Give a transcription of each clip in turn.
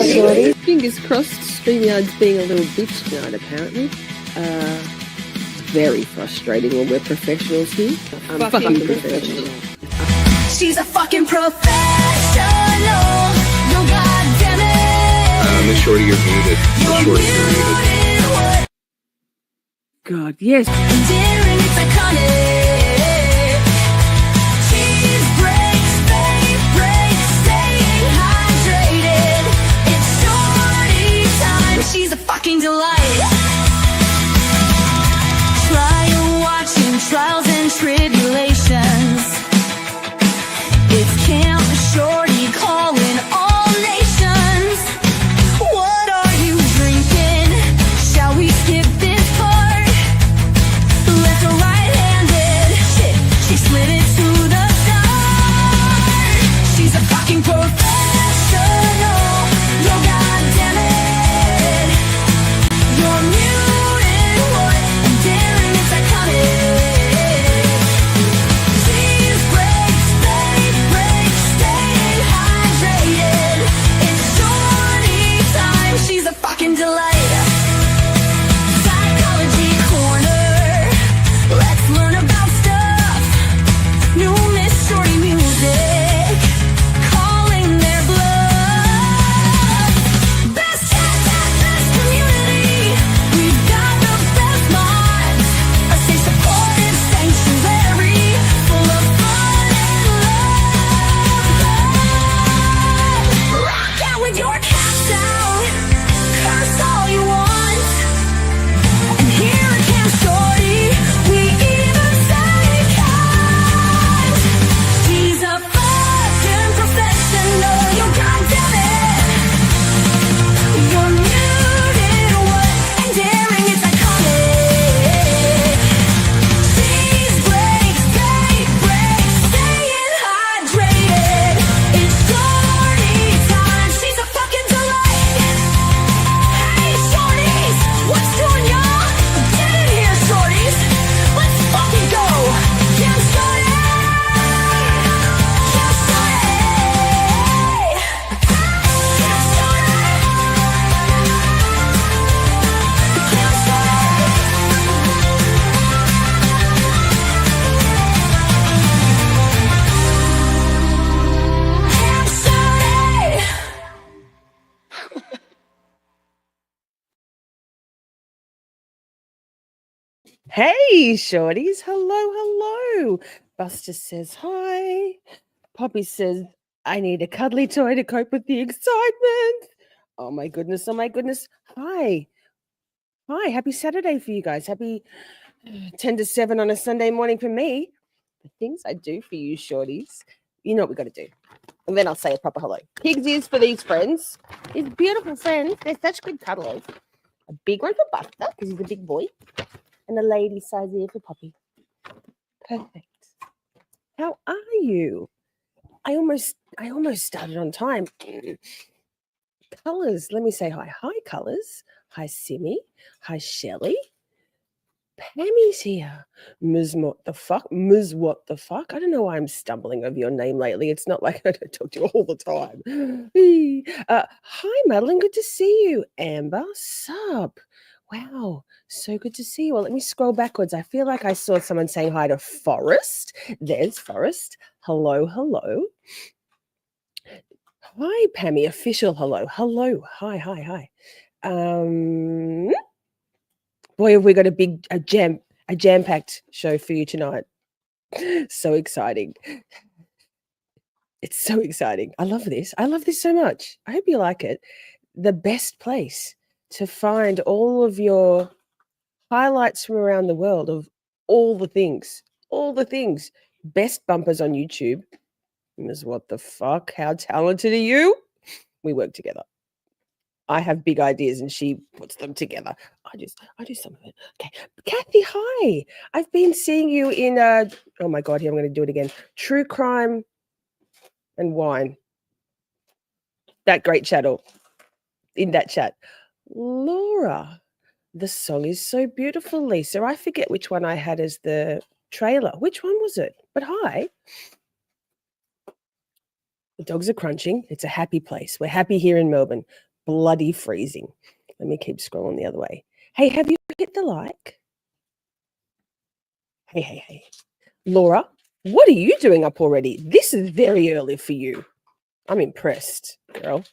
Shorty. Fingers crossed, StreamYard's being a little bitch tonight, apparently. Very frustrating when we're professionals here. I'm fucking professional. She's a fucking professional. No, goddamn it. Miss Shorty, you're muted. Miss Shorty, you're muted. God, yes. Endearing, it's iconic. Cheese breaks, fade breaks, staying hydrated. It's Shorty time. She's a fucking delight. Trial watching trials and tribulations. It's Camp Shorty calling all nations. What are you drinking? Shall we skip this part? Left or right-handed? Shit, she slid it to the start. She's a fucking professional. Yo, goddammit. You're muted, what? And daring, it's iconic. Cheese breaks, fade breaks, staying hydrated. It's Shorty time. She's a fucking delight. Psychology corner. Let's learn about stuff. New Miss Shorty music. Calling their bluff. Best chat, best community. We've got the best minds. A safe, supportive sanctuary full of fun and love. Rock out with your cats out. Curse all you want. And here at Camp Shorty, we even say kind. She's a fucking professional. You goddamn it. You're muted, what? And daring, it's iconic. Cheese breaks, fade breaks, staying hydrated. It's Shorty time. She's a fucking delight. Hey, Shorties, what's doing, y'all? Get in here, Shorties. Let's fucking go. Camp Shorty. Camp Shorty. Camp Shorty. Camp Shorty. Hey, Shorties. Hello, hello. Buster says hi. Poppy says, I need a cuddly toy to cope with the excitement. Oh, my goodness. Oh, my goodness. Hi. Hi. Happy Saturday for you guys. Happy 10 to 7 on a Sunday morning for me. The things I do for you, Shorties. You know what we got to do. And then I'll say a proper hello. Pigs is for these friends. These beautiful friends. They're such good cuddlers. A big one for Buster because he's a big boy. And a lady size ear for Poppy. Perfect. How are you? I almost started on time. Colors, let me say hi. Hi, Colors. Hi, Simmy. Hi, Shelley. Pammy's here. Ms. What the fuck? Ms. What the fuck? I don't know why I'm stumbling over your name lately. It's not like I don't talk to you all the time. Hi, Madeline. Good to see you. Amber, sup? Wow, so good to see you. Well, let me scroll backwards. I feel like I saw someone saying hi to Forrest. There's Forrest. Hello, hello. Hi, Pammy. Official hello. Hello. Hi, hi, hi. Boy, have we got a jam-packed show for you tonight. So exciting. It's so exciting. I love this. I love this so much. I hope you like it. The best place to find all of your highlights from around the world of all the things. Best bumpers on YouTube. Ms. What the fuck? How talented are you? We work together. I have big ideas and she puts them together. I do some of it. Okay. Kathy, hi. I've been seeing you in oh my God, here I'm going to do it again. True Crime and Wine. That great channel. In that chat. Laura, the song is so beautiful, Lisa. I forget which one I had as the trailer. Which one was it? But hi. The dogs are crunching. It's a happy place. We're happy here in Melbourne. bloody freezing. Let me keep scrolling the other way. Hey, have you hit the like? Hey. Laura, what are you doing up already? This is very early for you. I'm impressed, girl.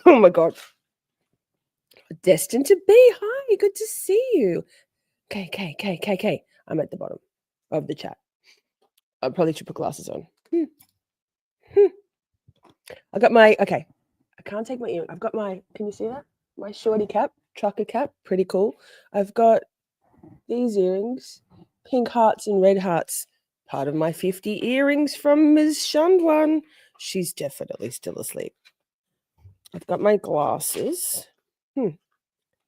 Oh my God. Destined to be. Hi, good to see you. Okay. I'm at the bottom of the chat. I probably should put glasses on. I got my, okay. I can't take my earring. I've got my, can you see that? My shorty cap, trucker cap, pretty cool. I've got these earrings, pink hearts and red hearts. Part of my 50 earrings from Ms. Shundwan. She's definitely still asleep. I've got my glasses.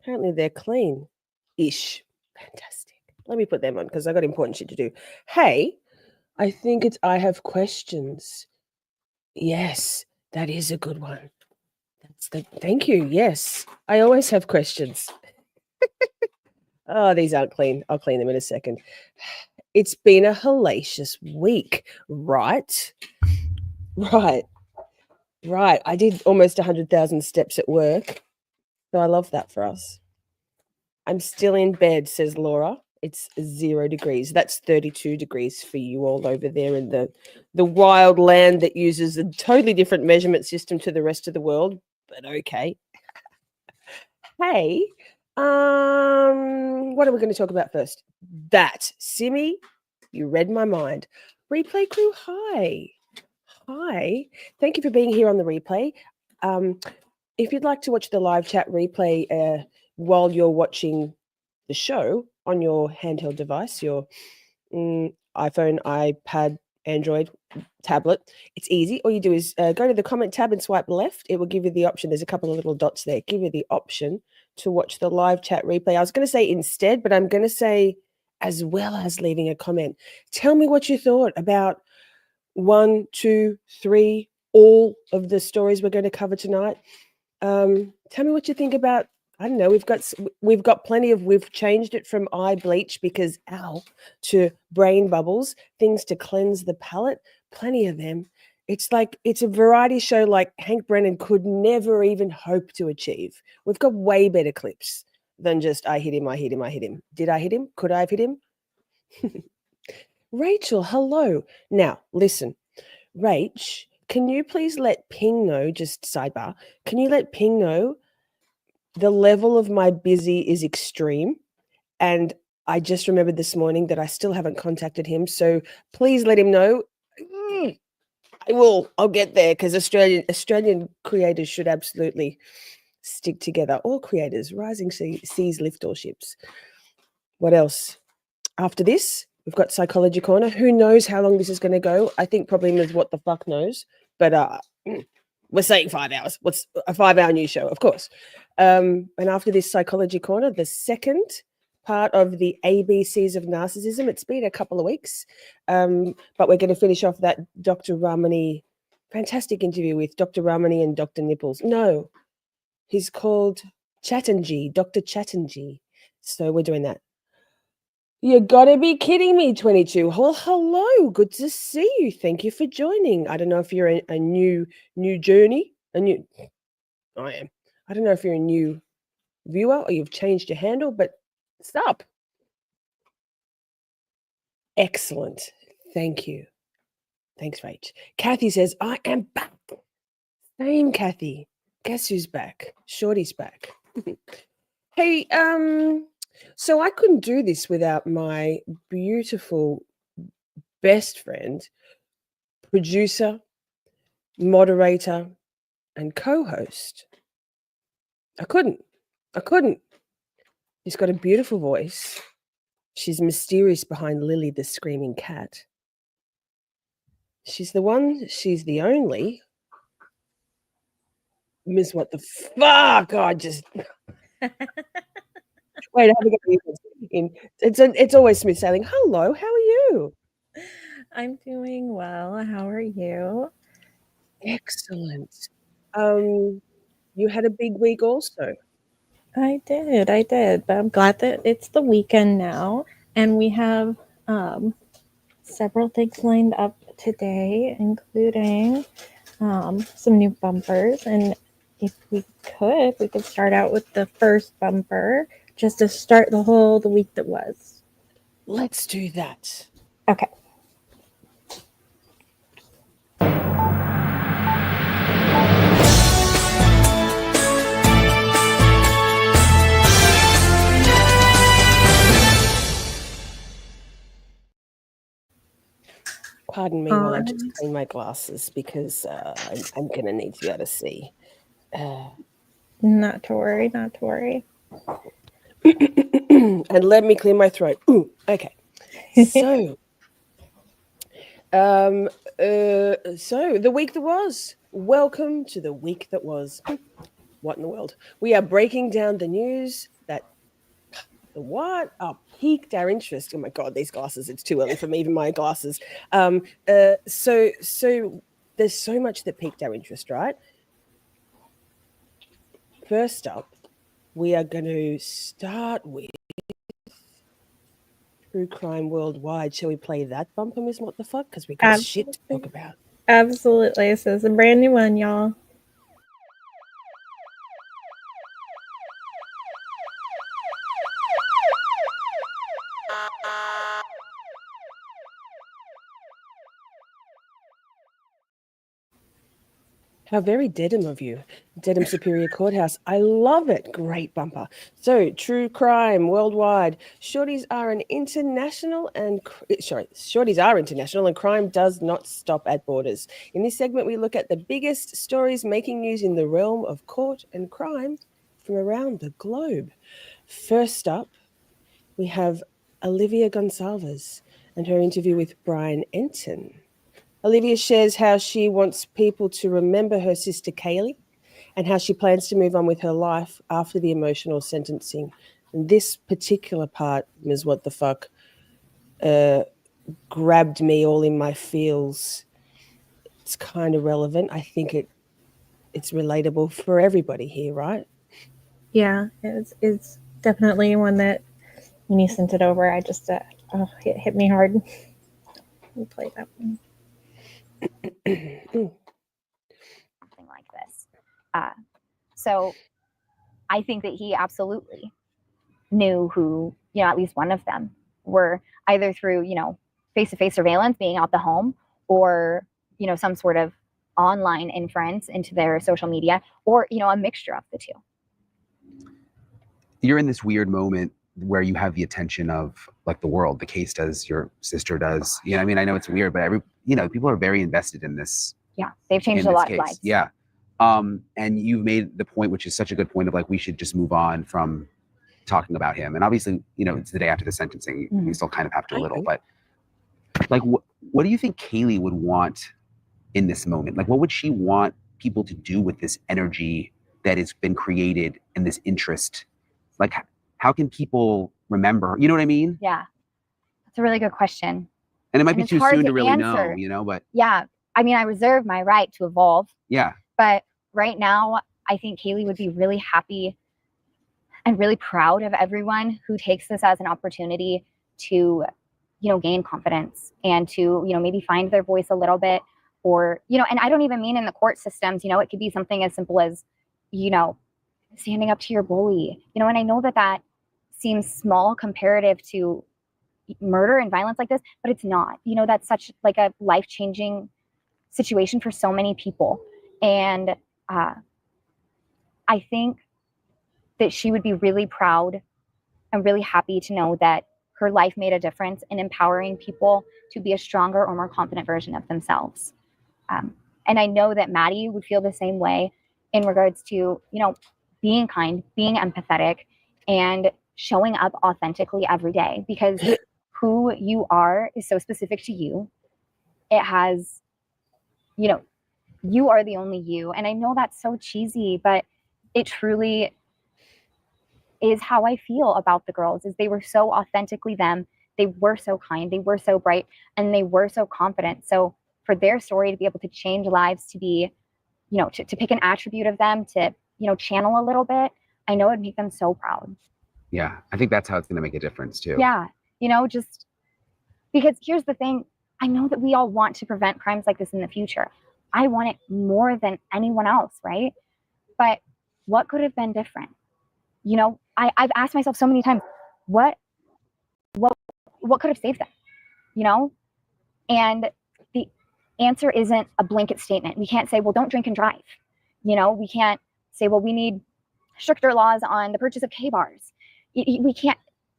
Apparently they're clean-ish. Fantastic. Let me put them on because I got important shit to do. Hey, I think it's I have questions. Yes, that is a good one. Thank you. Yes, I always have questions. Oh, these aren't clean. I'll clean them in a second. It's been a hellacious week, right? Right. I did almost 100,000 steps at work. So I love that for us. I'm still in bed, says Laura. It's 0 degrees. That's 32 degrees for you all over there in the wild land that uses a totally different measurement system to the rest of the world. But okay. Hey, what are we going to talk about first? That Simi, you read my mind. Replay crew, hi. Thank you for being here on the replay. If you'd like to watch the live chat replay while you're watching the show on your handheld device, your iPhone, iPad, Android, tablet, it's easy. All you do is go to the comment tab and swipe left. It will give you the option. There's a couple of little dots there. Give you the option to watch the live chat replay. I was going to say instead, but I'm going to say as well as leaving a comment. Tell me what you thought about 1, 2, 3, all of the stories we're going to cover tonight. Tell me what you think about, I don't know, we've got plenty of, we've changed it from eye bleach because ow to brain bubbles, things to cleanse the palate, plenty of them. It's like, it's a variety show like Hank Brennan could never even hope to achieve. We've got way better clips than just I hit him. Did I hit him? Could I have hit him? Rachel, hello. Now, listen, Rach, can you please let Ping know, just sidebar, can you let Ping know the level of my busy is extreme? And I just remembered this morning that I still haven't contacted him. So please let him know. I'll get there because Australian creators should absolutely stick together. All creators, rising seas lift all ships. What else? After this, we've got Psychology Corner. Who knows how long this is going to go? I think probably Ms. What the Fuck knows. But we're saying 5 hours. What's a 5-hour news show? Of course. And after this Psychology Corner, the second part of the ABCs of narcissism. It's been a couple of weeks, but we're going to finish off that Dr. Ramani, fantastic interview with Dr. Ramani and Dr. Nipples. No, he's called Chatterjee, Dr. Chatterjee. So we're doing that. You gotta be kidding me, 22. Well, hello, good to see you. Thank you for joining. I don't know if you're a new journey. I am. I don't know if you're a new viewer or you've changed your handle, but stop. Excellent. Thank you. Thanks, Rach. Kathy says, I am back. Same, Kathy. Guess who's back? Shorty's back. Hey, so I couldn't do this without my beautiful best friend, producer, moderator, and co-host. I couldn't. She's got a beautiful voice. She's mysterious behind Lily the screaming cat. She's the one, she's the only. Miss what the fuck? I just wait, I haven't got in. It's always smooth sailing. Hello, how are you? I'm doing well. How are you? Excellent. You had a big week also. I did. But I'm glad that it's the weekend now, and we have several things lined up today, including some new bumpers. And if we could start out with the first bumper just to start the week that was. Let's do that. Okay. Pardon me while I just clean my glasses because I'm going to need to be able to see. Not to worry, not to worry. And let me clear my throat. Ooh, okay. So, so the week that was. Welcome to the week that was. What in the world? We are breaking down the news that piqued our interest. Oh my God, these glasses, it's too early for me, even my glasses. So there's so much that piqued our interest, right? First up, we are going to start with True Crime Worldwide. Shall we play that bumper, Miss What the Fuck? Because we got shit to talk about. Absolutely. So it's a brand new one, y'all. How very Dedham of you. Dedham Superior Courthouse. I love it. Great bumper. So, True Crime Worldwide. Shorties are international and crime does not stop at borders. In this segment, we look at the biggest stories making news in the realm of court and crime from around the globe. First up, we have Alivia Gonclaves and her interview with Brian Entin. Alivia shares how she wants people to remember her sister Kaylee and how she plans to move on with her life after the emotional sentencing. And this particular part, Ms. What the Fuck, grabbed me all in my feels. It's kind of relevant. I think it's relatable for everybody here, right? Yeah, it's definitely one that when you sent it over, I just it hit me hard. We'll play that one. Something like this. So I think that he absolutely knew who, at least one of them were, either through, face-to-face surveillance, being out the home, or, some sort of online inference into their social media, or, a mixture of the two. You're in this weird moment where you have the attention of like the world. The case does, your sister does. I know it's weird, but people are very invested in this. Yeah, they've changed a lot of lives. Yeah. And you've made the point, which is such a good point, of like, we should just move on from talking about him. And obviously, it's the day after the sentencing. Mm-hmm. You still kind of have to a little, but like, what do you think Kaylee would want in this moment? Like, what would she want people to do with this energy that has been created and this interest? Like, how can people remember her? You know what I mean? Yeah, that's a really good question. And it might be too soon to really know, but yeah, I reserve my right to evolve. Yeah. But right now, I think Kaylee would be really happy and really proud of everyone who takes this as an opportunity to, gain confidence and to, maybe find their voice a little bit, or, and I don't even mean in the court systems, it could be something as simple as, standing up to your bully, and I know that seems small comparative to murder and violence like this, but it's not. That's such like a life-changing situation for so many people. And I think that she would be really proud and really happy to know that her life made a difference in empowering people to be a stronger or more confident version of themselves. And I know that Maddie would feel the same way in regards to, being kind, being empathetic, and showing up authentically every day, because who you are is so specific to you. It has, you are the only you. And I know that's so cheesy, but it truly is how I feel about the girls, is they were so authentically them. They were so kind, they were so bright, and they were so confident. So for their story to be able to change lives, to be, to pick an attribute of them, to, channel a little bit, I know it'd make them so proud. Yeah, I think that's how it's going to make a difference too. Yeah, just because here's the thing. I know that we all want to prevent crimes like this in the future, I want it more than anyone else, right? But what could have been different? You know, I've asked myself so many times, what could have saved them? You know? And the answer isn't a blanket statement. We can't say, well, don't drink and drive. You know, we can't say, well, we need stricter laws on the purchase of K-bars. We can't,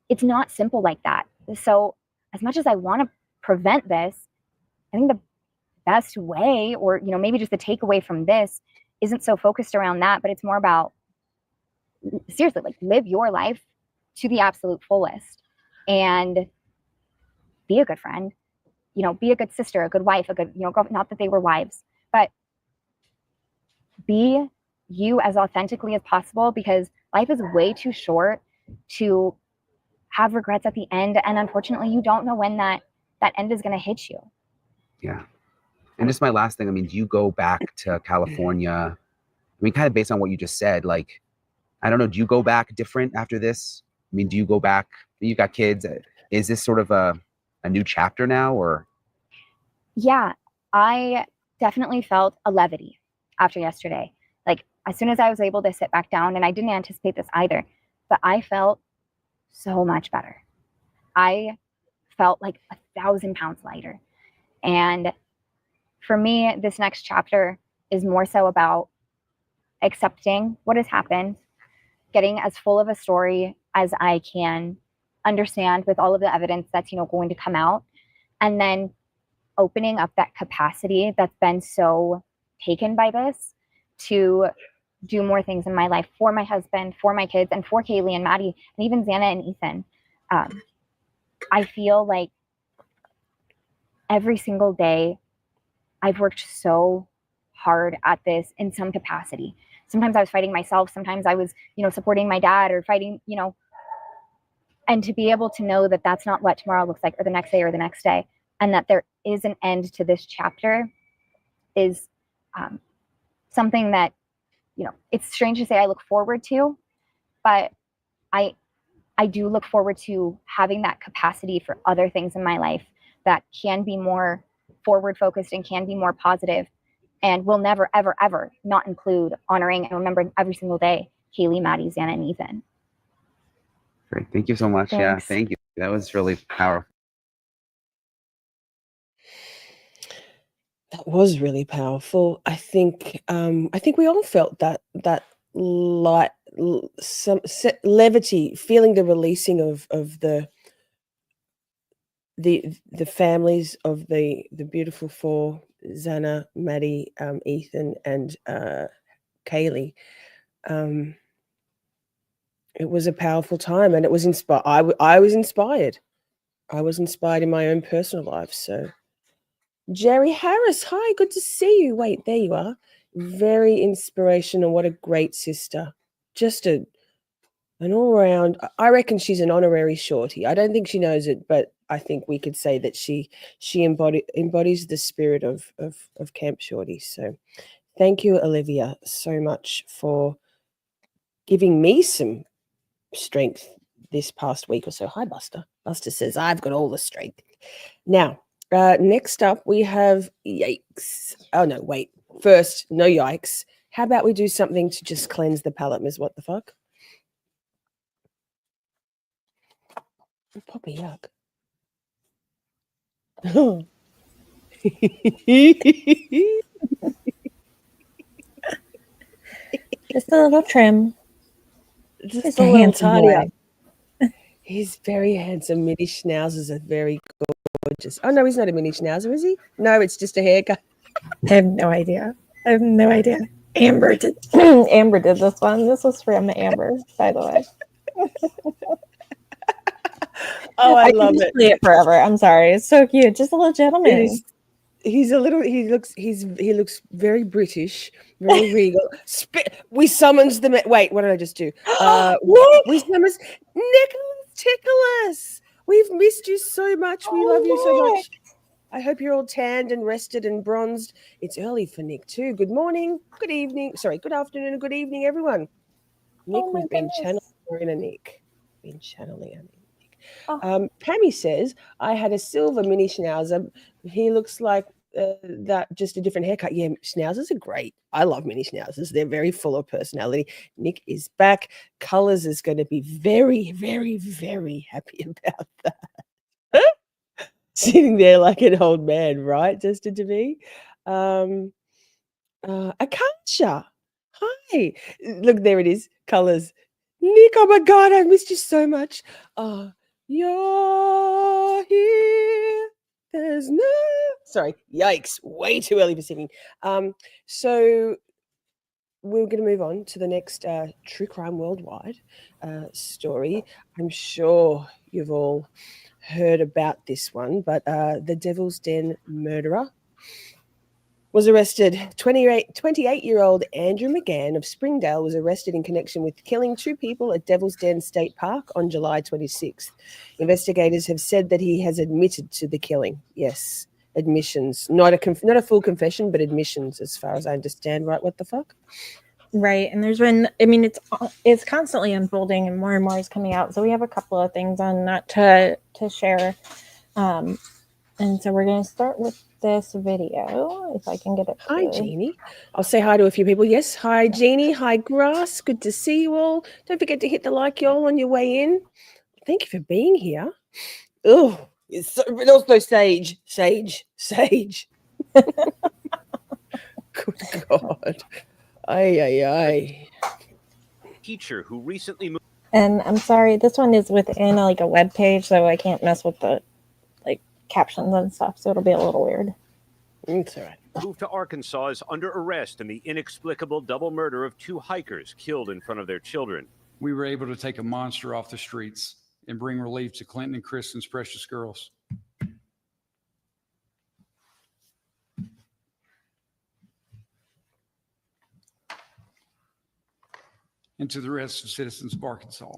it's not simple like that. So as much as I want to prevent this, I think the best way, or, you know, maybe just the takeaway from this isn't so focused around that, but it's more about, seriously, like, live your life to the absolute fullest and be a good friend, you know, be a good sister, a good wife, a good, you know, girl, not that they were wives, but be you as authentically as possible, because life is way too short to have regrets at the end. And unfortunately, you don't know when that end is going to hit you. Yeah. And just my last thing, I mean, do you go back to California? I mean, kind of based on what you just said, like, I don't know, do you go back different after this? I mean, do you go back, you got kids, is this sort of a new chapter now, or? Yeah, I definitely felt a levity after yesterday. Like, as soon as I was able to sit back down, and I didn't anticipate this either, but I felt so much better. I felt like 1,000 pounds lighter. And for me, this next chapter is more so about accepting what has happened, getting as full of a story as I can understand with all of the evidence that's, you know, going to come out, and then opening up that capacity that's been so taken by this to do more things in my life for my husband, for my kids, and for Kaylee and Maddie, and even Xana and Ethan. I feel like every single day I've worked so hard at this in some capacity. Sometimes I was fighting myself. Sometimes I was, you know, supporting my dad or fighting, you know, and to be able to know that that's not what tomorrow looks like, or the next day, or the next day, and that there is an end to this chapter is something that, you know, it's strange to say I look forward to, but I do look forward to having that capacity for other things in my life that can be more forward focused and can be more positive, and will never, ever, ever not include honoring and remembering every single day Kaylee, Maddie, Xana, and Ethan. Great. Thank you so much. Thanks. Yeah, thank you. That was really powerful. That was really powerful. I think we all felt that light, some levity, feeling the releasing of the families of the beautiful four: Xana, Maddie, Ethan, and Kaylee. It was a powerful time, and it was inspired. I was inspired. I was inspired in my own personal life. So, Jerry Harris, hi, good to see you. Wait, there you are. Very inspirational. What a great sister. Just an all around. I reckon she's an honorary shorty. I don't think she knows it, but I think we could say that she embodies the spirit of Camp Shorty. So, thank you, Alivia, so much for giving me some strength this past week or so. Hi, Buster. Buster says, I've got all the strength. Now, next up, we have yikes. Oh, no, wait. First, no yikes. How about we do something to just cleanse the palate, Ms. What the fuck? Poppy, yuck. Just a little trim. Just Just a a little handsome tidy boy. up. He's very handsome. Mini schnauzers are very gorgeous. Oh, no, he's not a mini schnauzer, is he? No, it's just a haircut. I have no idea. Amber did Amber did this one. This was from Amber, by the way. Oh, I can love just it. play it forever. I'm sorry. It's so cute. Just a little It gentleman. is. He looks very British, very regal. We summons the wait, what did I just do? Nick! We summons Nicholas Tickles. We've missed you so much. We love you so much. I hope you're all tanned and rested and bronzed. It's early for Nick too. Good morning, good evening. Sorry, good afternoon and good evening, everyone. Nick, Oh my we've been goodness. channeling a Nick. Been channeling a Nick. Oh. Pammy says, I had a silver mini schnauzer. He looks like that just a different haircut. Yeah, schnauzers are great. I love mini schnauzers. They're very full of personality. Nick is back. Colors is going to be very, very, very happy about that. Sitting there like an old man, right? Destined to be. Akansha. Hi. Look, there it is. Colors. Nick, oh my God, I missed you so much. You're here. There's no. Sorry. Yikes. Way too early for singing. So we're going to move on to the next True Crime Worldwide story. I'm sure you've all heard about this one, but the Devil's Den murderer was arrested. 28-year-old Andrew McGann of Springdale was arrested in connection with killing 2 people at Devil's Den State Park on July 26th. Investigators have said that he has admitted to the killing. Yes, admissions. Not a full confession, but admissions as far as I understand, right? What the fuck? Right. And there's been, I mean, it's constantly unfolding and more is coming out. So we have a couple of things on that to share. And so we're going to start with this video, if I can get it. Hi, Jeannie. I'll say hi to a few people. Yes, hi, Jeannie. Hi, Grass. Good to see you all. Don't forget to hit the like, y'all, on your way in. Thank you for being here. Oh, it's so, but also Sage. Good God. Ay. Teacher who recently moved. And I'm sorry, this one is within like a web page, so I can't mess with the captions and stuff, so it'll be a little weird. It's all right. Moved to Arkansas is under arrest in the inexplicable double murder of 2 hikers killed in front of their children. We were able to take a monster off the streets and bring relief to Clinton and Kristen's precious girls. And to the rest of citizens of Arkansas.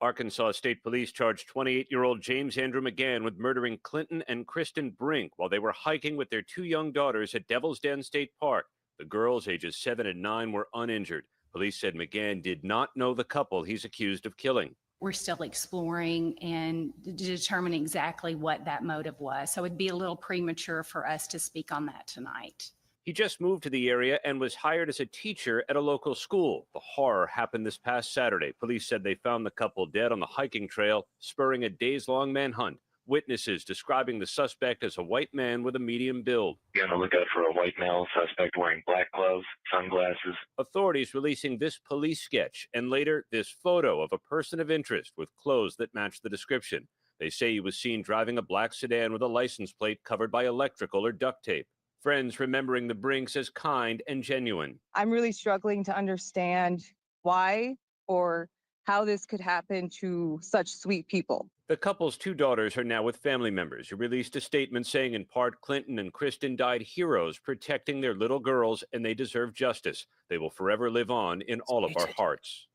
Arkansas State Police charged 28-year-old James Andrew McGann with murdering Clinton and Kristen Brink while they were hiking with their 2 young daughters at Devil's Den State Park. The girls, ages 7 and 9, were uninjured. Police said McGann did not know the couple he's accused of killing. We're still exploring and determining exactly what that motive was. So it'd be a little premature for us to speak on that tonight. He just moved to the area and was hired as a teacher at a local school. The horror happened this past Saturday. Police said they found the couple dead on the hiking trail, spurring a days-long manhunt. Witnesses describing the suspect as a white man with a medium build. Be on the lookout for a white male suspect wearing black gloves, sunglasses. Authorities releasing this police sketch and later this photo of a person of interest with clothes that match the description. They say he was seen driving a black sedan with a license plate covered by electrical or duct tape. Friends remembering the Brinks as kind and genuine. I'm really struggling to understand why or how this could happen to such sweet people. The couple's 2 daughters are now with family members who released a statement saying in part Clinton and Kristen died heroes protecting their little girls and they deserve justice. They will forever live on in all of our hearts.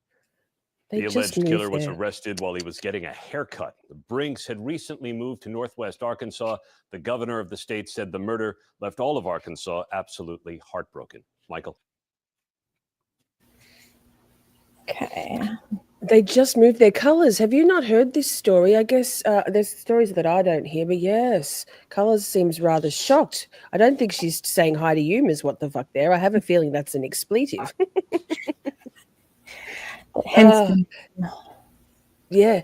The alleged killer was arrested while he was getting a haircut. The Brinks had recently moved to Northwest Arkansas. The governor of the state said the murder left all of Arkansas absolutely heartbroken. Michael. Okay. They just moved their colors. Have you not heard this story? I guess there's stories that I don't hear, but yes, colors seems rather shocked. I don't think she's saying hi to you, Ms. What the fuck there. I have a feeling that's an expletive. Yeah,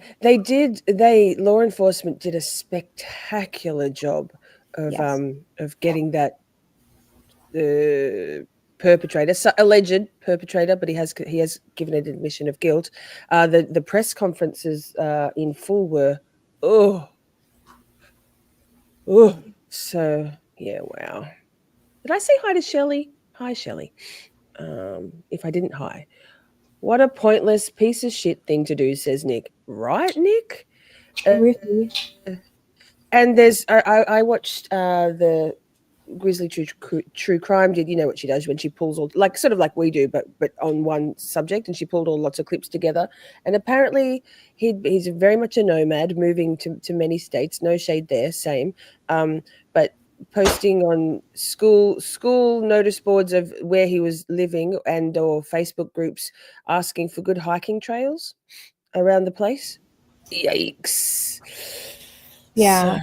law enforcement did a spectacular job of getting that perpetrator, alleged perpetrator, but he has given an admission of guilt. The press conferences in full were so yeah, wow. Did I say hi to Shelley? Hi, Shelley. If I didn't, hi. What a pointless piece of shit thing to do, says Nick. Right, Nick? And there's I watched the Grizzly True Crime did. You know what she does when she pulls all, like sort of like we do, but on one subject, and she pulled all lots of clips together. And apparently he's very much a nomad, moving to many states. No shade there, same. But posting on school notice boards of where he was living and or Facebook groups asking for good hiking trails around the place. Yikes. Yeah.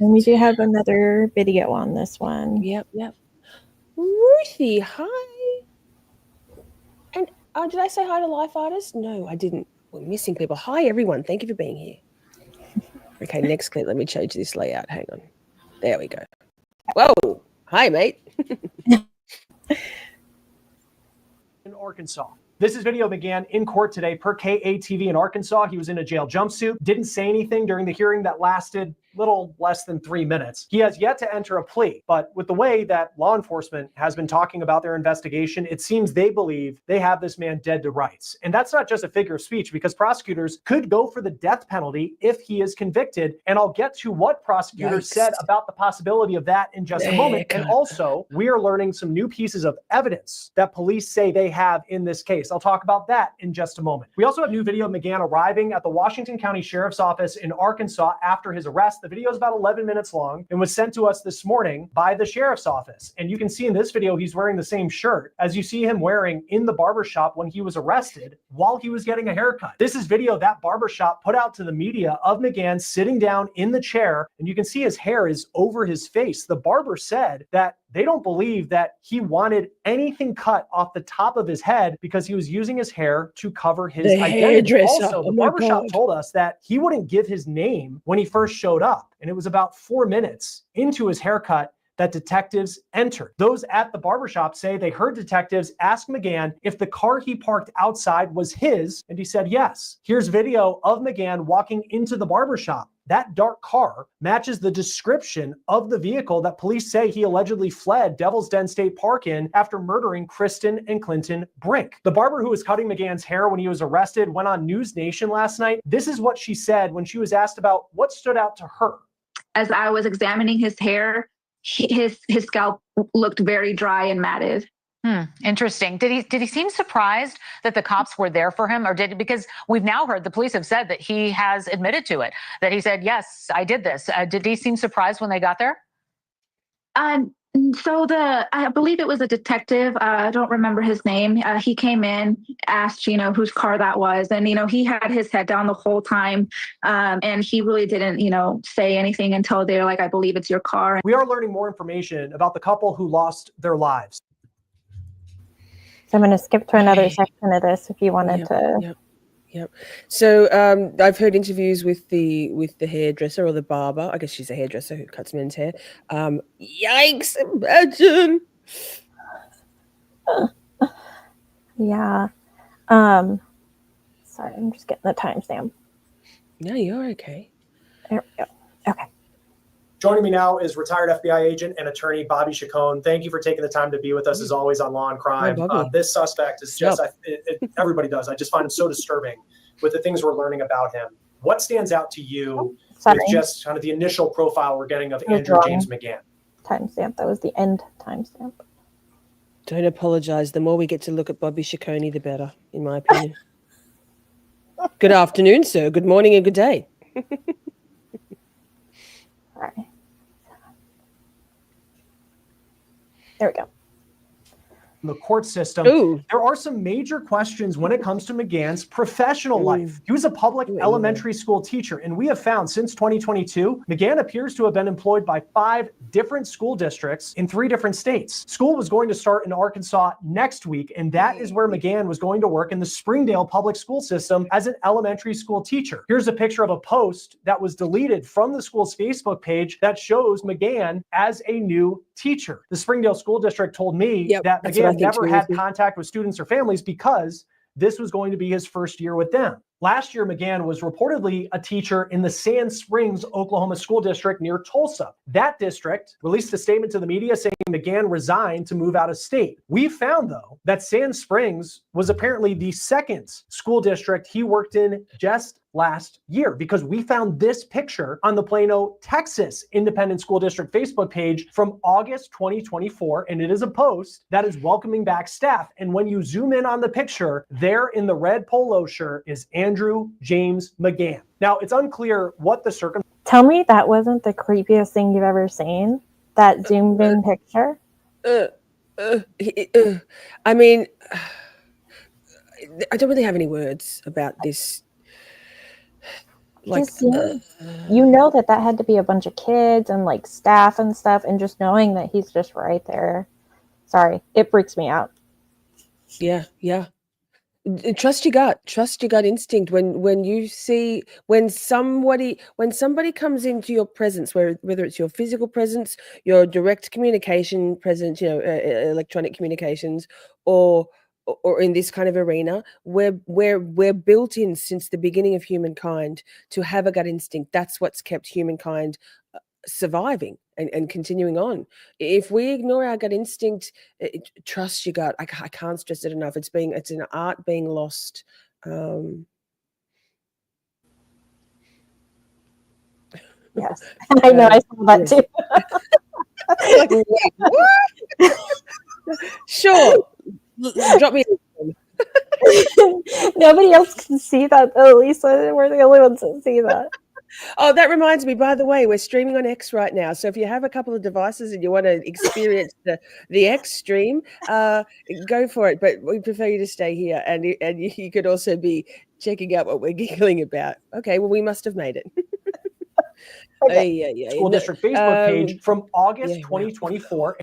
And we do have another video on this one. Yep. Ruthie, hi. And did I say hi to Life Artist? No, I didn't. We're missing people. Hi, everyone. Thank you for being here. Okay, next clip. Let me change this layout. Hang on. There we go. Whoa. Hi, mate. In Arkansas. This is video began in court today per KATV in Arkansas. He was in a jail jumpsuit, didn't say anything during the hearing that lasted little less than 3 minutes. He has yet to enter a plea, but with the way that law enforcement has been talking about their investigation, it seems they believe they have this man dead to rights. And that's not just a figure of speech, because prosecutors could go for the death penalty if he is convicted. And I'll get to what prosecutors said about the possibility of that in just a moment. And also, we are learning some new pieces of evidence that police say they have in this case. I'll talk about that in just a moment. We also have new video of McGann arriving at the Washington County Sheriff's Office in Arkansas after his arrest. The video is about 11 minutes long and was sent to us this morning by the sheriff's office. And you can see in this video, he's wearing the same shirt as you see him wearing in the barbershop when he was arrested while he was getting a haircut. This is video that barbershop put out to the media of McGann sitting down in the chair, and you can see his hair is over his face. The barber said that they don't believe that he wanted anything cut off the top of his head because he was using his hair to cover his identity. Also, the barbershop told us that he wouldn't give his name when he first showed up. And it was about 4 minutes into his haircut that detectives entered. Those at the barbershop say they heard detectives ask McGann if the car he parked outside was his, and he said yes. Here's video of McGann walking into the barbershop. That dark car matches the description of the vehicle that police say he allegedly fled Devil's Den State Park in after murdering Kristen and Clinton Brink. The barber who was cutting McGann's hair when he was arrested went on News Nation last night. This is what she said when she was asked about what stood out to her. As I was examining his hair, his scalp looked very dry and matted. Interesting. Did he seem surprised that the cops were there for him, or because we've now heard the police have said that he has admitted to it, that he said, yes, I did this. Did he seem surprised when they got there? So I believe it was a detective. I don't remember his name. He came in, asked, whose car that was. And, he had his head down the whole time. And he really didn't, say anything until they're like, I believe it's your car. We are learning more information about the couple who lost their lives. So I'm going to skip to another section of this if you wanted to. Yep. So I've heard interviews with the hairdresser or the barber. I guess she's a hairdresser who cuts men's hair. Yikes! Imagine. Yeah. Sorry, I'm just getting the timestamp. No, you're okay. There we go. Okay. Joining me now is retired FBI agent and attorney Bobby Chacon. Thank you for taking the time to be with us, as always, on Law and Crime. This suspect is just, everybody does. I just find him so disturbing with the things we're learning about him. What stands out to you with just kind of the initial profile we're getting of Andrew James McGann? Timestamp. That was the end timestamp. Don't apologize. The more we get to look at Bobby Chacon, the better, in my opinion. Good afternoon, sir. Good morning and good day. All right. There we go. The court system. There are some major questions when it comes to McGann's professional life. He was a public elementary school teacher, and we have found since 2022, McGann appears to have been employed by 5 different school districts in 3 different states. School was going to start in Arkansas next week, and that is where McGann was going to work in the Springdale public school system as an elementary school teacher. Here's a picture of a post that was deleted from the school's Facebook page that shows McGann as a new teacher. The Springdale School District told me that McGann never had contact with students or families because this was going to be his first year with them. Last year, McGann was reportedly a teacher in the Sand Springs, Oklahoma school district near Tulsa. That district released a statement to the media saying McGann resigned to move out of state. We found, though, that Sand Springs was apparently the second school district he worked in just last year, because we found this picture on the Plano, Texas Independent School District Facebook page from August 2024, and it is a post that is welcoming back staff. And when you zoom in on the picture, there in the red polo shirt is Andrew James McGann. Now, it's unclear what the circumstances. Tell me that wasn't the creepiest thing you've ever seen, that zoomed in picture? I mean, I don't really have any words about this. Like, Just you know that had to be a bunch of kids and like staff and stuff, and just knowing that he's just right there. Sorry, it freaks me out. yeah. Trust your gut. Trust your gut instinct. When you see when somebody comes into your presence, whether it's your physical presence, your direct communication presence, electronic communications, or in this kind of arena, we're built in since the beginning of humankind to have a gut instinct. That's what's kept humankind surviving and continuing on. If we ignore our gut instinct, trust your gut. I can't stress it enough. It's an art being lost. Yes, I know. I saw that too. Like, wait, what? Sure. Drop me. Nobody else can see that though, Lisa. We're the only ones that see that. Oh, that reminds me, by the way, we're streaming on X right now. So if you have a couple of devices and you want to experience the X stream, go for it. But we prefer you to stay here. And you could also be checking out what we're giggling about. Okay, well, we must have made it. Okay. Yeah. School district Facebook page from August 2024.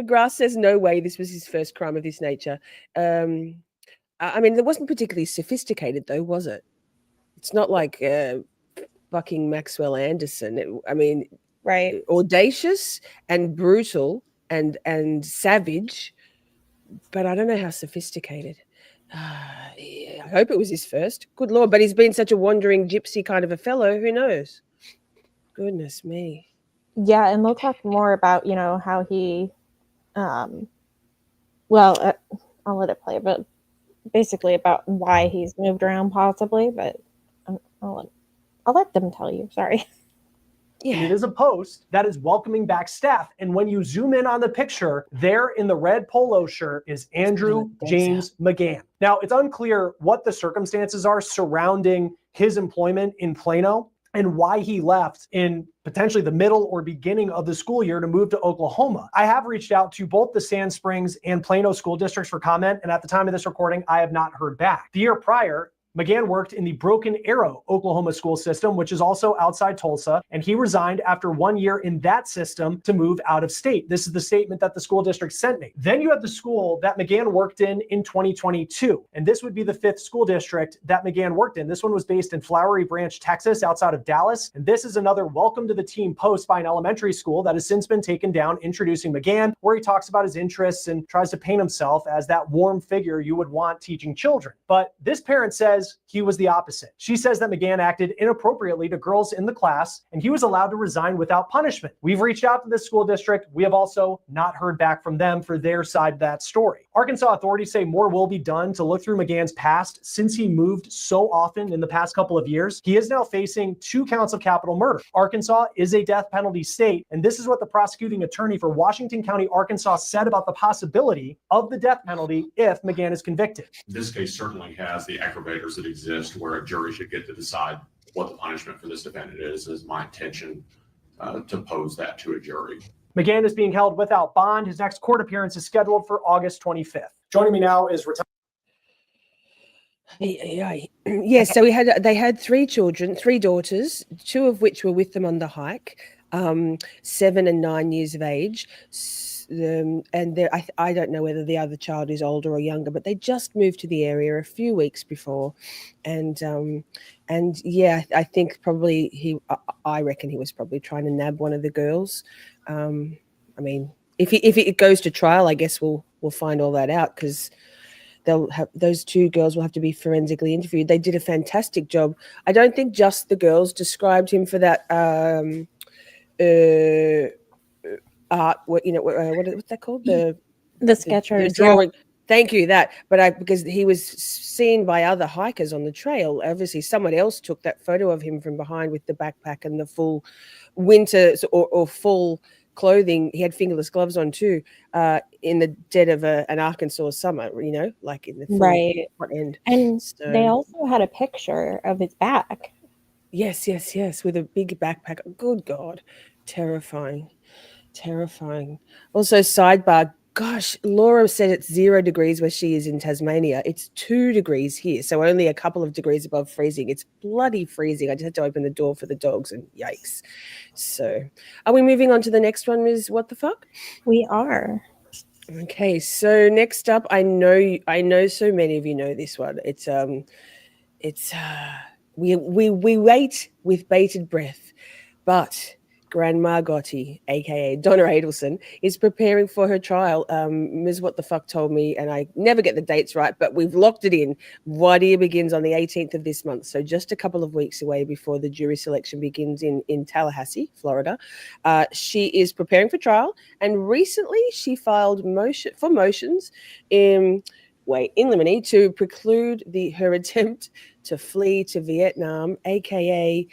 Grass says, no way this was his first crime of this nature. I mean, it wasn't particularly sophisticated, though, was it? It's not like fucking Maxwell Anderson. Right. Audacious and brutal and savage, but I don't know how sophisticated. I hope it was his first. Good Lord, but he's been such a wandering gypsy kind of a fellow. Who knows? Goodness me. Yeah, and they'll talk more about, how he, I'll let it play, but basically about why he's moved around possibly, but I'll let them tell you. Sorry. And it is a post that is welcoming back staff. And when you zoom in on the picture, there in the red polo shirt is Andrew James McGann. Now, it's unclear what the circumstances are surrounding his employment in Plano and why he left in potentially the middle or beginning of the school year to move to Oklahoma. I have reached out to both the Sand Springs and Plano school districts for comment, and at the time of this recording, I have not heard back. The year prior, McGann worked in the Broken Arrow, Oklahoma school system, which is also outside Tulsa, and he resigned after 1 year in that system to move out of state. This is the statement that the school district sent me. Then you have the school that McGann worked in 2022, and this would be the 5th school district that McGann worked in. This one was based in Flowery Branch, Texas, outside of Dallas, and this is another welcome to the team post by an elementary school that has since been taken down, introducing McGann, where he talks about his interests and tries to paint himself as that warm figure you would want teaching children. But this parent says he was the opposite. She says that McGann acted inappropriately to girls in the class, and he was allowed to resign without punishment. We've reached out to this school district. We have also not heard back from them for their side of that story. Arkansas authorities say more will be done to look through McGann's past since he moved so often in the past couple of years. He is now facing 2 counts of capital murder. Arkansas is a death penalty state, and this is what the prosecuting attorney for Washington County, Arkansas said about the possibility of the death penalty if McGann is convicted. This case certainly has the aggravators that exist where a jury should get to decide what the punishment for this defendant is my intention to pose that to a jury. McGann is being held without bond. His next court appearance is scheduled for August 25th. Joining me now is Yes, so they had 3 children, 3 daughters, 2 of which were with them on the hike, 7 and 9 years of age. And I don't know whether the other child is older or younger, but they just moved to the area a few weeks before, and yeah, I think probably I reckon he was probably trying to nab one of the girls. I mean, if it goes to trial, I guess we'll find all that out, because those 2 girls will have to be forensically interviewed. They did a fantastic job. I don't think just the girls described him for that art, what's that called? The sketch the drawing. Thank you, that. But because he was seen by other hikers on the trail, obviously someone else took that photo of him from behind with the backpack and the full winter or full clothing. He had fingerless gloves on too, in the dead of an Arkansas summer, like in the right front end. And so, they also had a picture of his back. Yes, with a big backpack. Good God, terrifying. Also, sidebar, gosh, Laura said it's 0 degrees where she is in Tasmania. It's 2 degrees here, so only a couple of degrees above freezing. It's bloody freezing. I just had to open the door for the dogs, and yikes. So, are we moving on to the next one? Is what the fuck? We are. Okay, so next up, I know so many of you know this one. We wait with bated breath, but Grandma Gotti, aka Donna Adelson, is preparing for her trial. Ms. What the Fuck told me, and I never get the dates right, but we've locked it in. Voir dire begins on the 18th of this month, so just a couple of weeks away before the jury selection begins in Tallahassee, Florida. She is preparing for trial, and recently she filed motions in limine to preclude her attempt to flee to Vietnam, aka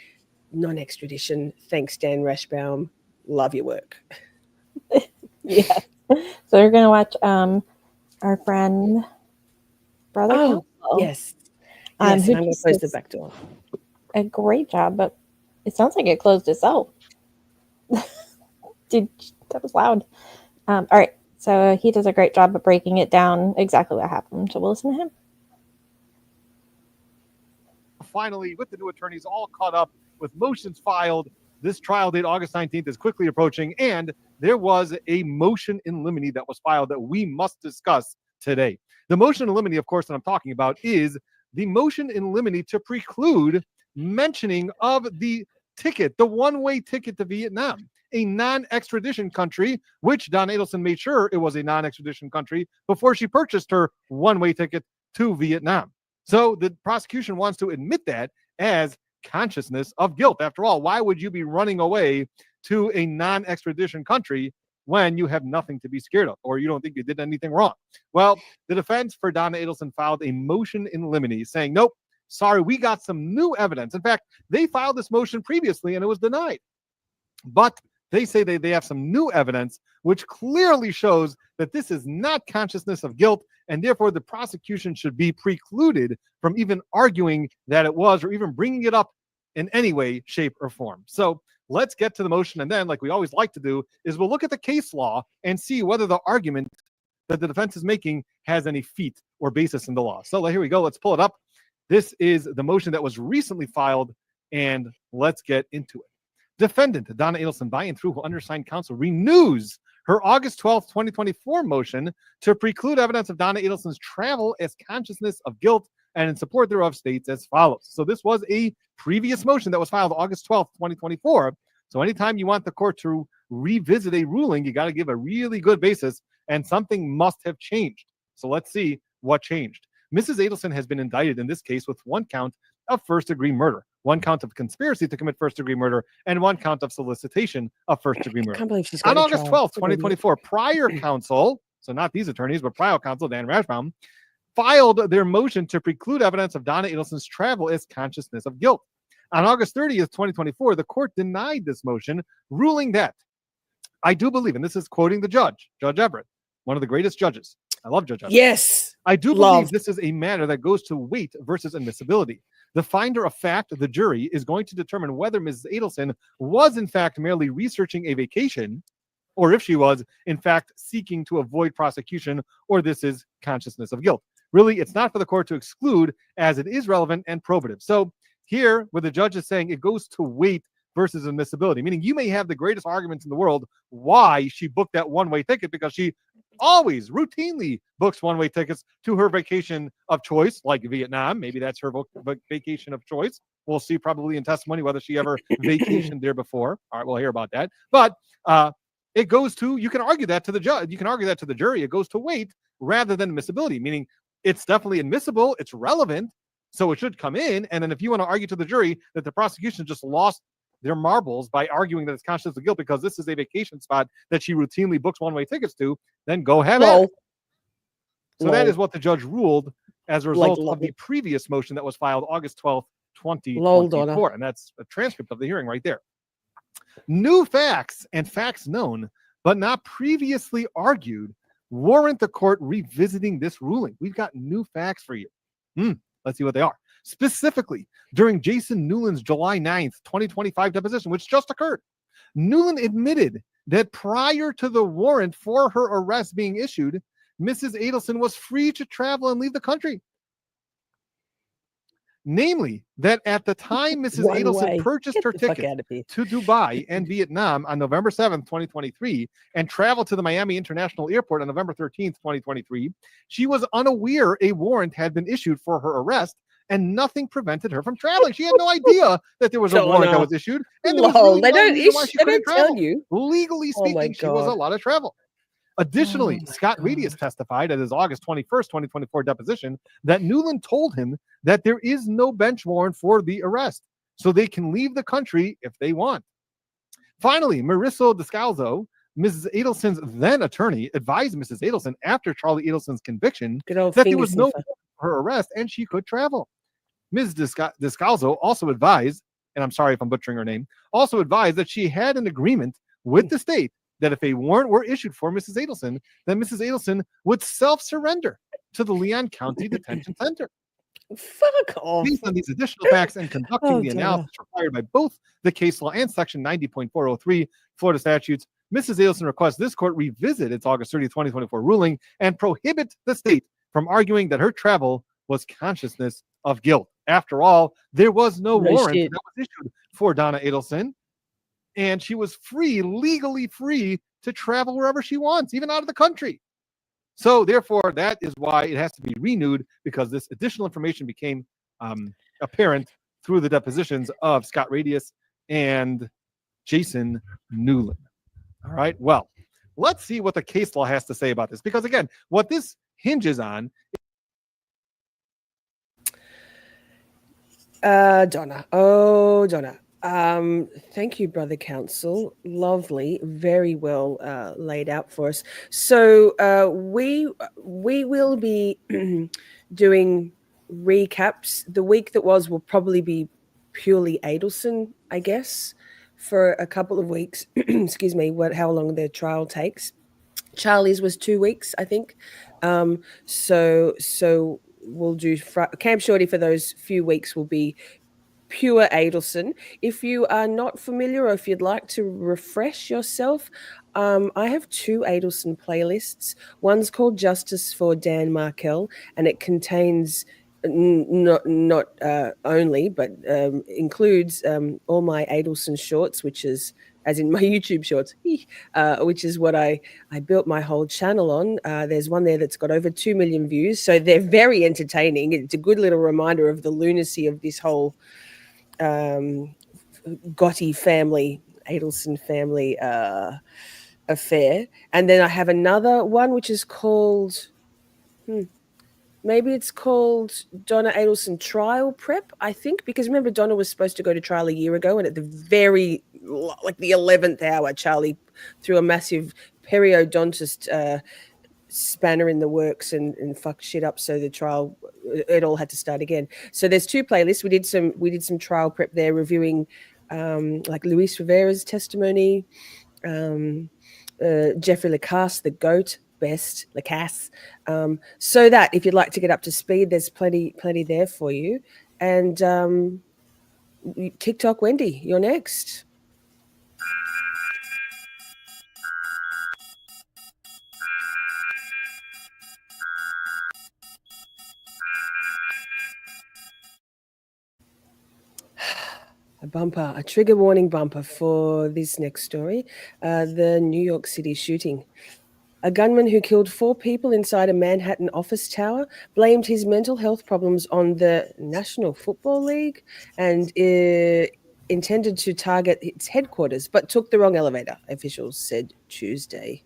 non-extradition. Thanks, Dan Rashbaum. Love your work. Yeah. So we're gonna watch our friend brother. Oh, Counsel, yes. Yes, who and I'm going to just close the does back door. a great job, but it sounds like it closed itself. Dude, that was loud. All right, so he does a great job of breaking it down exactly what happened. So we'll listen to him. Finally, with the new attorneys all caught up with motions filed, this trial date, August 19th, is quickly approaching, and there was a motion in limine that was filed that we must discuss today. The motion in limine, of course, that I'm talking about is the motion in limine to preclude mentioning of the ticket, the one-way ticket to Vietnam, a non-extradition country, which Donna Adelson made sure it was a non-extradition country before she purchased her one-way ticket to Vietnam. So the prosecution wants to admit that as consciousness of guilt. After all, why would you be running away to a non-extradition country when you have nothing to be scared of, or you don't think you did anything wrong? Well, the defense for Donna Adelson filed a motion in limine saying, nope, sorry, we got some new evidence. In fact, they filed this motion previously and it was denied. But they say they have some new evidence which clearly shows that this is not consciousness of guilt, and therefore the prosecution should be precluded from even arguing that it was, or even bringing it up in any way, shape, or form. So let's get to the motion, and then, like we always like to do, is we'll look at the case law and see whether the argument that the defense is making has any feet or basis in the law. So here we go. Let's pull it up. This is the motion that was recently filed, and let's get into it. Defendant Donna Adelson, by and through her undersigned counsel, renews her August 12th, 2024 motion to preclude evidence of Donna Adelson's travel as consciousness of guilt, and in support thereof states as follows. So this was a previous motion that was filed August 12th, 2024. So anytime you want the court to revisit a ruling, you got to give a really good basis, and something must have changed. So let's see what changed. Mrs. Adelson has been indicted in this case with 1 count of first-degree murder, 1 count of conspiracy to commit first-degree murder, and 1 count of solicitation of first-degree murder. I can't believe she's On got a August trial. 12th, 2024, prior counsel, so not these attorneys, but prior counsel, Dan Rashbaum, filed their motion to preclude evidence of Donna Adelson's travel as consciousness of guilt. On August 30th, 2024, the court denied this motion, ruling that, I do believe, and this is quoting the judge, Judge Everett, one of the greatest judges. I love Judge Everett. Yes. I do Love. believe this is a matter that goes to weight versus admissibility. The finder of fact, the jury, is going to determine whether Mrs. Adelson was in fact merely researching a vacation, or if she was in fact seeking to avoid prosecution, or this is consciousness of guilt. Really, it's not for the court to exclude, as it is relevant and probative. So here, where the judge is saying it goes to weight versus admissibility, meaning you may have the greatest arguments in the world why she booked that one-way ticket, because she always routinely books one-way tickets to her vacation of choice, like Vietnam. Maybe that's her vacation of choice. We'll see probably in testimony whether she ever vacationed there before. All right, we'll hear about that. But it goes to, you can argue that to the judge, you can argue that to the jury. It goes to weight rather than admissibility, meaning it's definitely admissible, it's relevant, so it should come in. And then if you want to argue to the jury that the prosecution just lost their marbles by arguing that it's consciousness of guilt because this is a vacation spot that she routinely books one-way tickets to, then go ahead. So that is what the judge ruled as a result of the previous motion that was filed August 12th, 2024. And that's a transcript of the hearing right there. New facts and facts known, but not previously argued, warrant the court revisiting this ruling. We've got new facts for you. Let's see what they are. Specifically, during Jason Newland's July 9th, 2025 deposition, which just occurred, Newland admitted that prior to the warrant for her arrest being issued, Mrs. Adelson was free to travel and leave the country. Namely, that at the time Mrs. One Adelson way. purchased Get her the fuck ticket out of here. to Dubai and Vietnam on November 7th, 2023, and traveled to the Miami International Airport on November 13th, 2023, she was unaware a warrant had been issued for her arrest, and nothing prevented her from traveling. She had no idea that there was a warrant that was issued, and there was Lol, really they no don't reason why she they couldn't don't tell travel. you. Legally Oh my speaking, she was God. allowed to travel. Additionally, Oh my Scott Radius testified at his August 21st, 2024 deposition that Newland told him that there is no bench warrant for the arrest, so they can leave the country if they want. Finally, Mauricio Descalzo, Mrs. Adelson's then attorney, advised Mrs. Adelson after Charlie Adelson's conviction Good old that there finger was no sniffer. warrant for her arrest and she could travel. Ms. Descalzo also advised, and I'm sorry if I'm butchering her name, also advised that she had an agreement with the state that if a warrant were issued for Mrs. Adelson, then Mrs. Adelson would self-surrender to the Leon County Detention Center. Fuck off. Based on these additional facts and conducting Oh, the Donna. analysis required by both the case law and Section 90.403 Florida statutes, Mrs. Adelson requests this court revisit its August 30, 2024 ruling and prohibit the state from arguing that her travel was consciousness of guilt. After all, there was no No warrant shit. that was issued for Donna Adelson, and she was free, legally free, to travel wherever she wants, even out of the country. So therefore, that is why it has to be renewed, because this additional information became apparent through the depositions of Scott Radius and Jason Newland. All right, well, let's see what the case law has to say about this, because again, what this hinges on. Donna. Oh, Donna. Thank you, Brother Counsel. Lovely, very well laid out for us. So we will be doing recaps. The week that was will probably be purely Adelson, I guess, for a couple of weeks. Excuse me, how long the trial takes. Charlie's was 2 weeks, I think. So we'll do Camp Shorty for those few weeks will be pure Adelson. If you are not familiar, or if you'd like to refresh yourself, I have 2 Adelson playlists. One's called Justice for Dan Markell, and it contains not only, but includes all my Adelson shorts, which is, as in my YouTube shorts, which is what I built my whole channel on. There's one there that's got over 2 million views, so they're very entertaining. It's a good little reminder of the lunacy of this whole Gotti family, Adelson family affair. And then I have another one which is called, maybe it's called Donna Adelson Trial Prep, I think, because remember Donna was supposed to go to trial a year ago, and at the very, like the 11th hour, Charlie threw a massive periodontist spanner in the works and fucked shit up, so the trial, it all had to start again. So there's 2 playlists. We did some trial prep there, reviewing like Luis Rivera's testimony, Jeffrey Lacasse, the GOAT, best Lacasse, so that if you'd like to get up to speed, there's plenty there for you. And TikTok Wendy, you're next. A trigger warning bumper for this next story. The New York City shooting. A gunman who killed 4 people inside a Manhattan office tower blamed his mental health problems on the National Football League and intended to target its headquarters, but took the wrong elevator, officials said Tuesday.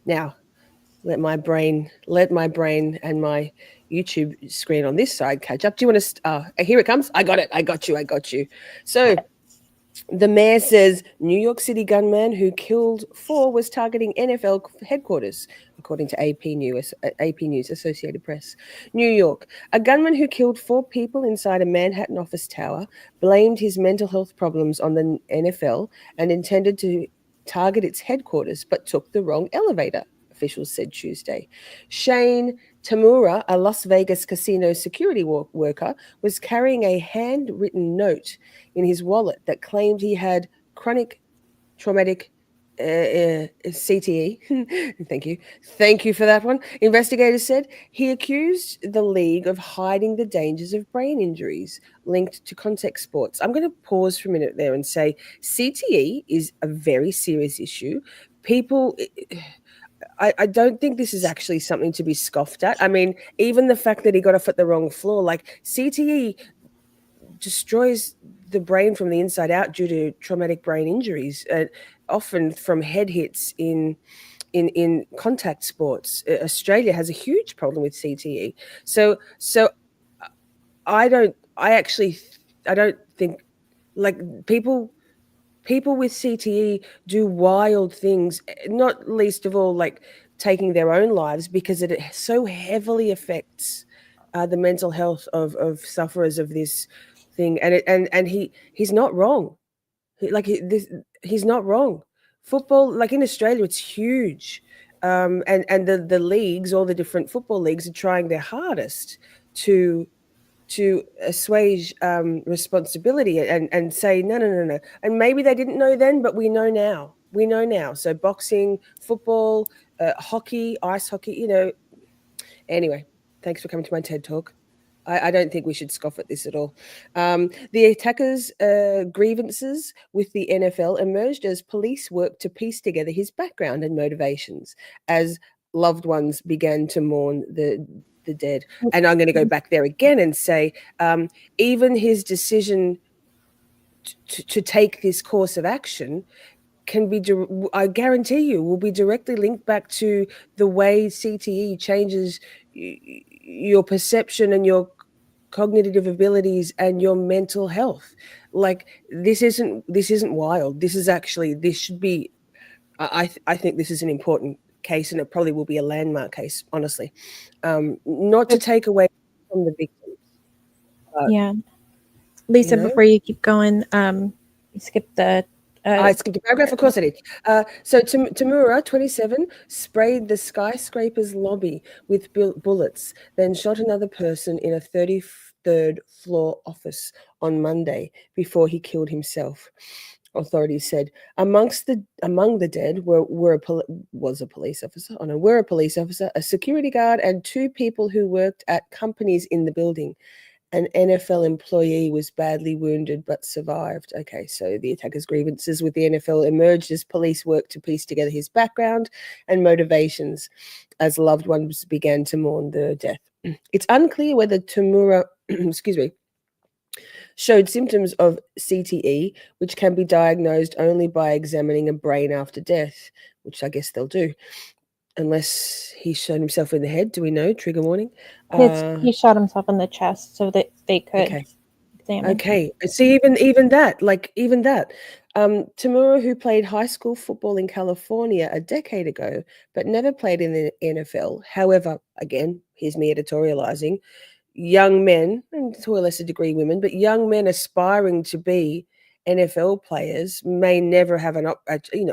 Now, let my brain and my YouTube screen on this side catch up. Do you want to? Here it comes. I got it. I got you. So the mayor says New York City gunman who killed 4 was targeting NFL headquarters, according to AP News, Associated Press. New York. A gunman who killed 4 people inside a Manhattan office tower blamed his mental health problems on the NFL and intended to target its headquarters, but took the wrong elevator, officials said Tuesday. Shane Tamura, a Las Vegas casino security worker, was carrying a handwritten note in his wallet that claimed he had, chronic traumatic CTE. Thank you for that one. Investigators said he accused the league of hiding the dangers of brain injuries linked to contact sports. I'm going to pause for a minute there and say CTE is a very serious issue. People, I don't think this is actually something to be scoffed at. I mean, even the fact that he got off at the wrong floor, like CTE destroys the brain from the inside out due to traumatic brain injuries, often from head hits in contact sports. Australia has a huge problem with CTE. So I don't think, like, people with CTE do wild things, not least of all like taking their own lives, because it so heavily affects the mental health of sufferers of this thing. And he's not wrong. He's not wrong. Football, like in Australia, it's huge. And the leagues, all the different football leagues, are trying their hardest to assuage responsibility and say no. And maybe they didn't know then, but we know now. So boxing, football, hockey, ice hockey, Anyway, thanks for coming to my TED Talk. I don't think we should scoff at this at all. The attackers' grievances with the NFL emerged as police worked to piece together his background and motivations as loved ones began to mourn the dead. And I'm going to go back there again and say, even his decision to take this course of action can be, I guarantee you, will be directly linked back to the way CTE changes your perception and your cognitive abilities and your mental health. Like, this isn't wild. This should be, I think this is an important case, and it probably will be a landmark case, honestly. Not to take away from the victims. Yeah. Lisa, before you keep going, you skipped the... I skipped a paragraph, of course I did. So Tamura, 27, sprayed the skyscraper's lobby with bullets, then shot another person in a 33rd floor office on Monday before he killed himself. Authorities said among the dead was a police officer. Oh no, were a police officer, a security guard, and 2 people who worked at companies in the building. An NFL employee was badly wounded but survived. Okay, so the attacker's grievances with the NFL emerged as police worked to piece together his background and motivations as loved ones began to mourn the death. It's unclear whether Tamura, showed symptoms of CTE, which can be diagnosed only by examining a brain after death, which I guess they'll do. Unless he shot himself in the head. Do we know? Trigger warning. He shot himself in the chest so that they could examine. Okay. See, even that. Tamura, who played high school football in California a decade ago, but never played in the NFL. However, again, here's me editorializing. Young men, and to a lesser degree women, but young men aspiring to be NFL players may never have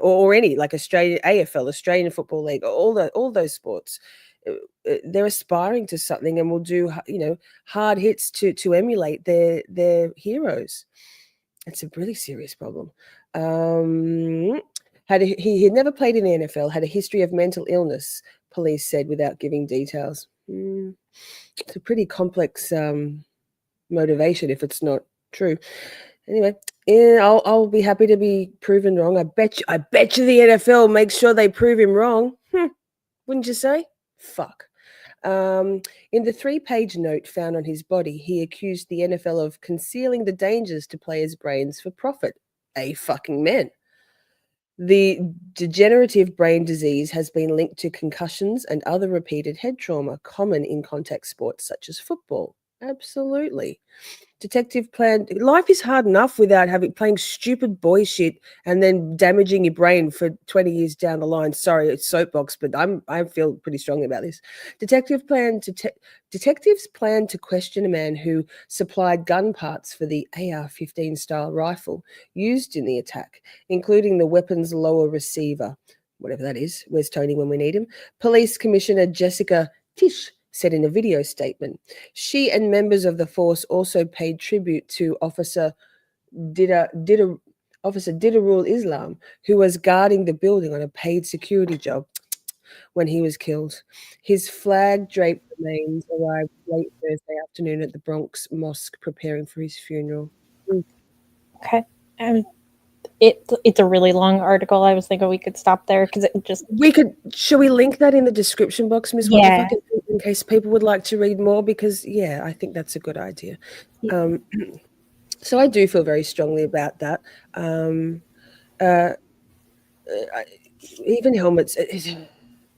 or any, like Australian AFL, Australian Football League, all those sports. They're aspiring to something and will do hard hits to emulate their heroes. It's a really serious problem. He had never played in the NFL, had a history of mental illness, police said without giving details. It's a pretty complex motivation if it's not true. Anyway, I'll be happy to be proven wrong. I bet you the NFL makes sure they prove him wrong. Wouldn't you say? Fuck. In the 3-page note found on his body, he accused the NFL of concealing the dangers to players' brains for profit. A fucking man. The degenerative brain disease has been linked to concussions and other repeated head trauma common in contact sports such as football. Absolutely. Detective planned. Life is hard enough without playing stupid boy shit and then damaging your brain for 20 years down the line. Sorry, it's soapbox, but I feel pretty strongly about this. Detectives plan to question a man who supplied gun parts for the AR-15 style rifle used in the attack, including the weapon's lower receiver, whatever that is. Where's Tony when we need him? Police Commissioner Jessica Tisch said in a video statement. She and members of the force also paid tribute to Officer Officer Didarul Islam, who was guarding the building on a paid security job when he was killed. His flag-draped remains arrived late Thursday afternoon at the Bronx Mosque, preparing for his funeral. Okay. It's a really long article. I was thinking we could stop there because it just. Should we link that in the description box, Miss Yeah. Wonderfuck, in case people would like to read more? Because yeah, I think that's a good idea. So I do feel very strongly about that. Even helmets,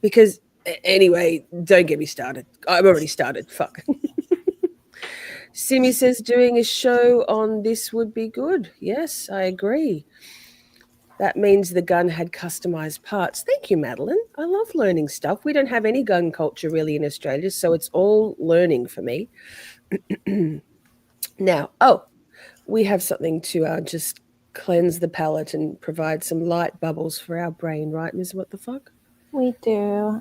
because anyway, don't get me started. I've already started. Fuck. Simi says doing a show on this would be good. Yes, I agree. That means the gun had customized parts. Thank you, Madeline. I love learning stuff. We don't have any gun culture really in Australia, so it's all learning for me. Now, we have something to just cleanse the palate and provide some light bubbles for our brain, right, Ms. What the Fuck? We do.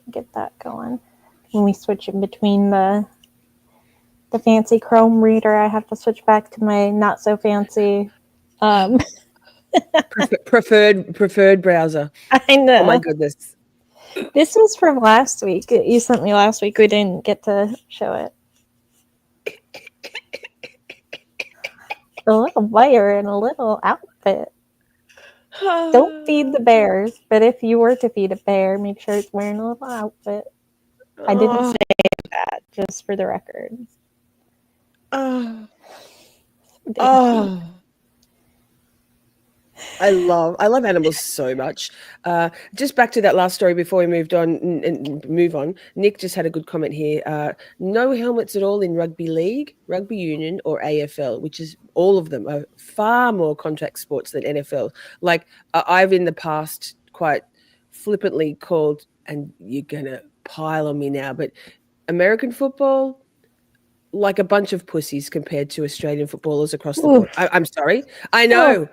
Get that going. When we switch in between the fancy Chrome reader, I have to switch back to my not so fancy. preferred browser. I know. Oh my goodness. This was from last week. You sent me last week. We didn't get to show it. A little bear in a little outfit. Don't feed the bears, but if you were to feed a bear, make sure it's wearing a little outfit. I didn't say that, just for the record. I love animals so much. Just back to that last story before we move on. Nick just had a good comment here. No helmets at all in rugby league, rugby union, or AFL, which is all of them are far more contact sports than NFL. Like I've in the past quite flippantly called, and you're gonna pile on me now, but American football, like a bunch of pussies compared to Australian footballers across the board. I'm sorry. I know.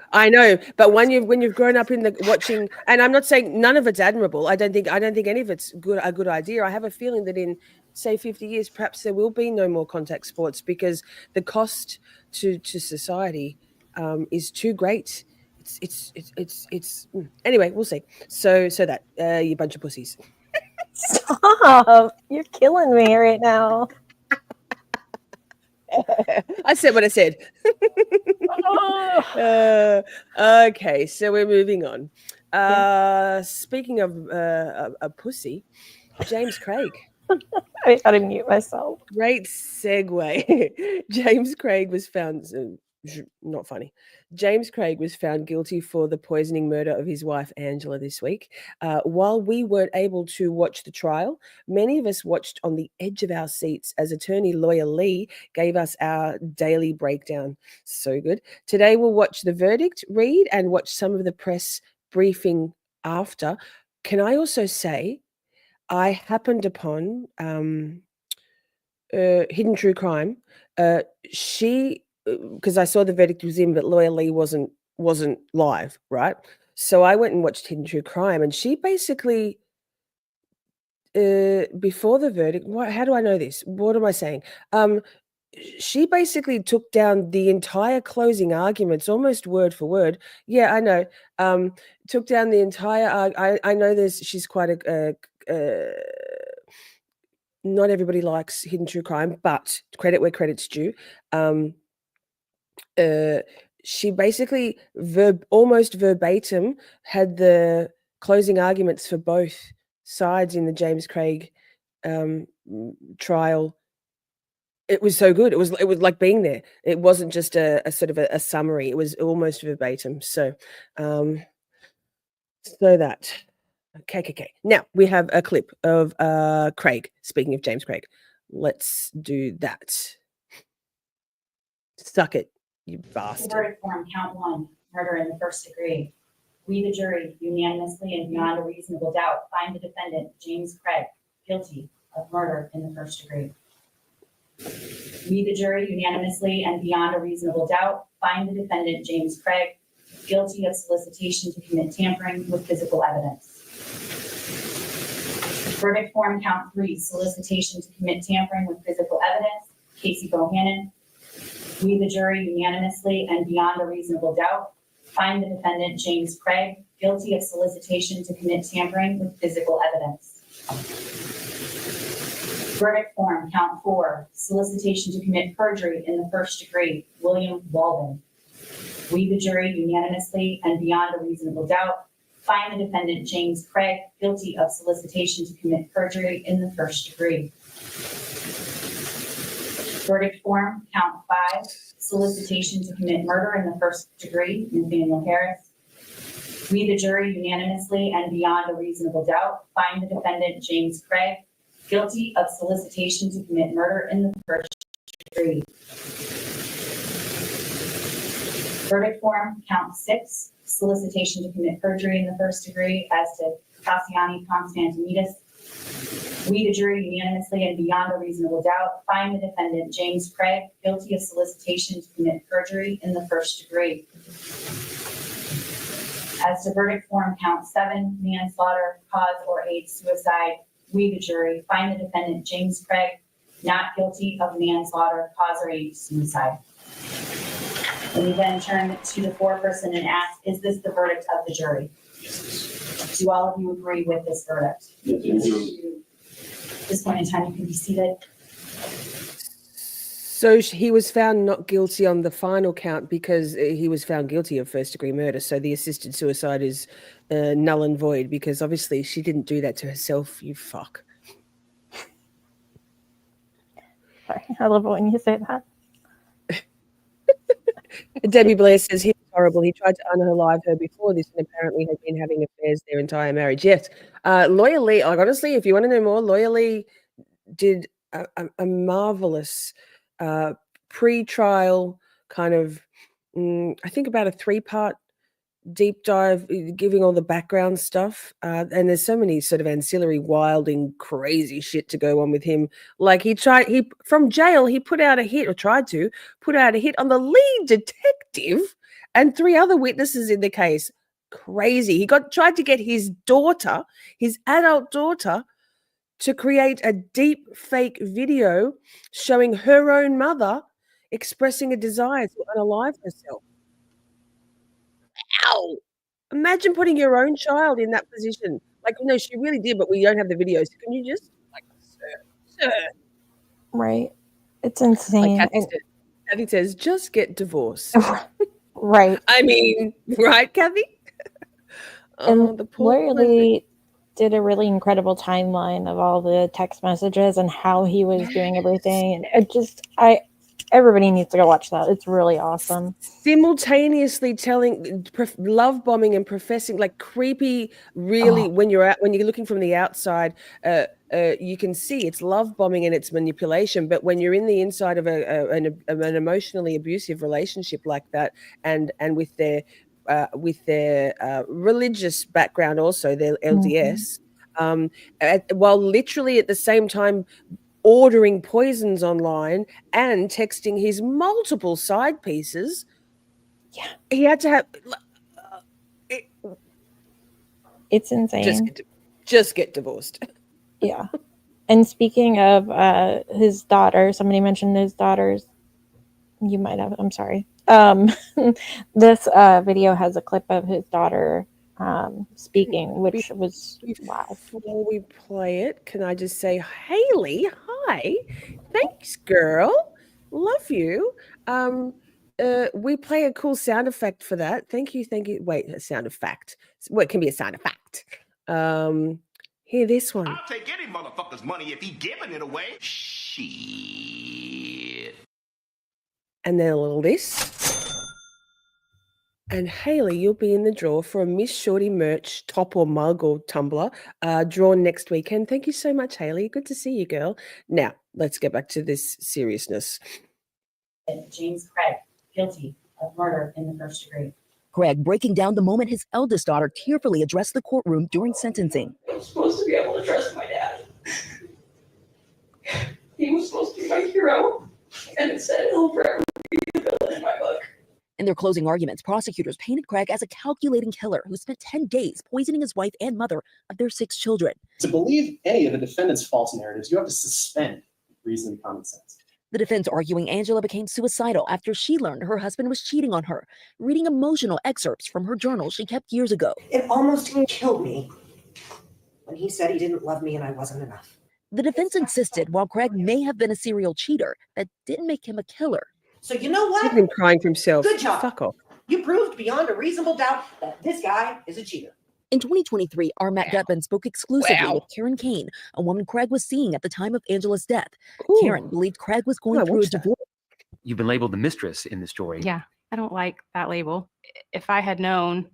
But when you've grown up in the watching, and I'm not saying none of it's admirable. I don't think any of it's a good idea. I have a feeling that in say 50 years, perhaps there will be no more contact sports because the cost to society is too great. It's anyway, we'll see. So that you bunch of pussies. Stop! You're killing me right now. I said what I said. Okay, so we're moving on. Speaking of a pussy, James Craig. I gotta mute myself. Great segue. James Craig was found not funny. James Craig was found guilty for the poisoning murder of his wife Angela this week. While we weren't able to watch the trial, many of us watched on the edge of our seats as attorney lawyer Lee gave us our daily breakdown. So good. Today we'll watch the verdict, read, and watch some of the press briefing after. Can I also say I happened upon Hidden True Crime. She because I saw the verdict was in, but lawyer Lee wasn't live, right? So I went and watched Hidden True Crime, and she basically before the verdict. How do I know this? What am I saying? She basically took down the entire closing arguments, almost word for word. Yeah, I know. Took down the entire. I know she's quite a. Not everybody likes Hidden True Crime, but credit where credit's due. She basically almost verbatim had the closing arguments for both sides in the James Craig trial. It was so good. It was like being there. It wasn't just a sort of a summary. It was almost verbatim. So that. Okay. Now we have a clip of Craig. Speaking of James Craig, let's do that. Suck it, you bastard. Verdict form, count 1, murder in the first degree. We, the jury, unanimously and beyond a reasonable doubt, find the defendant, James Craig, guilty of murder in the first degree. We, the jury, unanimously and beyond a reasonable doubt, find the defendant, James Craig, guilty of solicitation to commit tampering with physical evidence. Verdict form, count 3, solicitation to commit tampering with physical evidence, Casey Bohannon. We, the jury, unanimously and beyond a reasonable doubt, find the defendant, James Craig, guilty of solicitation to commit tampering with physical evidence. Verdict form, count 4, solicitation to commit perjury in the first degree, William Walden. We, the jury, unanimously and beyond a reasonable doubt, find the defendant, James Craig, guilty of solicitation to commit perjury in the first degree. Verdict form, count 5, solicitation to commit murder in the first degree, Nathaniel Harris. We, the jury, unanimously and beyond a reasonable doubt, find the defendant, James Craig, guilty of solicitation to commit murder in the first degree. Verdict form, count 6, solicitation to commit perjury in the first degree as to Cassiani Constantinidis. We, the jury, unanimously and beyond a reasonable doubt, find the defendant, James Craig, guilty of solicitation to commit perjury in the first degree. As to verdict form, count 7, manslaughter, cause or aid suicide, we, the jury, find the defendant, James Craig, not guilty of manslaughter, cause or aid suicide. And we then turn to the foreperson and ask, is this the verdict of the jury? Do all of you agree with this verdict? Yes. At this point in time, you can be seated. So he was found not guilty on the final count because he was found guilty of first-degree murder. So the assisted suicide is null and void because obviously she didn't do that to herself, you fuck. Sorry, I love it when you say that. Debbie Blair says he was horrible. He tried to unalive her before this and apparently had been having affairs their entire marriage. Yes. Lawyer Lee, like, honestly, if you want to know more, Lawyer Lee did a marvelous pre-trial kind of, I think about a 3-part deep dive, giving all the background stuff. And there's so many sort of ancillary, wilding, crazy shit to go on with him. Like from jail, he put out a hit or tried to put out a hit on the lead detective and 3 other witnesses in the case. Crazy. He tried to get his daughter, his adult daughter, to create a deep fake video showing her own mother expressing a desire to unalive herself. Ow! Imagine putting your own child in that position. Like, no, she really did, but we don't have the videos. Can you just, like, sir? Right. It's insane. Like Kathy says, just get divorced. Right. I mean, right, Kathy? And the poor Lawyer Lee did a really incredible timeline of all the text messages and how he was doing everything. And it just, everybody needs to go watch that. It's really awesome. Simultaneously telling, love bombing and professing, like, creepy, really, when you're looking from the outside, you can see it's love bombing and it's manipulation. But when you're in the inside of an emotionally abusive relationship like that, and with their religious background, also their LDS, while literally at the same time ordering poisons online and texting his multiple side pieces. Yeah, he had to have. It's insane. Just get divorced. Yeah. And speaking of his daughter, somebody mentioned his daughters. You might have. I'm sorry. This video has a clip of his daughter speaking, which was wow. Before we play it, can I just say, Haley, hi, thanks, girl, love you. We play a cool sound effect for that. Thank you. Wait, a sound effect. Well, it can be a sound effect. Hear this one. I'll take any motherfucker's money if he giving it away. Shit. And then a little this. And Haley, you'll be in the draw for a Miss Shorty merch top or mug or tumbler drawn next weekend. Thank you so much, Haley. Good to see you, girl. Now, let's get back to this seriousness. James Craig, guilty of murder in the first degree. Craig breaking down the moment his eldest daughter tearfully addressed the courtroom during sentencing. I'm supposed to be able to trust my dad. He was supposed to be my hero, and instead he'll forever be the villain in my book. In their closing arguments, prosecutors painted Craig as a calculating killer who spent 10 days poisoning his wife and mother of their 6 children. To believe any of the defendant's false narratives, you have to suspend reason and common sense. The defense arguing Angela became suicidal after she learned her husband was cheating on her, reading emotional excerpts from her journal she kept years ago. It almost killed me when he said he didn't love me and I wasn't enough. The defense insisted while Craig may have been a serial cheater, that didn't make him a killer. So you know what? Look at him crying for himself. Good job. Fuck off. You proved beyond a reasonable doubt that this guy is a cheater. In 2023, our Matt Gutman spoke exclusively with Karen Kane, a woman Craig was seeing at the time of Angela's death. Ooh. Karen believed Craig was going through a divorce. You've been labeled the mistress in the story. Yeah, I don't like that label. If I had known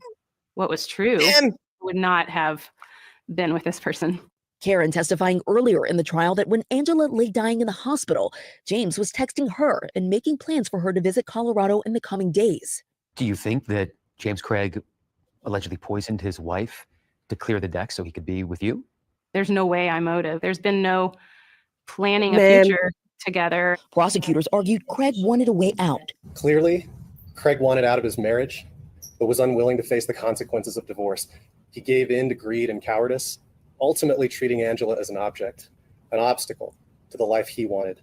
what was true, I would not have been with this person. Karen testifying earlier in the trial that when Angela lay dying in the hospital, James was texting her and making plans for her to visit Colorado in the coming days. Do you think that James Craig allegedly poisoned his wife to clear the deck so he could be with you? There's no way I motive. There's been no planning a future together. Prosecutors argued Craig wanted a way out. Clearly, Craig wanted out of his marriage, but was unwilling to face the consequences of divorce. He gave in to greed and cowardice, ultimately treating Angela as an object, an obstacle to the life he wanted.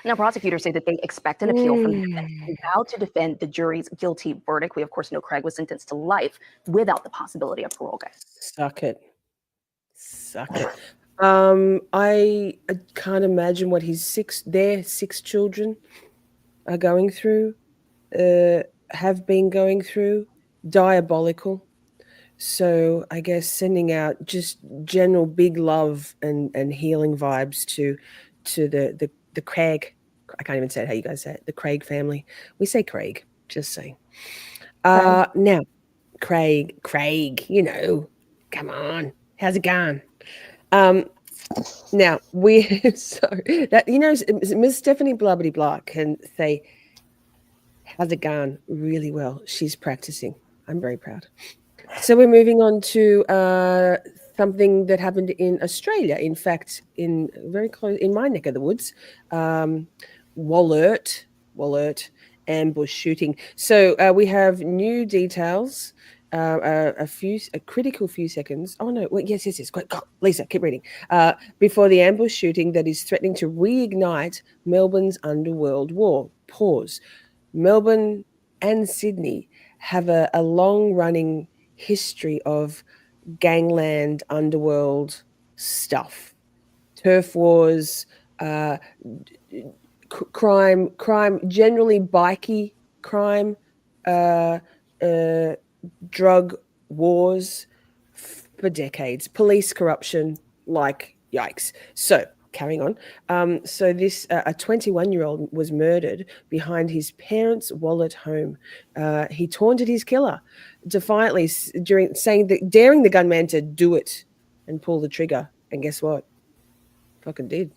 Now, prosecutors say that they expect an appeal from the defense and vow to defend the jury's guilty verdict. We, of course, know Craig was sentenced to life without the possibility of parole, guys. Suck it. Suck it. I can't imagine what their six children are going through, have been going through. Diabolical. So I guess sending out just general big love and healing vibes to the Craig. I can't even say it how you guys say it. The Craig family. We say Craig. Just saying. Now, Craig. You know, come on. How's it going? Now Miss Stephanie Blubbity Block can say, "How's it going?" really well. She's practicing. I'm very proud. So we're moving on to something that happened in Australia. In fact, in very close in my neck of the woods, Wollert ambush shooting. So we have new details. A critical few seconds. Oh no! Wait, yes. Quick, go, Lisa, keep reading. Before the ambush shooting that is threatening to reignite Melbourne's underworld war. Pause. Melbourne and Sydney have a long-running history of gangland underworld stuff, turf wars, crime, generally bikey crime, drug wars for decades, police corruption, like yikes. So carrying on. So this a 21-year-old was murdered behind his parents' Wallet home. He taunted his killer defiantly daring the gunman to do it and pull the trigger. And guess what? Fucking did.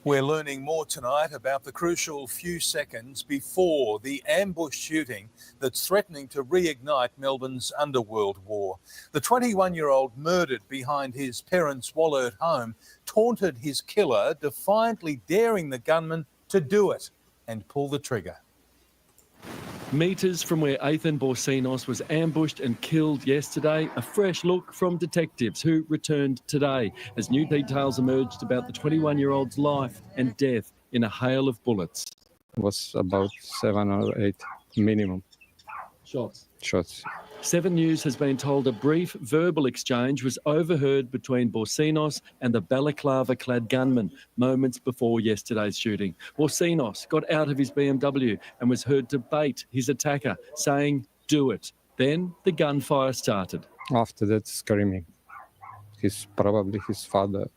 We're learning more tonight about the crucial few seconds before the ambush shooting that's threatening to reignite Melbourne's underworld war. The 21-year-old murdered behind his parents' Wollert home taunted his killer, defiantly daring the gunman to do it and pull the trigger. Meters from where Entin Borsinos was ambushed and killed yesterday, a fresh look from detectives who returned today as new details emerged about the 21-year-old's life and death in a hail of bullets. It was about 7 or 8 minimum shots. 7 News has been told a brief verbal exchange was overheard between Borsinos and the balaclava-clad gunman moments before yesterday's shooting. Borsinos got out of his BMW and was heard to bait his attacker, saying, "Do it." Then the gunfire started. After that, screaming. Probably his father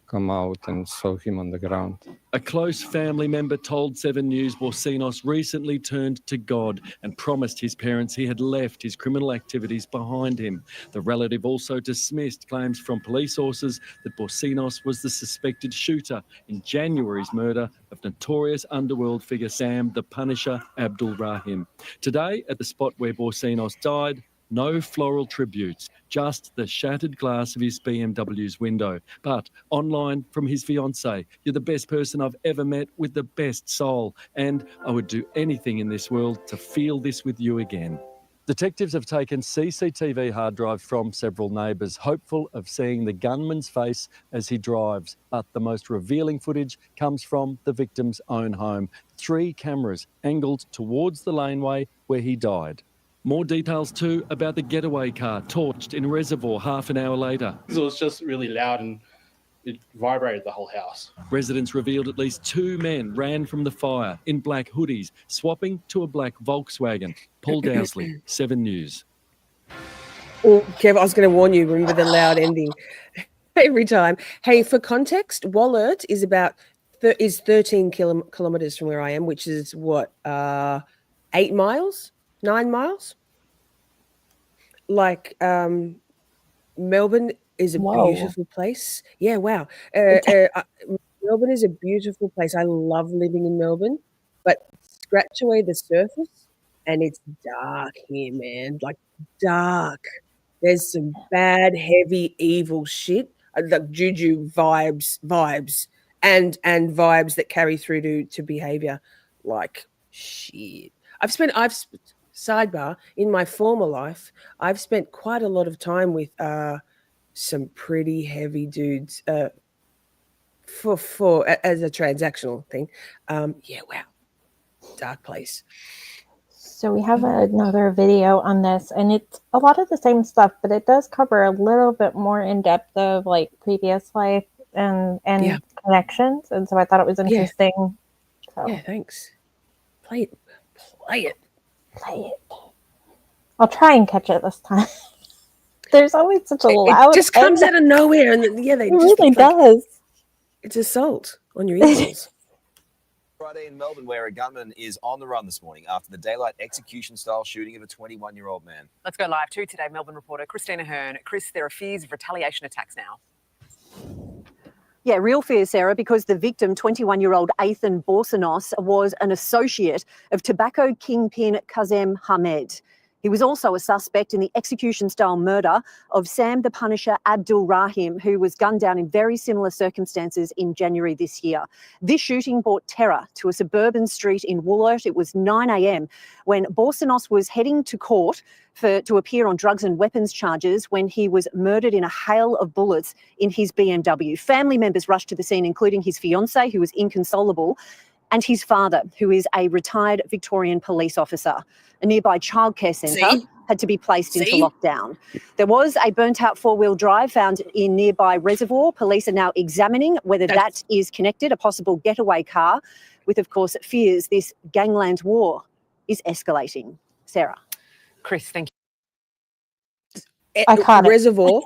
come out and saw him on the ground. A close family member told 7 News Borsinos recently turned to God and promised his parents he had left his criminal activities behind him. The relative also dismissed claims from police sources that Borsinos was the suspected shooter in January's murder of notorious underworld figure Sam the Punisher Abdul Rahim. Today, at the spot where Borsinos died, no floral tributes, just the shattered glass of his BMW's window. But online from his fiancée, "You're the best person I've ever met with the best soul, and I would do anything in this world to feel this with you again." Detectives have taken CCTV hard drives from several neighbours, hopeful of seeing the gunman's face as he drives. But the most revealing footage comes from the victim's own home. 3 cameras angled towards the laneway where he died. More details too about the getaway car torched in a reservoir half an hour later. It was just really loud and it vibrated the whole house. Residents revealed at least 2 men ran from the fire in black hoodies, swapping to a black Volkswagen. Paul Dowsley, 7 News. Oh, Kev, I was going to warn you. Remember the loud ending every time. Hey, for context, Wallert is about 13 kilometers from where I am, which is what, 8 miles, 9 miles. Like Melbourne is a beautiful place. Yeah, wow. Melbourne is a beautiful place. I love living in Melbourne, but scratch away the surface and it's dark here, man. Like dark. There's some bad, heavy, evil shit, like juju vibes, and vibes that carry through to behavior. Like shit. Sidebar, in my former life, I've spent quite a lot of time with some pretty heavy dudes for as a transactional thing. Yeah, wow. Dark place. So we have another video on this, and it's a lot of the same stuff, but it does cover a little bit more in depth of like previous life and connections. And so I thought it was interesting. So. Yeah, thanks. Play it. I'll try and catch it this time. There's always such a loud. It just comes out of nowhere, and they it really does. It's assault on your ears. Friday in Melbourne, where a gunman is on the run this morning after the daylight execution-style shooting of a 21-year-old man. Let's go live to Today Melbourne reporter Christina Hearn. Chris, there are fears of retaliation attacks now. Yeah, real fear, Sarah, because the victim, 21-year-old Entin was an associate of tobacco kingpin Kazem Hamed. He was also a suspect in the execution-style murder of Sam the Punisher Abdul Rahim, who was gunned down in very similar circumstances in January this year. This shooting brought terror to a suburban street in Woolert. It was 9 a.m. when Borsanos was heading to court to appear on drugs and weapons charges when he was murdered in a hail of bullets in his BMW. Family members rushed to the scene, including his fiancée, who was inconsolable, and his father, who is a retired Victorian police officer. A nearby childcare centre had to be placed into lockdown. There was a burnt-out four-wheel drive found in nearby reservoir. Police are now examining whether that is connected, a possible getaway car, with, of course, fears this gangland war is escalating. Sarah. Chris, thank you. Iconic. Reservoir,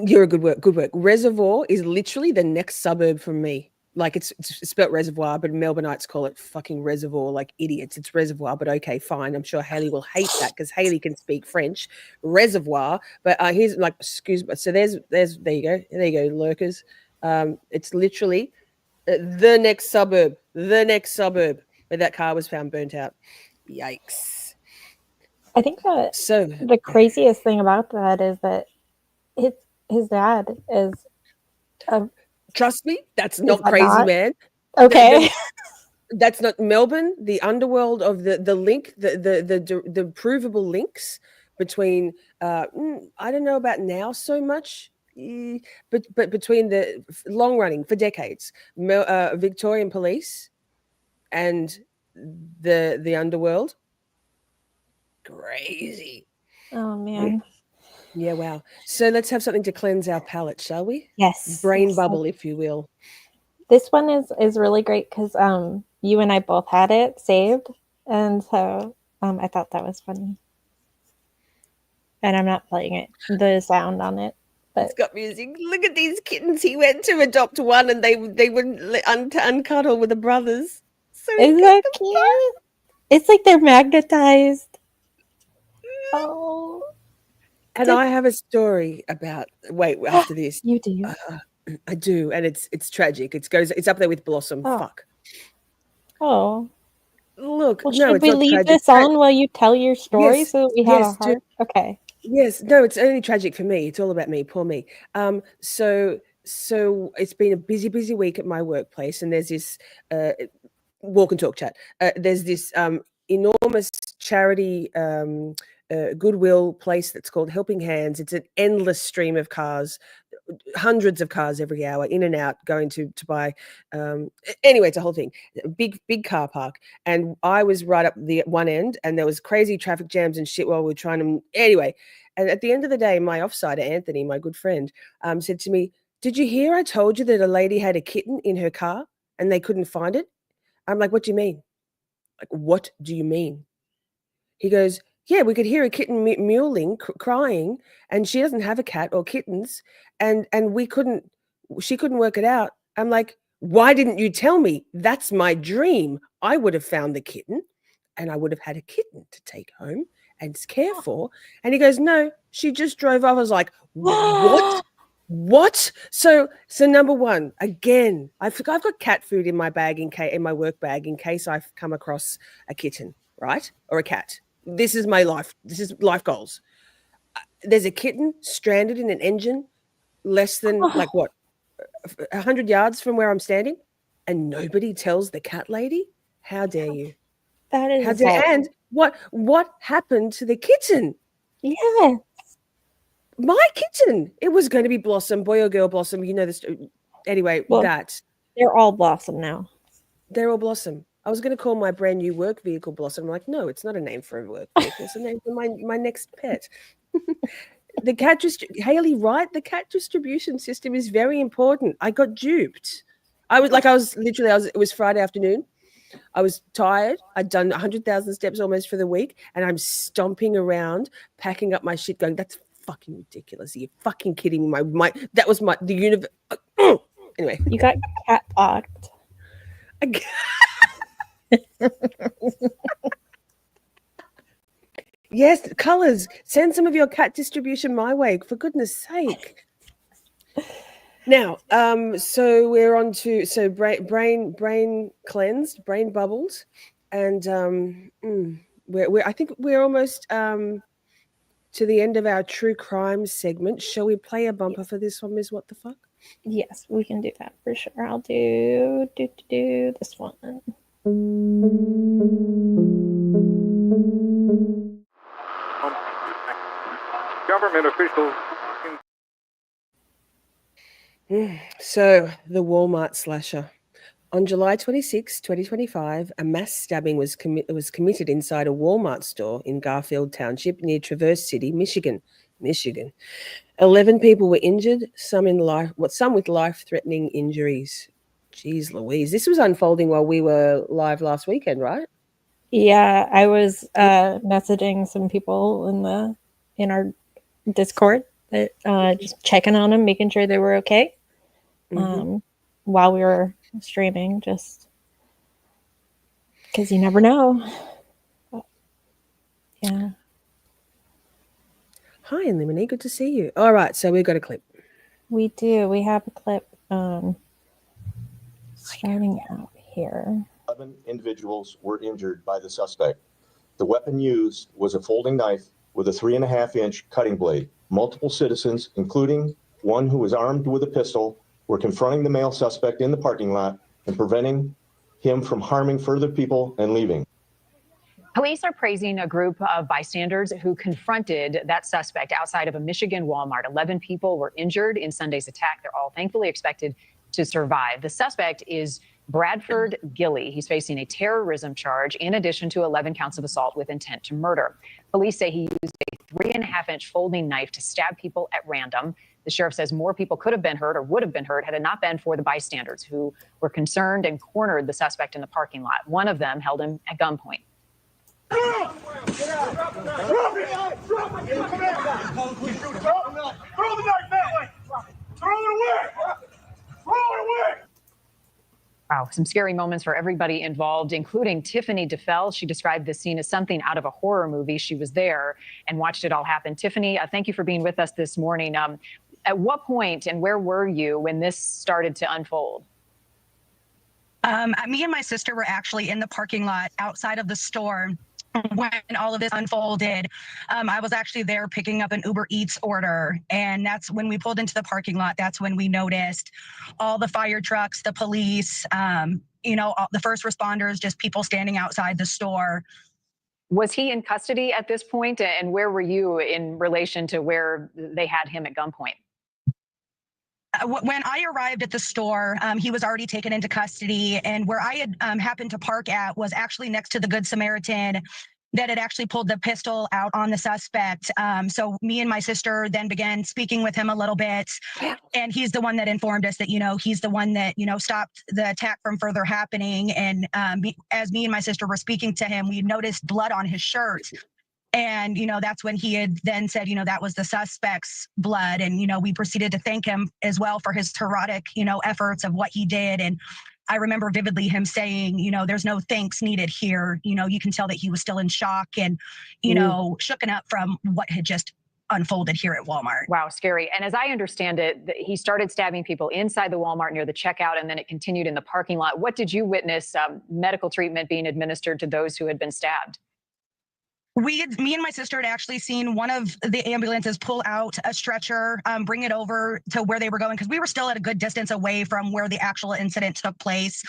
you're a good work. Reservoir is literally the next suburb from me. Like it's spelt reservoir, but Melbourneites call it fucking reservoir like idiots. It's reservoir, but okay, fine. I'm sure Haley will hate that because Haley can speak French. Reservoir, but here's like, excuse me. So there you go, lurkers. It's literally the next suburb where that car was found burnt out. Yikes. I think that the craziest thing about that is that his dad is a. Trust me, that's not crazy, man. Okay. That's not Melbourne, the underworld of the link, the provable links between I don't know about now so much, but between the long running for decades, Victorian police and the underworld. Crazy. Oh man. Yeah, wow. So let's have something to cleanse our palate, shall we? Yes. Brain bubble, if you will. This one is really great because you and I both had it saved, and so I thought that was funny. And I'm not playing it, the sound on it, but it's got music. Look at these kittens. He went to adopt one, and they wouldn't uncuddle with the brothers. So isn't that cute? It's like they're magnetized. Oh. And I have a story about. Wait, after this, you do. I do, and it's tragic. It's up there with Blossom. Oh. Fuck. Oh. Look, well, no, should it's we not leave tragic. this on while you tell your story so that we have a heart? Okay. Yes, no, it's only tragic for me. It's all about me, poor me. So it's been a busy week at my workplace, and there's this walk and talk chat. There's this enormous charity Goodwill place that's called Helping Hands. It's an endless stream of cars, hundreds of cars every hour, in and out, going to buy. Anyway, it's a whole thing. Big car park, and I was right up the one end, and there was crazy traffic jams and shit while we were trying to. Anyway, and at the end of the day, my offsider Anthony, my good friend, said to me, "Did you hear I told you that a lady had a kitten in her car and they couldn't find it?" I'm like, "What do you mean? Like, what do you mean?" He goes, "Yeah, we could hear a kitten mewling, crying, and she doesn't have a cat or kittens, and she couldn't work it out." I'm like, "Why didn't you tell me? That's my dream. I would have found the kitten, and I would have had a kitten to take home and care for." And he goes, "No, she just drove off." I was like, "What? What?" So number one, again, I've got cat food in my bag in my work bag in case I've come across a kitten, right, or a cat. This is my life. This is life goals. There's a kitten stranded in an engine less than like what 100 yards from where I'm standing, and nobody tells the cat lady. How dare you? That is how dare. And what happened to the kitten? Yeah, my kitten. It was going to be Blossom, boy or girl Blossom. You know this. Anyway, well, that they're all Blossom now. They're all Blossom. I was going to call my brand new work vehicle Blossom. I'm like, no, it's not a name for a work vehicle. It's a name for my next pet. The cat Haley, right? The cat distribution system is very important. I got duped. It was Friday afternoon. I was tired. I'd done 100,000 steps almost for the week, and I'm stomping around, packing up my shit, going, "That's fucking ridiculous. Are you fucking kidding me? That was the universe." Anyway, you got cat blocked. Yes, colors. Send some of your cat distribution my way, for goodness sake. Now, so we're on to brain cleansed, brain bubbles, and I think we're almost to the end of our true crime segment. Shall we play a bumper for this one, Ms. What the Fuck? Yes, we can do that for sure. I'll do this one. Government officials. So, the Walmart slasher. On July 26, 2025, a mass stabbing was committed inside a Walmart store in Garfield Township near Traverse City, Michigan. 11 people were injured, some with life-threatening injuries. Jeez Louise. This was unfolding while we were live last weekend, right? Yeah, I was messaging some people in our Discord, just checking on them, making sure they were okay. While we were streaming, just because you never know. But, yeah. Hi, Limini. Good to see you. All right, so we've got a clip. We do. We have a clip starting out here. 11 individuals were injured by the suspect. The weapon used was a folding knife with a 3.5-inch cutting blade. Multiple citizens, including one who was armed with a pistol, were confronting the male suspect in the parking lot and preventing him from harming further people and leaving. Police are praising a group of bystanders who confronted that suspect outside of a Michigan Walmart. 11 people were injured in Sunday's attack. They're all thankfully expected to survive. The suspect is Bradford Gilly. He's facing a terrorism charge in addition to 11 counts of assault with intent to murder. Police say he used a 3.5-inch folding knife to stab people at random. The sheriff says more people could have been hurt or would have been hurt had it not been for the bystanders who were concerned and cornered the suspect in the parking lot. One of them held him at gunpoint. Throw the knife that way! Throw it away! Throw it away! Wow, some scary moments for everybody involved, including Tiffany DeFell. She described this scene as something out of a horror movie. She was there and watched it all happen. Tiffany, thank you for being with us this morning. At what point and where were you when this started to unfold? Me and my sister were actually in the parking lot outside of the store when all of this unfolded. I was actually there picking up an Uber Eats order, and that's when we pulled into the parking lot. That's when we noticed all the fire trucks, the police, all the first responders, just people standing outside the store. Was he in custody at this point, and where were you in relation to where they had him at gunpoint? When I arrived at the store, he was already taken into custody, and where I had happened to park at was actually next to the Good Samaritan that had actually pulled the pistol out on the suspect. So me and my sister then began speaking with him a little bit, and he's the one that informed us that, he's the one that, stopped the attack from further happening. And as me and my sister were speaking to him, we noticed blood on his shirt. And, that's when he had then said, that was the suspect's blood. And, we proceeded to thank him as well for his heroic, efforts of what he did. And I remember vividly him saying, there's no thanks needed here. You can tell that he was still in shock and, shooken up from what had just unfolded here at Walmart. Wow, scary. And as I understand it, he started stabbing people inside the Walmart near the checkout, and then it continued in the parking lot. What did you witness medical treatment being administered to those who had been stabbed? Me and my sister had actually seen one of the ambulances pull out a stretcher, bring it over to where they were going, because we were still at a good distance away from where the actual incident took place.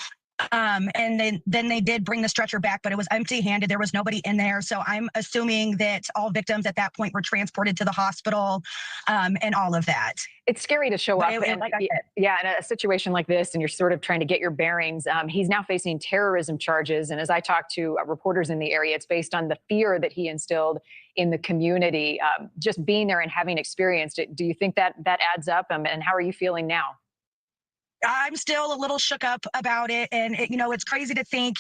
And then they did bring the stretcher back, but it was empty-handed. There was nobody in there. So I'm assuming that all victims at that point were transported to the hospital, and all of that. It's scary to show up in a situation like this, and you're sort of trying to get your bearings. He's now facing terrorism charges. And as I talked to reporters in the area, it's based on the fear that he instilled in the community. Just being there and having experienced it, do you think that adds up? And how are you feeling now? I'm still a little shook up about it. And, it's crazy to think,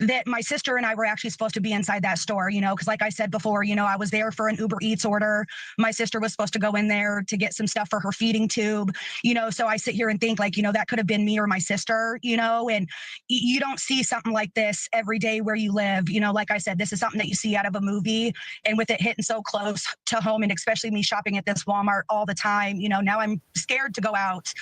that my sister and I were actually supposed to be inside that store, because like I said before, I was there for an Uber Eats order. My sister was supposed to go in there to get some stuff for her feeding tube, so I sit here and think like, that could have been me or my sister, and you don't see something like this every day where you live. Like I said, this is something that you see out of a movie, and with it hitting so close to home, and especially me shopping at this Walmart all the time, now I'm scared to go out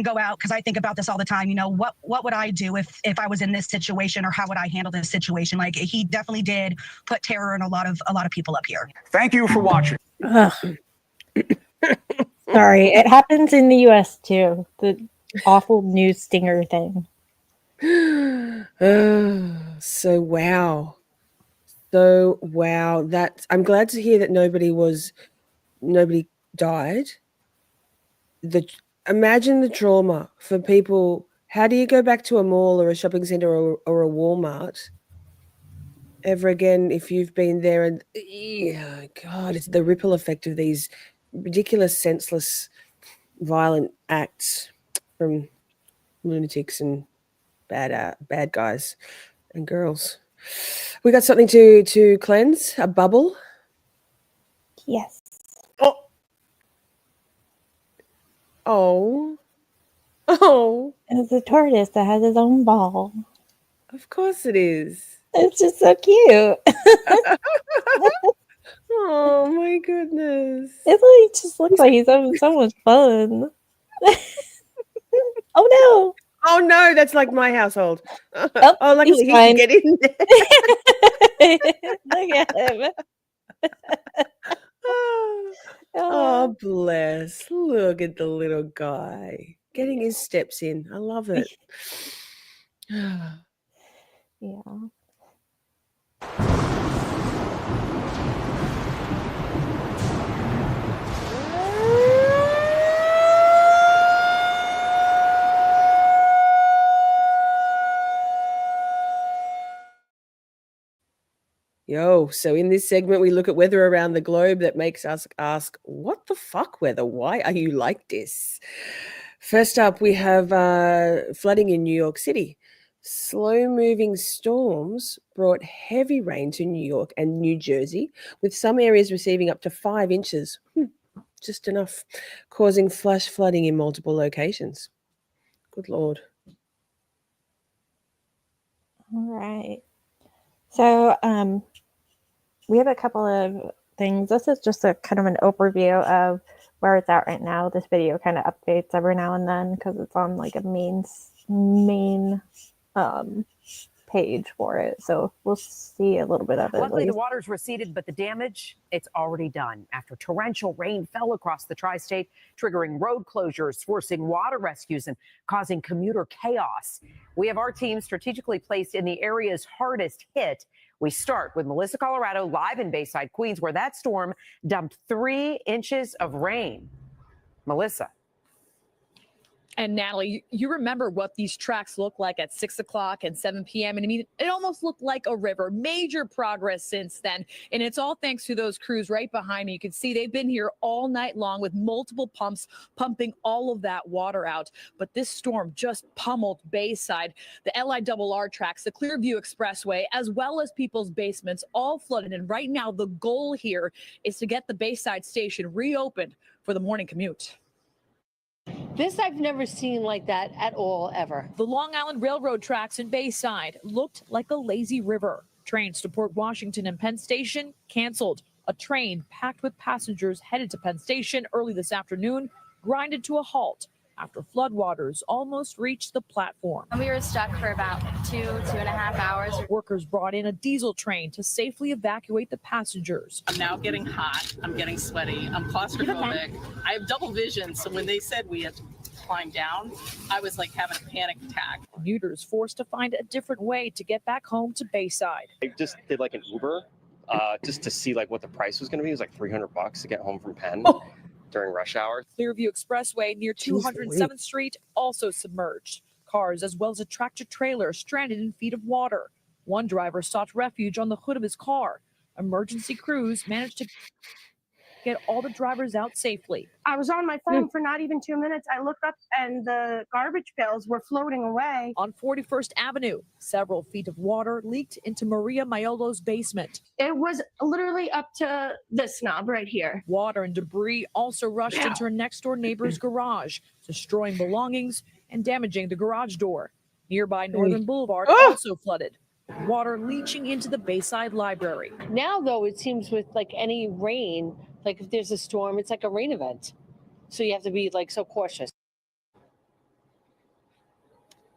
because I think about this all the time. What would I do if I was in this situation, or how would I handle this situation? Like, he definitely did put terror in a lot of people up here. Thank you for watching. Sorry, it happens in the US too. The awful news stinger thing. So wow. I'm glad to hear that nobody died. Imagine the trauma for people. How do you go back to a mall or a shopping center or a Walmart ever again if you've been there? And God, it's the ripple effect of these ridiculous, senseless, violent acts from lunatics and bad guys and girls. We got something to cleanse, a bubble. Yes. Oh. It's a tortoise that has his own ball. Of course it is. It's just so cute. Oh my goodness. It just looks like he's having so much fun. Oh no, that's like my household. Oh, luckily he fine. can get in there. Look at him. Oh, bless. Look at the little guy getting his steps in. I love it. Yeah. So in this segment, we look at weather around the globe that makes us ask, what the fuck weather? Why are you like this? First up, we have flooding in New York City. Slow-moving storms brought heavy rain to New York and New Jersey, with some areas receiving up to 5 inches. Just enough, causing flash flooding in multiple locations. Good Lord. All right. So we have a couple of things. This is just a kind of an overview of where it's at right now. This video kind of updates every now and then because it's on like a main page for it. So we'll see a little bit of it. Luckily, the water's receded, but the damage, it's already done after torrential rain fell across the tri-state, triggering road closures, forcing water rescues, and causing commuter chaos. We have our team strategically placed in the areas hardest hit. We start with Melissa, Colorado, live in Bayside, Queens, where that storm dumped 3 inches of rain. Melissa. And Natalie, you remember what these tracks look like at 6 o'clock and 7 p.m. And I mean, it almost looked like a river. Major progress since then. And it's all thanks to those crews right behind me. You can see they've been here all night long with multiple pumps pumping all of that water out. But this storm just pummeled Bayside, the LIRR tracks, the Clearview Expressway, as well as people's basements, all flooded. And right now, the goal here is to get the Bayside station reopened for the morning commute. This I've never seen like that at all, ever. The Long Island Railroad tracks in Bayside looked like a lazy river. Trains to Port Washington and Penn Station canceled. A train packed with passengers headed to Penn Station early this afternoon grinded to a halt after floodwaters almost reached the platform. We were stuck for about 2.5 hours. Workers brought in a diesel train to safely evacuate the passengers. I'm now getting hot. I'm getting sweaty. I'm claustrophobic. I have double vision. So when they said we had to climb down, I was like having a panic attack. Commuters forced to find a different way to get back home to Bayside. I just did like an Uber just to see like what the price was going to be. It was like $300 to get home from Penn. During rush hour. Clearview Expressway near 207th Street also submerged. Cars as well as a tractor trailer stranded in feet of water. One driver sought refuge on the hood of his car. Emergency crews managed to get all the drivers out safely. I was on my phone for not even 2 minutes. I looked up and the garbage pails were floating away. On 41st Avenue, several feet of water leaked into Maria Maiolo's basement. It was literally up to this knob right here. Water and debris also rushed into her next door neighbor's garage, destroying belongings and damaging the garage door. Nearby Northern Boulevard also flooded. Water leaching into the Bayside Library. Now, though, it seems with like any rain, like if there's a storm, it's like a rain event. So you have to be like so cautious.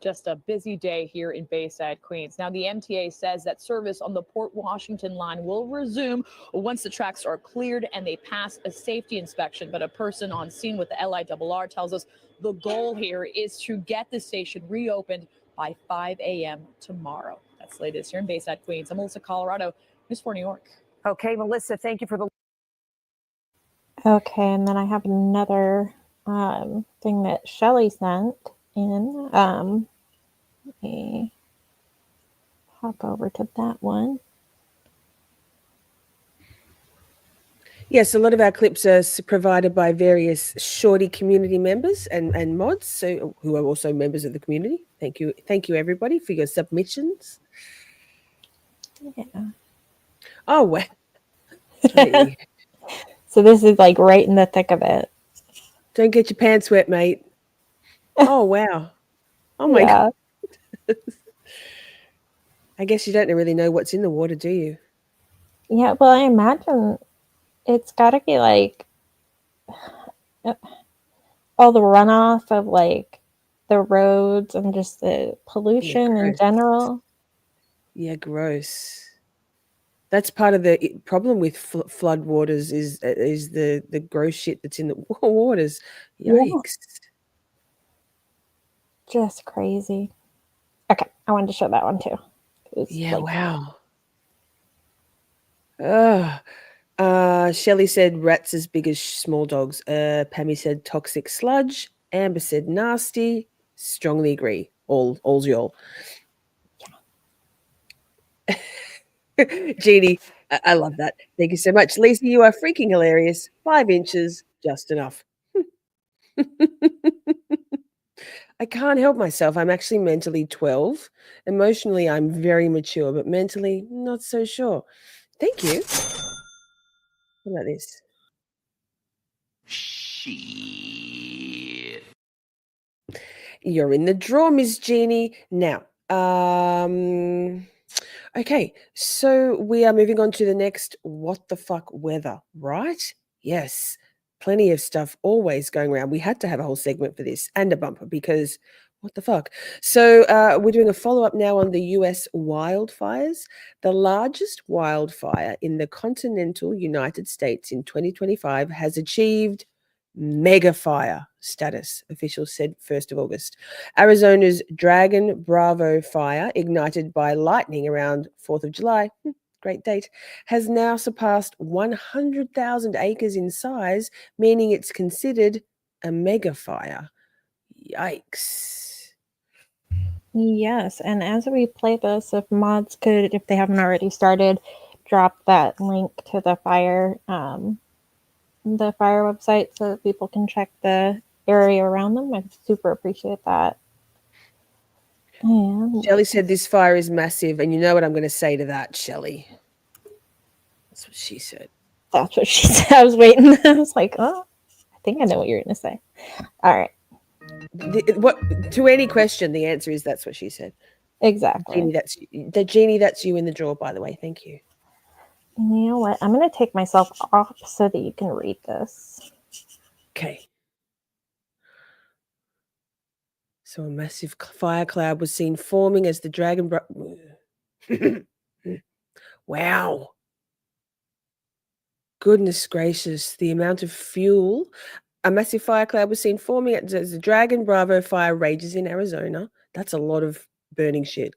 Just a busy day here in Bayside, Queens. Now, the MTA says that service on the Port Washington line will resume once the tracks are cleared and they pass a safety inspection. But a person on scene with the LIRR tells us the goal here is to get the station reopened by 5 a.m. tomorrow. That's latest here in Bayside, Queens. I'm Melissa, Colorado, News 4 New York. Okay, Melissa, thank you for the. Okay, and then I have another thing that Shelly sent in. Let me hop over to that one. Yes, a lot of our clips are provided by various Shorty community members and mods, so who are also members of the community. Thank you, everybody, for your submissions. Yeah. Oh wow! So this is like right in the thick of it. Don't get your pants wet, mate. Oh wow! Oh my God! I guess you don't really know what's in the water, do you? Yeah. Well, I imagine it's got to be like all the runoff of like the roads and just the pollution in general. Yeah, gross. That's part of the problem with flood waters is the gross shit that's in the waters. Yikes. Just crazy. Okay, I wanted to show that one too. Yeah, wow. Shelley said rats as big as small dogs. Pammy said toxic sludge. Amber said nasty. Strongly agree. All's y'all. Jeannie, I love that. Thank you so much. Lisa, you are freaking hilarious. 5 inches, just enough. I can't help myself. I'm actually mentally 12. Emotionally, I'm very mature, but mentally, not so sure. Thank you. How about this? Shit. You're in the draw, Miss Jeannie. Now, okay, so we are moving on to the next what the fuck weather, right? Yes, plenty of stuff always going around. We had to have a whole segment for this and a bumper because What the fuck? So we're doing a follow-up now on the US wildfires. The largest wildfire in the continental United States in 2025 has achieved mega fire status, officials said 1st of August. Arizona's Dragon Bravo fire, ignited by lightning around 4th of July, great date, has now surpassed 100,000 acres in size, meaning it's considered a mega fire. Yikes. Yes, and as we play this, if mods could, if they haven't already started, drop that link to the fire website so that people can check the area around them. I'd super appreciate that. And Shelley said this fire is massive, and you know what I'm going to say to that, Shelley. That's what she said. That's what she said. I was waiting. I was like, oh, I think I know what you're going to say. All right. What to any question, the answer is that's what she said. Exactly. Jeannie, that's you in the drawer, by the way. Thank you. You know what? I'm going to take myself off so that you can read this. Okay. So a massive fire cloud was seen forming as the Dragon Wow. Goodness gracious, the amount of fuel. A massive fire cloud was seen forming as the Dragon Bravo fire rages in Arizona. That's a lot of burning shit.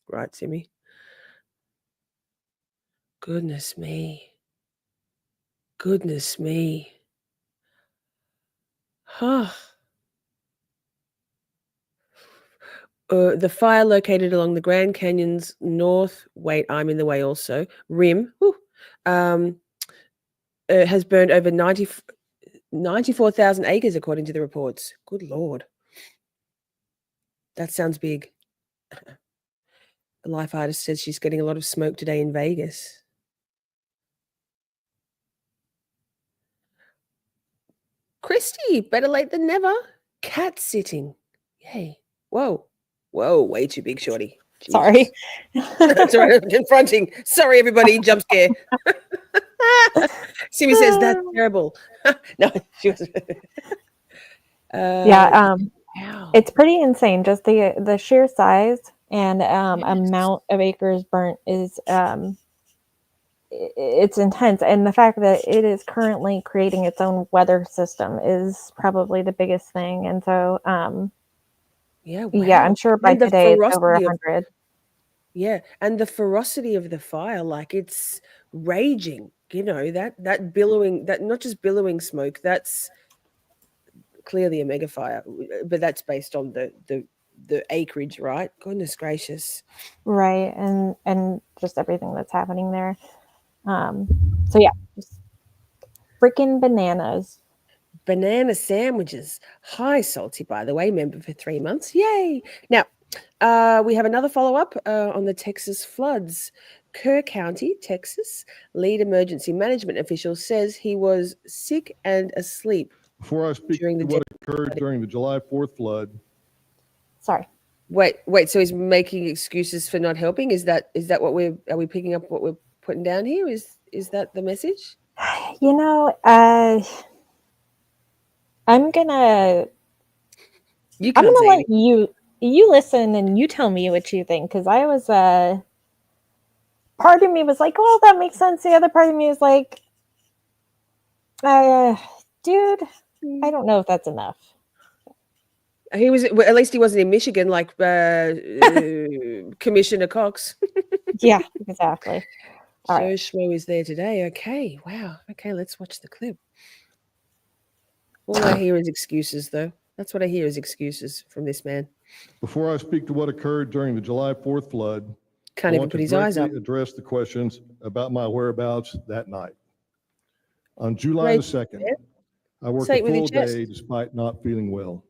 Right, Simi? Goodness me. Goodness me. Huh. The fire located along the Grand Canyon's north, wait, I'm in the way also, rim, has burned over 94,000 acres, according to the reports. Good Lord. That sounds big. The Life Artist says she's getting a lot of smoke today in Vegas. Christy, better late than never. Cat sitting. Yay. Whoa. Whoa, way too big, Shorty. Jesus. Sorry. That's all right. I'm confronting. Sorry, everybody. Jump scare. Simi says that's terrible. No, she was. Yeah, wow. It's pretty insane. Just the sheer size and amount of acres burnt is it's intense, and the fact that it is currently creating its own weather system is probably the biggest thing. And so yeah, I'm sure by today it's over 100. Yeah, and the ferocity of the fire, like it's raging. You know, that billowing, that not just billowing smoke, that's clearly a mega fire, but that's based on the acreage, right? Goodness gracious. Right, and just everything that's happening there. So yeah, just freaking bananas. Banana sandwiches. Hi, Salty, by the way, member for 3 months. Yay! Now, we have another follow-up on the Texas floods. Kerr County, Texas, lead emergency management official says he was sick and asleep. Before I speak to what occurred during the July 4th flood. Sorry. Wait, so he's making excuses for not helping? Is that what are we picking up what we're putting down here? Is that the message? You know, I'm gonna let you listen and you tell me what you think, because I was part of me was like, well, that makes sense. The other part of me is like, dude, I don't know if that's enough. He was, well, at least he wasn't in Michigan like Commissioner Cox. Yeah, exactly. All right. Schmo is there today. Okay, wow. Okay, let's watch the clip. All I hear is excuses, though. That's what I hear is excuses from this man. Before I speak to what occurred during the July 4th flood, Can't even put his eyes up. Address the questions about my whereabouts that night. On July the 2nd, I worked a full day despite not feeling well.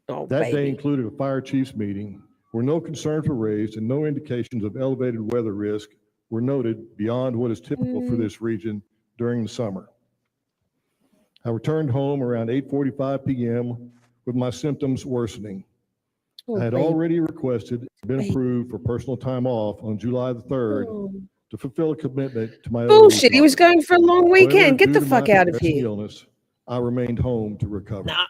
Oh, that day included a fire chiefs meeting where no concerns were raised and no indications of elevated weather risk were noted beyond what is typical for this region during the summer. I returned home around 8:45 p.m. with my symptoms worsening. I had already requested and been approved for personal time off on July the 3rd to fulfill a commitment to my bullshit. He was going for a long weekend. Get the fuck out of here. Illness, I remained home to recover. Nah.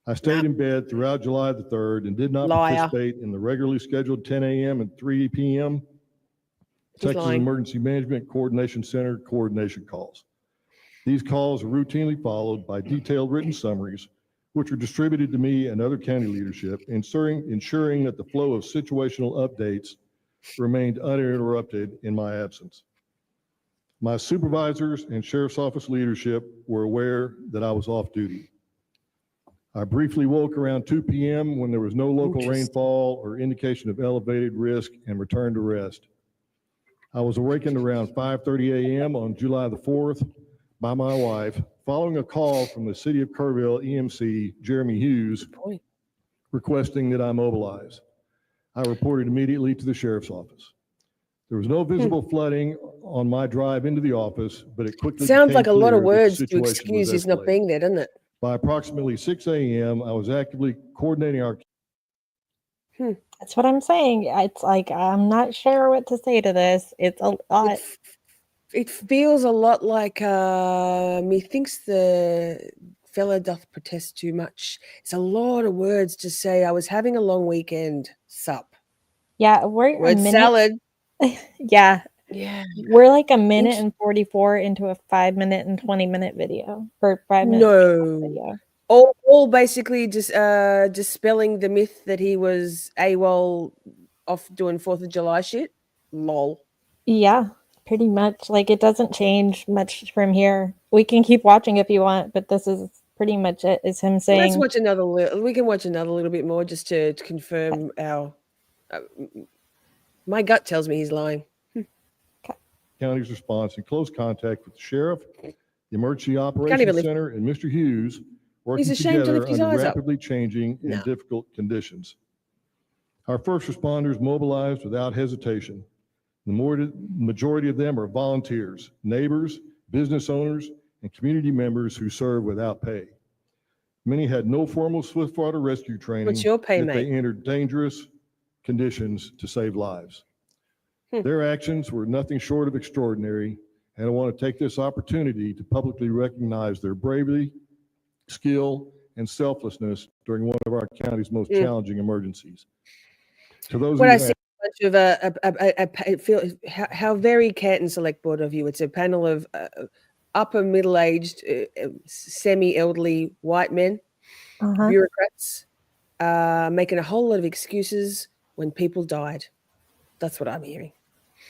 I stayed in bed throughout July the 3rd and did not Liar. participate in the regularly scheduled 10 a.m. and 3 p.m. Texas lying. Emergency Management Coordination Center coordination calls. These calls are routinely followed by detailed written summaries, which are distributed to me and other county leadership, ensuring that the flow of situational updates remained uninterrupted in my absence. My supervisors and Sheriff's Office leadership were aware that I was off duty. I briefly woke around 2 p.m. when there was no local rainfall or indication of elevated risk and returned to rest. I was awakened around 5:30 a.m. on July the 4th by my wife, following a call from the City of Kerrville EMC, Jeremy Hughes, requesting that I mobilize. I reported immediately to the Sheriff's Office. There was no visible flooding on my drive into the office, but it quickly Sounds like a lot of became clear that words the to situation excuse was his not escalating. being there, doesn't it? By approximately 6 a.m., I was actively coordinating our That's what I'm saying. It's like, I'm not sure what to say to this. It's a lot. It feels a lot like methinks the fella doth protest too much. It's a lot of words to say. I was having a long weekend. Sup. Yeah, we're a Word minute. salad. Yeah. Yeah. We're like a minute and 44 into a 5-minute and 20-minute video. Or 5 minutes No. All basically just dispelling the myth that he was AWOL off doing 4th of July shit. Lol. Yeah, pretty much. Like, it doesn't change much from here. We can keep watching if you want, but this is pretty much it. Is him saying, Let's watch another. We can watch another little bit more just to confirm our. My gut tells me he's lying. county's response in close contact with the sheriff, the emergency even operations lift- center, and Mr. Hughes, working He's ashamed to together lift his under eyes up. rapidly changing and No. difficult conditions. Our first responders mobilized without hesitation. The majority of them are volunteers, neighbors, business owners, and community members who serve without pay. Many had no formal swiftwater rescue training. What's your pay, yet mate? They entered dangerous conditions to save lives. Their actions were nothing short of extraordinary, and I want to take this opportunity to publicly recognize their bravery, skill, and selflessness during one of our county's most challenging emergencies. To those What who I see a bunch of feel how very Canton Select Board of you. It's a panel of upper middle-aged, semi-elderly white men, bureaucrats, making a whole lot of excuses when people died. That's what I'm hearing.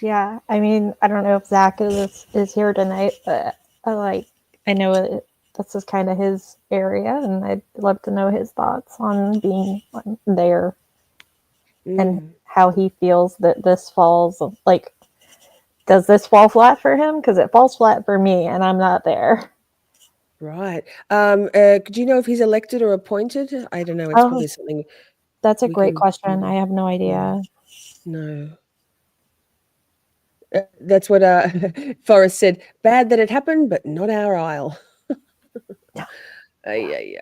yeah, I mean, I don't know if Zach is here tonight, but I know this is kind of his area, and I'd love to know his thoughts on being there and how he feels that this falls. Like, does this fall flat for him? Because it falls flat for me, and I'm not there. Right. Do you know if he's elected or appointed? I don't know. It's probably something. That's a we great can- question. I have no idea. No. That's what Forrest said. Bad that it happened, but not our aisle. Ay.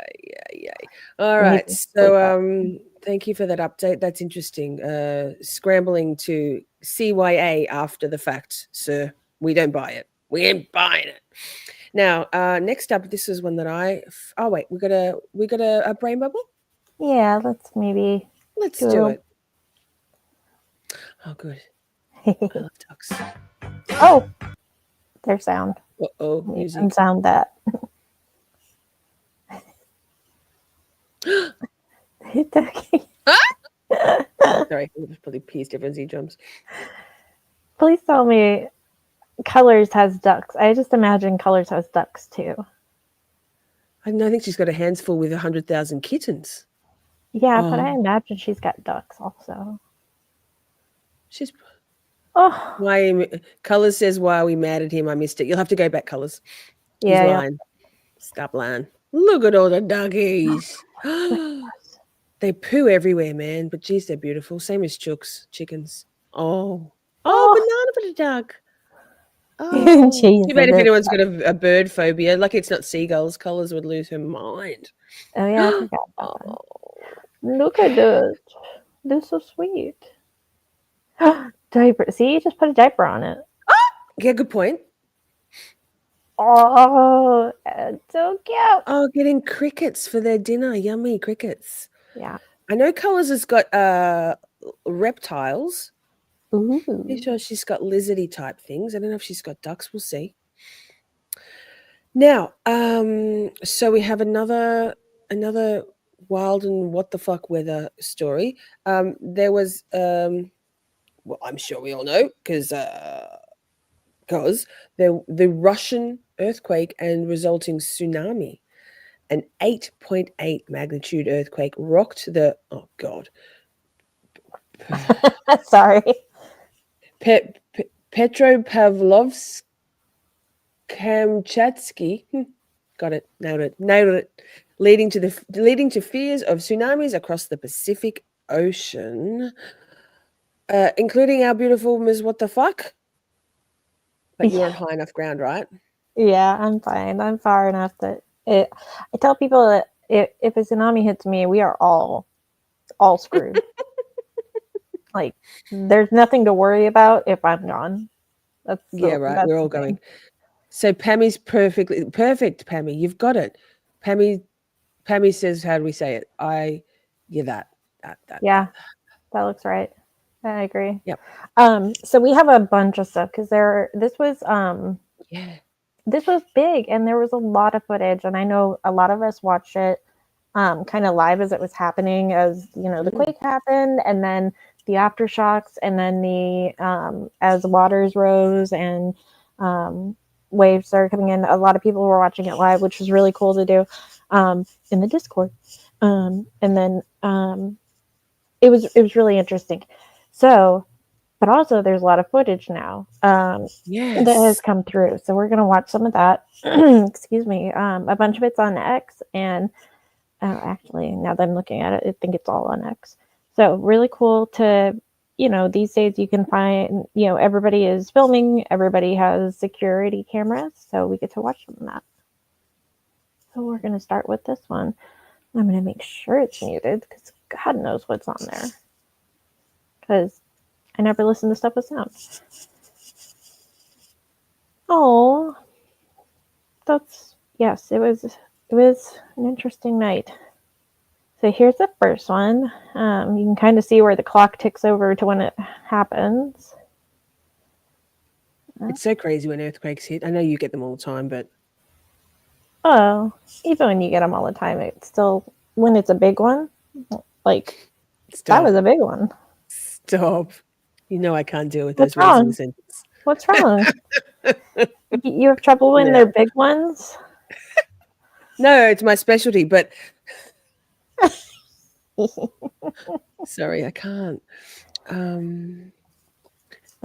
All right. So thank you for that update. That's interesting. Scrambling to CYA after the fact, sir. We don't buy it. We ain't buying it. Now, next up, this is one that oh wait, we got a brain bubble? Yeah, let's do it. Oh good. I love ducks. Oh, their sound. Uh-oh, music. And sound that. Sorry, it probably pierced everyone's eardrums. Please tell me Colors has ducks. I just imagine Colors has ducks too. I think she's got her hands full with 100,000 kittens. Yeah, but I imagine she's got ducks also. She's. Why Colors says, "Why are we mad at him?" I missed it. You'll have to go back, Colors. He's lying. Stop lying. Look at all the doggies. They poo everywhere, man. But geez, they're beautiful. Same as chickens. Oh, banana for the duck. Oh, Jeez, too bad if it is. anyone's got a bird phobia. Like it's not seagulls. Colors would lose her mind. Oh yeah, I forgot about that. Look at this. This is so sweet. Diaper. See, you just put a diaper on it. Yeah, good point. Oh, it's so cute. Oh, getting crickets for their dinner. Yummy crickets. Yeah. I know Colours has got reptiles. Ooh. Pretty sure she's got lizardy type things. I don't know if she's got ducks. We'll see. Now, so we have another wild and what the fuck weather story. There was well, I'm sure we all know because the Russian earthquake and resulting tsunami, an 8.8 magnitude earthquake rocked the Sorry. Petropavlovsk Kamchatsky, got it, nailed it, leading to fears of tsunamis across the Pacific Ocean, including our beautiful Ms. What the fuck? But you're on high enough ground, right? Yeah, I'm fine. I'm far enough that I tell people that if a tsunami hits me, we are all screwed. Like, there's nothing to worry about if I'm gone. That's Right. that's We're all the thing. going. So Pammy's perfect, Pammy. You've got it. Pammy says, how do we say it? That. Yeah, that looks right. I agree. Yep. So we have a bunch of stuff because this was big and there was a lot of footage, and I know a lot of us watched it kind of live as it was happening, as the quake happened, and then the aftershocks, and then the as waters rose and waves started coming in. A lot of people were watching it live, which was really cool to do in the Discord, and then it was really interesting. So, but also there's a lot of footage now that has come through, so we're gonna watch some of that. Excuse me. A bunch of it's on X, and actually, now that I'm looking at it, I think it's all on X. So really cool to, these days you can find, everybody is filming, everybody has security cameras, so we get to watch some of that. So we're going to start with this one. I'm going to make sure it's muted because God knows what's on there. Because I never listen to stuff with sound. Oh, yes, it was an interesting night. So here's the first one. You can kind of see where the clock ticks over to when it happens. It's so crazy when earthquakes hit. I know you get them all the time, but Oh, even when you get them all the time, it's still, when it's a big one, like that was a big one. Stop. I can't deal with What's those words in wrong? the sentence. What's wrong? You have trouble when they're big ones? No, it's my specialty, but sorry, I can't.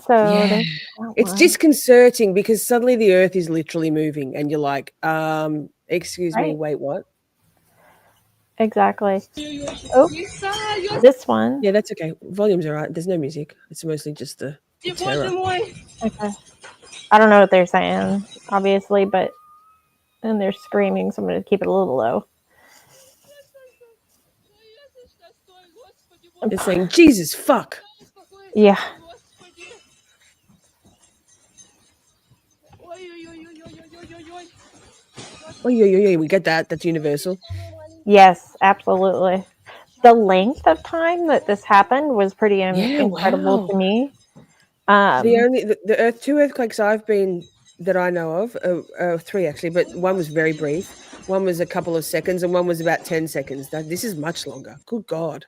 So it's disconcerting because suddenly the earth is literally moving and you're like, excuse me, Right. wait, what? Exactly. Oh, this one. Yeah, that's okay. Volume's all right. There's no music. It's mostly just the terror. Okay. I don't know what they're saying, obviously, and they're screaming, so I'm going to keep it a little low. They're saying, Jesus, fuck. Yeah. Oh, yeah, we get that. That's universal. Yes, absolutely. The length of time that this happened was pretty incredible to me. The two earthquakes I've been that I know of, three actually, but one was very brief. One was a couple of seconds, and one was about 10 seconds. This is much longer. Good God.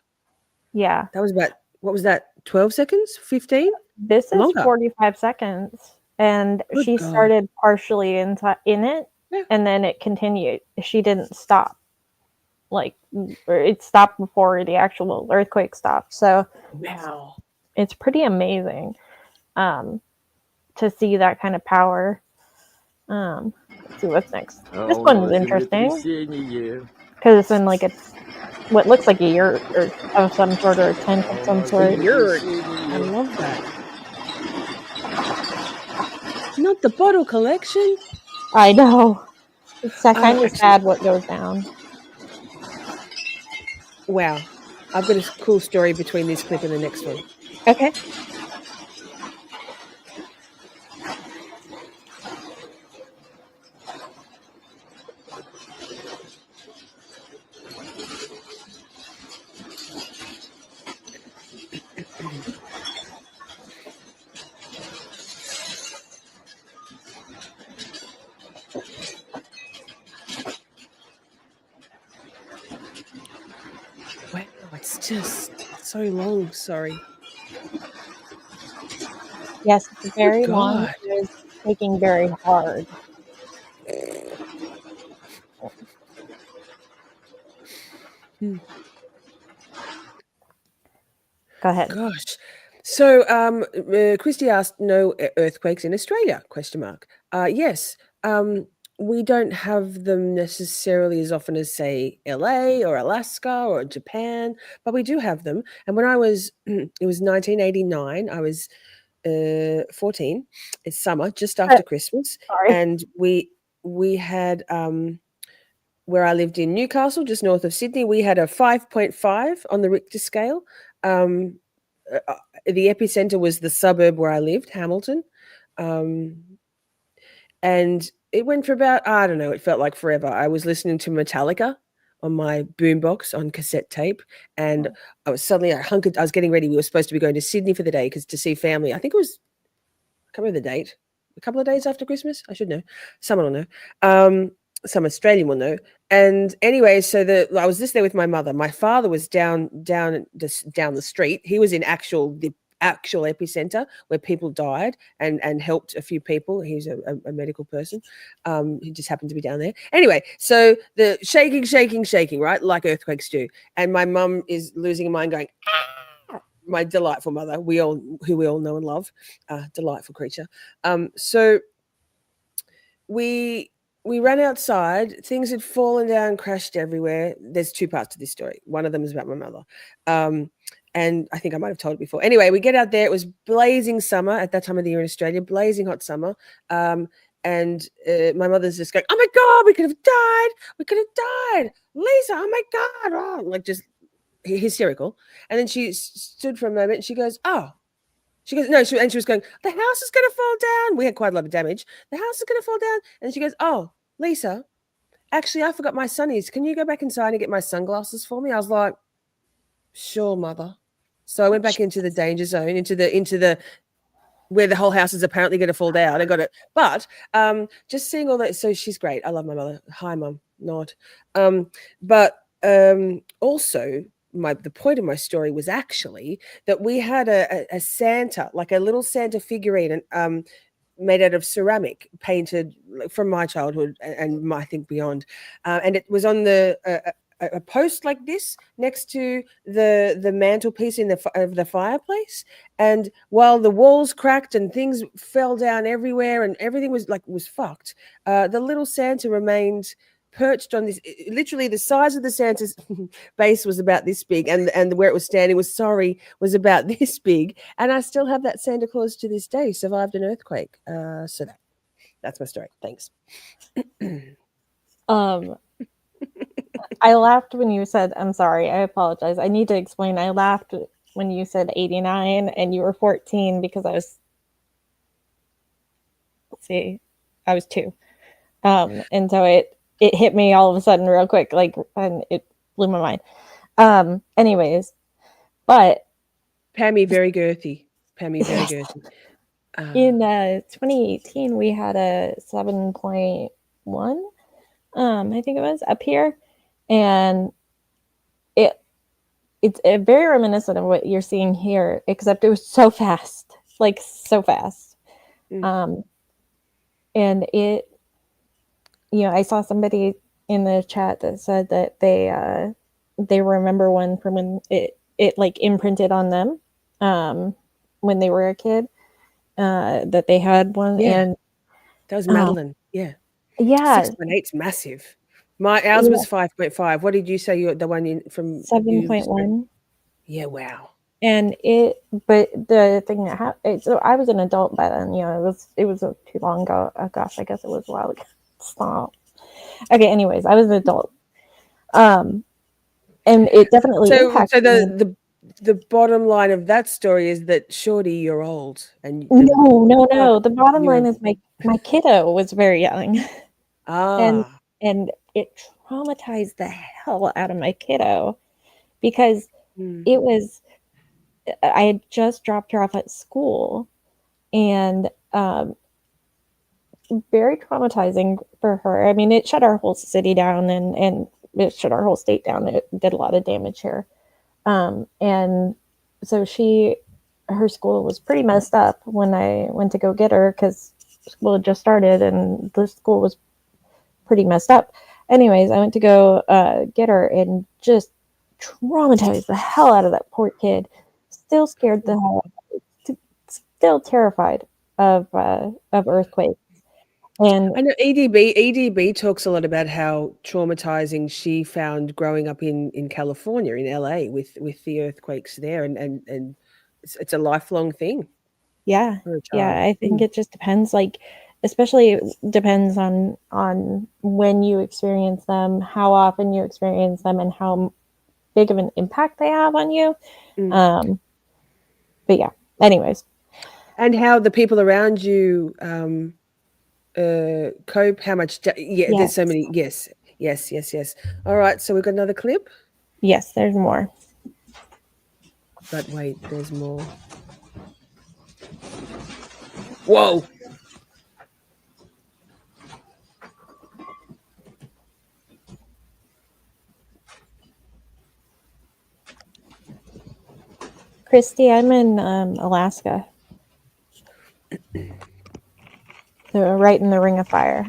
Yeah. That was about, what was that, 12 seconds? 15? This is 45 seconds. And she started partially in it, and then it continued. She didn't stop. It stopped before the actual earthquake stopped. So wow, it's pretty amazing to see that kind of power. Let's see what's next. This one's interesting because it's in what looks like a yurt of some sort, or a tent of some sort. Yurt. I love that. Not the bottle collection. I know. It's kind of sad what goes down. Wow. I've got a cool story between this clip and the next one. Okay. just so long. Sorry. Yes, it's very Good long. God. It is taking very hard. Go ahead. Gosh. So, Christy asked, no earthquakes in Australia? Question mark. Yes. We don't have them necessarily as often as, say, LA or Alaska or Japan, but we do have them. And when I was, it was 1989, I was 14. It's summer, just after Christmas. Sorry. And we had, where I lived in Newcastle, just north of Sydney, we had a 5.5 on the Richter scale. The epicenter was the suburb where I lived, Hamilton. And it went for about, I don't know, it felt like forever. I was listening to Metallica on my boombox on cassette tape. And I was suddenly, I was getting ready. We were supposed to be going to Sydney for the day to see family. I think it was, I can't remember the date, a couple of days after Christmas. I should know. Someone will know. Some Australian will know. And anyway, so I was just there with my mother. My father was down the street. He was in the actual epicenter where people died and helped a few people. He's a medical person. He just happened to be down there. Anyway, so the shaking, right? Like earthquakes do. And my mum is losing her mind going, ah! My delightful mother, who we all know and love, delightful creature. So we ran outside. Things had fallen down, crashed everywhere. There's two parts to this story. One of them is about my mother. And I think I might have told it before. Anyway, we get out there. It was blazing summer at that time of the year in Australia, blazing hot summer. And my mother's just going, oh my God, we could have died. We could have died. Lisa, oh my God. Oh, like just hysterical. And then she stood for a moment and she goes, oh. She goes, no, and she was going, the house is going to fall down. We had quite a lot of damage. The house is going to fall down. And she goes, oh, Lisa, actually, I forgot my sunnies. Can you go back inside and get my sunglasses for me? I was like, sure, mother. So I went back into the danger zone, into the where the whole house is apparently going to fall down. I got it. But just seeing all that. So she's great. I love my mother. Hi, Mum. Nod. But also, the point of my story was actually that we had a Santa, like a little Santa figurine, made out of ceramic, painted from my childhood and I think beyond, and it was on a post like this next to the mantelpiece of the fireplace. And while the walls cracked and things fell down everywhere and everything was fucked, the little Santa remained perched on this. Literally the size of the Santa's base was about this big, and where it was standing was about this big. And I still have that Santa Claus to this day. Survived an earthquake. So that's my story. Thanks. I laughed when you said, I'm sorry, I apologize. I need to explain. I laughed when you said 89 and you were 14 because I was 2. And so it hit me all of a sudden real quick, and it blew my mind. Anyways, but Pammy, very girthy. Pammy, very girthy. In 2018, we had a 7.1, I think it was, up here. And it's very reminiscent of what you're seeing here, except it was so fast, so fast. And it, I saw somebody in the chat that said that they remember one from when it imprinted on them when they were a kid, that they had one. Yeah. And that was Madeline. Yeah. 6.8's massive. Ours was 5.5. What did you say? The one from 7.1. Yeah, wow. And but the thing that happened, so I was an adult by then. It was too long ago. Oh gosh, I guess it was a while ago. Stop. Okay. Anyways, I was an adult. And it definitely impacted me. The bottom line of that story is that Shorty, you're old, and no. The bottom line is my kiddo was very young. And it traumatized the hell out of my kiddo because it was, I had just dropped her off at school, and very traumatizing for her. I mean, it shut our whole city down and it shut our whole state down. It did a lot of damage here. And so her school was pretty messed up when I went to go get her because school had just started and the school was pretty messed up. Anyways, I went to go get her and just traumatized the hell out of that poor kid. Still scared the hell out of it. Still terrified of earthquakes. And I know EDB talks a lot about how traumatizing she found growing up in California, in LA, with the earthquakes there, and it's a lifelong thing. Yeah, for a yeah. child. I think it just depends. Like, especially it depends on when you experience them, how often you experience them, and how big of an impact they have on you. But yeah. Anyways, and how the people around you cope. How much? There's so many. Yes. All right. So we've got another clip. Yes, there's more. But wait, there's more. Whoa. Christy, I'm in Alaska. They're right in the ring of fire.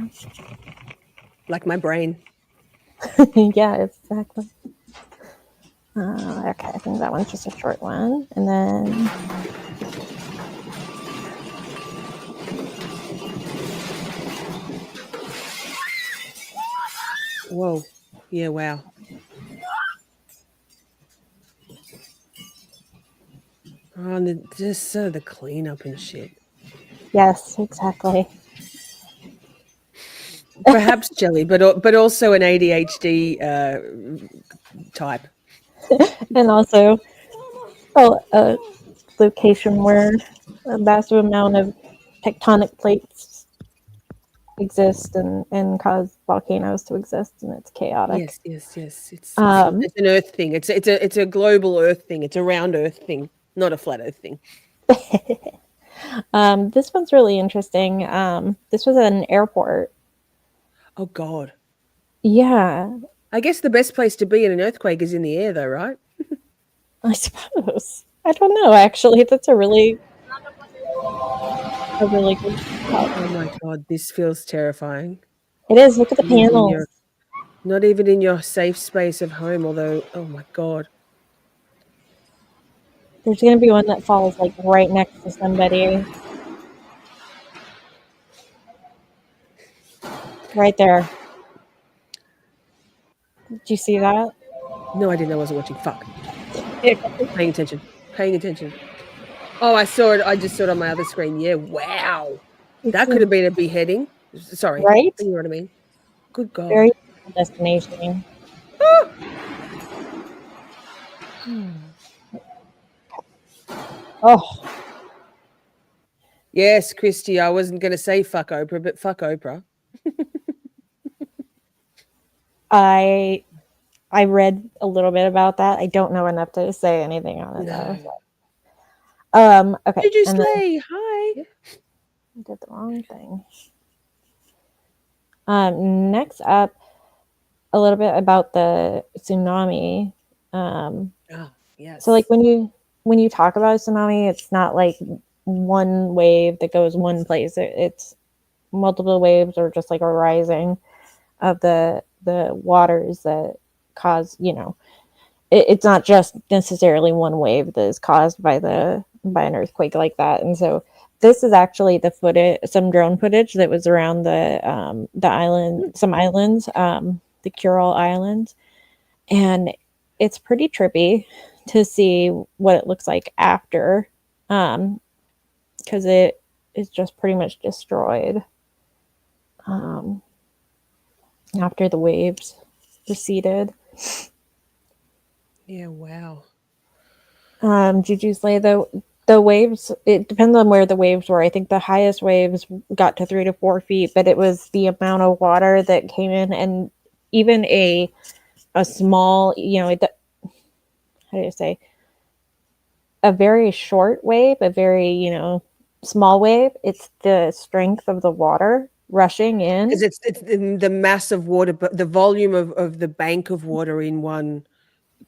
Like my brain. Yeah, exactly. Okay, I think that one's just a short one. And then whoa. Yeah, wow. Oh, and just the cleanup and shit. yes, exactly. Perhaps jelly, but also an ADHD type. And also a location where a massive amount of tectonic plates exist and cause volcanoes to exist, and it's chaotic. Yes. It's an Earth thing. It's a global Earth thing. It's a round Earth thing, not a flat Earth thing. This one's really interesting. This was at an airport. Oh God. Yeah. I guess the best place to be in an earthquake is in the air, though, right? I suppose. I don't know. Actually, that's a really good thought. Oh my God, this feels terrifying. It is. Look at the panels. Not even in your safe space of home, although, oh my God. There's going to be one that falls like right next to somebody. Right there. Did you see that? No, I didn't. I wasn't watching. Fuck. Paying attention. Oh, I saw it. I just saw it on my other screen. Yeah, wow. That could have been a beheading. Sorry. Right? You know what I mean? Good God. Very destination. Oh. Yes, Christy, I wasn't going to say fuck Oprah, but fuck Oprah. I read a little bit about that. I don't know enough to say anything on it though. Okay. Did you slay? Hi. I did the wrong thing. Next up, a little bit about the tsunami. Yes. So like when you talk about a tsunami, it's not like one wave that goes one place. It's multiple waves or just like a rising of the waters that cause, it's not just necessarily one wave that is caused by an earthquake like that. And so this is actually the footage, some drone footage that was around the island, some islands, the Kuril Islands, and it's pretty trippy to see what it looks like after, because it is just pretty much destroyed after the waves receded. Yeah, wow. Did you say the waves? It depends on where the waves were. I think the highest waves got to 3 to 4 feet, but it was the amount of water that came in, and even a small, how do you say? A very short wave, a very small wave. It's the strength of the water rushing in. Because it's the mass of water, but the volume of the bank of water in one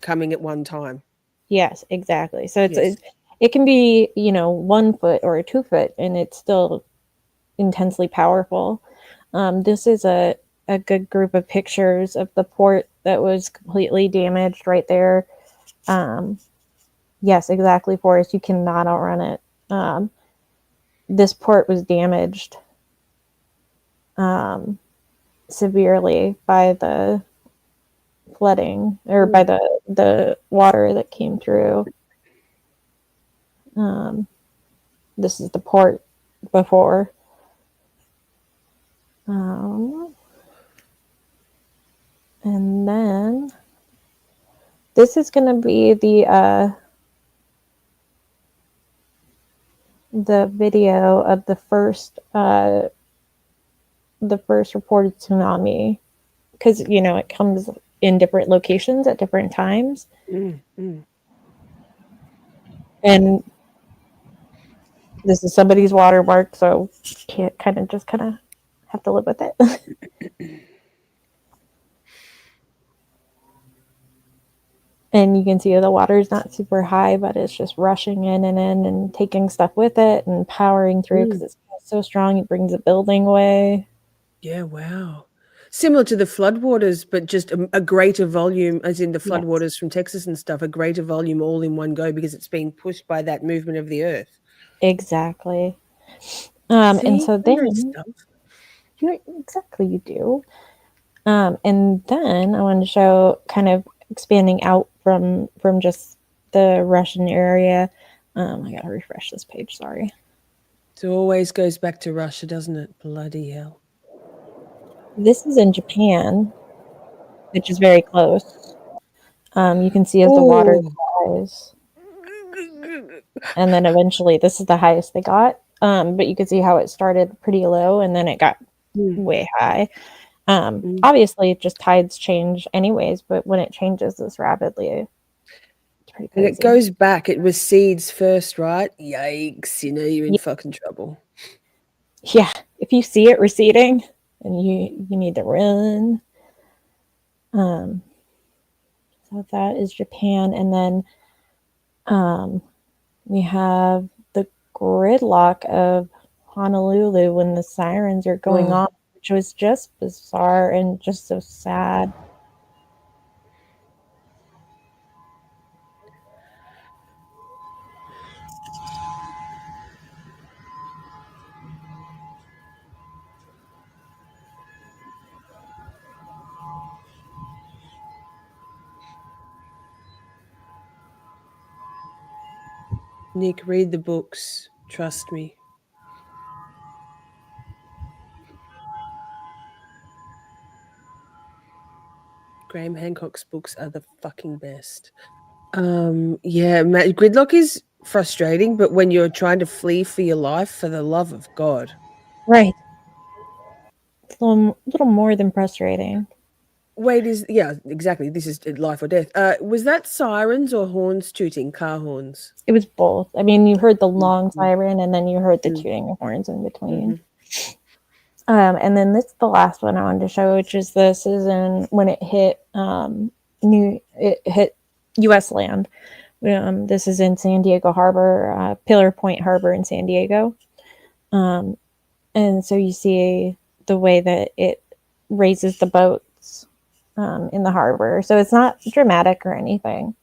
coming at one time. Yes, exactly. So Yes. it can be, 1 foot or 2 foot, and it's still intensely powerful. This is a good group of pictures of the port that was completely damaged right there. Yes, exactly, Forrest. You cannot outrun it. This port was damaged severely by the flooding or by the water that came through. This is the port before. And then this is going to be the video of the first reported tsunami, because it comes in different locations at different times. And this is somebody's watermark, so can't kind of have to live with it. And you can see the water is not super high, but it's just rushing in and taking stuff with it and powering through because it's so strong. It brings a building away. Yeah, wow. Similar to the floodwaters, but just a greater volume, as in the floodwaters from Texas and stuff, a greater volume all in one go because it's being pushed by that movement of the earth. Exactly. And See? so I then know stuff. you do. And then I wanted to show kind of expanding out from just the Russian area. I gotta refresh this page, sorry. It always goes back to Russia, doesn't it? Bloody hell. This is in Japan, which is very close. You can see as the water rise. And then eventually this is the highest they got. But you can see how it started pretty low and then it got way high. Obviously just tides change anyways, but when it changes this rapidly, it's pretty crazy. And it goes back, it recedes first, right? Yikes, you're in fucking trouble. Yeah, if you see it receding, and you need to run. So that is Japan, and then we have the gridlock of Honolulu when the sirens are going off, which was just bizarre and just so sad. Nick, read the books. Trust me. Graham Hancock's books are the fucking best. Yeah, gridlock is frustrating, but when you're trying to flee for your life, for the love of God. Right. It's a little more than frustrating. Wait, exactly. This is life or death. Was that sirens or horns tooting, car horns? It was both. I mean, you heard the long siren and then you heard the tooting of horns in between. And then this is the last one I wanted to show, which is this is when it hit it hit U.S. land. This is in San Diego Harbor, Pillar Point Harbor in San Diego. And so you see the way that it raises the boats in the harbor. So it's not dramatic or anything,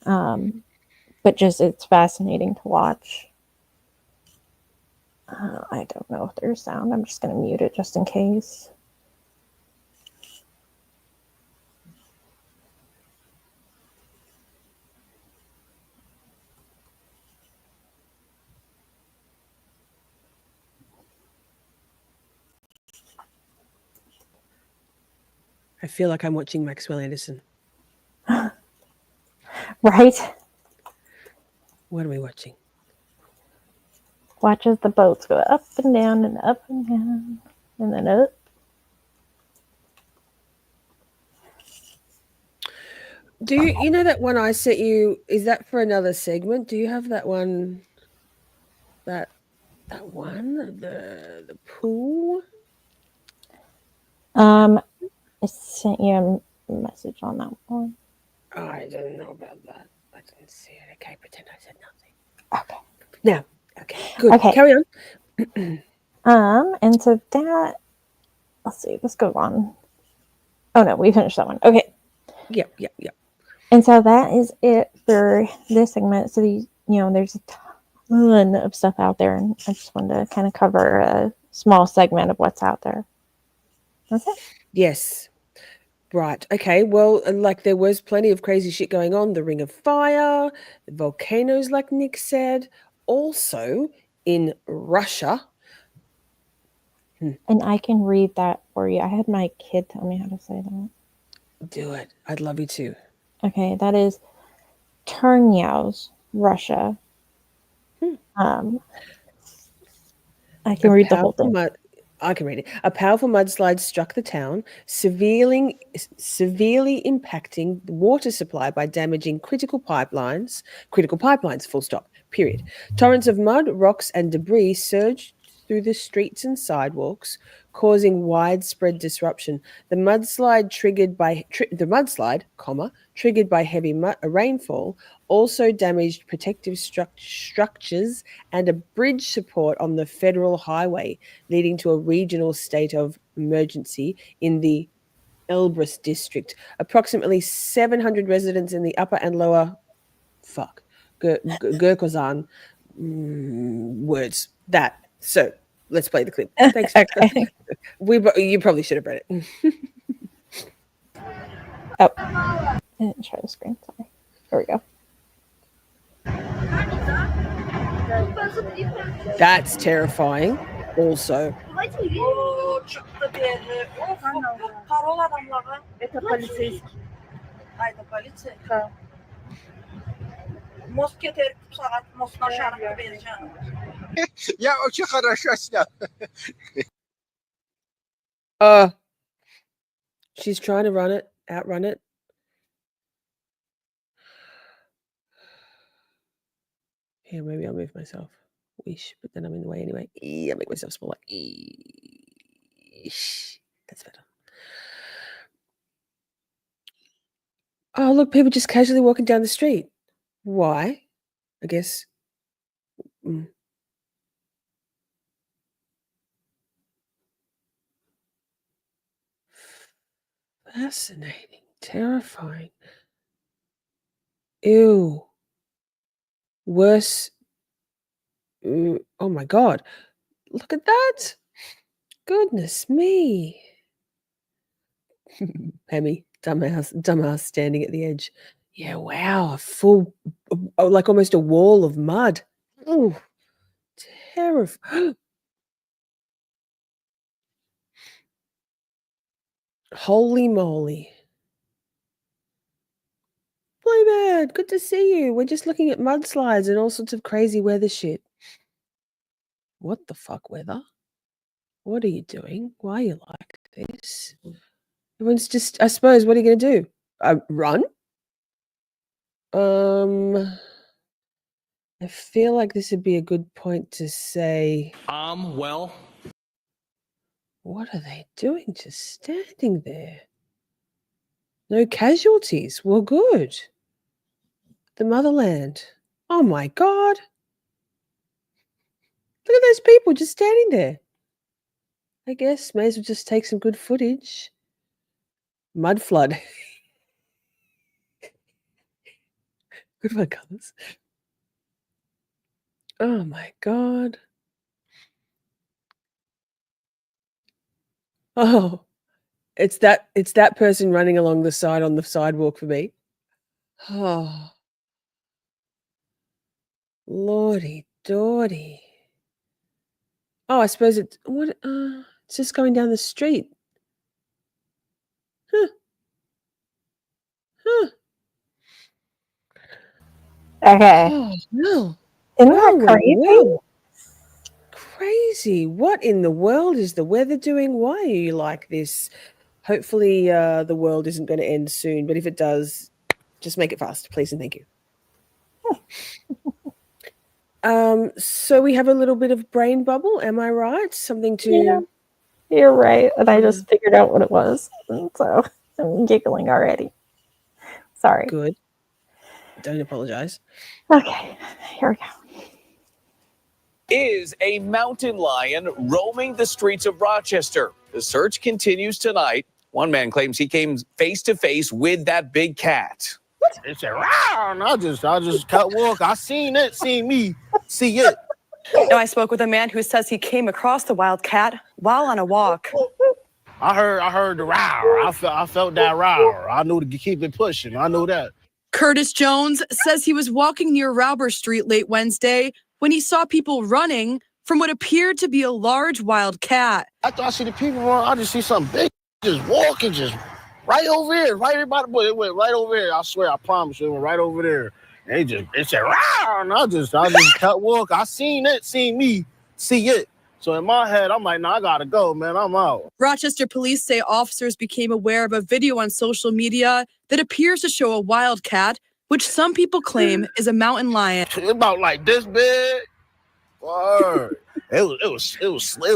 but just it's fascinating to watch. I don't know if there's sound. I'm just going to mute it just in case. I feel like I'm watching Maxwell Edison. Right? What are we watching? Watch as the boats go up and down and up and down and then up. Do you know that one I sent you? Is that for another segment? Do you have that one? That one? The pool? I sent you a message on that one. I don't know about that. I don't didn't see it. Okay, pretend I said nothing. Okay. Now, okay, good. Okay. Carry on. And so that, let's see, let's go on. Oh no, we finished that one. Okay. Yep. And so that is it for this segment. So there's a ton of stuff out there, and I just wanted to kind of cover a small segment of what's out there. That's it. Yes. Right. Okay. Well, like there was plenty of crazy shit going on. The Ring of Fire, the volcanoes, like Nick said. Also in Russia. And I can read that for you. I had my kid tell me how to say that. Do it. I'd love you to. Okay, that is Turnyaus, Russia. I can read the whole thing. I can read it. A powerful mudslide struck the town, severely impacting the water supply by damaging critical pipelines, full stop, period. Torrents of mud, rocks, and debris surged through the streets and sidewalks, causing widespread disruption. The mudslide triggered by heavy rainfall also damaged protective structures and a bridge support on the federal highway, leading to a regional state of emergency in the Elbrus district. Approximately 700 residents in the upper and lower Gurkozan words. That. So let's play the clip. Thanks. Okay. You probably should have read it. Oh, I didn't share the screen. Sorry. There we go. That's terrifying. Also. O çıktı bir yere. Of, parol adamlara. Это полицейский. Haydi poliçe. Мост кетер saat mostuna şarkı vereceğim. Я очень хорошо снял. She's trying to outrun it. Here, maybe I'll move myself. Wish, but then I'm in the way anyway. I'll make myself smaller. That's better. Oh, look, people just casually walking down the street. Why? I guess. Fascinating. Terrifying. Ew. Worse. Oh my God. Look at that. Goodness me. Pammy, dumbass standing at the edge. Yeah, wow. A full, like almost a wall of mud. Ooh, terrifying. Holy moly. Bluebird, good to see you. We're just looking at mudslides and all sorts of crazy weather shit. What the fuck weather? What are you doing? Why are you like this? Everyone's just, I suppose, what are you going to do? Run? I feel like this would be a good point to say. Well. What are they doing? Just standing there. No casualties. Well, good. The motherland. Oh my God. Look at those people just standing there. I guess may as well just take some good footage. Mud flood. Good for colors. Oh my God. Oh, it's that person running along the side on the sidewalk for me. Oh, Lordy Dordy. Oh, I suppose it's just going down the street. Okay. Oh no. Isn't that crazy? Well. Crazy. What in the world is the weather doing? Why are you like this? Hopefully the world isn't going to end soon, but if it does, just make it fast, please and thank you. So we have a little bit of brain bubble, am I right? Something to... Yeah, you're right. And I just figured out what it was. And so I'm giggling already. Sorry. Good. Don't apologize. Okay, here we go. Is a mountain lion roaming the streets of Rochester. The search continues tonight. One man claims he came face to face with that big cat. It said, "Rawr," and I just cut walk. I seen it, seen me, see it. Now, I spoke with a man who says he came across the wild cat while on a walk. I heard the row. I felt that row. I knew to keep it pushing. I knew that. Curtis Jones says he was walking near RAWR Street late Wednesday when he saw people running from what appeared to be a large wild cat. After I see the people run, I just see something big just walking, just right over here, right by the boy. It went right over here. I swear, I promise you, it went right over there. And it said, "Rawr," and I just cut walk. I seen it, seen me, see it. So in my head, I'm like, "No, I gotta go, man. I'm out." Rochester police say officers became aware of a video on social media that appears to show a wild cat, which some people claim is a mountain lion. It's about like this big. Word. It was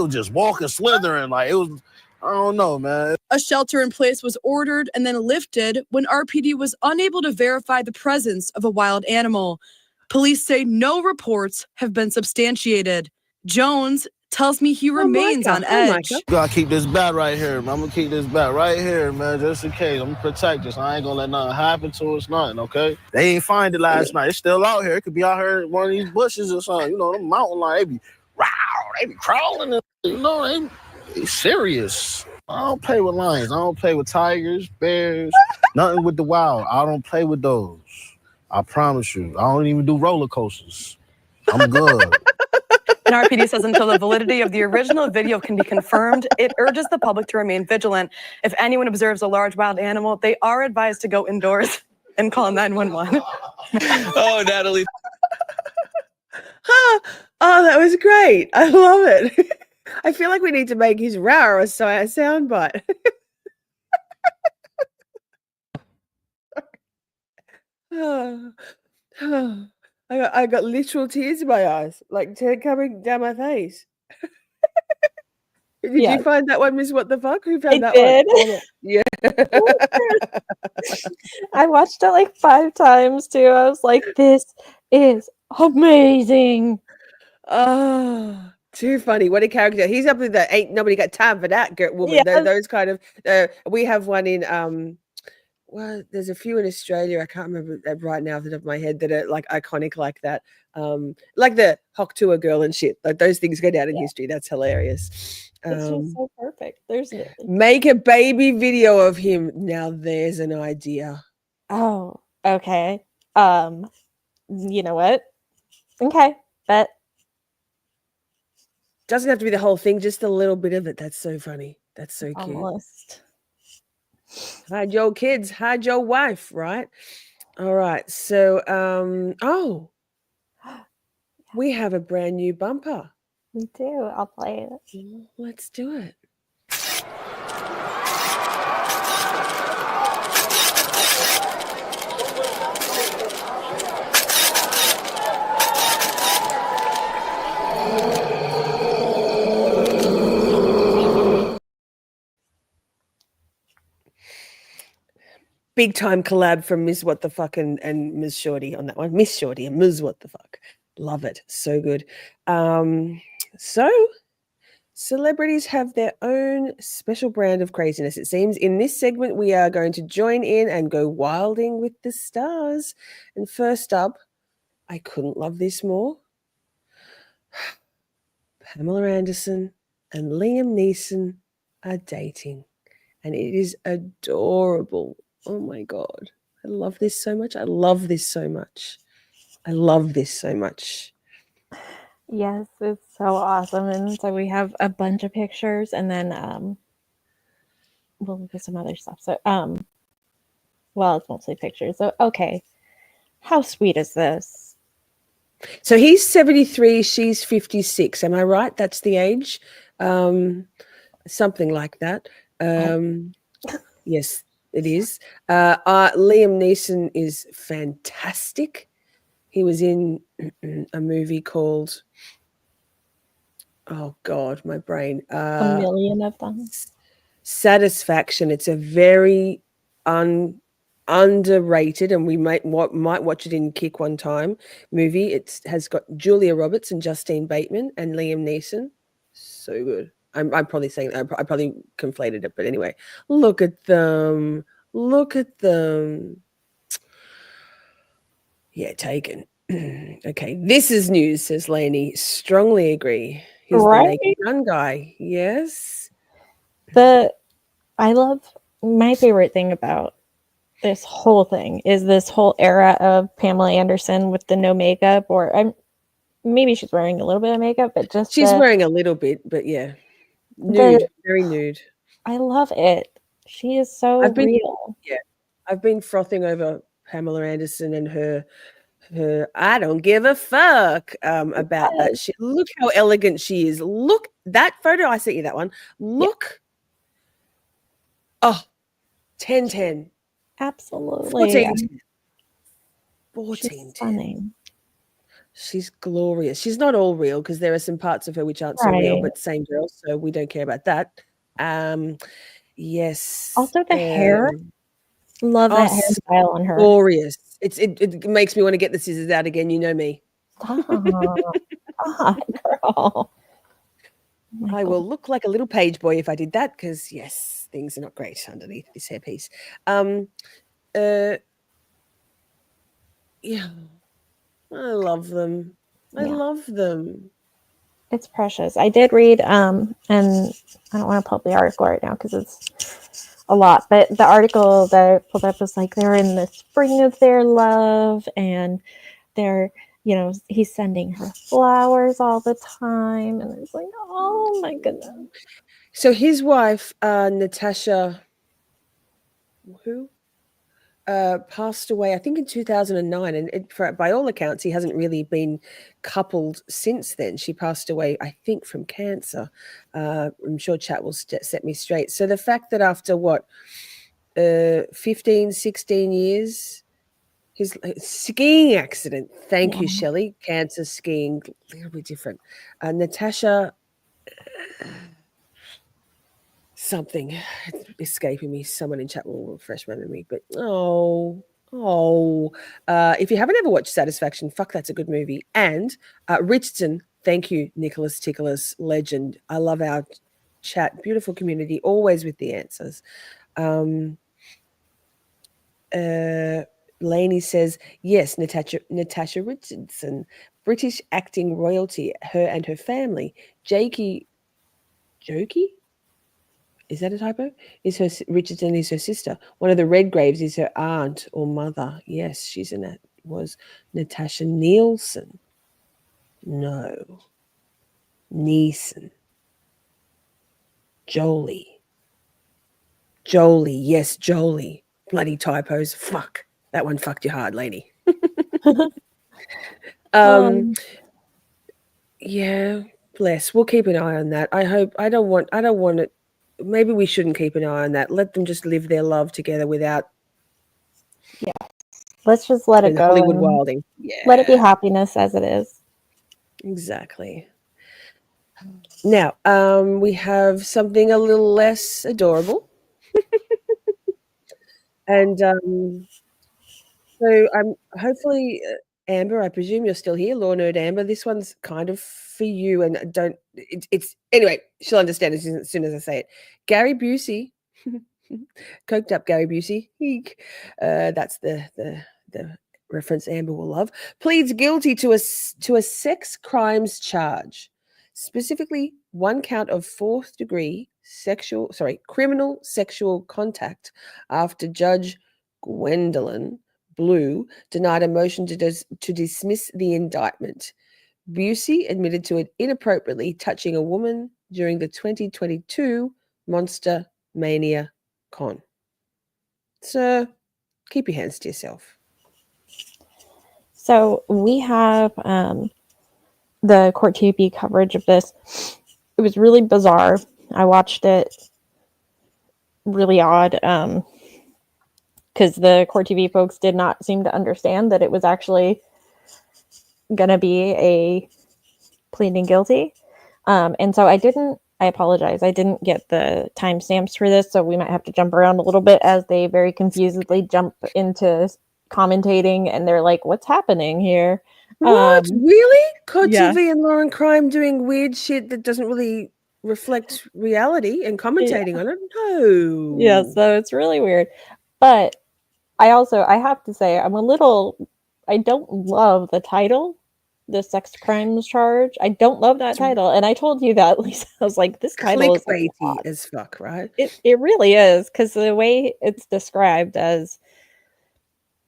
just walking, slithering. Like it was, I don't know, man. A shelter in place was ordered and then lifted when RPD was unable to verify the presence of a wild animal. Police say no reports have been substantiated. Jones tells me he remains on edge. You gotta keep this bat right here, man. I'm gonna keep this bat right here, man, just in case. I'm gonna protect this. I ain't gonna let nothing happen to us, nothing, okay? They ain't find it last night. It's still out here. It could be out here in one of these bushes or something. You know, them mountain lions, they be crawling, you know, they serious. I don't play with lions. I don't play with tigers, bears, nothing with the wild. I don't play with those. I promise you. I don't even do roller coasters. I'm good. And RPD says until the validity of the original video can be confirmed, it urges the public to remain vigilant. If anyone observes a large wild animal, they are advised to go indoors and call 911. Oh, Natalie. Oh, that was great. I love it. I feel like we need to make his RAWR a soundbite. I got literal tears in my eyes, like coming down my face. Did you find that one, Miss What the Fuck? Who found that one? Yeah. I watched it like 5 times too. I was like, this is amazing. Oh, too funny. What a character. He's up with that ain't nobody got time for that woman. Yes. Those kind of we have one in well, there's a few in Australia. I can't remember right now off the top of my head that are like iconic like that. Like the Hock Tour girl and shit. Like those things go down in history. That's hilarious. It's just so perfect. Make a baby video of him. Now there's an idea. Oh, okay. You know what? Okay, but doesn't have to be the whole thing, just a little bit of it. That's so funny. That's so cute. Almost. Hide your kids, hide your wife, right? All right. So oh, we have a brand new bumper. We do. I'll play it. Let's do it. Big time collab from Miss What the Fuck and Ms. Shorty on that one. Miss Shorty and Ms. What the Fuck. Love it. So good. So celebrities have their own special brand of craziness. It seems in this segment, we are going to join in and go wilding with the stars. And first up, I couldn't love this more. Pamela Anderson and Liam Neeson are dating. And it is adorable. Oh my God. I love this so much. I love this so much. I love this so much. Yes, it's so awesome. And so we have a bunch of pictures and then we'll look at some other stuff. So well, it's mostly pictures. So okay. How sweet is this? So he's 73, she's 56. Am I right? That's the age. Something like that. Yes, it is. Liam Neeson is fantastic. He was in a movie called, oh God, my brain. A million of them. Satisfaction. It's a very underrated, and we might watch it in Kick one time movie. It has got Julia Roberts and Justine Bateman and Liam Neeson. So good. I'm probably saying I probably conflated it, but anyway, look at them. Look at them. Yeah, taken. Okay, this is news, says Lainey. Strongly agree. He's the naked gun guy. Yes. I love my favorite thing about this whole thing is this whole era of Pamela Anderson with the no makeup, or maybe she's wearing a little bit of makeup, but just she's wearing a little bit, but yeah, nude, very nude. I love it. She is so real. Yeah, I've been frothing over Pamela Anderson and her I don't give a fuck about that shit. Look how elegant she is. Look, that photo, I sent you that one. Look. Yeah. Oh, 10-10. Absolutely. 14-10. She's stunning. She's glorious. She's not all real because there are some parts of her which aren't so real, but same girl, so we don't care about that. Yes. Also the hair. Love that hairstyle on her. Glorious. It makes me want to get the scissors out again. You know me. God, girl. I will look like a little page boy if I did that because, yes, things are not great underneath this hairpiece. Yeah. I love them. I love them. It's precious. I did read, and I don't want to pull up the article right now because it's a lot, but the article that I pulled up was like they're in the spring of their love and they're, he's sending her flowers all the time. And it's like, oh my goodness. So his wife, Natasha, who? Passed away, I think, in 2009, and by all accounts, he hasn't really been coupled since then. She passed away, I think, from cancer. I'm sure chat will set me straight. So the fact that after 15, 16 years, his skiing accident. Thank you, Shelley. Cancer, skiing, a little bit different. Natasha. Something escaping me. Someone in chat will refresh my memory. But if you haven't ever watched Satisfaction, fuck, that's a good movie. And Richardson, thank you, Nicholas Ticholas, legend. I love our chat, beautiful community, always with the answers. Lainey says yes. Natasha Richardson, British acting royalty. Her and her family. Jokey. Is that a typo? Richardson is her sister. One of the Redgraves is her aunt or mother. Yes, she's in that. Was Natasha Nielsen? No. Neeson. Jolie. Yes, Jolie. Bloody typos. Fuck. That one fucked you hard, lady. Yeah, bless. We'll keep an eye on that. I don't want it. Maybe we shouldn't keep an eye on that. Let them just live their love together without. Yeah. Let's just let it go. Hollywood wilding. Yeah. Let it be happiness as it is. Exactly. Now, we have something a little less adorable. And so I'm hopefully, Amber, I presume you're still here, Law Nerd Amber. This one's kind of for you, and it's anyway, she'll understand as soon as I say it. Gary Busey, coked up Gary Busey, that's the reference Amber will love, pleads guilty to a sex crimes charge, specifically one count of fourth-degree criminal sexual contact after Judge Gwendolyn Blue denied a motion to dismiss the indictment. Busey admitted to it inappropriately touching a woman during the 2022 Monster Mania Con. Sir, keep your hands to yourself. So we have the Court TV coverage of this. It was really bizarre. I watched it. Really odd. Because the Court TV folks did not seem to understand that it was actually going to be a pleading guilty. And so I I apologize. I didn't get the timestamps for this, so we might have to jump around a little bit as they very confusedly jump into commentating, and they're like, "What's happening here?" What? Really? Code yeah. TV and Law and Crime doing weird shit that doesn't really reflect reality and commentating on it? No. Yeah, so it's really weird. But I have to say, I don't love the title, the sex crimes charge. I don't love that title. And I told you that, Lisa. I was like, this title is clickbaity as fuck, right? It really is, because the way it's described as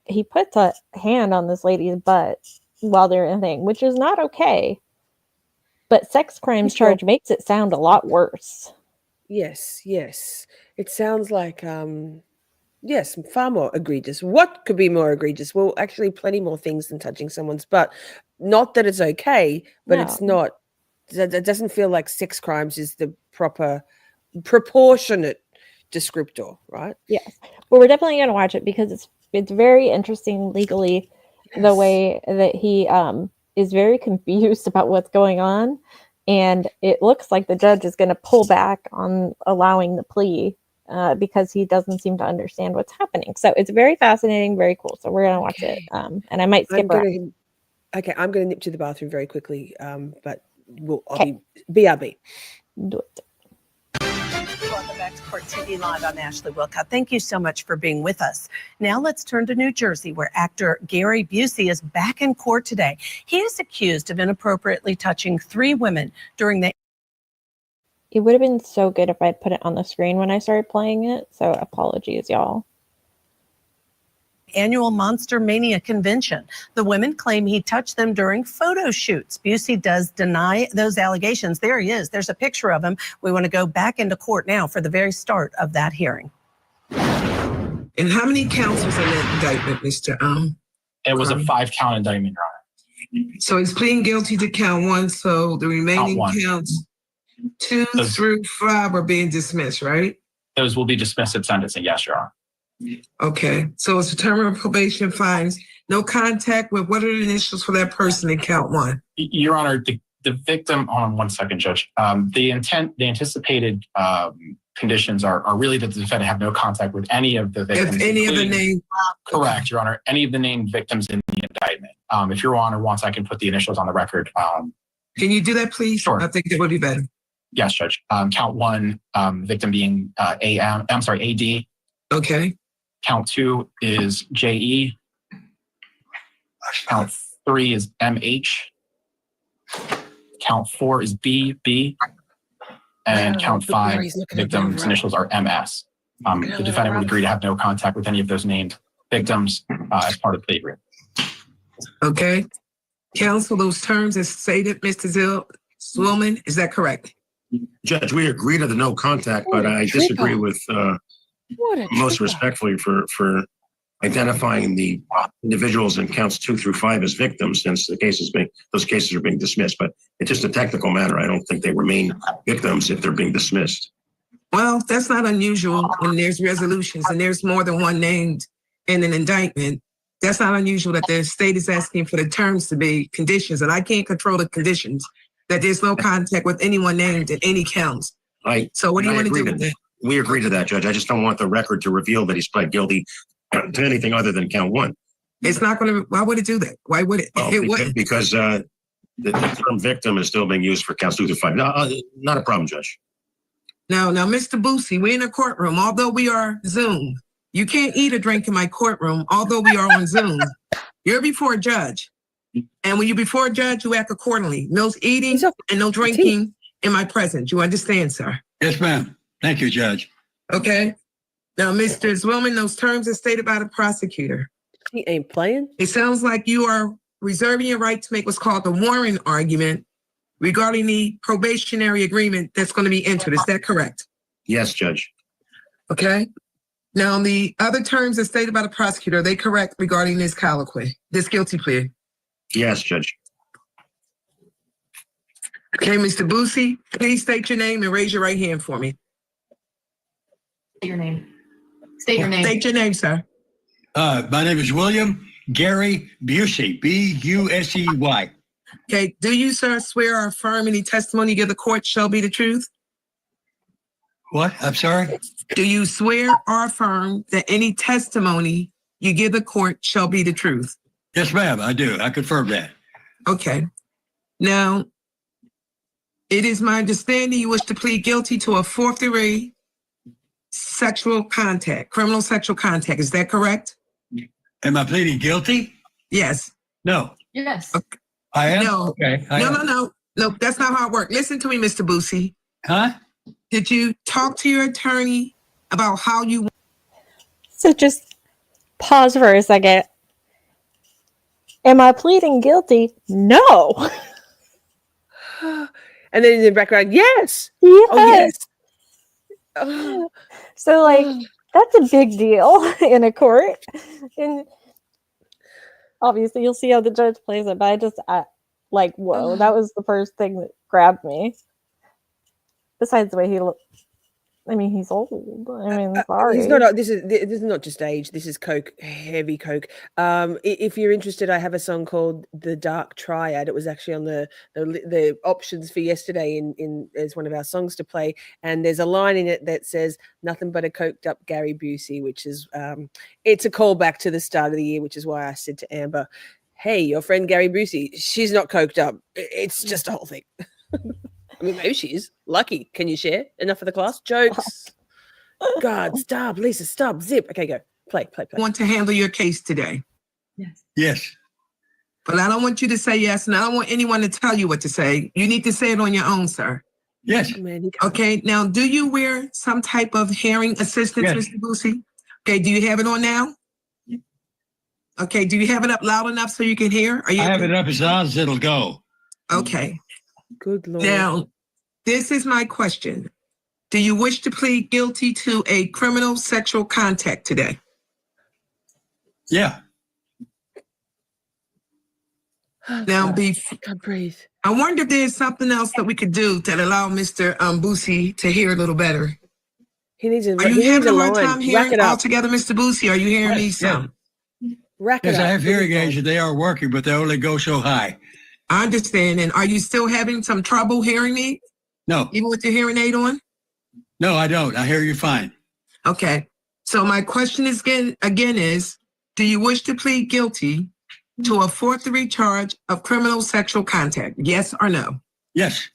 he puts a hand on this lady's butt while they're in a thing, which is not okay. But sex crimes charge makes it sound a lot worse. Yes. It sounds like yes, far more egregious. What could be more egregious? Well, actually plenty more things than touching someone's butt. Not that it's okay, but it's not, it doesn't feel like sex crimes is the proper proportionate descriptor, right? Yes. But we're definitely going to watch it because it's very interesting legally, the way that he is very confused about what's going on. And it looks like the judge is going to pull back on allowing the plea because he doesn't seem to understand what's happening. So it's very fascinating, very cool. So we're going to watch it. And I might skip around. Okay, I'm going to nip to the bathroom very quickly, but I'll be BRB. Do it. Welcome back to Court TV Live. I'm Ashley Wilcott. Thank you so much for being with us. Now let's turn to New Jersey, where actor Gary Busey is back in court today. He is accused of inappropriately touching 3 women during the... It would have been so good if I had put it on the screen when I started playing it. So apologies, y'all. Annual Monster Mania convention. The women claim he touched them during photo shoots. Busey does deny those allegations. There he is. There's a picture of him. We want to go back into court now for the very start of that hearing. And how many counts was in that indictment, Mr. It was a 5-count indictment, Your Honor. So he's pleading guilty to count 1, so the remaining counts 2 through 5 are being dismissed, right? Those will be dismissed at sentencing, yes, Your Honor. Okay, so it's a term of probation, fines, no contact with, what are the initials for that person in count 1? Your Honor, the victim, hold on one second, Judge. The anticipated conditions are really that the defendant have no contact with any of the victims. If any of the named... Correct, Your Honor. Any of the named victims in the indictment. If Your Honor wants, I can put the initials on the record. Can you do that, please? Sure. I think that would be better. Yes, Judge. Count 1, victim being AD. Okay. Count 2 is JE. Count 3 is MH. Count 4 is BB. And count 5, victim's initials are MS. The defendant would agree to have no contact with any of those named victims as part of the plea agreement. Okay. Counsel, those terms as stated, Mr. Zwillman, is that correct? Judge, we agree to the no contact, but I disagree with most respectfully for identifying the individuals in counts 2 through 5 as victims, since those cases are being dismissed. But it's just a technical matter. I don't think they remain victims if they're being dismissed. Well, that's not unusual when there's resolutions and there's more than one named in an indictment. That's not unusual that the state is asking for the terms to be conditions, and I can't control the conditions, that there's no contact with anyone named in any counts. So what do you want to do with that? We agree to that, Judge. I just don't want the record to reveal that he's pled guilty to anything other than count 1. It's not going to, why would it do that? Why would it? Well, It would. because the term victim is still being used for counts 2 through 5. No, not a problem, Judge. Now, Mr. Busey, we're in a courtroom. Although we are Zoom, you can't eat or drink in my courtroom, although we are on Zoom. You're before a judge. And when you're before a judge, you act accordingly. No eating and no drinking in my presence. You understand, sir? Yes, ma'am. Thank you, Judge. Okay. Now, Mr. Zwillman, those terms are stated by the prosecutor. He ain't playing. It sounds like you are reserving your right to make what's called the Warren argument regarding the probationary agreement that's going to be entered. Is that correct? Yes, Judge. Okay. Now, the other terms as stated by the prosecutor, are they correct regarding this colloquy, this guilty plea? Yes, Judge. Okay, Mr. Busey, please state your name and raise your right hand for me. State your name. State your name. State your name, sir. My name is William Gary Busey, B-U-S-E-Y. Okay, do you, sir, swear or affirm any testimony you give the court shall be the truth? What? I'm sorry? Do you swear or affirm that any testimony you give the court shall be the truth? Yes, ma'am, I do. I confirm that. Okay. Now, it is my understanding you wish to plead guilty to a fourth-degree sexual contact, criminal sexual contact. Is that correct? Am I pleading guilty? Yes. No. Yes. Okay. I am? No. Okay. No, that's not how it works. Listen to me, Mr. Busey. Huh? Did you talk to your attorney about how you... So just pause for a second. Am I pleading guilty? No. And then in the background, yes. Yes. Oh, yes. Oh. So, like, that's a big deal in a court. And obviously, you'll see how the judge plays it, but like, whoa, that was the first thing that grabbed me. Besides the way he looked. I mean, he's old. I mean, sorry. He's not. This is not just age. This is coke, heavy coke. If you're interested, I have a song called "The Dark Triad." It was actually on the options for yesterday in as one of our songs to play. And there's a line in it that says "Nothing but a coked up Gary Busey," which is it's a callback to the start of the year, which is why I said to Amber, "Hey, your friend Gary Busey, she's not coked up. It's just a whole thing." I mean, maybe she is. Lucky. Can you share? Enough for the class? Jokes. God, stop, Lisa, stop, zip. Okay, go. Play. I want to handle your case today. Yes. But I don't want you to say yes, and I don't want anyone to tell you what to say. You need to say it on your own, sir. Yes. Oh, man, okay, now, do you wear some type of hearing assistance, Yes. Mr. Busey? Okay, do you have it on now? Okay, do you have it up loud enough so you can hear? I have it up as loud as it'll go. Okay. Good Lord. Now, this is my question. Do you wish to plead guilty to a criminal sexual contact today? Yeah. Now, God, breathe. I wonder if there's something else that we could do that allow Mr. Busey to hear a little better. He needs a. Are you having a hard time Rack hearing it up. altogether, Mr. Busey? Are you hearing me some? Rack it Yes, up. I have hearing aids and they are working, but they only go so high. I understand. And are you still having some trouble hearing me? No. Even with your hearing aid on? No, I don't. I hear you fine. Okay. So my question is again is, do you wish to plead guilty to a fourth-degree charge of criminal sexual contact? Yes or no? Yes.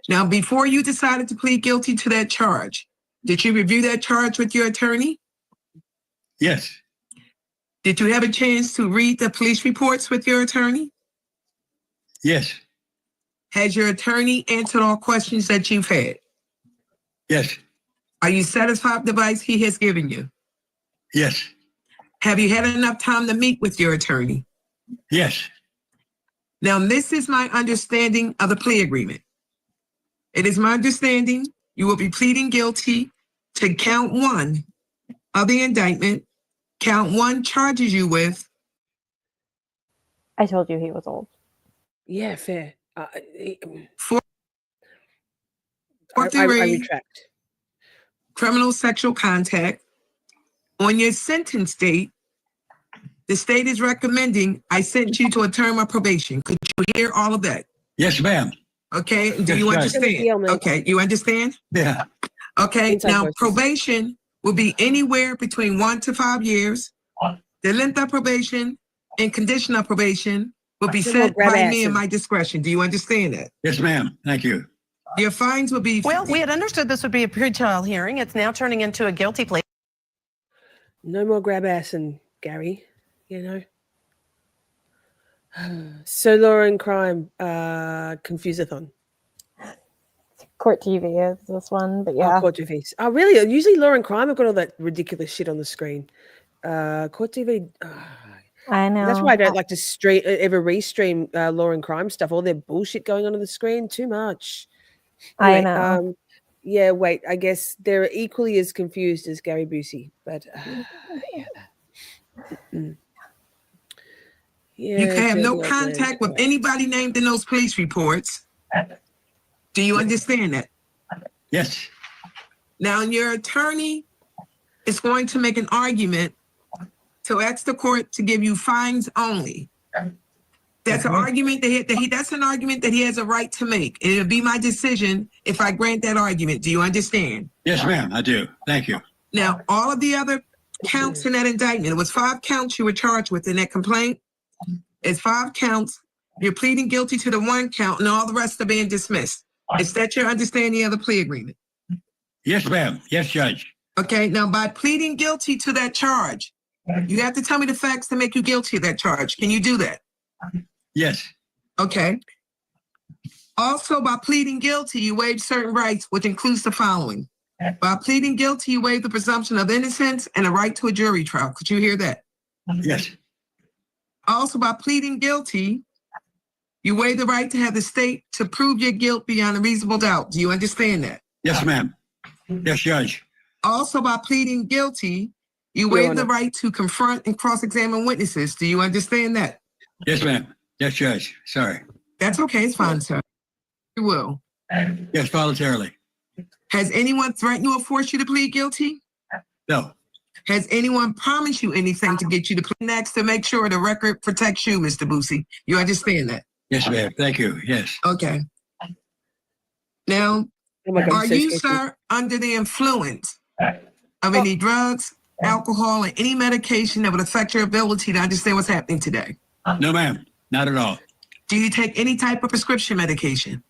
Now, before you decided to plead guilty to that charge, did you review that charge with your attorney? Yes. Did you have a chance to read the police reports with your attorney? Yes. Has your attorney answered all questions that you've had? Yes. Are you satisfied with the advice he has given you? Yes. Have you had enough time to meet with your attorney? Yes. Now, this is my understanding of the plea agreement. It is my understanding you will be pleading guilty to count 1 of the indictment. Count 1 charges you with. I told you he was old. Yeah, fair. I retract. Criminal sexual contact. On your sentence date, the state is recommending I sent you to a term of probation. Could you hear all of that? Yes, ma'am. Okay, do Yes, you right. understand? Okay, you understand? Yeah. Okay, Inside now voices. probation will be anywhere between 1 to 5 years. The length of probation and condition of probation will be set by me and my discretion. Do you understand that? Yes, ma'am. Thank you. Your fines will be... Well, we had understood this would be a pretrial hearing. It's now turning into a guilty plea. No more Grabassing, Gary. You know. So law and crime, confusathon. Court TV is this one, but yeah. Oh, Court TV. Oh, really? Usually law and crime have got all that ridiculous shit on the screen. Court TV. I know. That's why I don't like to ever restream law and crime stuff. All their bullshit going on the screen. Too much. I Anyway, know. yeah, wait. I guess they're equally as confused as Gary Busey, but yeah, you can have no dirty old contact man. with anybody named in those police reports. Do you understand that? Yes. Now, your attorney is going to make an argument to ask the court to give you fines only. That's an argument that's an argument that he has a right to make. It'll be my decision if I grant that argument. Do you understand? Yes, ma'am, I do. Thank you. Now, all of the other counts in that indictment, it was 5 counts you were charged with in that complaint. It's 5 counts. You're pleading guilty to the 1 count, and all the rest are being dismissed. Is that your understanding of the plea agreement? Yes, ma'am. Yes, Judge. Okay, now by pleading guilty to that charge, you have to tell me the facts to make you guilty of that charge. Can you do that? Yes. Okay. Also, by pleading guilty, you waive certain rights, which includes the following. By pleading guilty, you waive the presumption of innocence and a right to a jury trial. Could you hear that? Yes. Also, by pleading guilty, you waive the right to have the state to prove your guilt beyond a reasonable doubt. Do you understand that? Yes, ma'am. Yes, Judge. Also, by pleading guilty, you waive the right to confront and cross-examine witnesses. Do you understand that? Yes, ma'am. Yes, Judge. Sorry. That's okay. It's fine, sir. You will. Yes, voluntarily. Has anyone threatened you or forced you to plead guilty? No. Has anyone promised you anything to get you to plead next to make sure the record protects you, Mr. Busey? You understand that? Yes, ma'am. Thank you. Yes. Okay. Now, are you, sir, under the influence of any drugs, alcohol, or any medication that would affect your ability to understand what's happening today? No, ma'am. Not at all. Do you take any type of prescription medication?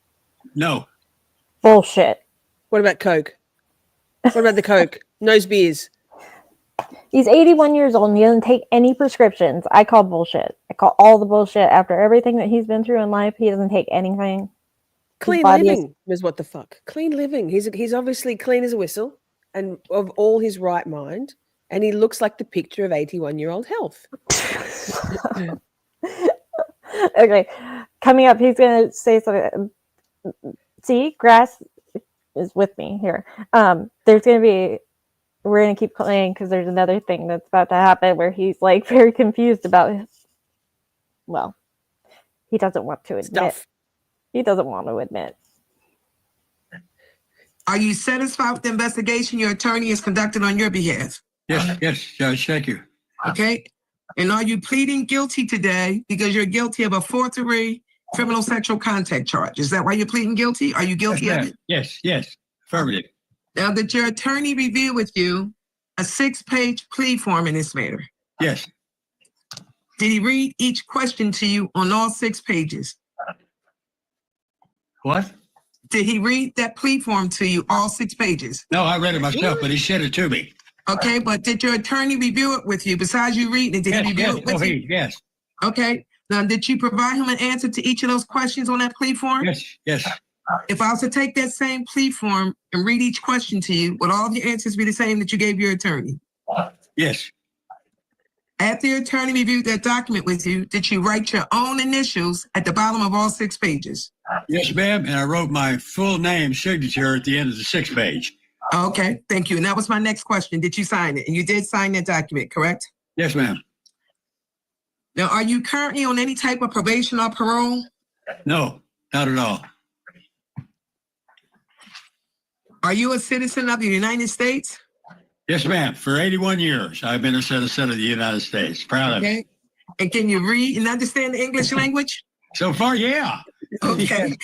No. Bullshit. What about Coke? What about the Coke? Nose beers. He's 81 years old and he doesn't take any prescriptions. I call bullshit. I call all the bullshit. After everything that he's been through in life, he doesn't take anything. Clean living is what the fuck. Clean living. He's obviously clean as a whistle and of all his right mind. And he looks like the picture of 81-year-old health. Okay. Coming up, he's going to say something. See, Grass is with me here. There's going to be, we're going to keep playing because there's another thing that's about to happen where he's like very confused about his, well, he doesn't want to admit. Stuff. He doesn't want to admit. Are you satisfied with the investigation your attorney has conducted on your behalf? Yes, yes, Judge. Thank you. Okay. And are you pleading guilty today because you're guilty of a 4-3 criminal sexual contact charge? Is that why you're pleading guilty? Are you guilty of it? Yes, yes. Affirmative. Now, did your attorney review with you a 6-page plea form in this matter? Yes. Did he read each question to you on all 6 pages? What? Did he read that plea form to you, all 6 pages? No, I read it myself, but he sent it to me. Okay, but did your attorney review it with you? Besides you reading it, did he review it with you? Yes. Okay. Now, did you provide him an answer to each of those questions on that plea form? Yes, yes. If I was to take that same plea form and read each question to you, would all of your answers be the same that you gave your attorney? Yes. After your attorney reviewed that document with you, did you write your own initials at the bottom of all 6 pages? Yes, ma'am. And I wrote my full name signature at the end of the 6th page. Okay, thank you. And that was my next question. Did you sign it? And you did sign that document, correct? Yes, ma'am. Now, are you currently on any type of probation or parole? No, not at all. Are you a citizen of the United States? Yes, ma'am. For 81 years, I've been a citizen of the United States. Proud of it. And can you read and understand the English language? So far, yeah. Okay.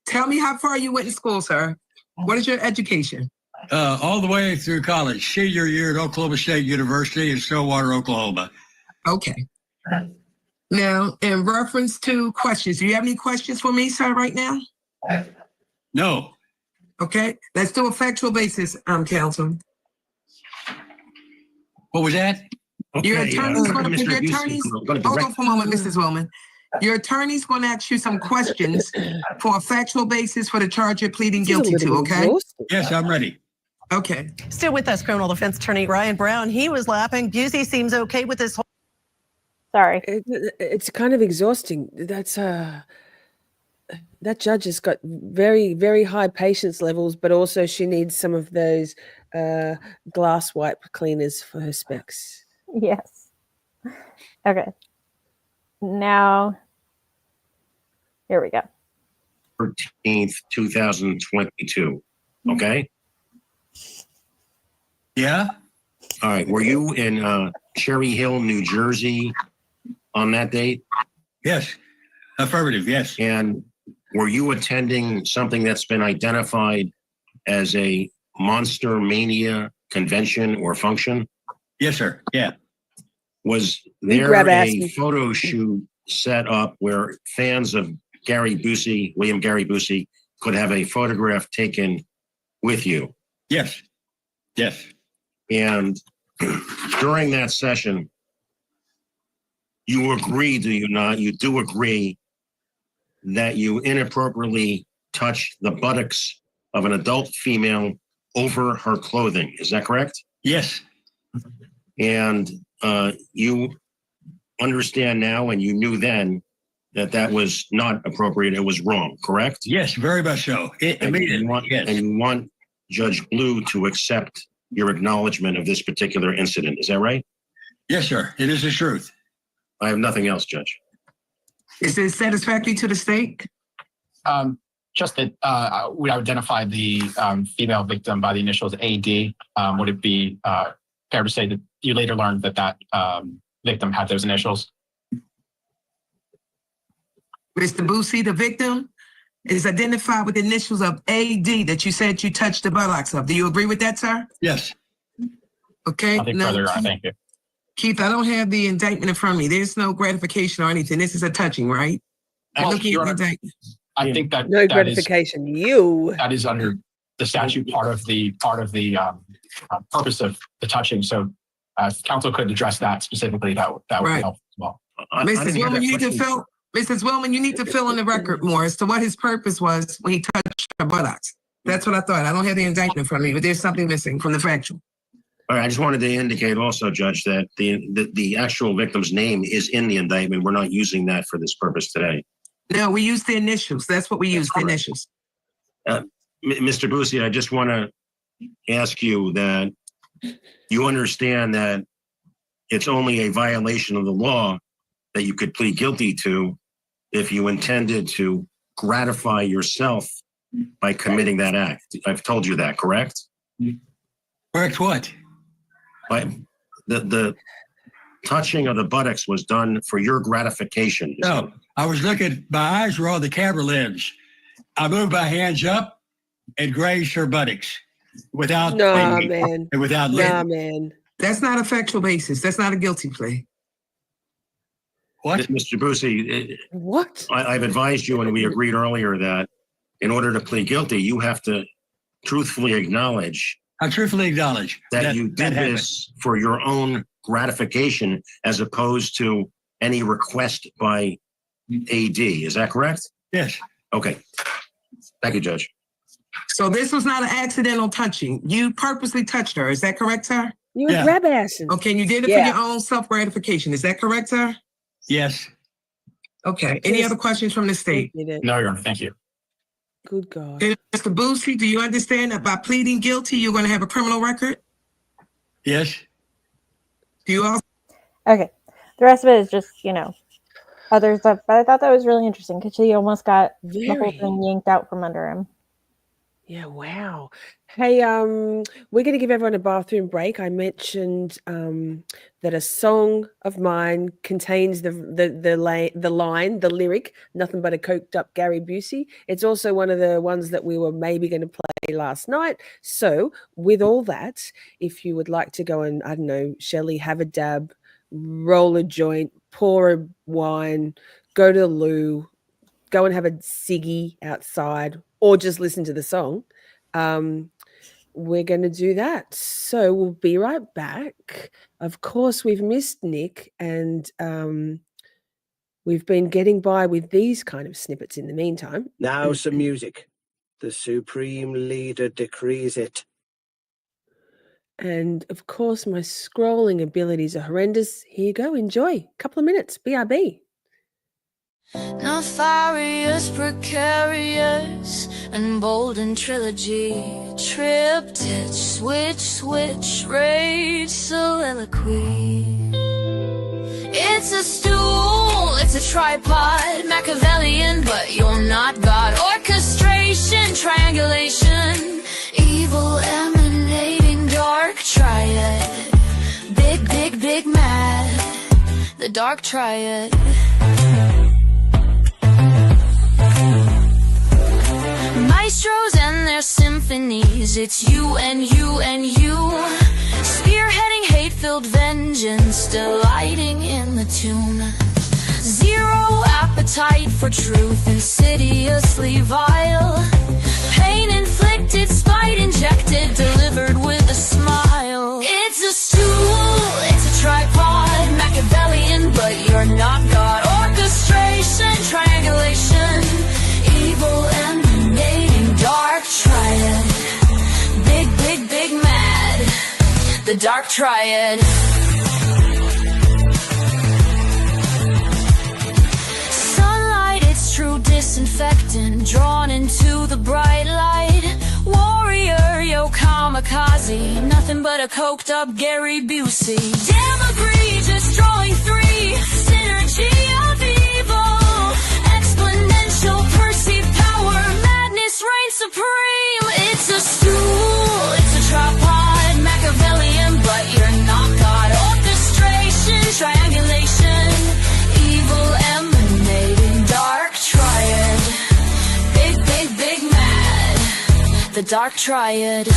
Tell me how far you went to school, sir. What is your education? All the way through college. Senior year at Oklahoma State University in Stillwater, Oklahoma. Okay. Now, in reference to questions, do you have any questions for me, sir, right now? No. Okay. Let's do a factual basis, counsel. What was that? Your attorney's going to Mr. your attorneys. Hold on for a moment, Mrs. Willman. Your attorney's going to ask you some questions for a factual basis for the charge you're pleading guilty to, okay? Yes, I'm ready. Okay. Still with us, criminal defense attorney Ryan Brown. He was laughing. Busey seems okay with this whole. Sorry. It's kind of exhausting. That's that judge has got very, very high patience levels, but also she needs some of those glass wipe cleaners for her specs. Yes. Okay. Now, here we go. 13th, 2022. Okay? Yeah? All right. Were you in Cherry Hill, New Jersey on that date? Yes. Affirmative, yes. And were you attending something that's been identified as a Monster Mania convention or function? Yes, sir. Yeah. Was there a photo shoot set up where fans of William Gary Busey, could have a photograph taken with you? Yes. Yes. And during that session, you agree, do you not? You do agree that you inappropriately touched the buttocks of an adult female over her clothing. Is that correct? Yes. And you understand now, and you knew then, that that was not appropriate. It was wrong, correct? Yes, very much so. And you want Judge Blue to accept your acknowledgement of this particular incident. Is that right? Yes, sir. It is the truth. I have nothing else, Judge. Is it satisfactory to the state? Just that we identified the female victim by the initials AD. Would it be fair to say that you later learned that that victim had those initials? Mr. Busey, the victim is identified with the initials of AD that you said you touched the buttocks of. Do you agree with that, sir? Yes. Okay. Nothing further, thank you. Keith, I don't have the indictment in front of me. There's no gratification or anything. This is a touching, right? Well, Looking at the indictment. I think that no gratification. That is under the statute part of the purpose of the touching. So, counsel could address that specifically. That would be helpful as well. Mrs. Willman, you need to fill in the record more as to what his purpose was when he touched her buttocks. That's what I thought. I don't have the indictment in front of me, but there's something missing from the factual. All right, I just wanted to indicate also, Judge, that the actual victim's name is in the indictment. We're not using that for this purpose today. No, we use the initials. That's what we use, the initials. Mr. Busey, I just want to ask you that you understand that it's only a violation of the law that you could plead guilty to if you intended to gratify yourself by committing that act. I've told you that, correct? Correct what? The touching of the buttocks was done for your gratification. No, I was looking, my eyes were on the camera lens. I moved my hands up and grazed her buttocks without man. And without man. That's not a factual basis. That's not a guilty plea. What? Mr. Busey, what? I've advised you, and we agreed earlier, that in order to plead guilty, you have to truthfully acknowledge. I truthfully acknowledge that you did this for your own gratification as opposed to any request by AD. Is that correct? Yes. Okay. Thank you, Judge. So this was not an accidental touching. You purposely touched her. Is that correct, sir? You were grabassing. Okay, and you did it for your own self-gratification. Is that correct, sir? Yes. Okay. Any other questions from the state? No, Your Honor. Thank you. Good God. Mr. Busey, do you understand that by pleading guilty, you're going to have a criminal record? Yes. Do you also? Okay. The rest of it is just, other stuff. But I thought that was really interesting because she almost got the whole thing yanked out from under him. Yeah, wow. Hey, we're going to give everyone a bathroom break. I mentioned that a song of mine contains the lyric, "Nothing but a coked up Gary Busey." It's also one of the ones that we were maybe going to play last night. So with all that, if you would like to go and, I don't know, Shelley, have a dab, roll a joint, pour a wine, go to the loo, go and have a ciggy outside, or just listen to the song, we're going to do that. So we'll be right back. Of course, we've missed Nick, and we've been getting by with these kind of snippets in the meantime. Now some music. The Supreme Leader decrees it. And of course, my scrolling abilities are horrendous. Here you go. Enjoy. Couple of minutes. BRB. Nefarious, precarious, and bold in trilogy. Triptych, switch, rage, soliloquy. It's a stool, it's a tripod, Machiavellian, but you're not God. Orchestration, triangulation, evil emanating, dark triad. Big mad, the dark triad. maestros and their symphonies. It's you and you and you, spearheading hate-filled vengeance, delighting in the tune. Zero appetite for truth, insidiously vile. Pain inflicted, spite injected, delivered with a smile. It's a stool, it's a tripod, Machiavellian, but you're not God. Orchestration, triangulation, evil emanating, dark triad. Big, big, big mad, the dark triad. True disinfectant, drawn into the bright light. Warrior, yo kamikaze, nothing but a coked up Gary Busey. Damn egregious, drawing three, synergy of evil. Exponential, perceived power, madness reigns supreme. It's a stool, it's a tripod, Machiavellian, but you're not God. Orchestration, triangulation, evil emanating, dark triad. Big, big, big mad, the dark triad.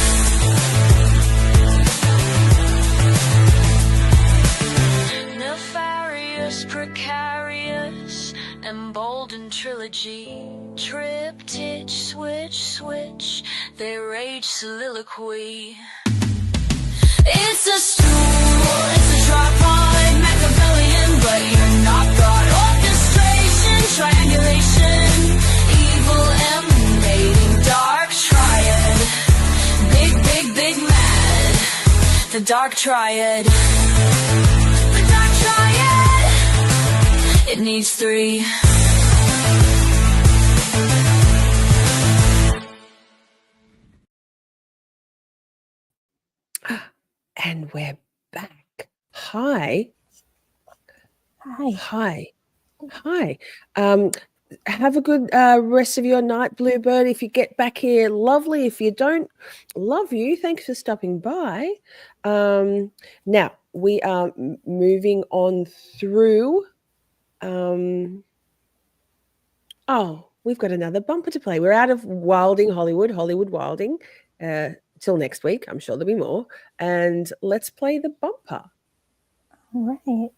Nefarious, precarious, emboldened trilogy. Triptych, switch, switch, they rage soliloquy. It's a stool, it's a tripod, Machiavellian, but you're not God. Orchestration, triangulation, evil emanating, dark triad. Big, big, big mad, the dark triad. The dark triad, it needs three. And we're back. Hi. Hi. Have a good rest of your night, Bluebird. If you get back here, lovely. If you don't, love you. Thanks for stopping by. Now, we are moving on through. We've got another bumper to play. We're out of Wilding, Hollywood Wilding. Till next week. I'm sure there'll be more. And let's play the bumper. All right.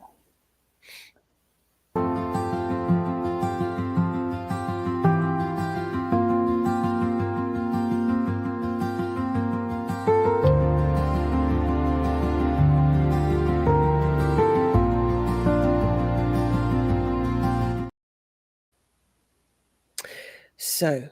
So,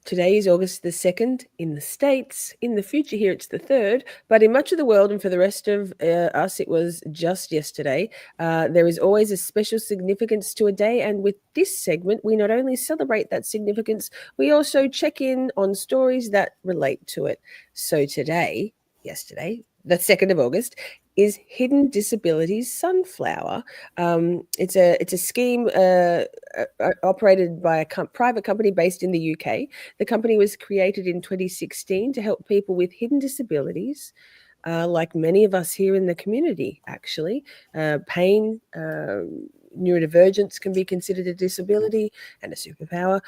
today is August the 2nd in the States. In the future here, it's the 3rd. But in much of the world and for the rest of us, it was just yesterday. There is always a special significance to a day. And with this segment, we not only celebrate that significance, we also check in on stories that relate to it. So yesterday, the 2nd of August, is Hidden Disabilities Sunflower. It's a scheme operated by a private company based in the UK. The company was created in 2016 to help people with hidden disabilities, like many of us here in the community, actually. Pain, neurodivergence can be considered a disability and a superpower.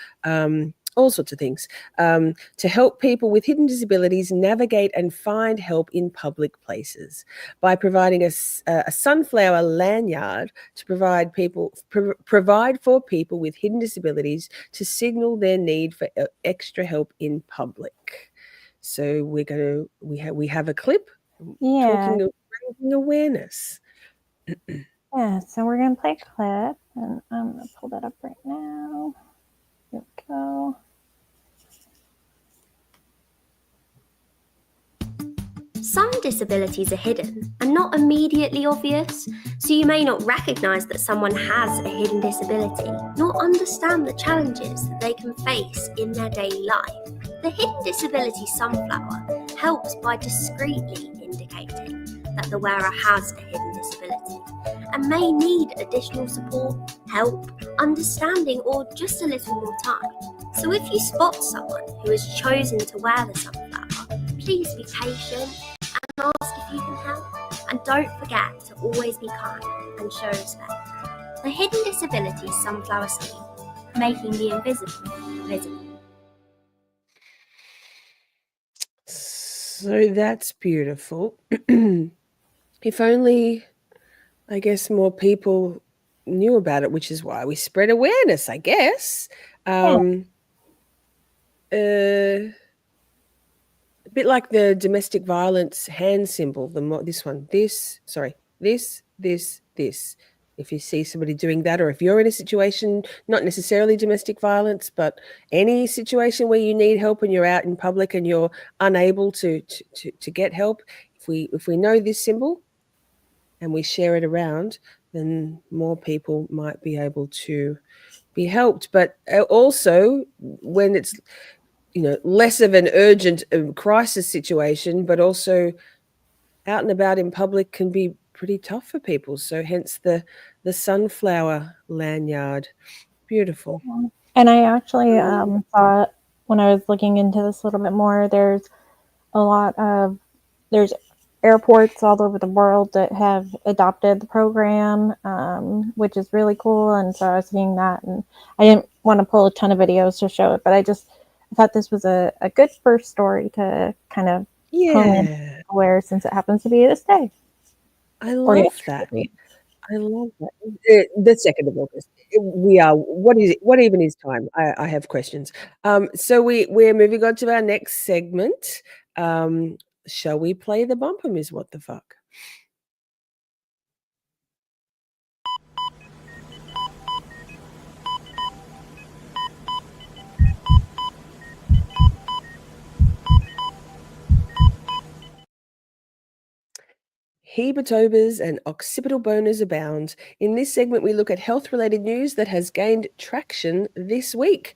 All sorts of things, to help people with hidden disabilities navigate and find help in public places by providing a sunflower lanyard to provide for people with hidden disabilities to signal their need for extra help in public. So we have a clip talking of raising awareness. Yeah, so we're gonna play a clip, and I'm gonna pull that up right now. Here we go. Some disabilities are hidden and not immediately obvious, so you may not recognise that someone has a hidden disability, nor understand the challenges that they can face in their daily life. The Hidden Disability Sunflower helps by discreetly indicating that the wearer has a hidden disability and may need additional support, help, understanding, or just a little more time. So if you spot someone who has chosen to wear the sunflower, please be patient and ask if you can help. And don't forget to always be kind and show respect. The Hidden Disability Sunflower Scheme, making the invisible visible. So that's beautiful. If only, I guess, more people knew about it, which is why we spread awareness, I guess. A bit like the domestic violence hand symbol, this one, this. If you see somebody doing that, or if you're in a situation, not necessarily domestic violence, but any situation where you need help and you're out in public and you're unable to get help, if we know this symbol and we share it around, then more people might be able to be helped. But also, when it's less of an urgent crisis situation, but also out and about in public can be pretty tough for people. So hence the sunflower lanyard. Beautiful. And I actually thought when I was looking into this a little bit more, there's airports all over the world that have adopted the program, which is really cool. And so I was seeing that, and I didn't want to pull a ton of videos to show it, but I thought this was a good first story to kind of hone in where, since it happens to be this day. I love that. I love that. The 2nd of August. We are. What is it? What even is time? I have questions. So we're moving on to our next segment. Shall we play the bumper, Ms. What the Fuck? Hebatomas and occipital boners abound. In this segment, we look at health-related news that has gained traction this week.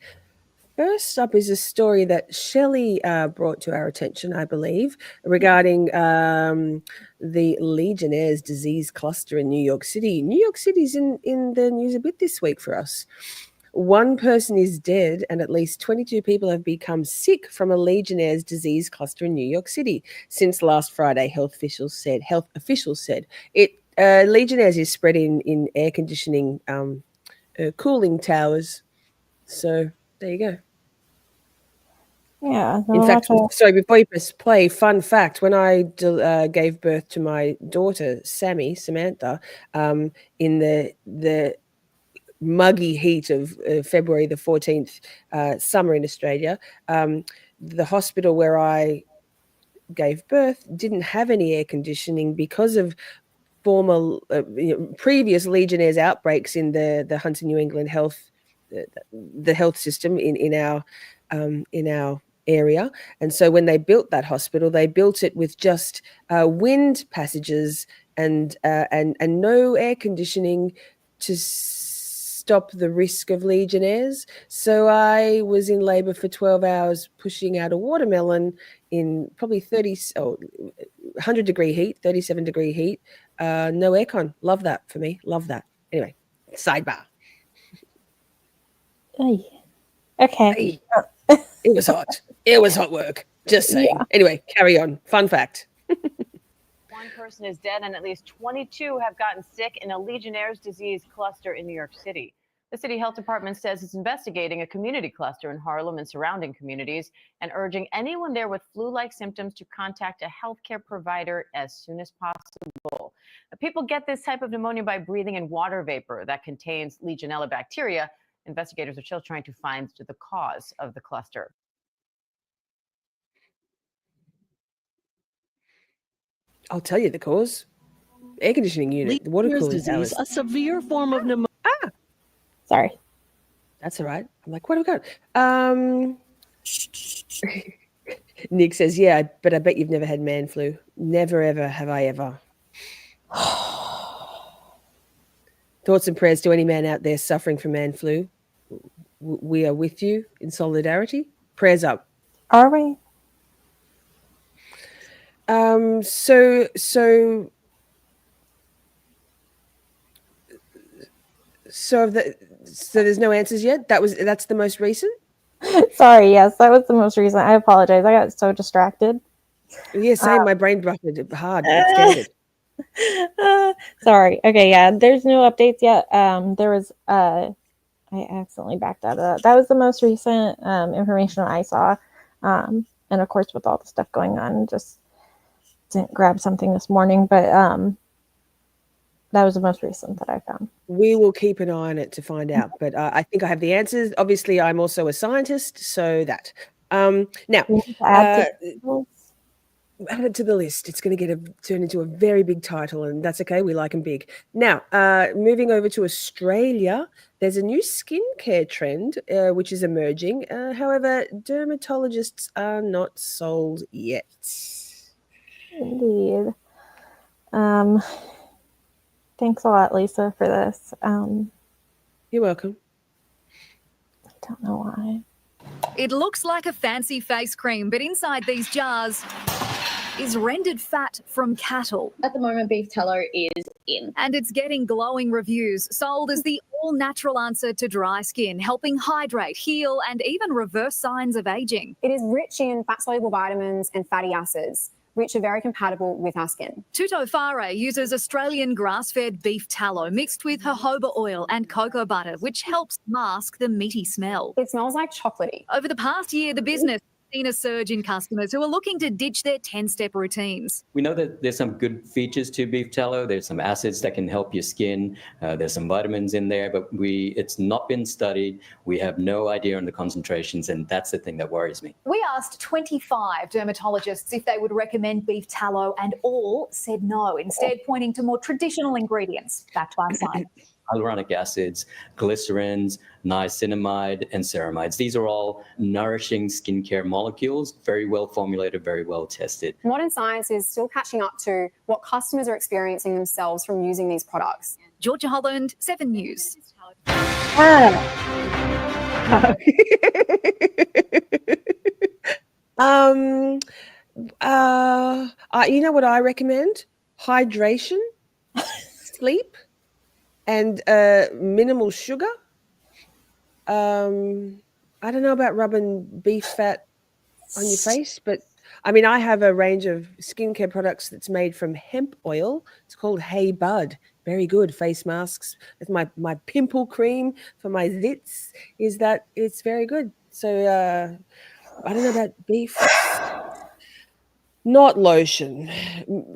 First up is a story that Shelley brought to our attention, I believe, regarding the Legionnaires disease cluster in New York City. New York City's in the news a bit this week for us. One person is dead and at least 22 people have become sick from a Legionnaires disease cluster in New York City since last Friday, health officials said. Legionnaires is spread in air conditioning cooling towers. So there you go. Yeah. In fact, sorry, before you press play, fun fact, when I gave birth to my daughter, Samantha, in the muggy heat of February the 14th, summer in Australia, the hospital where I gave birth didn't have any air conditioning because of former previous Legionnaires outbreaks in the Hunter New England health the health system in our area. And so when they built that hospital, they built it with just wind passages and no air conditioning to stop the risk of Legionnaires. So I was in labor for 12 hours pushing out a watermelon in probably 100 degree heat, 37 degree heat, no aircon. Love that for me. Love that. Anyway, sidebar. Okay. It was hot. It was hot work. Just saying. Yeah. Anyway, carry on. Fun fact. One person is dead and at least 22 have gotten sick in a Legionnaires disease cluster in New York City. The city health department says it's investigating a community cluster in Harlem and surrounding communities and urging anyone there with flu-like symptoms to contact a healthcare provider as soon as possible. People get this type of pneumonia by breathing in water vapor that contains Legionella bacteria. Investigators are still trying to find the cause of the cluster. I'll tell you the cause. Air conditioning unit, the water cooling towers. A severe form of pneumonia. Sorry. That's all right. I'm like, what have we got? Nick says, yeah, but I bet you've never had man flu. Never, ever have I ever. Thoughts and prayers to any man out there suffering from man flu. We are with you in solidarity. Prayers up. Are we? So there's no answers yet. That's the most recent. Sorry, yes, that was the most recent. I apologize. I got so distracted. Yeah, same. My brain buffered hard. It's sorry. Okay, yeah. There's no updates yet. There was I accidentally backed out of that. That was the most recent information I saw. And of course, with all the stuff going on, just didn't grab something this morning, but that was the most recent that I found. We will keep an eye on it to find out, but I think I have the answers. Obviously, I'm also a scientist, so that. Now, add it to the list. It's going to turn into a very big title, and that's okay. We like them big. Now, moving over to Australia, there's a new skincare trend which is emerging. However, dermatologists are not sold yet. Indeed. Thanks a lot, Lisa, for this. You're welcome. I don't know why. It looks like a fancy face cream, but inside these jars is rendered fat from cattle. At the moment, beef tallow is in. And it's getting glowing reviews, sold as the all-natural answer to dry skin, helping hydrate, heal, and even reverse signs of aging. It is rich in fat-soluble vitamins and fatty acids, which are very compatible with our skin. TWTW uses Australian grass-fed beef tallow mixed with jojoba oil and cocoa butter, which helps mask the meaty smell. It smells like chocolatey. Over the past year, the business has seen a surge in customers who are looking to ditch their 10-step routines. We know that there's some good features to beef tallow. There's some acids that can help your skin. There's some vitamins in there, but it's not been studied. We have no idea on the concentrations, and that's the thing that worries me. We asked 25 dermatologists if they would recommend beef tallow, and all said no, instead pointing to more traditional ingredients backed by science. Hyaluronic acids, glycerins, niacinamide, and ceramides. These are all nourishing skincare molecules, very well formulated, very well tested. Modern science is still catching up to what customers are experiencing themselves from using these products. Georgia Holland, 7 News. You know what I recommend? Hydration, sleep, and minimal sugar. I don't know about rubbing beef fat on your face, but I mean, I have a range of skincare products that's made from hemp oil. It's called Hey Bud. Very good face masks. It's my pimple cream for my zits. Is that it's very good. So I don't know about beef. Not lotion.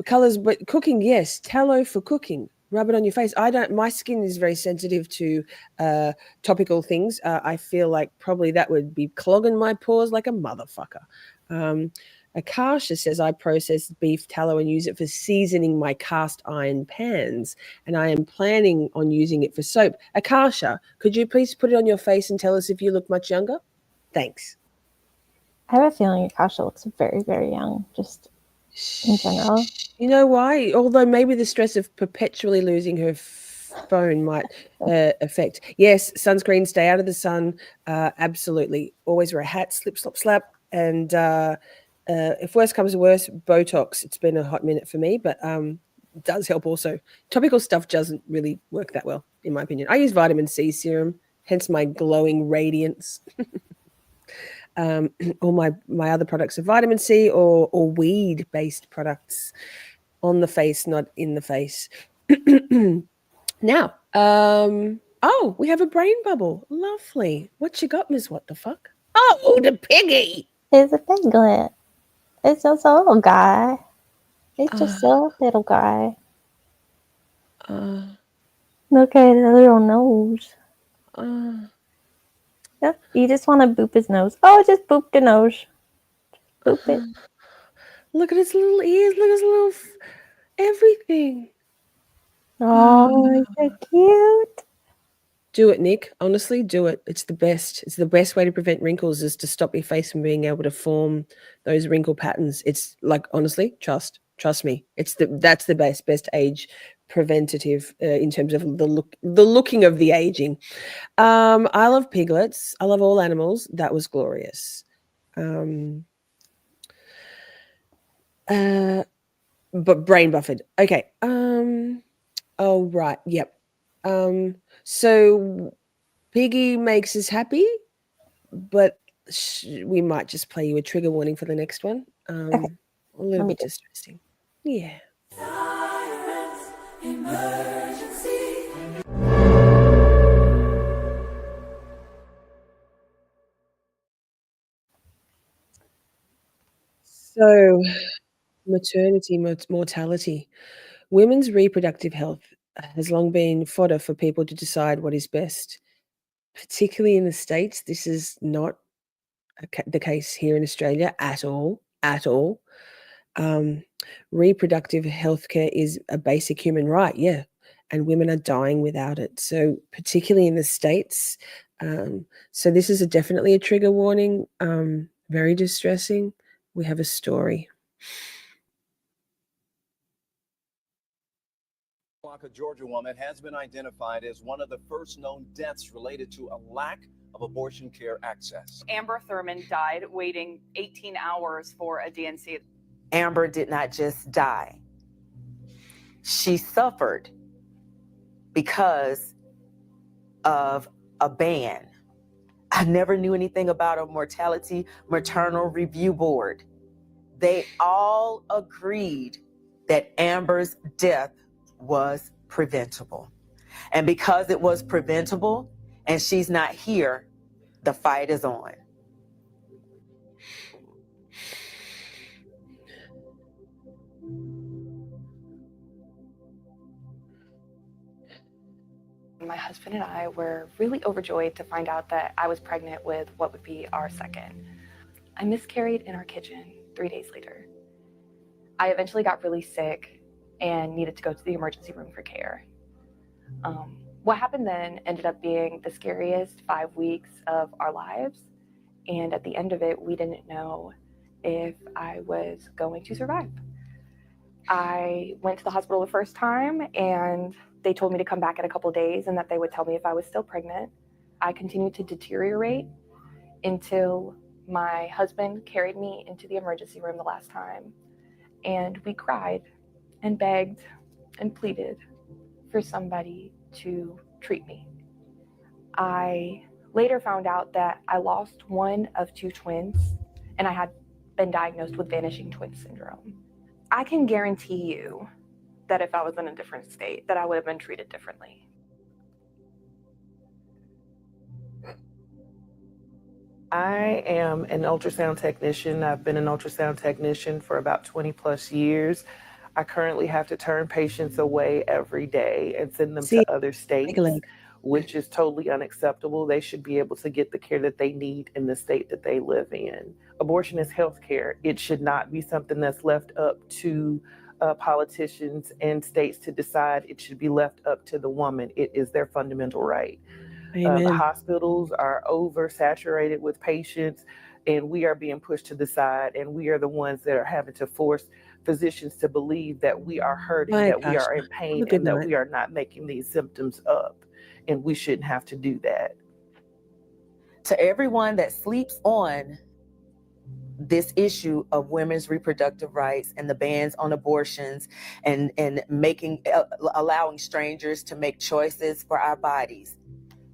Colors, but cooking, yes. Tallow for cooking. Rub it on your face. My skin is very sensitive to topical things. I feel like probably that would be clogging my pores like a motherfucker. Akasha says, I process beef tallow and use it for seasoning my cast iron pans, and I am planning on using it for soap. Akasha, could you please put it on your face and tell us if you look much younger? Thanks. I have a feeling Akasha looks very, very young, just in general. You know why? Although maybe the stress of perpetually losing her phone might affect. Yes, sunscreen, stay out of the sun. Absolutely. Always wear a hat, slip, slop, slap. And if worse comes to worse, Botox. It's been a hot minute for me, but it does help also. Topical stuff doesn't really work that well, in my opinion. I use vitamin C serum, hence my glowing radiance. All my other products are vitamin C or weed-based products on the face, not in the face. Now, we have a brain bubble. Lovely. What you got, Miss What the Fuck? Oh, the piggy. It's a piglet. It's just a little guy. It's just a little guy. Look at the little nose. Yep, you just want to boop his nose. Oh, just boop the nose. Boop it. Look at his little ears. Look at his little everything. Oh, so cute. Do it, Nick. Honestly, do it. It's the best. It's the best way to prevent wrinkles is to stop your face from being able to form those wrinkle patterns. It's like, honestly, trust me. That's the best age preventative in terms of the looking of the aging. I love piglets. I love all animals. That was glorious. But brain buffered. Okay. Oh right. Yep. So Piggy makes us happy, but we might just play you a trigger warning for the next one. A little bit distressing. Yeah. Emergency. So, maternity mortality. Women's reproductive health has long been fodder for people to decide what is best. Particularly in the States, this is not the case here in Australia at all, at all. Reproductive healthcare is a basic human right, yeah, and women are dying without it. So particularly in the States, so this is definitely a trigger warning, very distressing. We have a story. A Georgia woman has been identified as one of the first known deaths related to a lack of abortion care access. Amber Thurman died waiting 18 hours for a DNC. Amber did not just die. She suffered because of a ban. I never knew anything about a mortality maternal review board. They all agreed that Amber's death was preventable. And because it was preventable and she's not here, the fight is on. My husband and I were really overjoyed to find out that I was pregnant with what would be our second. I miscarried in our kitchen 3 days later. I eventually got really sick and needed to go to the emergency room for care. What happened then ended up being the scariest 5 weeks of our lives. And at the end of it, we didn't know if I was going to survive. I went to the hospital the first time and they told me to come back in a couple of days and that they would tell me if I was still pregnant. I continued to deteriorate until my husband carried me into the emergency room the last time. And we cried and begged and pleaded for somebody to treat me. I later found out that I lost one of 2 twins and I had been diagnosed with vanishing twin syndrome. I can guarantee you that if I was in a different state, that I would have been treated differently. I am an ultrasound technician. I've been an ultrasound technician for about 20 plus years. I currently have to turn patients away every day and send them to other states, which is totally unacceptable. They should be able to get the care that they need in the state that they live in. Abortion is health care. It should not be something that's left up to politicians and states to decide. It should be left up to the woman. It is their fundamental right. The hospitals are oversaturated with patients and we are being pushed to the side, and we are the ones that are having to force physicians to believe that we are hurting, that we are in pain, and that we are not making these symptoms up, and we shouldn't have to do that. To everyone that sleeps on this issue of women's reproductive rights and the bans on abortions and allowing strangers to make choices for our bodies,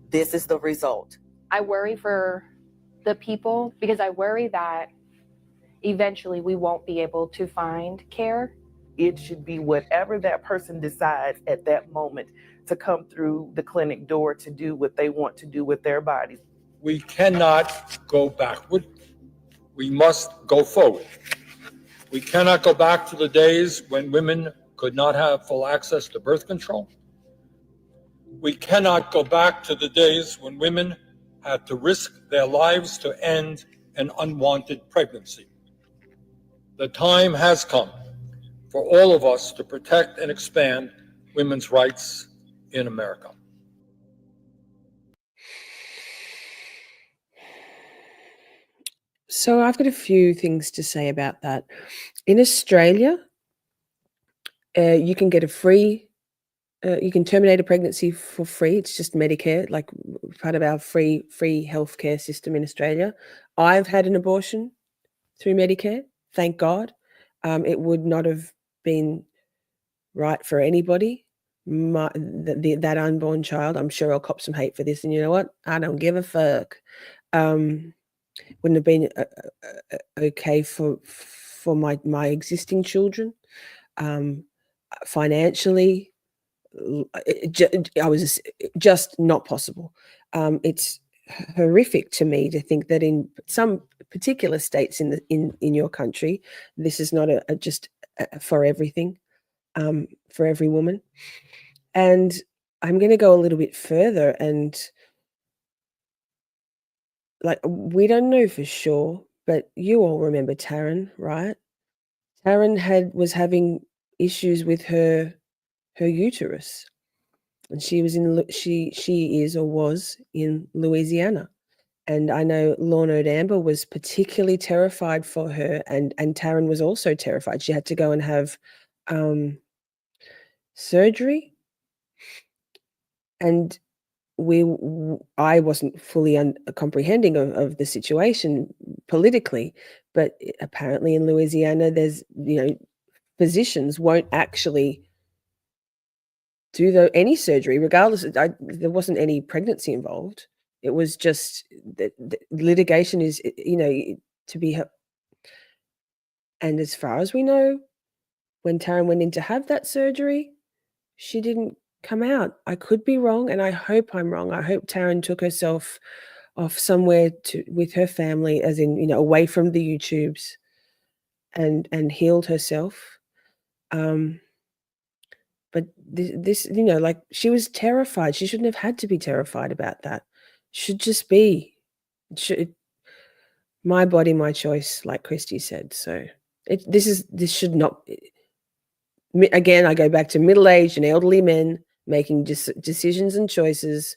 this is the result. I worry for the people because I worry that eventually we won't be able to find care. It should be whatever that person decides at that moment to come through the clinic door to do what they want to do with their bodies. We cannot go backward. We must go forward. We cannot go back to the days when women could not have full access to birth control. We cannot go back to the days when women had to risk their lives to end an unwanted pregnancy. The time has come for all of us to protect and expand women's rights in America. So I've got a few things to say about that. In Australia, you can get a free, you can terminate a pregnancy for free. It's just Medicare, like part of our free healthcare system in Australia. I've had an abortion through Medicare, thank God. It would not have been right for anybody. That unborn child, I'm sure I'll cop some hate for this, and you know what? I don't give a fuck. Wouldn't have been okay for my existing children. Financially, I was just not possible. It's horrific to me to think that in some particular states in your country, this is not just for everything, for every woman. And I'm going to go a little bit further, and like, we don't know for sure, but you all remember Taryn, right? Taryn was having issues with her uterus, and she was she is or was in Louisiana. And I know Lorna Amber was particularly terrified for her, and Taryn was also terrified. She had to go and have surgery, and I wasn't fully comprehending of the situation politically, but apparently in Louisiana, there's, physicians won't actually do any surgery, regardless. There wasn't any pregnancy involved. It was just the litigation is, to be. And as far as we know, when Taryn went in to have that surgery, she didn't come out. I could be wrong, and I hope I'm wrong. I hope Taryn took herself off somewhere with her family, as in, away from the YouTubes, and healed herself. But this, like, she was terrified. She shouldn't have had to be terrified about that. Should just be, my body, my choice, like Christy said. So this should not. Again, I go back to middle-aged and elderly men making decisions and choices,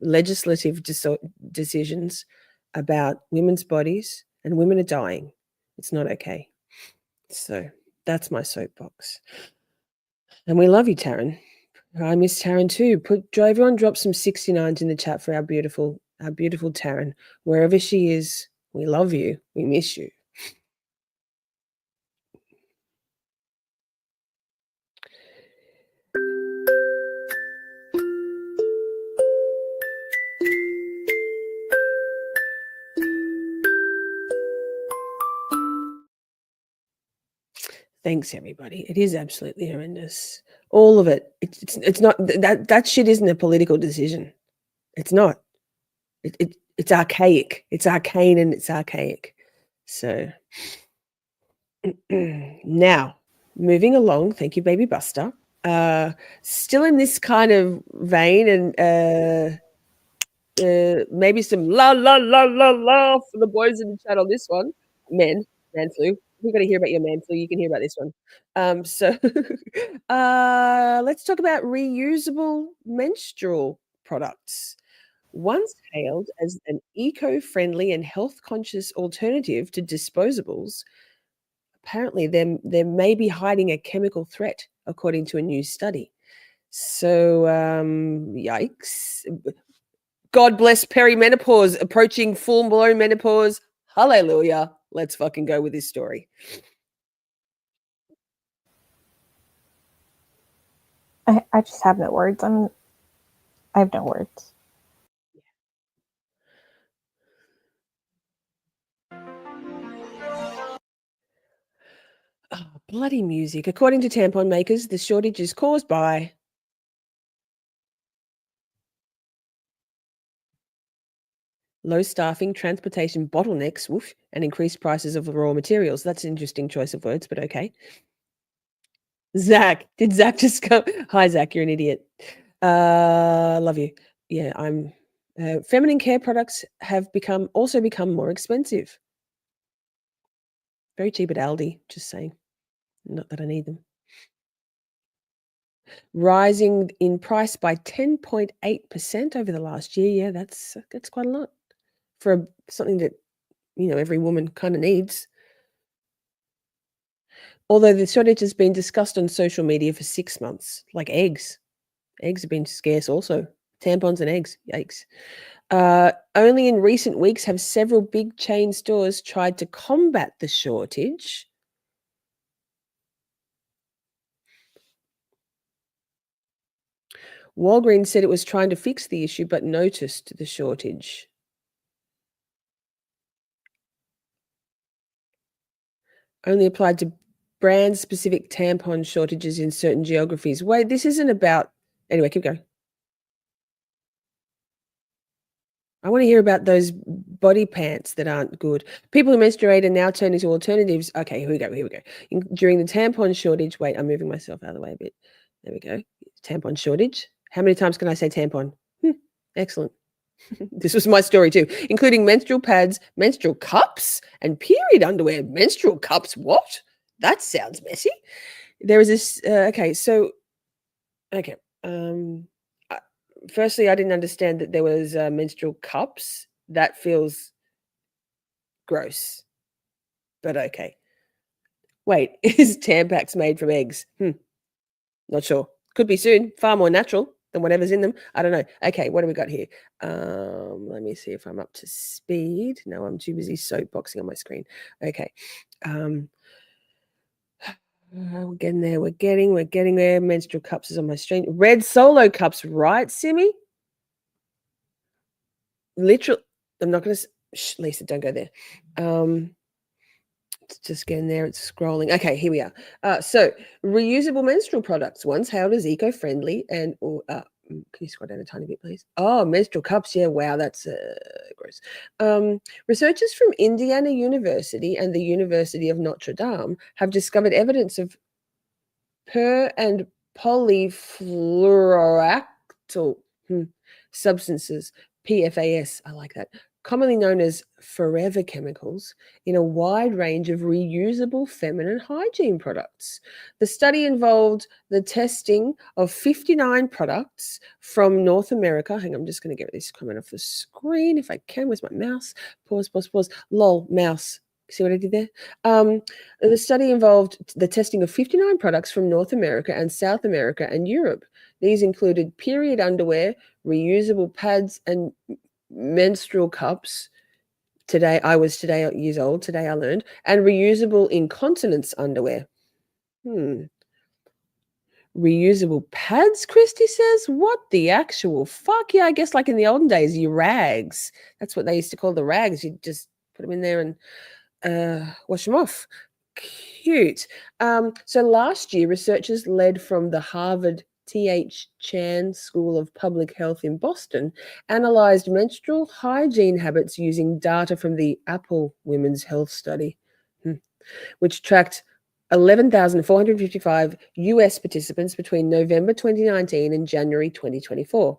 legislative decisions about women's bodies, and women are dying. It's not okay. So that's my soapbox. And we love you, Taryn. I miss Taryn too. Everyone drop some 69s in the chat for our beautiful Taryn. Wherever she is, we love you. We miss you. Thanks, everybody. It is absolutely horrendous. All of it. It's not that shit isn't a political decision. It's not. It's archaic. It's arcane and it's archaic. So now, moving along. Thank you, Baby Buster. Still in this kind of vein, and maybe some la la la la la for the boys in the chat on this one. Man flu. We're going to hear about your man flu. You can hear about this one. So let's talk about reusable menstrual products. Once hailed as an eco-friendly and health-conscious alternative to disposables, apparently they may be hiding a chemical threat, according to a new study. So, yikes. God bless perimenopause, approaching full-blown menopause. Hallelujah. Let's fucking go with this story. I just have no words. I have no words. Oh, bloody music. According to tampon makers, the shortage is caused by low staffing, transportation bottlenecks, woof, and increased prices of the raw materials. That's an interesting choice of words, but okay. Zach, did Zach just go? Hi, Zach, you're an idiot. Love you. Yeah, I'm. Feminine care products have also become more expensive. Very cheap at Aldi, just saying. Not that I need them. Rising in price by 10.8% over the last year. Yeah, that's quite a lot for something that, every woman kind of needs. Although the shortage has been discussed on social media for 6 months, like eggs. Eggs have been scarce also. Tampons and eggs. Yikes. Only in recent weeks have several big chain stores tried to combat the shortage. Walgreens said it was trying to fix the issue, but noticed the shortage. Only applied to brand-specific tampon shortages in certain geographies. Wait, this isn't about... Anyway, keep going. I want to hear about those body pants that aren't good. People who menstruate are now turning to alternatives. Okay, here we go. During the tampon shortage, wait, I'm moving myself out of the way a bit. There we go. Tampon shortage. How many times can I say tampon? Excellent. This was my story too, including menstrual pads, menstrual cups, and period underwear. Menstrual cups? What? That sounds messy. There is this. Firstly, I didn't understand that there was menstrual cups. That feels gross. But okay. Wait, is Tampax made from eggs? Not sure. Could be soon. Far more natural than whatever's in them. I don't know. Okay, what do we got here? Let me see if I'm up to speed. No, I'm too busy soapboxing on my screen. Okay. We're getting there. We're getting there. Menstrual cups is on my screen. Red Solo cups, right, Simi? Literal. I'm not going to. Lisa, don't go there. It's just getting there. It's scrolling. Okay, here we are. So reusable menstrual products, once hailed as eco-friendly and can you scroll down a tiny bit, please? Oh, menstrual cups. Yeah, wow, that's gross. Researchers from Indiana University and the University of Notre Dame have discovered evidence of per and polyfluoroalkyl substances, PFAS, I like that, commonly known as forever chemicals, in a wide range of reusable feminine hygiene products. The study involved the testing of 59 products from North America. Hang on, I'm just going to get this comment off the screen if I can. Where's my mouse? Pause. Lol, mouse. See what I did there? The study involved the testing of 59 products from North America and South America and Europe. These included period underwear, reusable pads, and menstrual cups. I was years old. Today I learned. And reusable incontinence underwear. Reusable pads, Christy says? What the actual fuck? Yeah, I guess like in the olden days, your rags. That's what they used to call the rags. You'd just put them in there and wash them off. Cute. So last year, researchers led from the Harvard T.H. Chan School of Public Health in Boston analyzed menstrual hygiene habits using data from the Apple Women's Health Study, which tracked 11,455 US participants between November 2019 and January 2024.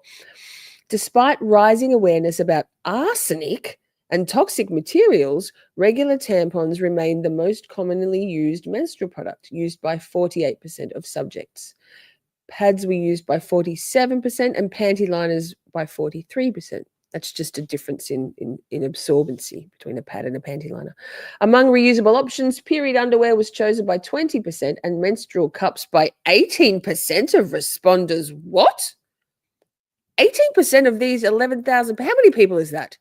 Despite rising awareness about arsenic and toxic materials, regular tampons remain the most commonly used menstrual product, used by 48% of subjects. Pads were used by 47% and panty liners by 43%. That's just a difference in absorbency between a pad and a panty liner. Among reusable options, period underwear was chosen by 20% and menstrual cups by 18% of responders. What? 18% of these 11,000. How many people is that?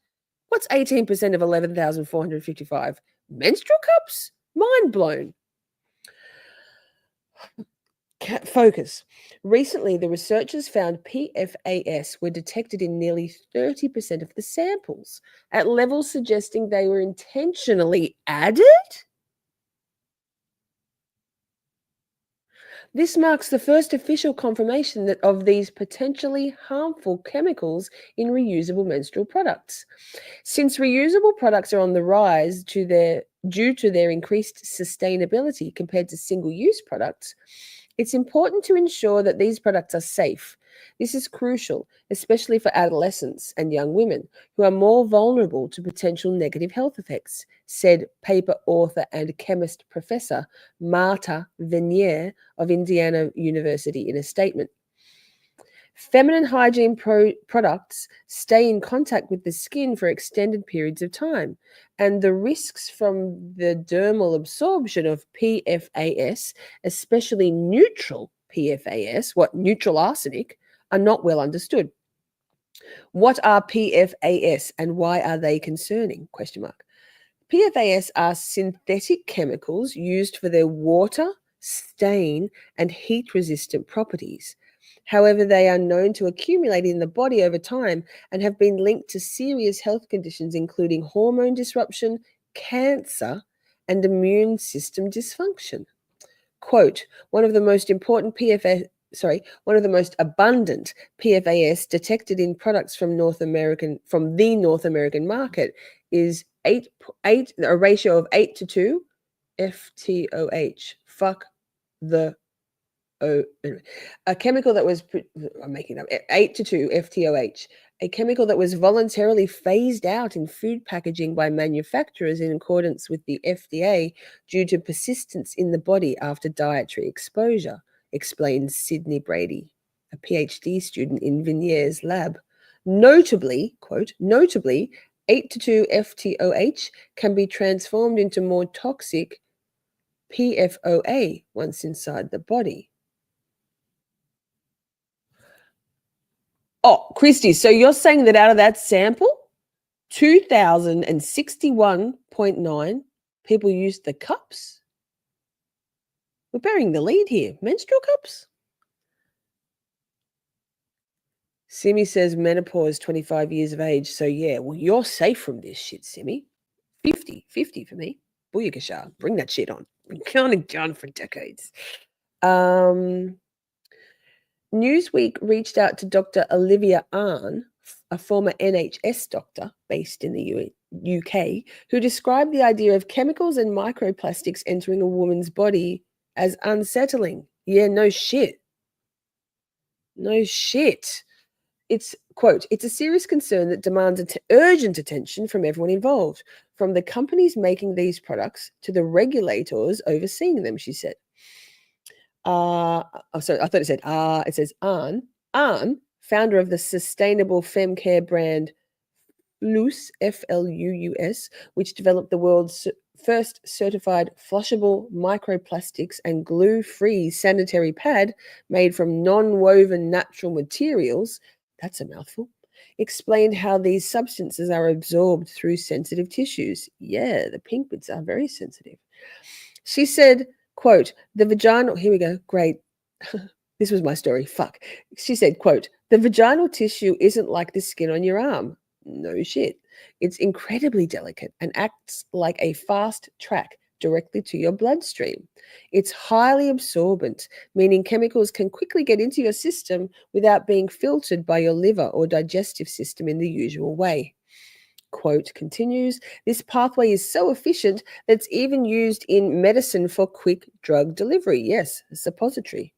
What's 18% of 11,455? Menstrual cups? Mind blown. Focus. Recently, the researchers found PFAS were detected in nearly 30% of the samples, at levels suggesting they were intentionally added? This marks the first official confirmation of these potentially harmful chemicals in reusable menstrual products. Since reusable products are on the rise due to their increased sustainability compared to single-use products, it's important to ensure that these products are safe. This is crucial, especially for adolescents and young women who are more vulnerable to potential negative health effects, said paper author and chemist Professor Marta Venier of Indiana University in a statement. Feminine hygiene products stay in contact with the skin for extended periods of time, and the risks from the dermal absorption of PFAS, especially neutral PFAS, neutral arsenic, are not well understood. What are PFAS and why are they concerning? PFAS are synthetic chemicals used for their water, stain, and heat-resistant properties. However, they are known to accumulate in the body over time and have been linked to serious health conditions, including hormone disruption, cancer, and immune system dysfunction. Quote, one of the most important PFAS abundant PFAS detected in products from the North American market is a ratio of 8 to 2 FTOH. Fuck the a chemical that was I'm making up 8 to 2 FTOH, a chemical that was voluntarily phased out in food packaging by manufacturers in accordance with the FDA due to persistence in the body after dietary exposure, explains Sydney Brady, a PhD student in Vigniere's lab. Notably, 8 to 2 FTOH can be transformed into more toxic PFOA once inside the body. Oh, Christy, so you're saying that out of that sample, 2,061.9 people used the cups? We're burying the lead here. Menstrual cups? Simi says menopause, 25 years of age. So, yeah, well, you're safe from this shit, Simi. 50 for me. Booyakasha. Bring that shit on. Been counting down for decades. Newsweek reached out to Dr. Alivia, a former NHS doctor based in the UK, who described the idea of chemicals and microplastics entering a woman's body as unsettling. Yeah, no shit. No shit. It's, quote, it's a serious concern that demands urgent attention from everyone involved, from the companies making these products to the regulators overseeing them, she said. Sorry, I thought it said it says Arn, founder of the sustainable femcare brand Flus, Flus, which developed the world's first certified flushable microplastics and glue-free sanitary pad made from non-woven natural materials. That's a mouthful. Explained how these substances are absorbed through sensitive tissues. Yeah, the pink bits are very sensitive. She said, quote, the vaginal, here we go, great. This was my story, fuck. She said, quote, the vaginal tissue isn't like the skin on your arm. No shit. It's incredibly delicate and acts like a fast track directly to your bloodstream. It's highly absorbent, meaning chemicals can quickly get into your system without being filtered by your liver or digestive system in the usual way. Quote continues, this pathway is so efficient that it's even used in medicine for quick drug delivery. Yes, a suppository.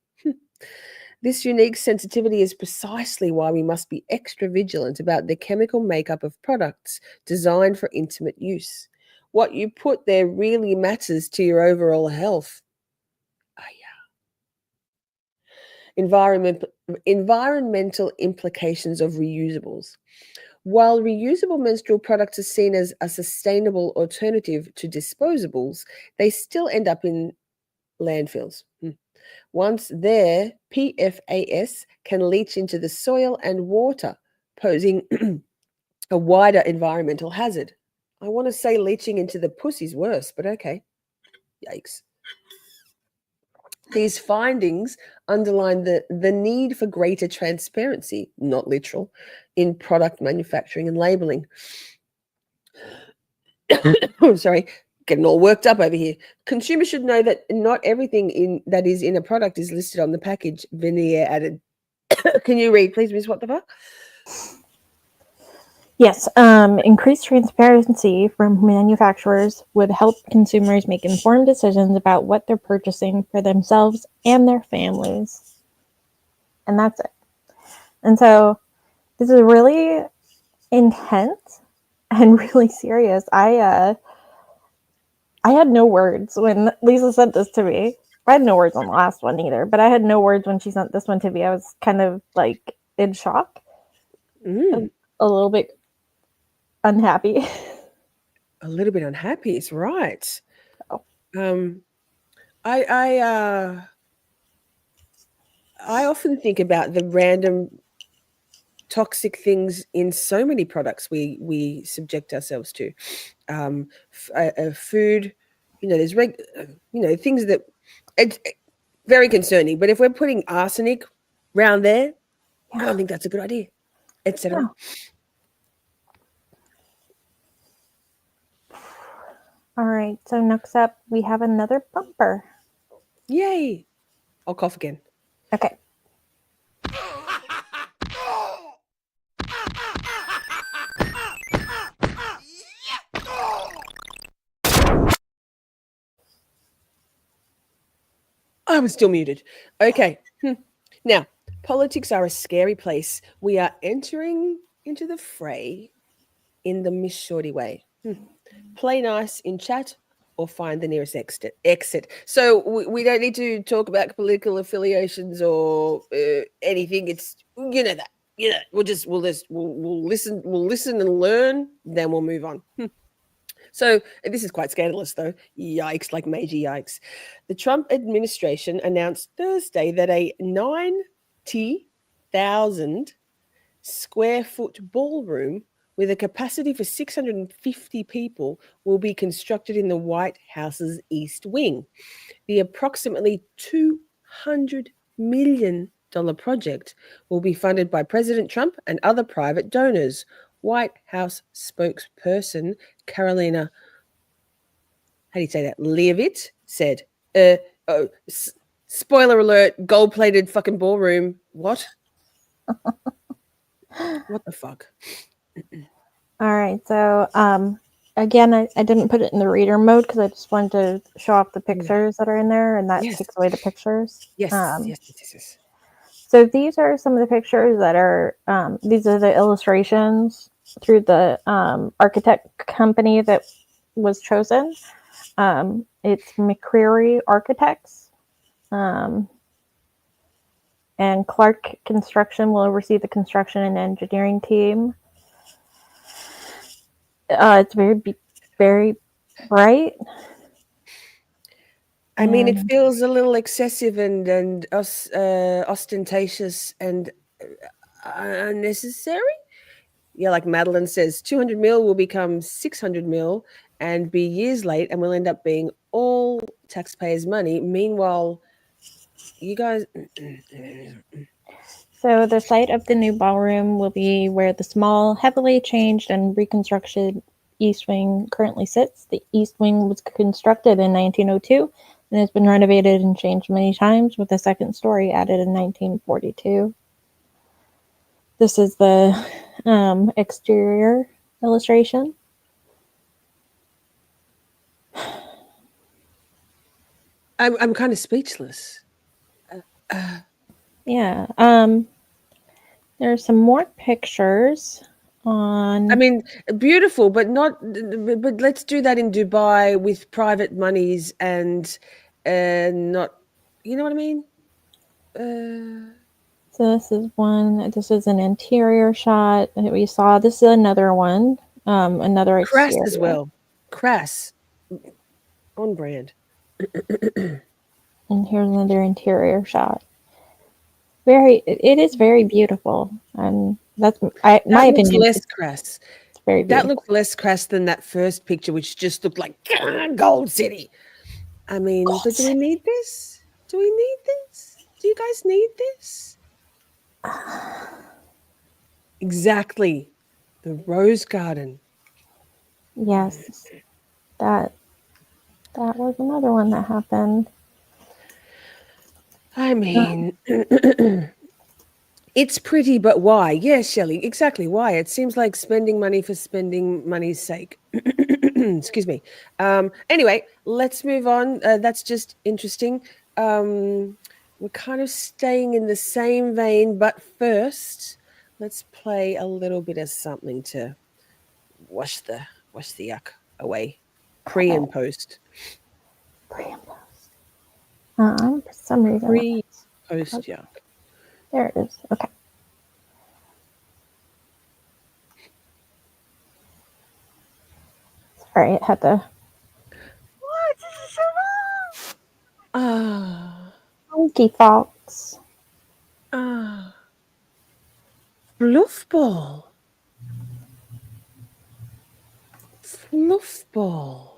This unique sensitivity is precisely why we must be extra vigilant about the chemical makeup of products designed for intimate use. What you put there really matters to your overall health. Environmental implications of reusables. While reusable menstrual products are seen as a sustainable alternative to disposables, they still end up in landfills. Once there, PFAS can leach into the soil and water, posing a wider environmental hazard. I want to say leaching into the pussy's worse, but okay. Yikes. These findings underline the need for greater transparency, not literal, in product manufacturing and labeling. Sorry, getting all worked up over here. Consumers should know that not everything that is in a product is listed on the package. Vigniere added. Can you read, please, Miss What the Fuck? Yes, increased transparency from manufacturers would help consumers make informed decisions about what they're purchasing for themselves and their families. And that's it. And so this is really intense and really serious. I had no words when Lisa sent this to me. I had no words on the last one either, but I had no words when she sent this one to me. I was kind of like in shock. A little bit unhappy. A little bit unhappy is right. Oh. I often think about the random toxic things in so many products we subject ourselves to. Food, there's things that it's very concerning. But if we're putting arsenic around there, I don't think that's a good idea, etc. All right, so next up we have another bumper. Yay! I'll cough again. Okay. I was still muted. Okay. Now, politics are a scary place. We are entering into the fray in the Miss Shorty way. Play nice in chat or find the nearest exit. So we don't need to talk about political affiliations or anything. It's that. We'll listen and learn. Then we'll move on. So this is quite scandalous, though. Yikes, like major yikes. The Trump administration announced Thursday that a 90,000 square foot ballroom with a capacity for 650 people will be constructed in the White House's East Wing. The approximately $200 million project will be funded by President Trump and other private donors. White House spokesperson Carolina, how do you say that? Leavitt said, spoiler alert, gold-plated fucking ballroom. What? What the fuck? All right. So, again, I didn't put it in the reader mode because I just wanted to show off the pictures that are in there, and that takes away the pictures. Yes. So these are some of the pictures that are, these are the illustrations through the architect company that was chosen. It's McCreary Architects. And Clark Construction will oversee the construction and engineering team. It's very bright. I mean, it feels a little excessive and ostentatious and unnecessary. Yeah, like Madeline says, 200 mil will become 600 mil and be years late, and will end up being all taxpayers' money. Meanwhile, you guys. So the site of the new ballroom will be where the small, heavily changed and reconstructed East Wing currently sits. The East Wing was constructed in 1902 and has been renovated and changed many times, with a second story added in 1942. This is the exterior illustration. I'm kind of speechless. Yeah. There's some more pictures on. I mean, beautiful, but not. But let's do that in Dubai with private monies and not. You know what I mean? So this is one. This is an interior shot that we saw. This is another one. Another exterior. Crass as well. Crass. On brand. And here's another interior shot. It is very beautiful, and that's my opinion. Less crass. It's very beautiful. That looks less crass than that first picture, which just looked like Gold City. I mean, but do we need this? Do we need this? Do you guys need this? Exactly. The Rose Garden. Yes. That was another one that happened. I mean, it's pretty, but why? Yes, Shelley, exactly why. It seems like spending money for spending money's sake. Excuse me. Anyway, let's move on. That's just interesting. We're kind of staying in the same vein, but first, let's play a little bit of something to wash the yuck away. Pre and post. Pre and post. For some reason. Pre, post yuck. There it is. Okay. Sorry, it had to. What? This is so long. Funky Fox. Fluffball. Fluffball.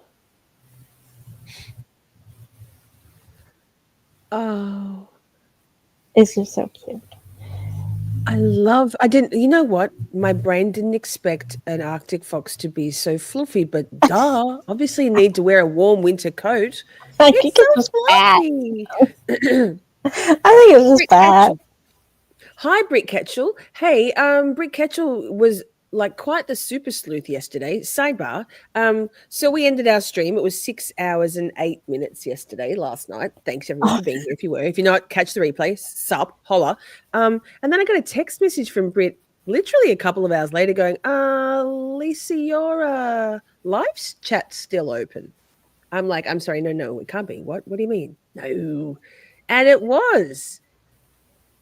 Oh. It's just so cute. You know what? My brain didn't expect an Arctic fox to be so fluffy, but duh. Obviously you need to wear a warm winter coat. I think it was fluffy. I think it was just bad. Hi, Britt Ketchell. Hey, Britt Ketchell was like quite the super sleuth yesterday. Sidebar. So we ended our stream. It was 6 hours and 8 minutes last night. Thanks everyone for being here. If you were, if you're not, catch the replay. Sup, holla. And then I got a text message from Britt literally a couple of hours later going, Lisa, your live chat's still open. I'm like, I'm sorry, no, it can't be. What do you mean? No. And it was.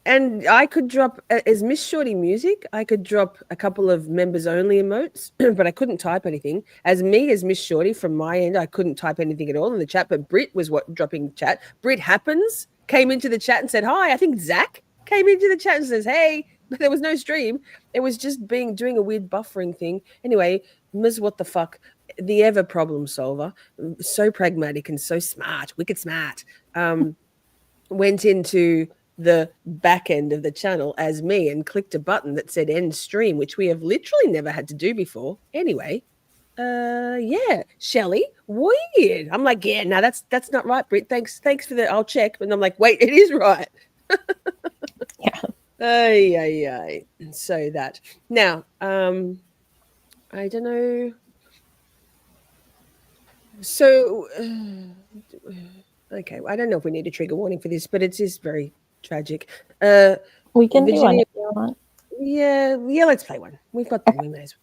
And I could drop, as Miss Shorty Music, I could drop a couple of members only emotes, but I couldn't type anything. As Miss Shorty, from my end, I couldn't type anything at all in the chat, but Britt was dropping chat. Britt Happens came into the chat and said, hi. I think Zach came into the chat and says, hey, but there was no stream. It was just doing a weird buffering thing. Anyway, Ms. What the fuck, the ever problem solver, so pragmatic and so smart, wicked smart, went into the back end of the channel as me and clicked a button that said end stream, which we have literally never had to do before. Anyway, yeah, Shelley, weird. I'm like, yeah, no, that's not right, Britt. Thanks for the, I'll check. And I'm like, wait, it is right. Yeah. Ay. So that now, I don't know. So, okay, I don't know if we need a trigger warning for this, but it is very tragic. We can Virginia, do one if you want. Yeah, let's play one. We've got them, we may as well.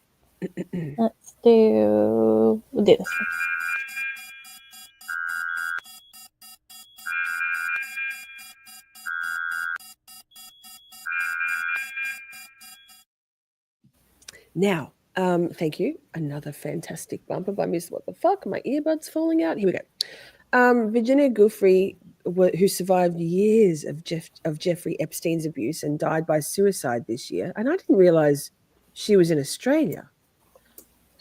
We'll do this one. Now, thank you. Another fantastic bumper by Miss What the Fuck. My earbuds falling out. Here we go. Virginia Giuffre, who survived years of Jeffrey Epstein's abuse and died by suicide this year. And I didn't realize she was in Australia.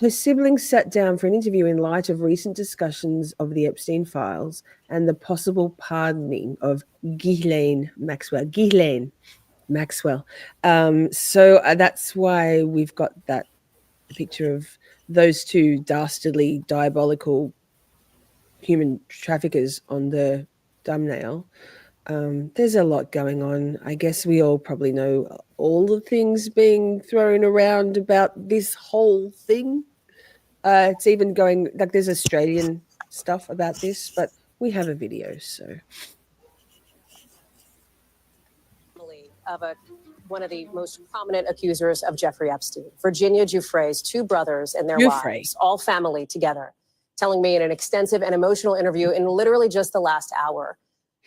Her siblings sat down for an interview in light of recent discussions of the Epstein files and the possible pardoning of Ghislaine Maxwell. So that's why we've got that picture of those two dastardly, diabolical human traffickers on the thumbnail. There's a lot going on. I guess we all probably know all the things being thrown around about this whole thing. It's even going, like, there's Australian stuff about this, but we have a video, so. Of one of the most prominent accusers of Jeffrey Epstein, Virginia Giuffre's two brothers and their wives, all family together, telling me in an extensive and emotional interview in literally just the last hour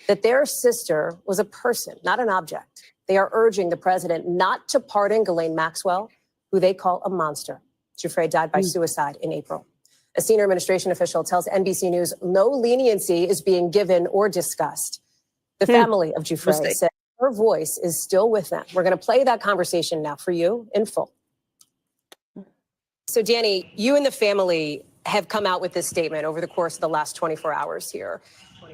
that their sister was a person, not an object. They are urging the president not to pardon Ghislaine Maxwell, who they call a monster. Giuffre died by suicide in April. A senior administration official tells NBC News no leniency is being given or discussed. The family of Giuffre said her voice is still with them. We're going to play that conversation now for you in full. So, Danny, you and the family have come out with this statement over the course of the last 24 hours here.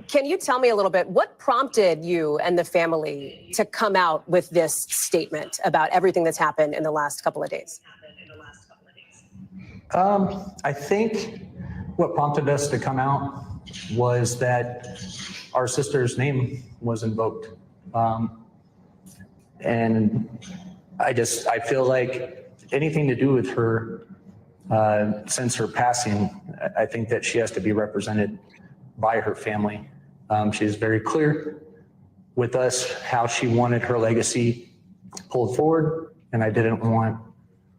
Can you tell me a little bit, what prompted you and the family to come out with this statement about everything that's happened in the last couple of days? I think what prompted us to come out was that our sister's name was invoked. And I feel like anything to do with her, since her passing, I think that she has to be represented by her family. She is very clear with us how she wanted her legacy pulled forward, and I didn't want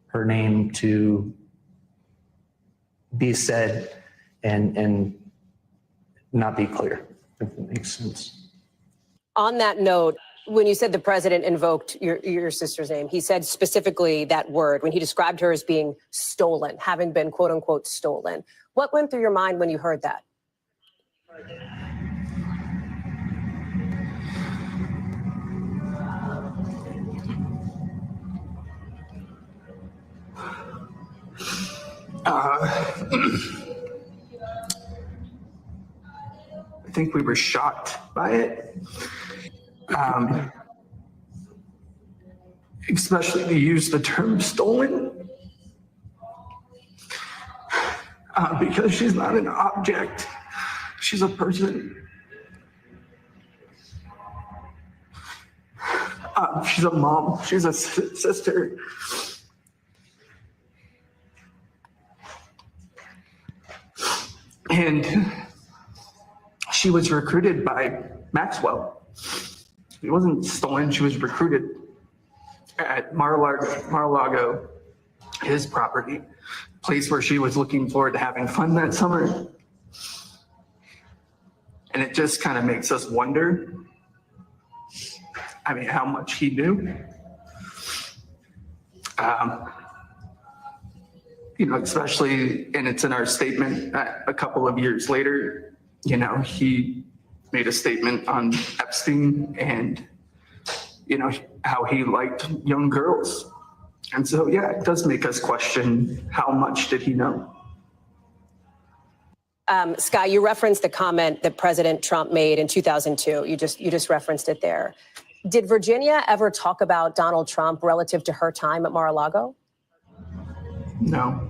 her name to be said and not be clear, if it makes sense. On that note, when you said the president invoked your sister's name, he said specifically that word when he described her as being stolen, having been quote unquote stolen. What went through your mind when you heard that? I think we were shocked by it. Especially to use the term stolen. Because she's not an object. She's a person. She's a mom. She's a sister. And she was recruited by Maxwell. It wasn't stolen, she was recruited at Mar-a-Lago, his property, place where she was looking forward to having fun that summer. And it just kind of makes us wonder, I mean, how much he knew. You know, especially, and it's in our statement a couple of years later, you know, he made a statement on Epstein and, you know, how he liked young girls. And so, yeah, it does make us question how much did he know? Sky, you referenced the comment that President Trump made in 2002. You just referenced it there. Did Virginia ever talk about Donald Trump relative to her time at Mar-a-Lago? No.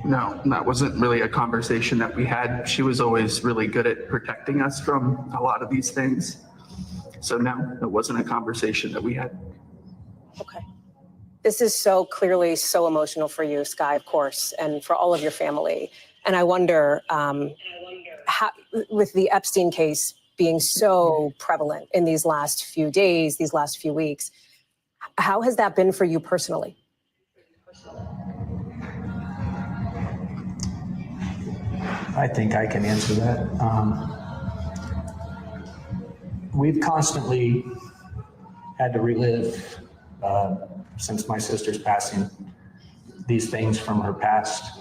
No, that wasn't really a conversation that we had. She was always really good at protecting us from a lot of these things. So no, it wasn't a conversation that we had. Okay. This is so clearly so emotional for you, Sky, of course, and for all of your family. And I wonder, how, with the Epstein case being so prevalent in these last few days, these last few weeks, how has that been for you personally? I think I can answer that. We've constantly had to relive, since my sister's passing, these things from her past.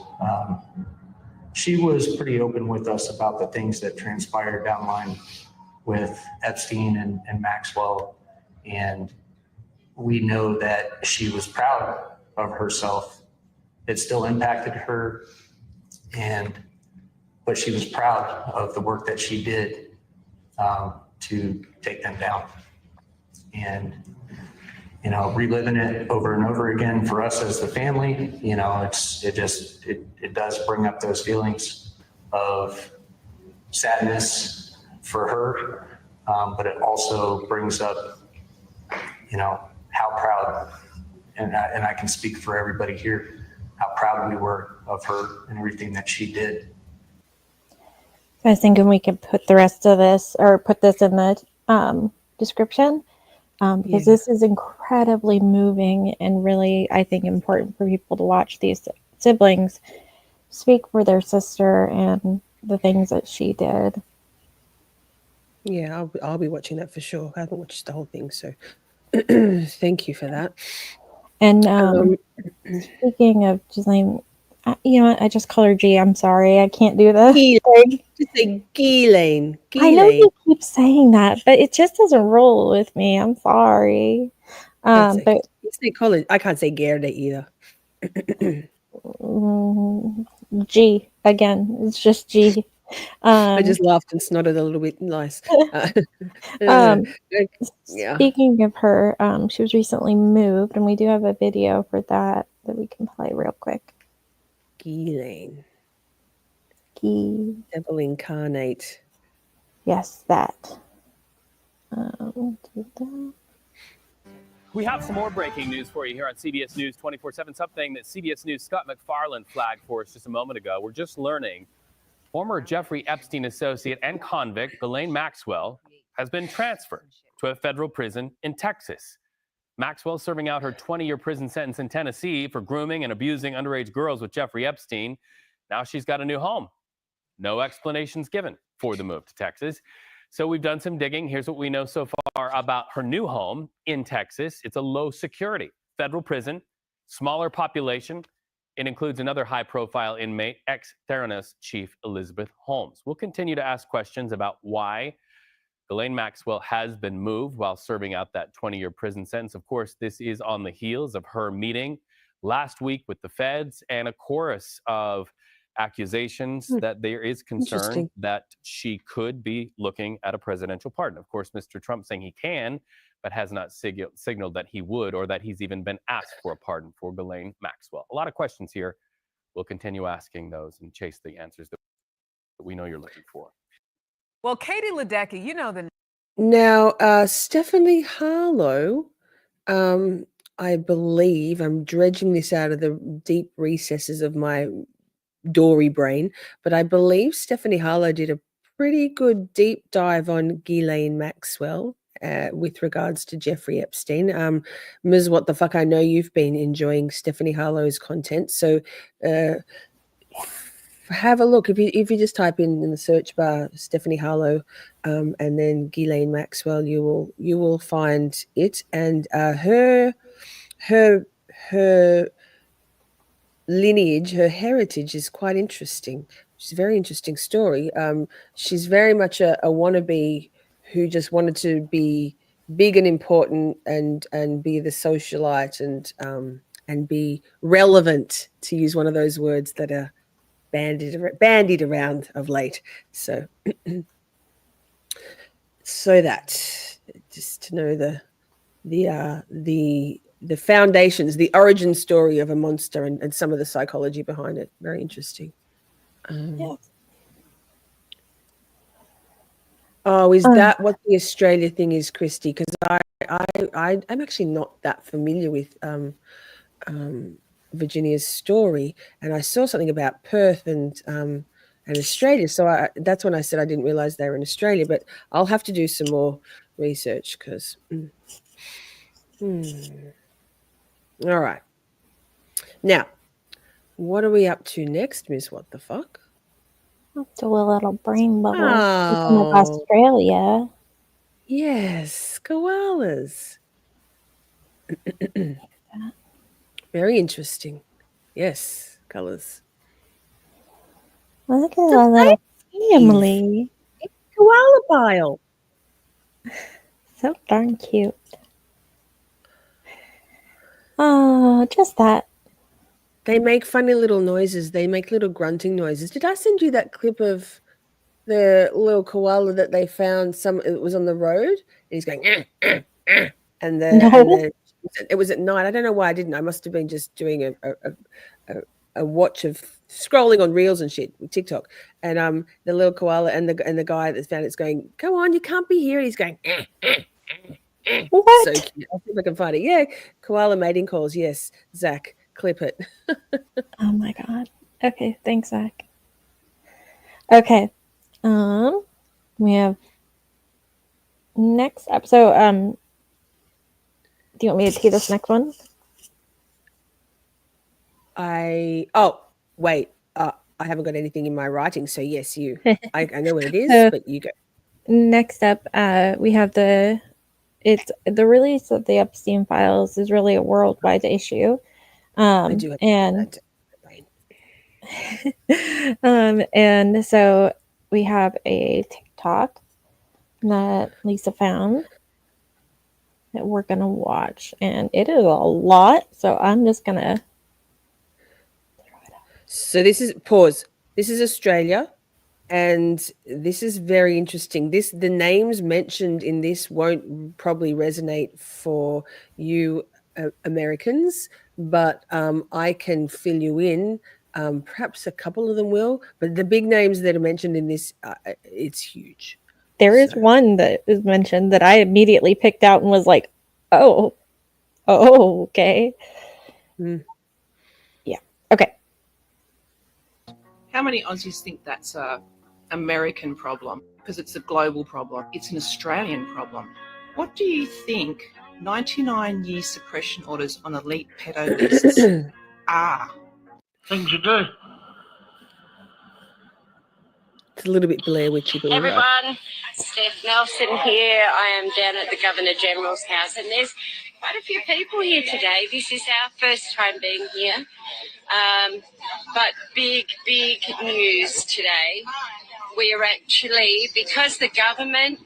She was pretty open with us about the things that transpired down the line with Epstein and Maxwell. And we know that she was proud of herself. It still impacted her, but she was proud of the work that she did to take them down. And, you know, reliving it over and over again for us as the family, you know, it does bring up those feelings of sadness for her, but it also brings up, you know, how proud, and I can speak for everybody here, how proud we were of her and everything that she did. I was thinking we could put the rest of this, or put this in the description, because this is incredibly moving and really, I think, important for people to watch these siblings speak for their sister and the things that she did. Yeah, I'll be watching that for sure. I haven't watched the whole thing, so thank you for that. And speaking of Ghislaine, you know what? I just call her G. I'm sorry. I can't do this. Just say Ghislaine. I know you keep saying that, but it just doesn't roll with me. I'm sorry. But college. I can't say Gerda either. G again. It's just G. I just laughed and snotted a little bit. Nice. Speaking of her, she was recently moved, and we do have a video for that we can play real quick. Ghislaine. Devil incarnate. Yes, that. We have some more breaking news for you here on CBS News 24/7, something that CBS News' Scott McFarland flagged for us just a moment ago. We're just learning former Jeffrey Epstein associate and convict Ghislaine Maxwell has been transferred to a federal prison in Texas. Maxwell serving out her 20-year prison sentence in Tennessee for grooming and abusing underage girls with Jeffrey Epstein. Now she's got a new home. No explanations given for the move to Texas. So we've done some digging. Here's what we know so far about her new home in Texas. It's a low security federal prison, smaller population. It includes another high-profile inmate, ex-Theranos chief Elizabeth Holmes. We'll continue to ask questions about why Ghislaine Maxwell has been moved while serving out that 20-year prison sentence. Of course, this is on the heels of her meeting last week with the feds and a chorus of accusations that there is concern that she could be looking at a presidential pardon. Of course, Mr. Trump saying he can, but has not signaled that he would, or that he's even been asked for a pardon for Ghislaine Maxwell. A lot of questions here. We'll continue asking those and chase the answers that we know you're looking for. Well, Katie Ledecky, you know the... Now, Stephanie Harlow, I believe, I'm dredging this out of the deep recesses of my Dory brain, but I believe Stephanie Harlow did a pretty good deep dive on Ghislaine Maxwell with regards to Jeffrey Epstein. Ms. What the Fuck, I know you've been enjoying Stephanie Harlow's content, so have a look. If you just type in the search bar Stephanie Harlow and then Ghislaine Maxwell, you will find it, and her lineage, her heritage is quite interesting. She's a very interesting story. She's very much a wannabe who just wanted to be big and important and be the socialite and be relevant, to use one of those words that are bandied around of late. So that just to know the foundations, the origin story of a monster and some of the psychology behind it. Very interesting. Yeah. Oh, is that what the Australia thing is, Christy? Because I'm actually not that familiar with Virginia's story, and I saw something about Perth and Australia. So that's when I said I didn't realize they were in Australia, but I'll have to do some more research because. All right. Now, what are we up to next, Miss What the Fuck? Do a little brain bubble. Oh. Of Australia. Yes, koalas. Very interesting. Yes, colors. Look at our little family. Koala bile. So darn cute. Oh, just that. They make funny little noises. They make little grunting noises. Did I send you that clip of the little koala that they found? It was on the road, and he's going, and it was at night. I don't know why I didn't. I must have been just doing a watch of scrolling on reels and shit with TikTok. And the little koala and the guy that's found it's going, go on, you can't be here. He's going, What? So cute. I'll see if I can find it. Yeah, koala mating calls. Yes, Zach, clip it. Oh my god. Okay, thanks, Zach. Okay. We have next up. So do you want me to tee this next one? Wait. I haven't got anything in my writing, so yes, you. I know what it is, So, but you go. Next up, we have the release of the Epstein files is really a worldwide issue. I do have and and so we have a TikTok that Lisa found that we're gonna watch, and it is a lot. So I'm just gonna. So this is pause. This is Australia, and this is very interesting. The names mentioned in this won't probably resonate for you Americans, but I can fill you in. Perhaps a couple of them will, but the big names that are mentioned in this, it's huge. There is one that is mentioned that I immediately picked out and was like, oh, okay. Yeah. Okay. How many Aussies think that's a American problem? Because it's a global problem. It's an Australian problem. What do you think 99-year suppression orders on elite pedo lists are? Things you do. It's a little bit Blair Witchy, but Everyone, Steph Nelson here. I am down at the Governor General's house, and there's quite a few people here today. This is our first time being here. But big news today. We are actually, because the government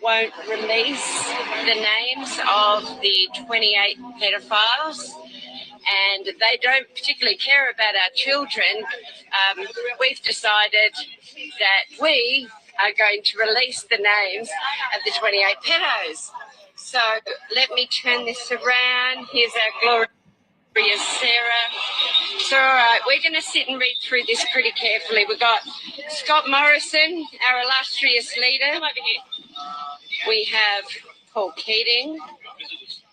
won't release the names of the 28 pedophiles, and they don't particularly care about our children, we've decided that we are going to release the names of the 28 pedos. So let me turn this around. Here's our glorious Sarah. So, all right, we're going to sit and read through this pretty carefully. We've got Scott Morrison, our illustrious leader. Come over here. We have Paul Keating.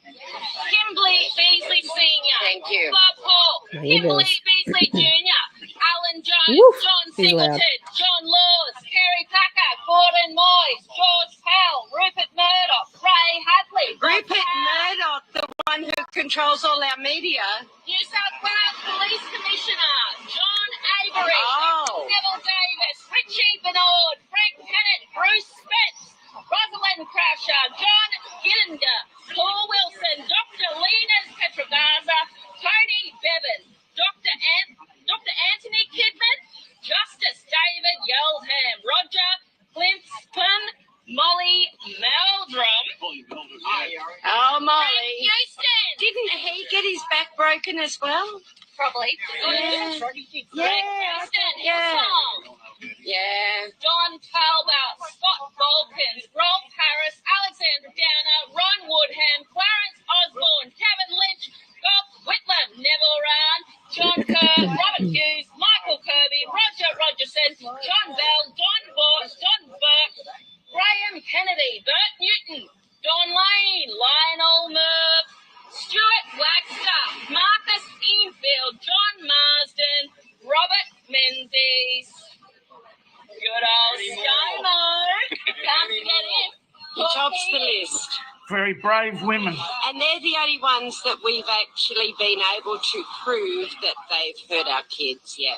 Kimberly Beasley Sr. Thank you. Bob Hall. No, you Kimberly boys. Beasley Jr. Alan Jones, Woof, John he's loud. Singleton, John Laws, Kerry Packer, Gordon Moyes, George Pell, Rupert Murdoch, Ray Hadley. Rupert Murdoch, the one who controls all our media. New South Wales Police Commissioner, John Avery, Oh. Neville Davis, Richie Bernard, Frank Kennett, Bruce Spence, Rosalind Crasher, John Ginder, Paul Wilson, Dr. Linus Petrogaza, Tony Bevan, Dr. Anthony Kidman, Justice David Yeldham, Roger Klimpspun, Molly Meldrum. Oh, Molly. Houston. Didn't he get his back broken as well? Probably. Yeah. Houston. Yeah. Hillsong. Yeah. Don Talbot, Scott Vulcan, Rolf Harris, Alexander Downer, Ron Woodham, Clarence Osborne, Kevin Lynch, Goff Whitlam, Neville Ryan, John Kerr, Robert Hughes, Michael Kirby, Roger Rogerson, John Bell, Don Bosch, Don Burke, Graham Kennedy, Bert Newton, Don Lane, Lionel Merv, Stuart Wagster, Marcus Enfield, John Marsden, Robert Menzies. Good old ScoMo. Can't forget him. He tops the list. Very brave women. And they're the only ones that we've actually been able to prove that they've hurt our kids, yeah.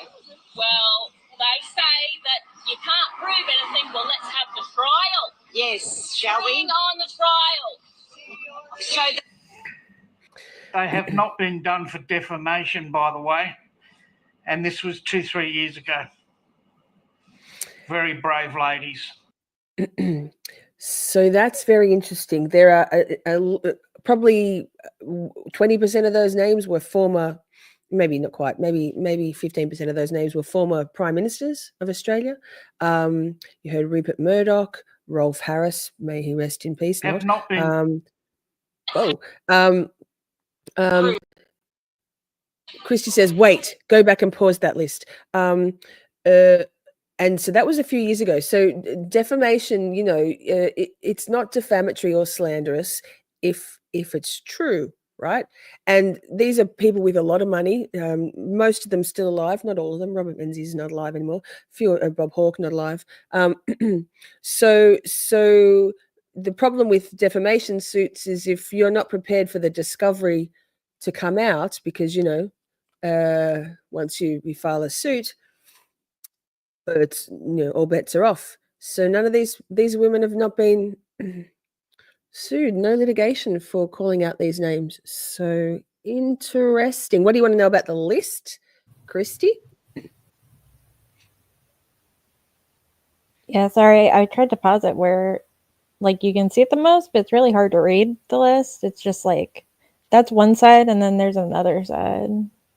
Well, they say that you can't prove anything. Well, let's have the trial. Yes, shall we? Bring on the trial. So They have not been done for defamation, by the way. And this was 2-3 years ago. Very brave ladies. So that's very interesting. There are probably 20% of those names were former, maybe not quite, maybe 15% of those names were former prime ministers of Australia. You heard Rupert Murdoch, Rolf Harris, may he rest in peace. Have not been. Christy says, wait, go back and pause that list. And so that was a few years ago. So defamation, it's not defamatory or slanderous if it's true, right? And these are people with a lot of money. Most of them still alive, not all of them. Robert Menzies is not alive anymore. Bob Hawke not alive. So the problem with defamation suits is if you're not prepared for the discovery to come out, because once you file a suit, it's all bets are off. So none of these women have not been sued. No litigation for calling out these names. So interesting. What do you want to know about the list, Christy? Yeah, sorry, I tried to pause it where you can see it the most, but it's really hard to read the list. It's just that's one side and then there's another side,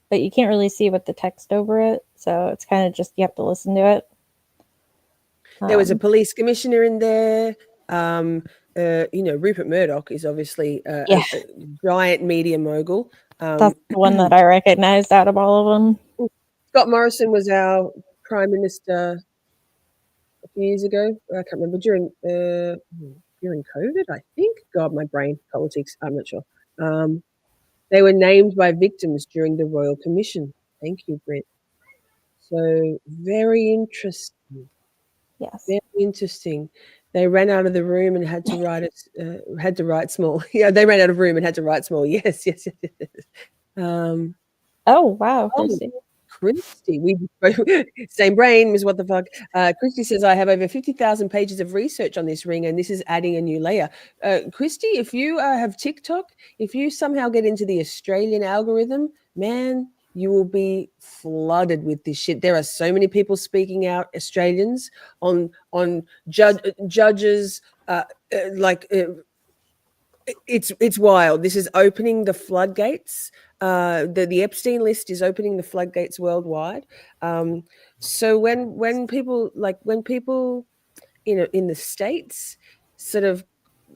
but you can't really see with the text over it. So it's kind of just, you have to listen to it. There was a police commissioner in there. Rupert Murdoch is obviously a giant media mogul. That's the one that I recognized out of all of them. Scott Morrison was our prime minister a few years ago. I can't remember, during COVID, I think. God, my brain, politics, I'm not sure. They were named by victims during the Royal Commission. Thank you, Britt. So very interesting. Yes. Very interesting. They ran out of the room and had to write it. Had to write small. Yeah, they ran out of room and had to write small. Yes. Oh wow, Christy, we same brain is what the fuck. Christy says I have over 50,000 pages of research on this ring, and this is adding a new layer. Christy, if you have TikTok, if you somehow get into the Australian algorithm, man, you will be flooded with this shit. There are so many people speaking out, Australians, on judges. It's wild. This is opening the floodgates. The Epstein list is opening the floodgates worldwide. So when people in the States sort of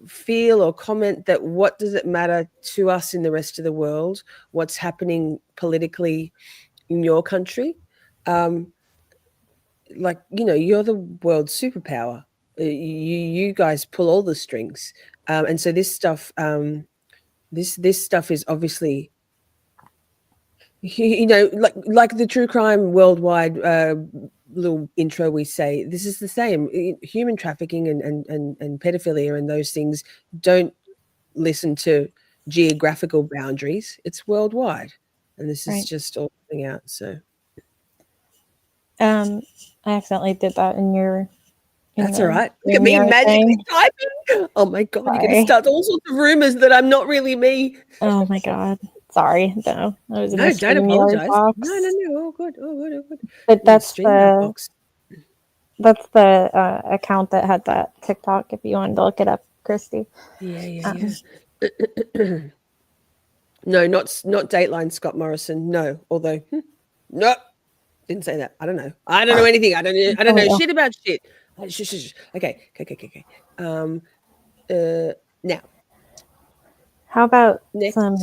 feel or comment that what does it matter to us in the rest of the world, what's happening politically in your country, you're the world superpower. You guys pull all the strings, and so this stuff, this stuff is obviously You know, like the true crime worldwide little intro we say, this is the same. Human trafficking and pedophilia and those things don't listen to geographical boundaries. It's worldwide, and this is just all coming out. So, I accidentally did that in your. That's all right. Look at me magically typing. Oh my God, you're going to start all sorts of rumors that I'm not really me. Oh my God. Sorry. No, I was in the don't apologize. box. No. All good. But that's the account that had that TikTok if you wanted to look it up, Christy. Yeah. No, not Dateline Scott Morrison. No, although no, didn't say that. I don't know anything. I don't know shit about shit. Shush. Okay. Now. How about next? Some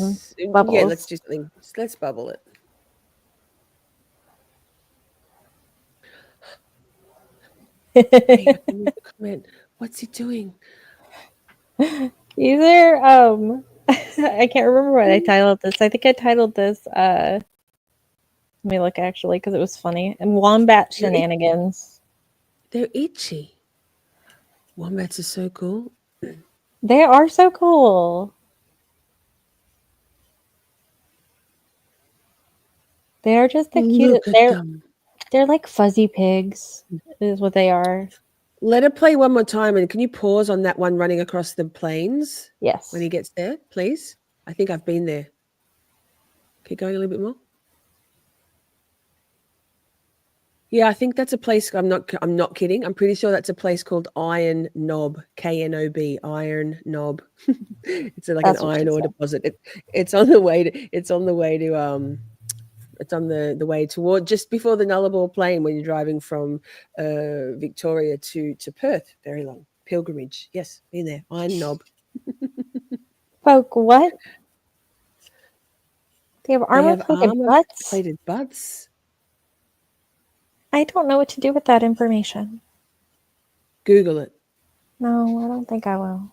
bubbles? Yeah, let's do something. Let's bubble it. Hey, comment. What's he doing? Either I can't remember what I titled this. I think I titled this let me look actually because it was funny. And Wombat Shenanigans. They're itchy. Wombats are so cool. They are so cool. They're just the cutest. They're like fuzzy pigs, is what they are. Let it play one more time, and can you pause on that one running across the plains? Yes. When he gets there, please. I think I've been there. Keep going a little bit more. Yeah, I think that's a place. I'm not kidding. I'm pretty sure that's a place called Iron Knob, Knob, Iron Knob. It's like an iron ore deposit. It's on the way toward just before the Nullarbor Plain when you're driving from Victoria to Perth. Very long pilgrimage. Yes, been there. Iron Knob. Folk, what? They have armor-plated butts. I don't know what to do with that information. Google it. No, I don't think I will.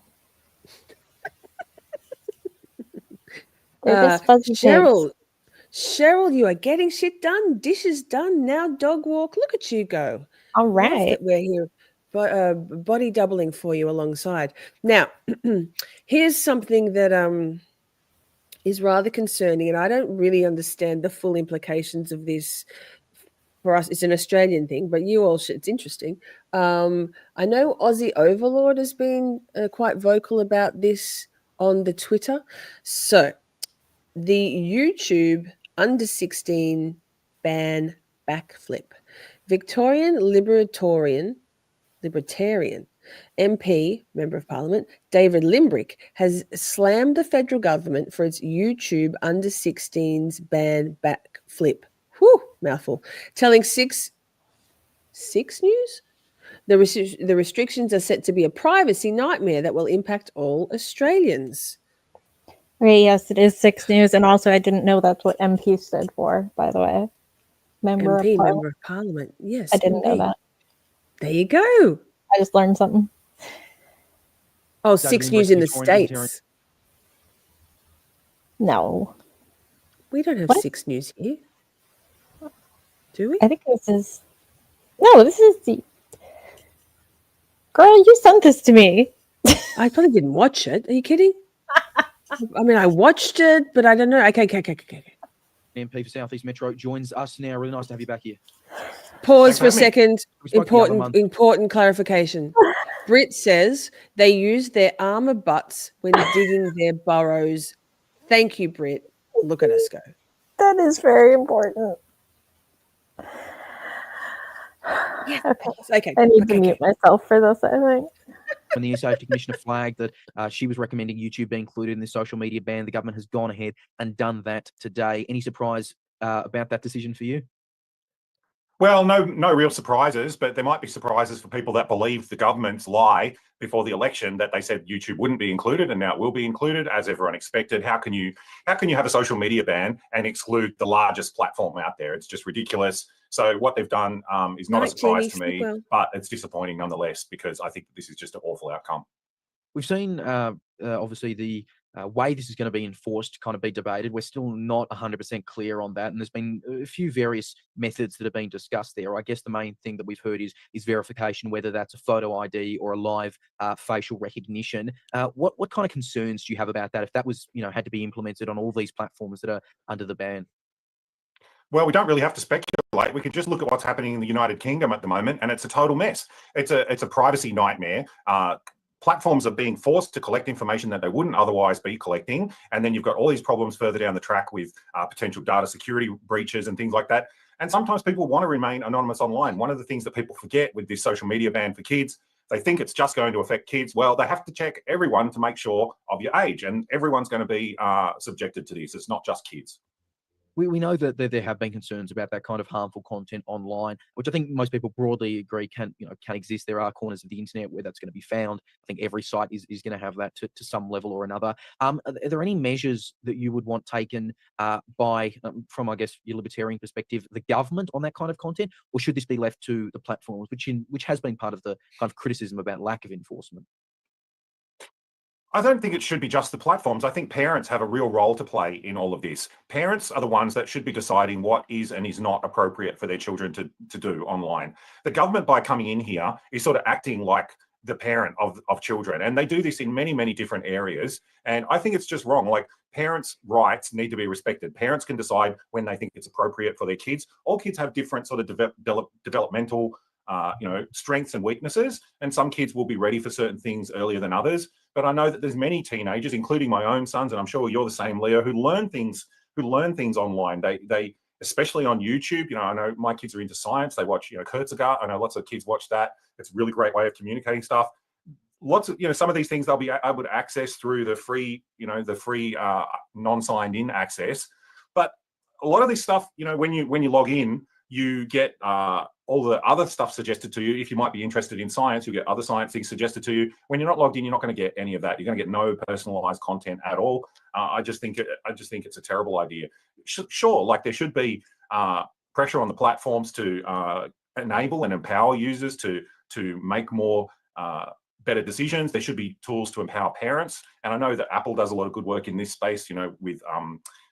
Cheryl, you are getting shit done. Dishes done. Now dog walk. Look at you go. All right. That we're here. Body doubling for you alongside. Now, here's something that is rather concerning, and I don't really understand the full implications of this. For us, it's an Australian thing, but you all should. It's interesting. I know Aussie Overlord has been quite vocal about this on the Twitter. So, the YouTube under 16 ban backflip. Victorian Libertarian MP, Member of Parliament, David Lindrich, has slammed the federal government for its YouTube under 16s ban backflip. Whew, mouthful. Telling Six News the restrictions are set to be a privacy nightmare that will impact all Australians. Okay, yes, it is 6 News, and also I didn't know that's what MP stood for, by the way. Member of Parliament. Yes, I didn't know that. There you go. I just learned something. Oh, 6 News in the States. No. We don't have 6 News here. Do we? I think this is... No, this is the... Girl, you sent this to me. I probably didn't watch it. Are you kidding? I mean, I watched it, but I don't know. Okay. MP for Southeast Metro joins us now. Really nice to have you back here. Pause for a second. Important clarification. Britt says they use their armor butts when digging their burrows. Thank you, Britt. Look at us go. That is very important. Yeah. Okay. I need to mute myself for this, I think. When the New Safety Commissioner flagged that she was recommending YouTube be included in the social media ban, the government has gone ahead and done that today. Any surprise about that decision for you? Well, no real surprises, but there might be surprises for people that believe the government's lie before the election that they said YouTube wouldn't be included and now it will be included, as everyone expected. How can you have a social media ban and exclude the largest platform out there? It's just ridiculous. So what they've done is not a surprise to me, but it's disappointing nonetheless because I think this is just an awful outcome. We've seen, obviously, the way this is going to be enforced kind of be debated. We're still not 100% clear on that. And there's been a few various methods that have been discussed there. I guess the main thing that we've heard is verification, whether that's a photo ID or a live facial recognition. What kind of concerns do you have about that if that was, had to be implemented on all these platforms that are under the ban? Well, we don't really have to speculate. We can just look at what's happening in the United Kingdom at the moment, and it's a total mess. It's a privacy nightmare. Platforms are being forced to collect information that they wouldn't otherwise be collecting. And then you've got all these problems further down the track with potential data security breaches and things like that. And sometimes people want to remain anonymous online. One of the things that people forget with this social media ban for kids, they think it's just going to affect kids. Well, they have to check everyone to make sure of your age, and everyone's going to be subjected to this. It's not just kids. We know that there have been concerns about that kind of harmful content online, which I think most people broadly agree can exist. There are corners of the internet where that's going to be found. I think every site is going to have that to some level or another. Are there any measures that you would want taken by, from I guess your libertarian perspective, the government on that kind of content, or should this be left to the platforms, which has been part of the kind of criticism about lack of enforcement? I don't think it should be just the platforms. I think parents have a real role to play in all of this. Parents are the ones that should be deciding what is and is not appropriate for their children to do online. The government, by coming in here, is sort of acting like the parent of children. And they do this in many, many different areas. And I think it's just wrong. Like, parents' rights need to be respected. Parents can decide when they think it's appropriate for their kids. All kids have different sort of developmental strengths and weaknesses, and some kids will be ready for certain things earlier than others. But I know that there's many teenagers, including my own sons, and I'm sure you're the same, Leo, who learn things online. They especially on YouTube. I know my kids are into science. They watch, Kurtzegard. I know lots of kids watch that. It's a really great way of communicating stuff. Lots of, some of these things they'll be able to access through the free, non-signed in access. But a lot of this stuff, when you log in, you get all the other stuff suggested to you. If you might be interested in science, you get other science things suggested to you. When you're not logged in, you're not going to get any of that. You're going to get no personalized content at all. I just think it's a terrible idea. Sure, like there should be pressure on the platforms to enable and empower users to make more better decisions. There should be tools to empower parents. And I know that Apple does a lot of good work in this space, with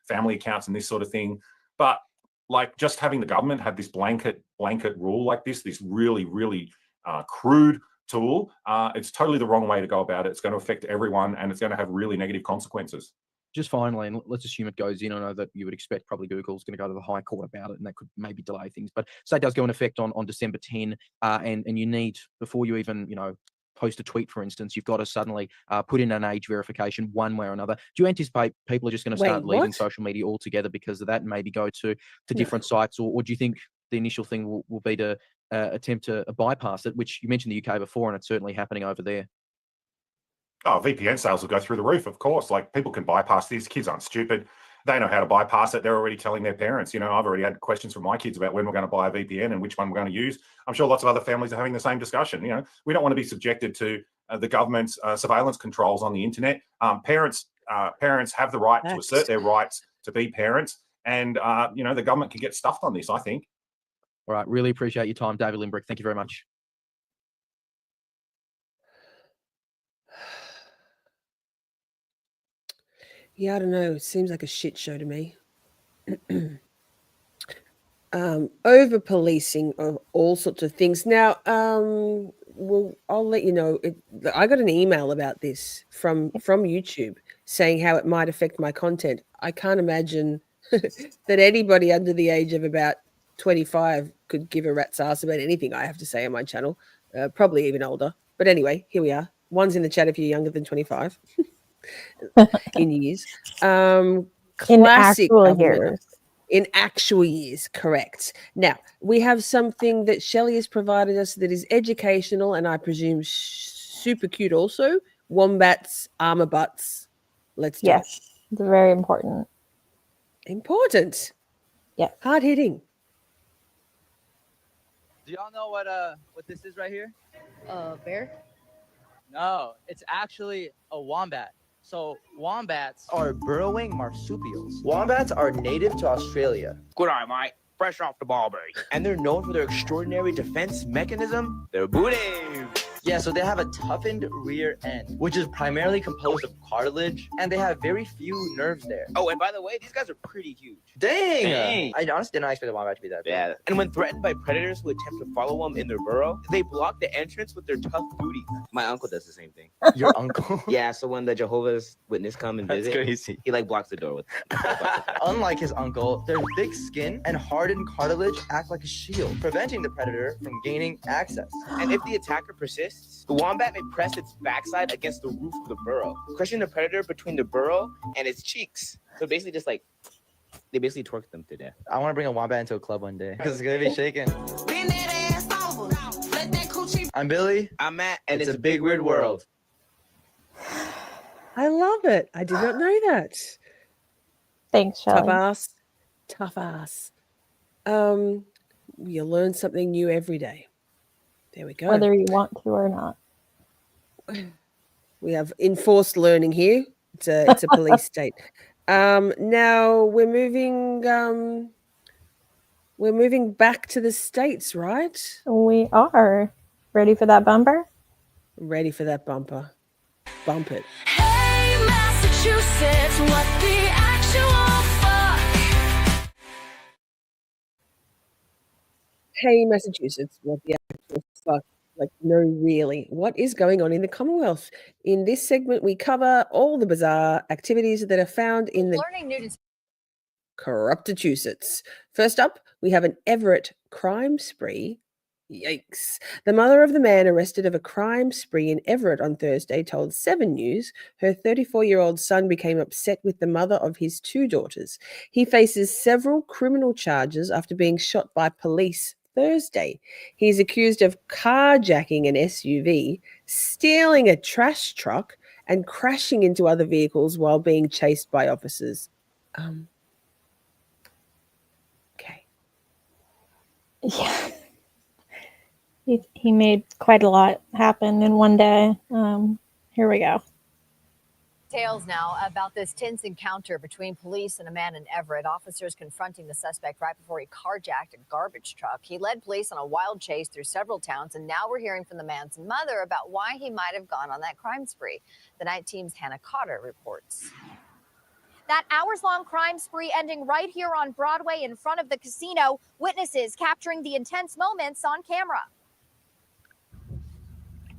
family accounts and this sort of thing. But like, just having the government have this blanket rule like this really, really crude tool, it's totally the wrong way to go about it. It's going to affect everyone, and it's going to have really negative consequences. Just finally, and let's assume it goes in. I know that you would expect probably Google's going to go to the High Court about it, and that could maybe delay things. But say it does go in effect on December 10, and you need, before you even, post a tweet, for instance, you've got to suddenly put in an age verification one way or another. Do you anticipate people are just going to start leaving social media altogether because of that, and maybe go to different sites, or do you think the initial thing will be to attempt to bypass it, which you mentioned the UK before, and it's certainly happening over there? Oh, VPN sales will go through the roof, of course. Like, people can bypass these. Kids aren't stupid. They know how to bypass it. They're already telling their parents. I've already had questions from my kids about when we're going to buy a VPN and which one we're going to use. I'm sure lots of other families are having the same discussion. We don't want to be subjected to the government's surveillance controls on the internet. Parents have the right to assert their rights to be parents, and the government can get stuffed on this, I think. All right, really appreciate your time, David Lindrich. Thank you very much. Yeah, I don't know. It seems like a shit show to me. Over policing of all sorts of things. Now, well, I'll let you know. I got an email about this from YouTube saying how it might affect my content. I can't imagine that anybody under the age of about 25 could give a rat's ass about anything I have to say on my channel. Probably even older. But anyway, here we are. One's in the chat if you're younger than 25 in years. Classic in actual years, correct. Now, we have something that Shelley has provided us that is educational and I presume super cute also. Wombats, armor butts. Let's do it. Yes, it's very important. Important. Yeah. Hard hitting. Do y'all know what this is right here? A bear? No, it's actually a wombat. So wombats are burrowing marsupials. Wombats are native to Australia. Good eye, mate. Fresh off the Barbary. And they're known for their extraordinary defense mechanism, their booty. Yeah, so they have a toughened rear end, which is primarily composed of cartilage, and they have very few nerves there. Oh, and by the way, these guys are pretty huge. Dang! I honestly did not expect the wombat to be that big. Yeah, and when threatened by predators who attempt to follow them in their burrow, they block the entrance with their tough booties. My uncle does the same thing. Your uncle? Yeah, so when the Jehovah's Witness come and visit, crazy. he like blocks the door with. Unlike his uncle, their thick skin and hardened cartilage act like a shield, preventing the predator from gaining access. And if the attacker persists, the wombat may press its backside against the roof of the burrow, crushing the predator between the burrow and its cheeks. So basically just like, they basically twerk them to death. I want to bring a wombat into a club one day because it's going to be shaking. I'm Billy. I'm Matt, and it's a big weird world. I love it. I did not know that. Thanks, Shelley. Tough ass. Tough ass. You learn something new every day. There we go. Whether you want to or not. We have enforced learning here. It's a police state. Now we're moving back to the States, right? We are. Ready for that bumper? Ready for that bumper. Bump it. Hey, Massachusetts, what the actual fuck? Hey, Massachusetts, what the actual fuck? Like, no, really. What is going on in the Commonwealth? In this segment, we cover all the bizarre activities that are found in the Corruptachusetts. First up, we have an Everett crime spree. Yikes. The mother of the man arrested of a crime spree in Everett on Thursday told 7 News her 34-year-old son became upset with the mother of his 2 daughters. He faces several criminal charges after being shot by police Thursday. He's accused of carjacking an SUV, stealing a trash truck, and crashing into other vehicles while being chased by officers. Okay. Yeah. He made quite a lot happen in one day. Here we go. Details now about this tense encounter between police and a man in Everett. Officers confronting the suspect right before he carjacked a garbage truck. He led police on a wild chase through several towns, and now we're hearing from the man's mother about why he might have gone on that crime spree. The Night Team's Hannah Cotter reports. That hours-long crime spree ending right here on Broadway in front of the casino. Witnesses capturing the intense moments on camera.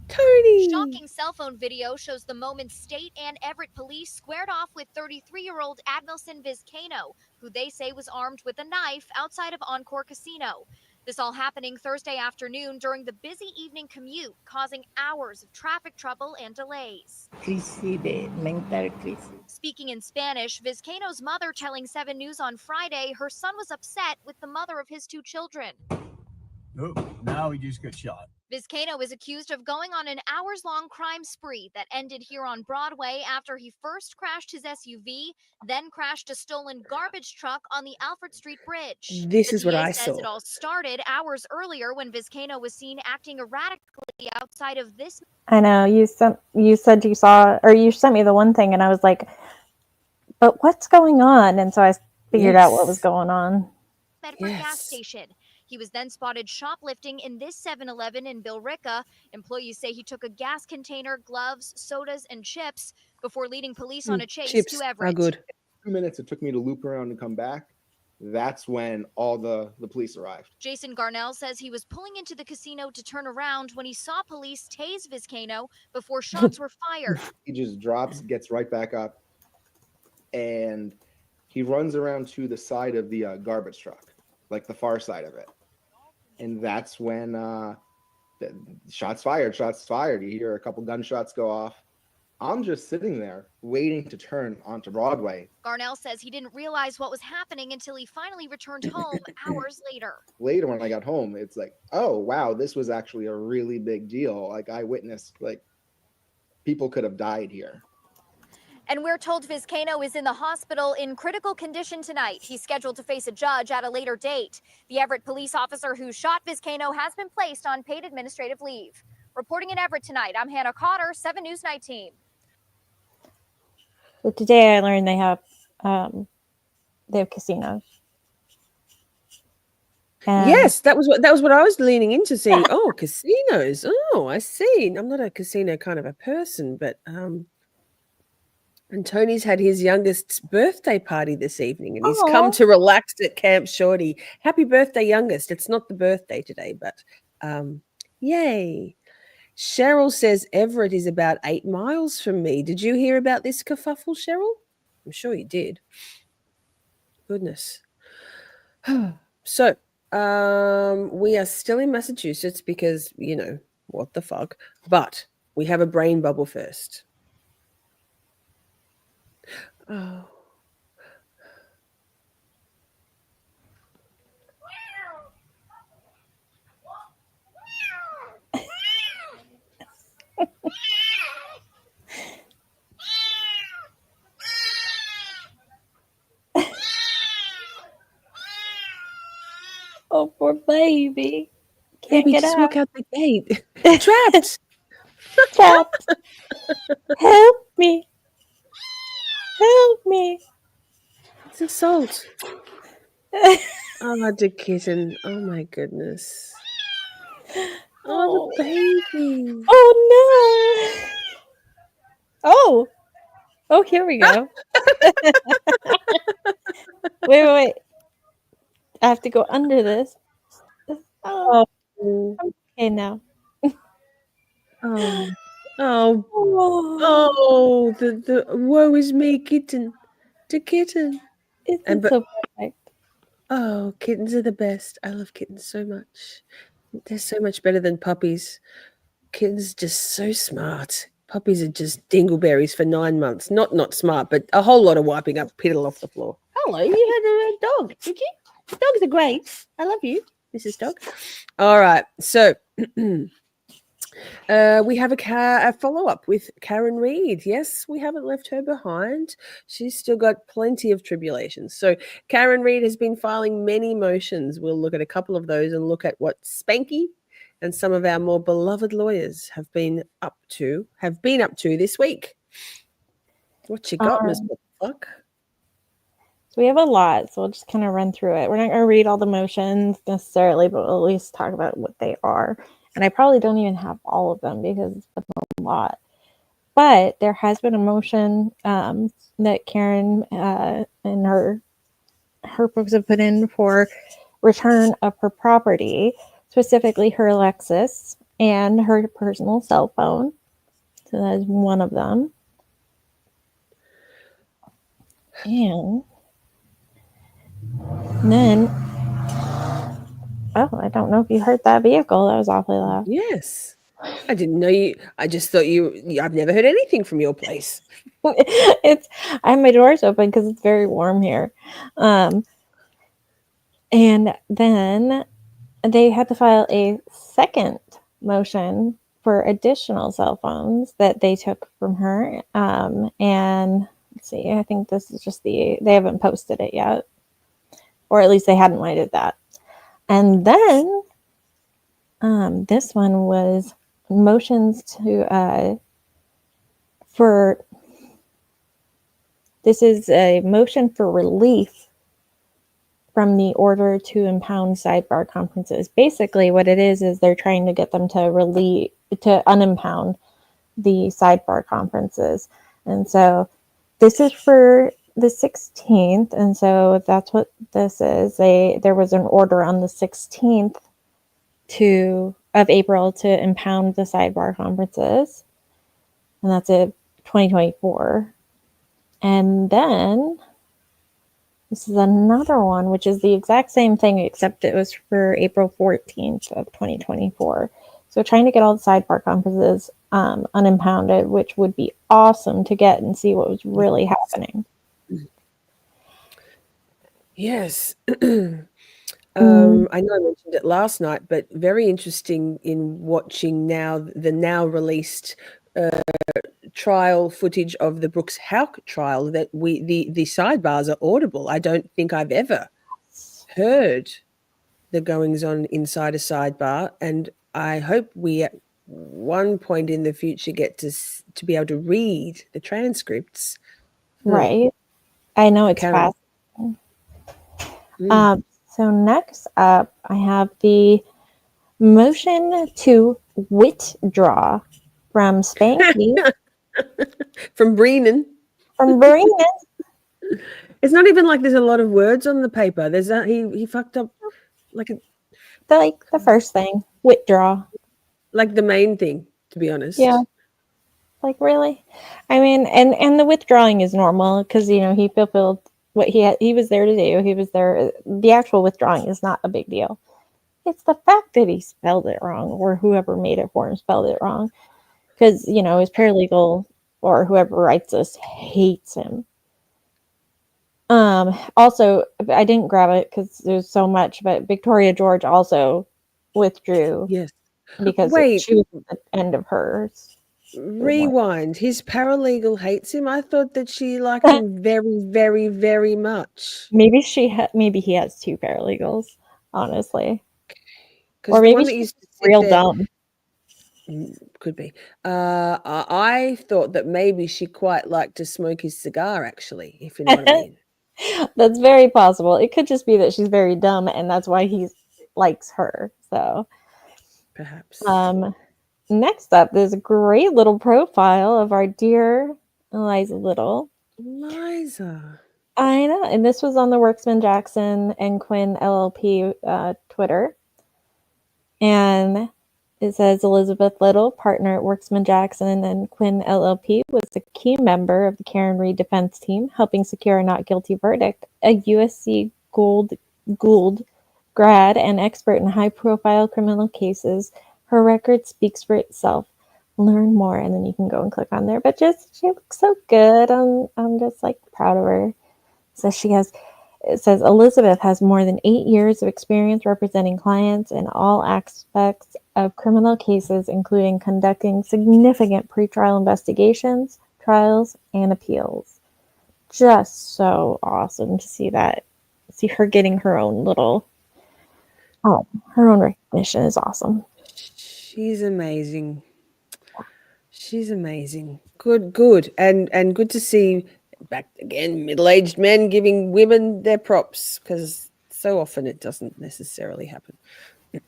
Tony. Shocking cell phone video shows the moment State and Everett police squared off with 33-year-old Admilson Vizcaino, who they say was armed with a knife outside of Encore Casino. This all happening Thursday afternoon during the busy evening commute, causing hours of traffic trouble and delays. Speaking in Spanish, Vizcaino's mother telling 7 News on Friday her son was upset with the mother of his 2 children. Oh, now he just got shot. Vizcaino is accused of going on an hours-long crime spree that ended here on Broadway after he first crashed his SUV, then crashed a stolen garbage truck on the Alfred Street Bridge. This The is what DA I says saw. it all started hours earlier when Vizcaino was seen acting erratically outside of this. I know you said you saw, or you sent me the one thing, and I was like, but what's going on? And so I figured out what was going on. Bedford gas station. He was then spotted shoplifting in this 7-Eleven in Billerica. Employees say he took a gas container, gloves, sodas, and chips before leading police on a chase Chips to are Everett. good. 2 minutes it took me to loop around and come back. That's when all the police arrived. Jason Garnell says he was pulling into the casino to turn around when he saw police tase Vizcaino before shots were fired. He just drops, gets right back up, and he runs around to the side of the garbage truck, like the far side of it. And that's when shots fired. You hear a couple gunshots go off. I'm just sitting there waiting to turn onto Broadway. Garnell says he didn't realize what was happening until he finally returned home hours later. Later, when I got home, it's like, oh, wow, this was actually a really big deal. Like, I witnessed, like, people could have died here. And we're told Vizcaino is in the hospital in critical condition tonight. He's scheduled to face a judge at a later date. The Everett police officer who shot Vizcaino has been placed on paid administrative leave. Reporting in Everett tonight, I'm Hannah Cotter, 7 News Night Team. So today I learned they have casinos. And Yes, that was what I was leaning into seeing. Oh, casinos. Oh, I see. I'm not a casino kind of a person, but and Tony's had his youngest's birthday party this evening, and he's come Aw. to relax at Camp Shorty. Happy birthday, youngest! It's not the birthday today, but yay! Cheryl says Everett is about 8 miles from me. Did you hear about this kerfuffle, Cheryl? I'm sure you did. Goodness. So, we are still in Massachusetts because, what the fuck? But we have a brain bubble first. Oh. Oh, poor baby. Can't Baby, get just out. walk out the gate. Trapped. Trapped. Help me. Help me. It's assault. Oh, the kitten. Oh my goodness. Oh, the baby. Oh no. Oh, here we go. Wait. I have to go under this. Oh, I'm okay now. The woe is me kitten. The kitten. It's so perfect. Oh, kittens are the best. I love kittens so much. They're so much better than puppies. Kittens are just so smart. Puppies are just dingleberries for 9 months. Not smart, but a whole lot of wiping up piddle off the floor. Hello, you had a red dog, did you? Dogs are great. I love you, Mrs. Dog. All right, so we have a follow-up with Karen Reed. Yes, we haven't left her behind. She's still got plenty of tribulations. So Karen Reed has been filing many motions. We'll look at a couple of those and look at what Spanky and some of our more beloved lawyers have been up to this week. What you got, Miss Fuck? So we have a lot, so we'll just kind of run through it. We're not going to read all the motions necessarily, but we'll at least talk about what they are. And I probably don't even have all of them because it's been a lot. But there has been a motion that Karen and her folks have put in for return of her property, specifically her Lexus and her personal cell phone. So that is one of them. And then, I don't know if you heard that vehicle. That was awfully loud. Yes. I didn't know you. I just thought I've never heard anything from your place. I have my doors open because it's very warm here. And then they had to file a second motion for additional cell phones that they took from her. And let's see, I think this is just they haven't posted it yet. Or at least they hadn't lighted that. And then this one was motions to this is a motion for relief from the order to impound sidebar conferences. Basically what it is they're trying to get them to unimpound the sidebar conferences. And so this is for the 16th, and so that's what this is. There was an order on the 16th of April to impound the sidebar conferences, and that's it 2024. And then this is another one, which is the exact same thing, except it was for April 14th of 2024. So trying to get all the sidebar conferences unimpounded, which would be awesome to get and see what was really happening. Yes. I know I mentioned it last night, but very interesting in watching the now released trial footage of the Brooks Houck trial that the sidebars are audible. I don't think I've ever heard the goings on inside a sidebar, and I hope we at one point in the future get to be able to read the transcripts. Right. I know it's Karen. fast. So next up, I have the motion to withdraw from Spanky. From Brennan. From Brennan. It's not even like there's a lot of words on the paper. There's he fucked up like the first thing, withdraw. Like the main thing, to be honest. Yeah. Like really? I mean, and the withdrawing is normal because he fulfilled what he was there to do. He was there. The actual withdrawing is not a big deal. It's the fact that he spelled it wrong, or whoever made it for him spelled it wrong, because his paralegal or whoever writes this hates him. Also, I didn't grab it because there's so much, but Victoria George also withdrew. Yes. Because Wait. she was at the end of hers. Rewind. His paralegal hates him. I thought that she liked him very, very, very much. Maybe maybe he has two paralegals, honestly. Or maybe she's real dumb. Could be. I thought that maybe she quite liked to smoke his cigar, actually, if you know what I mean. That's very possible. It could just be that she's very dumb, and that's why he likes her. So perhaps. Next up, there's a great little profile of our dear Eliza Little. Eliza. I know, and this was on the Worksman Jackson and Quinn LLP Twitter. And it says Elizabeth Little, partner at Worksman Jackson and Quinn LLP, was a key member of the Karen Reed defense team, helping secure a not guilty verdict. A USC Gould grad and expert in high-profile criminal cases, her record speaks for itself. Learn more, and then you can go and click on there. But she looks so good. I'm just like proud of her. So it says Elizabeth has more than 8 years of experience representing clients in all aspects of criminal cases, including conducting significant pretrial investigations, trials, and appeals. Just so awesome to see that. See her getting her own little, her own recognition is awesome. She's amazing. She's amazing. Good. And good to see back again, middle-aged men giving women their props, because so often it doesn't necessarily happen.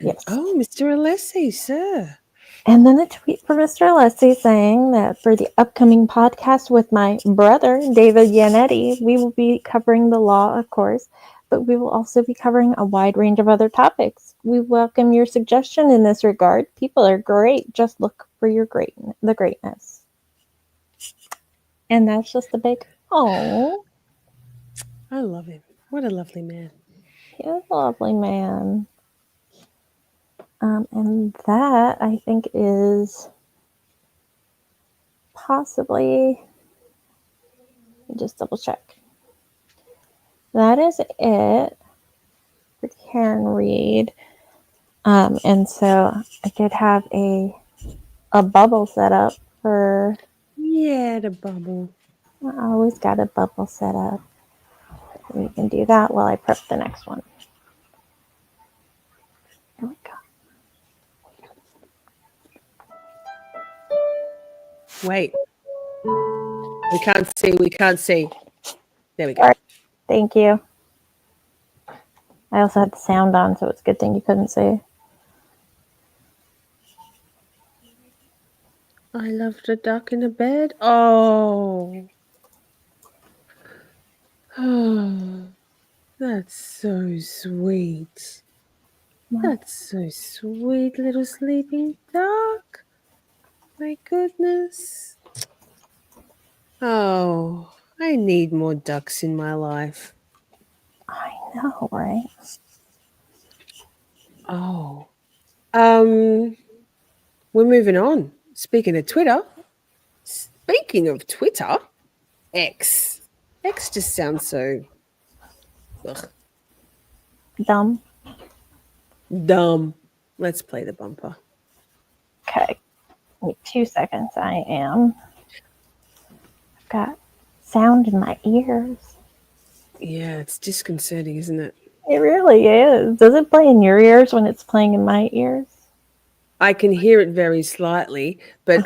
Yes. Oh, Mr. Alessi, sir. And then a tweet from Mr. Alessi saying that for the upcoming podcast with my brother, David Yannetti, we will be covering the law, of course, but we will also be covering a wide range of other topics. We welcome your suggestion in this regard. People are great. Just look for the greatness. And that's just a big, oh. I love him. What a lovely man. He is a lovely man. And that, I think, is possibly, just double check. That is it for Karen Reed. And so I did have a bubble set up for. Yeah, the bubble. I always got a bubble set up. We can do that while I prep the next one. Here we go. Wait. We can't see. There we go. All right. Thank you. I also had the sound on, so it's a good thing you couldn't see. I love the duck in the bed. Oh, that's so sweet. That's so sweet, little sleeping duck. My goodness. Oh, I need more ducks in my life. I know, right? Oh. We're moving on. Speaking of Twitter, X. X just sounds so dumb. Let's play the bumper. Okay. Wait 2 seconds. I've got sound in my ears. Yeah, it's disconcerting, isn't it? It really is. Does it play in your ears when it's playing in my ears? I can hear it very slightly, but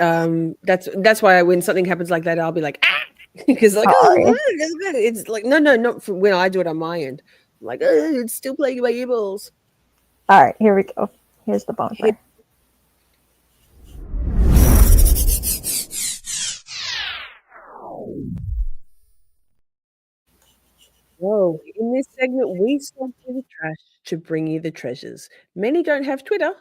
that's why when something happens like that, I'll be like, ah, because like, it's like, no, not for when I do it on my end. like, it's still playing in my earballs. All right, here we go. Here's the bonfire. Whoa, in this segment, we sort through the trash to bring you the treasures. Many don't have Twitter,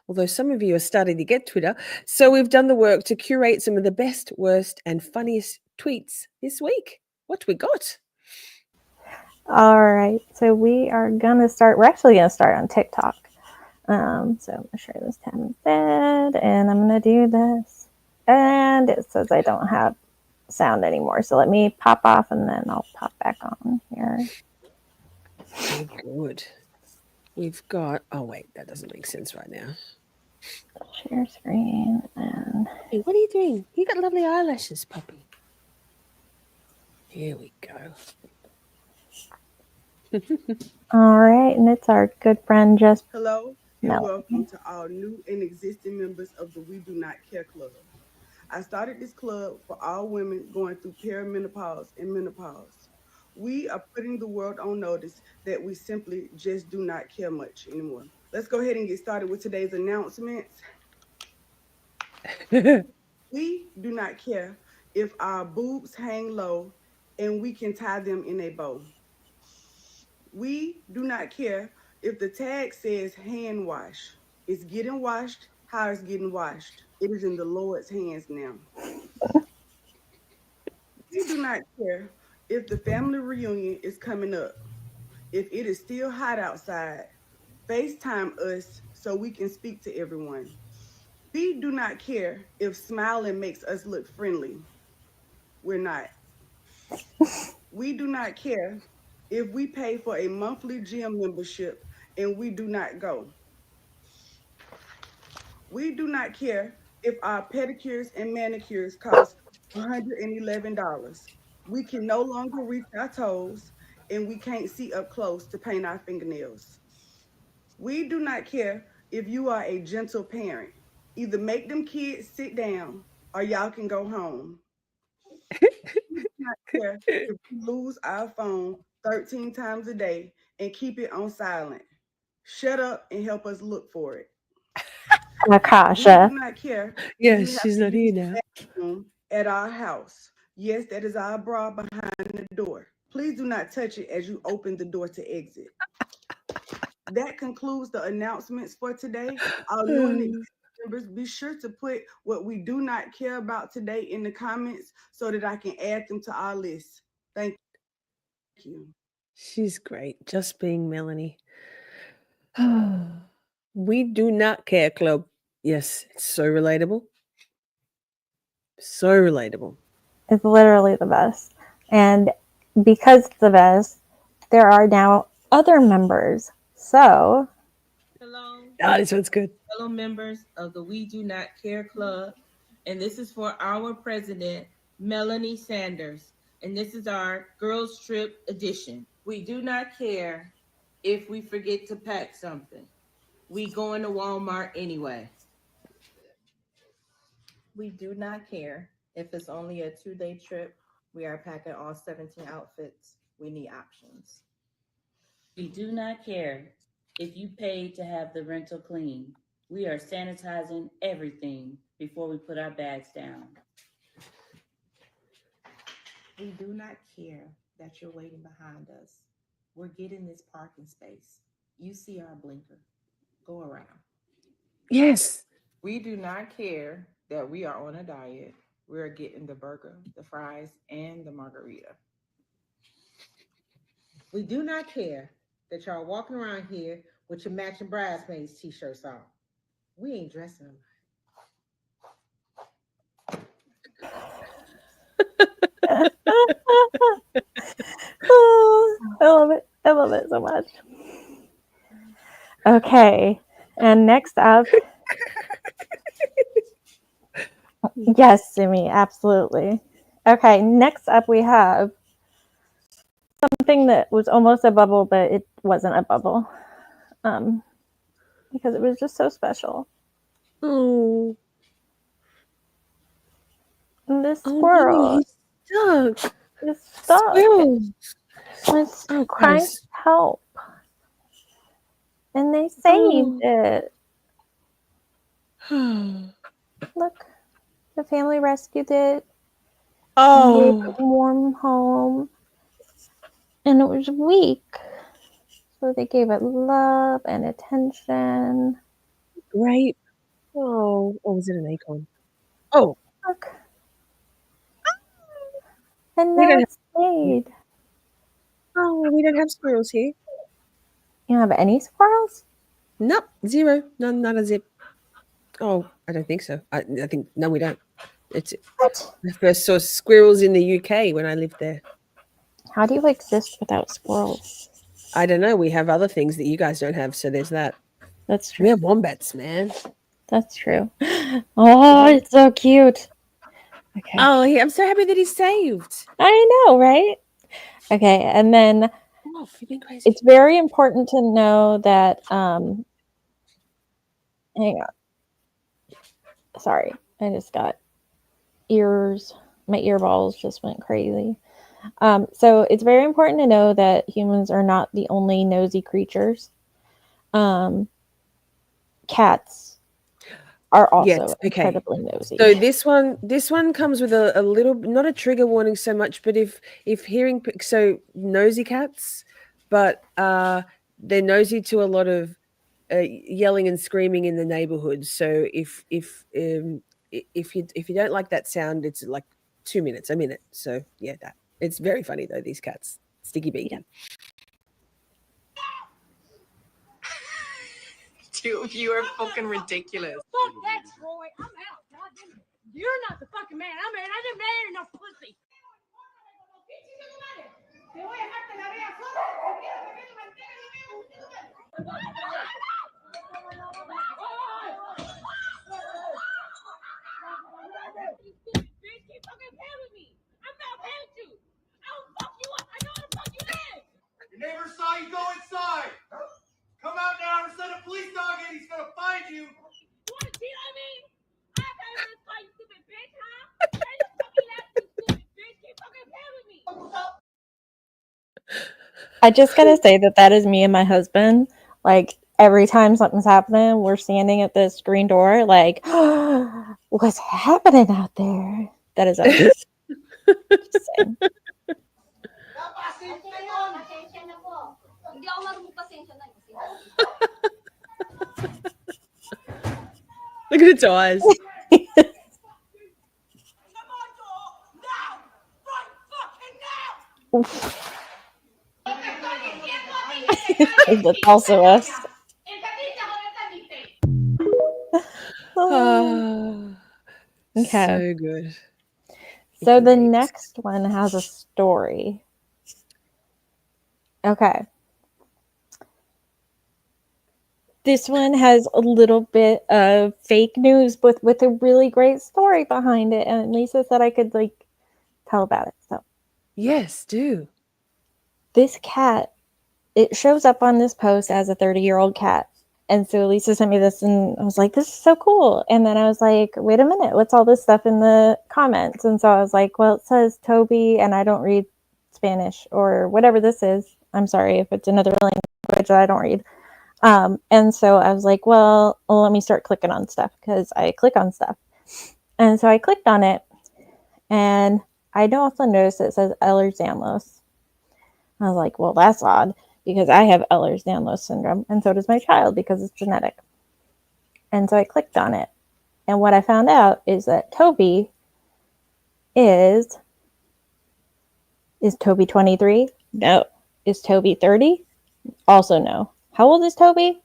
although some of you are starting to get Twitter. So we've done the work to curate some of the best, worst, and funniest tweets this week. What we got? All right, so we are gonna start. We're actually gonna start on TikTok. So I'm gonna share this tab instead, and I'm gonna do this. And it says I don't have sound anymore, so let me pop off, and then I'll pop back on here. Good. We've got. Oh wait, that doesn't make sense right now. Share screen and. Hey, what are you doing? You got lovely eyelashes, puppy. Here we go. All right, and it's our good friend just. Hello, and Mel. welcome to all new and existing members of the We Do Not Care Club. I started this club for all women going through perimenopause and menopause. We are putting the world on notice that we simply just do not care much anymore. Let's go ahead and get started with today's announcements. We do not care if our boobs hang low and we can tie them in a bow. We do not care if the tag says hand wash. It's getting washed. How it's getting washed. It is in the Lord's hands now. We do not care if the family reunion is coming up. If it is still hot outside, FaceTime us so we can speak to everyone. We do not care if smiling makes us look friendly. We're not. We do not care if we pay for a monthly gym membership and we do not go. We do not care if our pedicures and manicures cost $111. We can no longer reach our toes and we can't see up close to paint our fingernails. We do not care if you are a gentle parent. Either make them kids sit down or y'all can go home. We do not care if we lose our phone 13 times a day and keep it on silent. Shut up and help us look for it. Nakasha. We do not care. Yes, she's not here now. Bathroom at our house. Yes, that is our bra behind the door. Please do not touch it as you open the door to exit. That concludes the announcements for today. Our new and existing members, be sure to put what we do not care about today in the comments so that I can add them to our list. Thank you. She's great. Just being Melanie. We do not care club. Yes, it's so relatable. So relatable. It's literally the best. And because it's the best, there are now other members. So. Hello. This one's good. Fellow members of the We Do Not Care Club. And this is for our president, Melanie Sanders. And this is our Girls Trip edition. We do not care if we forget to pack something. We going to Walmart anyway. We do not care if it's only a 2-day trip. We are packing all 17 outfits. We need options. We do not care if you paid to have the rental clean. We are sanitizing everything before we put our bags down. We do not care that you're waiting behind us. We're getting this parking space. You see our blinker. Go around. Yes. We do not care that we are on a diet. We're getting the burger, the fries, and the margarita. We do not care that y'all walking around here with your matching bridesmaids t-shirts on. We ain't dressing them. Oh, I love it. I love it so much. Okay. And next up. Yes, Simi, absolutely. Okay, next up we have something that was almost a bubble, but it wasn't a bubble. Because it was just so special. Oh. This squirrel. No, he's stuck. It's stuck. Squirrel. It's crying, help. And they saved it. Look, the family rescued it. And gave it a warm home. And it was weak. So they gave it love and attention. Great. Oh, was it an acorn? Oh. Look. And We now don't it's stayed. Oh, we don't have squirrels here. You don't have any squirrels? Nope, zero. None, not a zip. Oh, I don't think so. I think no, we don't. It's what? I first saw squirrels in the UK when I lived there. How do you exist without squirrels? I don't know. We have other things that you guys don't have, so there's that. That's true. We have wombats, man. That's true. Oh, it's so cute. Okay. Oh, I'm so happy that he's saved. I know, right? Okay, and then you've been crazy. It's very important to know that hang on. Sorry, I just got ears. My earballs just went crazy. So it's very important to know that humans are not the only nosy creatures. Cats are also incredibly nosy. So this one comes with a little, not a trigger warning so much, but if hearing, so nosy cats, but they're nosy to a lot of yelling and screaming in the neighborhood. So if you don't like that sound, it's like 2 minutes, a minute. So yeah, that it's very funny though. These cats, Sticky Beaky. Yeah. Two of you are fucking ridiculous. Fuck that, Troy. I'm out. God damn it. You're not the fucking man. I didn't man enough pussy. Your neighbor saw you go inside. Come out now or send a police dog in. He's gonna find you. You wanna cheat on me? I got this fight, you stupid bitch, huh? Yeah, you fucking left, you stupid bitch. Keep fucking playing with me. I just gotta say that is me and my husband. Like every time something's happening, we're standing at the screen door, like, what's happening out there? That is us. Just saying. Look at its eyes. That's also us. Okay. So good. So the next one has a story. Okay. This one has a little bit of fake news, but with a really great story behind it. And Lisa said I could like tell about it. So yes, do. This cat, it shows up on this post as a 30-year-old cat. And so Lisa sent me this and I was like, this is so cool. And then I was like, wait a minute, what's all this stuff in the comments? And so I was like, well, it says Toby and I don't read Spanish or whatever this is. I'm sorry if it's another language that I don't read. And so I was like, well, let me start clicking on stuff because I click on stuff. And so I clicked on it and I also noticed it says Ehlers-Danlos. I was like, well, that's odd because I have Ehlers-Danlos syndrome and so does my child because it's genetic. And so I clicked on it. And what I found out is that Toby is Toby 23? No. Is Toby 30? Also no. How old is Toby?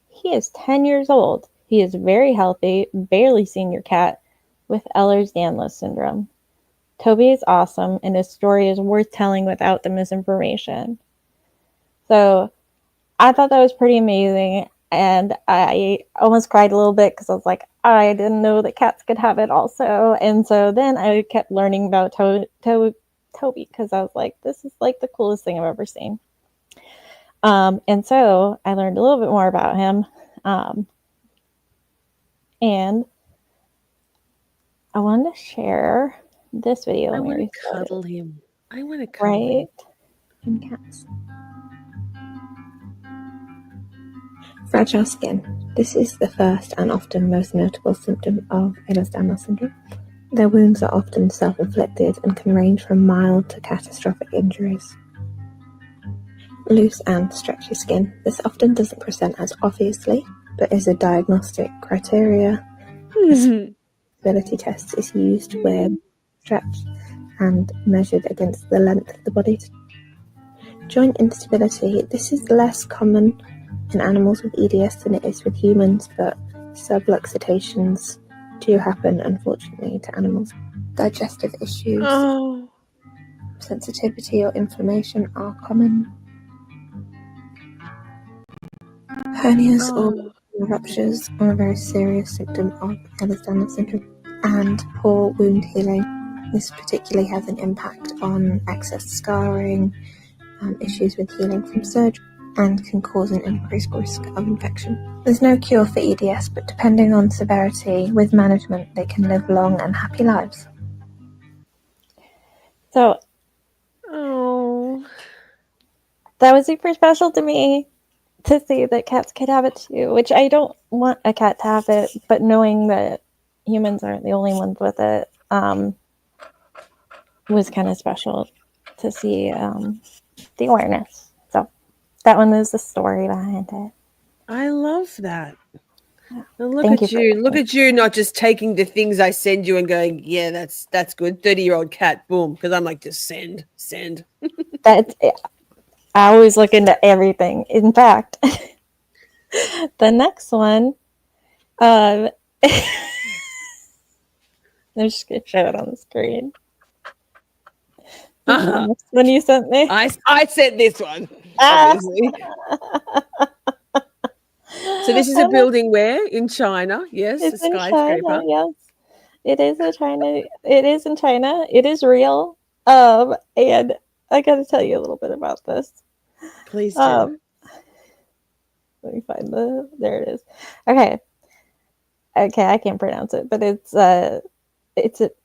He is 10 years old. He is very healthy, barely senior cat with Ehlers-Danlos syndrome. Toby is awesome, and his story is worth telling without the misinformation. So I thought that was pretty amazing, and I almost cried a little bit because I was like, I didn't know that cats could have it also. And so then I kept learning about Toby because I was like, this is like the coolest thing I've ever seen. And so I learned a little bit more about him. And I wanted to share this video. I want to cuddle him. I want to cuddle him. And cats. Fragile skin. This is the first and often most notable symptom of Ehlers-Danlos syndrome. Their wounds are often self-inflicted and can range from mild to catastrophic injuries. Loose and stretchy skin. This often doesn't present as obviously, but is a diagnostic criteria. Disability test is used where stretched and measured against the length of the body. Joint instability. This is less common in animals with EDS than it is with humans, but subluxations do happen, unfortunately, to animals. Digestive issues, sensitivity or inflammation are common. Hernias or ruptures are a very serious symptom of Ehlers-Danlos syndrome, and poor wound healing. This particularly has an impact on excess scarring, issues with healing from surgery, and can cause an increased risk of infection. There's no cure for EDS, but depending on severity, with management, they can live long and happy lives. So, that was super special to me to see that cats could have it too, which I don't want a cat to have it, but knowing that humans aren't the only ones with it was kind of special to see the awareness. So that one is the story behind it. I love that. And look Thank at you you. for Look at you not just taking the things I send you and going, yeah, that's good. 30-year-old cat, boom. Because I'm like, just send. That's I always look into everything. In fact, the next one, I'm just gonna show it on the screen. This is the next one you sent me. I sent this one, obviously. So this is a building where? In China, yes, It's a in skyscraper. China, yes. It is in China. It is in China. It is real. And I gotta tell you a little bit about this. Please do. Let me find there it is. Okay, I can't pronounce it, but it's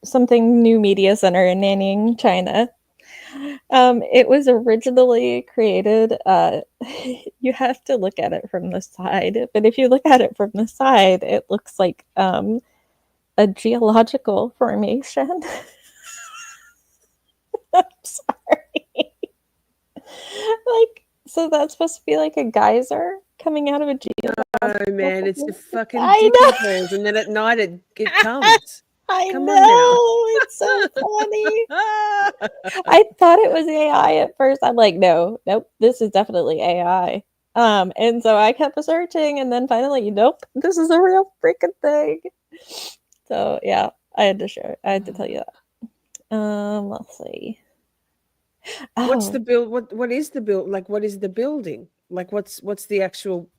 something new media center in Nanning, China. It was originally created. You have to look at it from the side, but if you look at it from the side, it looks like a geological formation. I'm sorry. So that's supposed to be like a geyser coming out of a geological. Oh man, it's the fucking I dicky know. balls, and then at night it comes. Come on now. It's so funny. I thought it was AI at first. I'm like, nope, this is definitely AI. And so I kept searching, and then finally, nope, this is a real freaking thing. So yeah, I had to share it. I had to tell you that. Let's see. What's the build? What is the build? Like, what is the building? Like, what's the actual?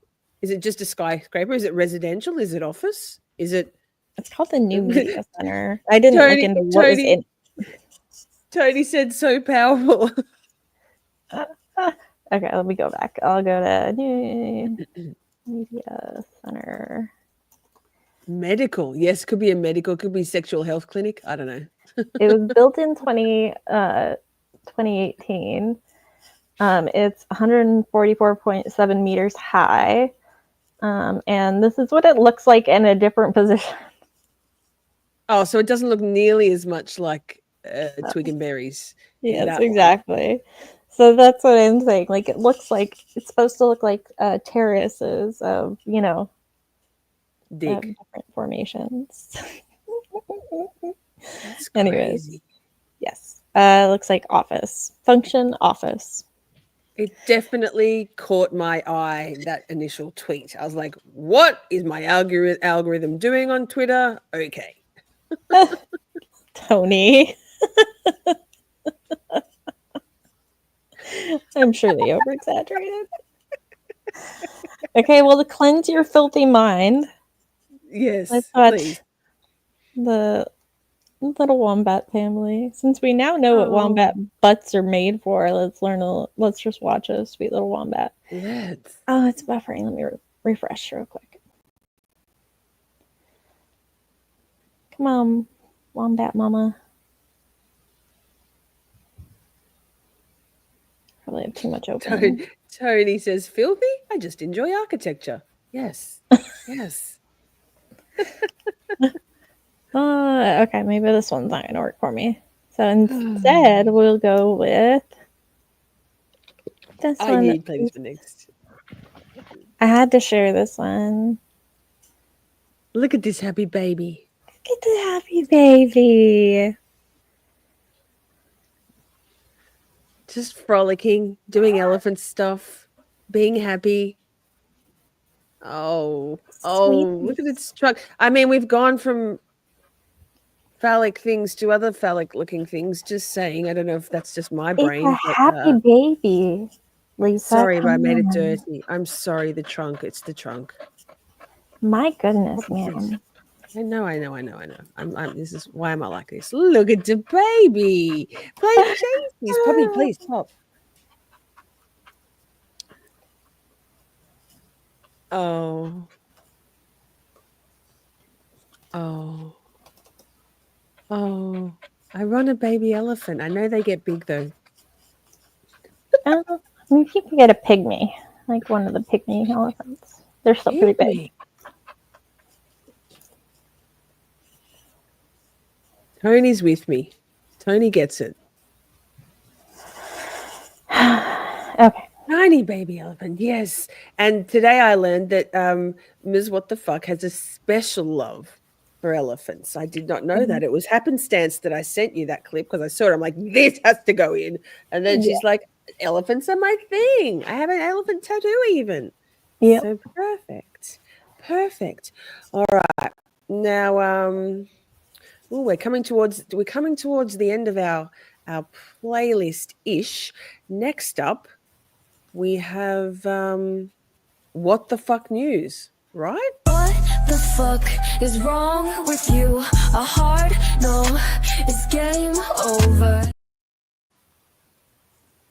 Is it just a skyscraper? Is it residential? Is it office? Is it? It's called the New Media Center. I didn't look into what was in. Tony said so powerful. Okay, let me go back. I'll go to New Media Center. Medical. Yes, could be a medical. Could be sexual health clinic. I don't know. It was built in 2018. It's 144.7 meters high. And this is what it looks like in a different position. Oh, so it doesn't look nearly as much like Twig and Berries. Yes, exactly. So that's what I'm saying. Like, it looks like it's supposed to look like terraces of, different formations. That's Anyways, crazy. yes. Looks like office. Function office. It definitely caught my eye, that initial tweet. I was like, what is my algorithm doing on Twitter? Okay. Tony. I'm sure they over-exaggerated. Okay, well, to cleanse your filthy mind, yes, let's watch please. the little wombat family. Since we now know what wombat butts are made for, let's just watch a sweet little wombat. Let's. Oh, it's buffering. Let me refresh real quick. Come on, wombat mama. Probably have too much open. Tony says, filthy? I just enjoy architecture. Yes. Yes. Okay, maybe this one's not going to work for me. So instead, we'll go with this I one. need plays for next. I had to share this one. Look at this happy baby. Look at the happy baby. Just frolicking, doing elephant stuff, being happy. Oh, look at its truck. I mean, we've gone from phallic things to other phallic looking things. Just saying. I don't know if that's just my It's brain. a But, happy baby. Lisa, sorry if I come made it on. dirty. I'm sorry, the trunk. It's the trunk. My goodness, What's this? man. I know. This is why am I like this? Look at the baby. Playing chases. Puppy, please stop. Oh. Oh. Oh. I run a baby elephant. I know they get big though. I mean, if you could get a pygmy, like one of the pygmy elephants, they're still pretty big. Pygmy. Tony's with me. Tony gets it. Okay. Tiny baby elephant, yes. And today I learned that Ms. What the Fuck has a special love for elephants. I did not know that. It was happenstance that I sent you that clip because I saw it. I'm like, this has to go in. And then she's like, elephants are my thing. I have an elephant tattoo even. Yep. So perfect. Perfect. All right. Now we're coming towards the end of our playlist ish. Next up, we have what the fuck news, right? What the fuck is wrong with you? A hard no, it's game over.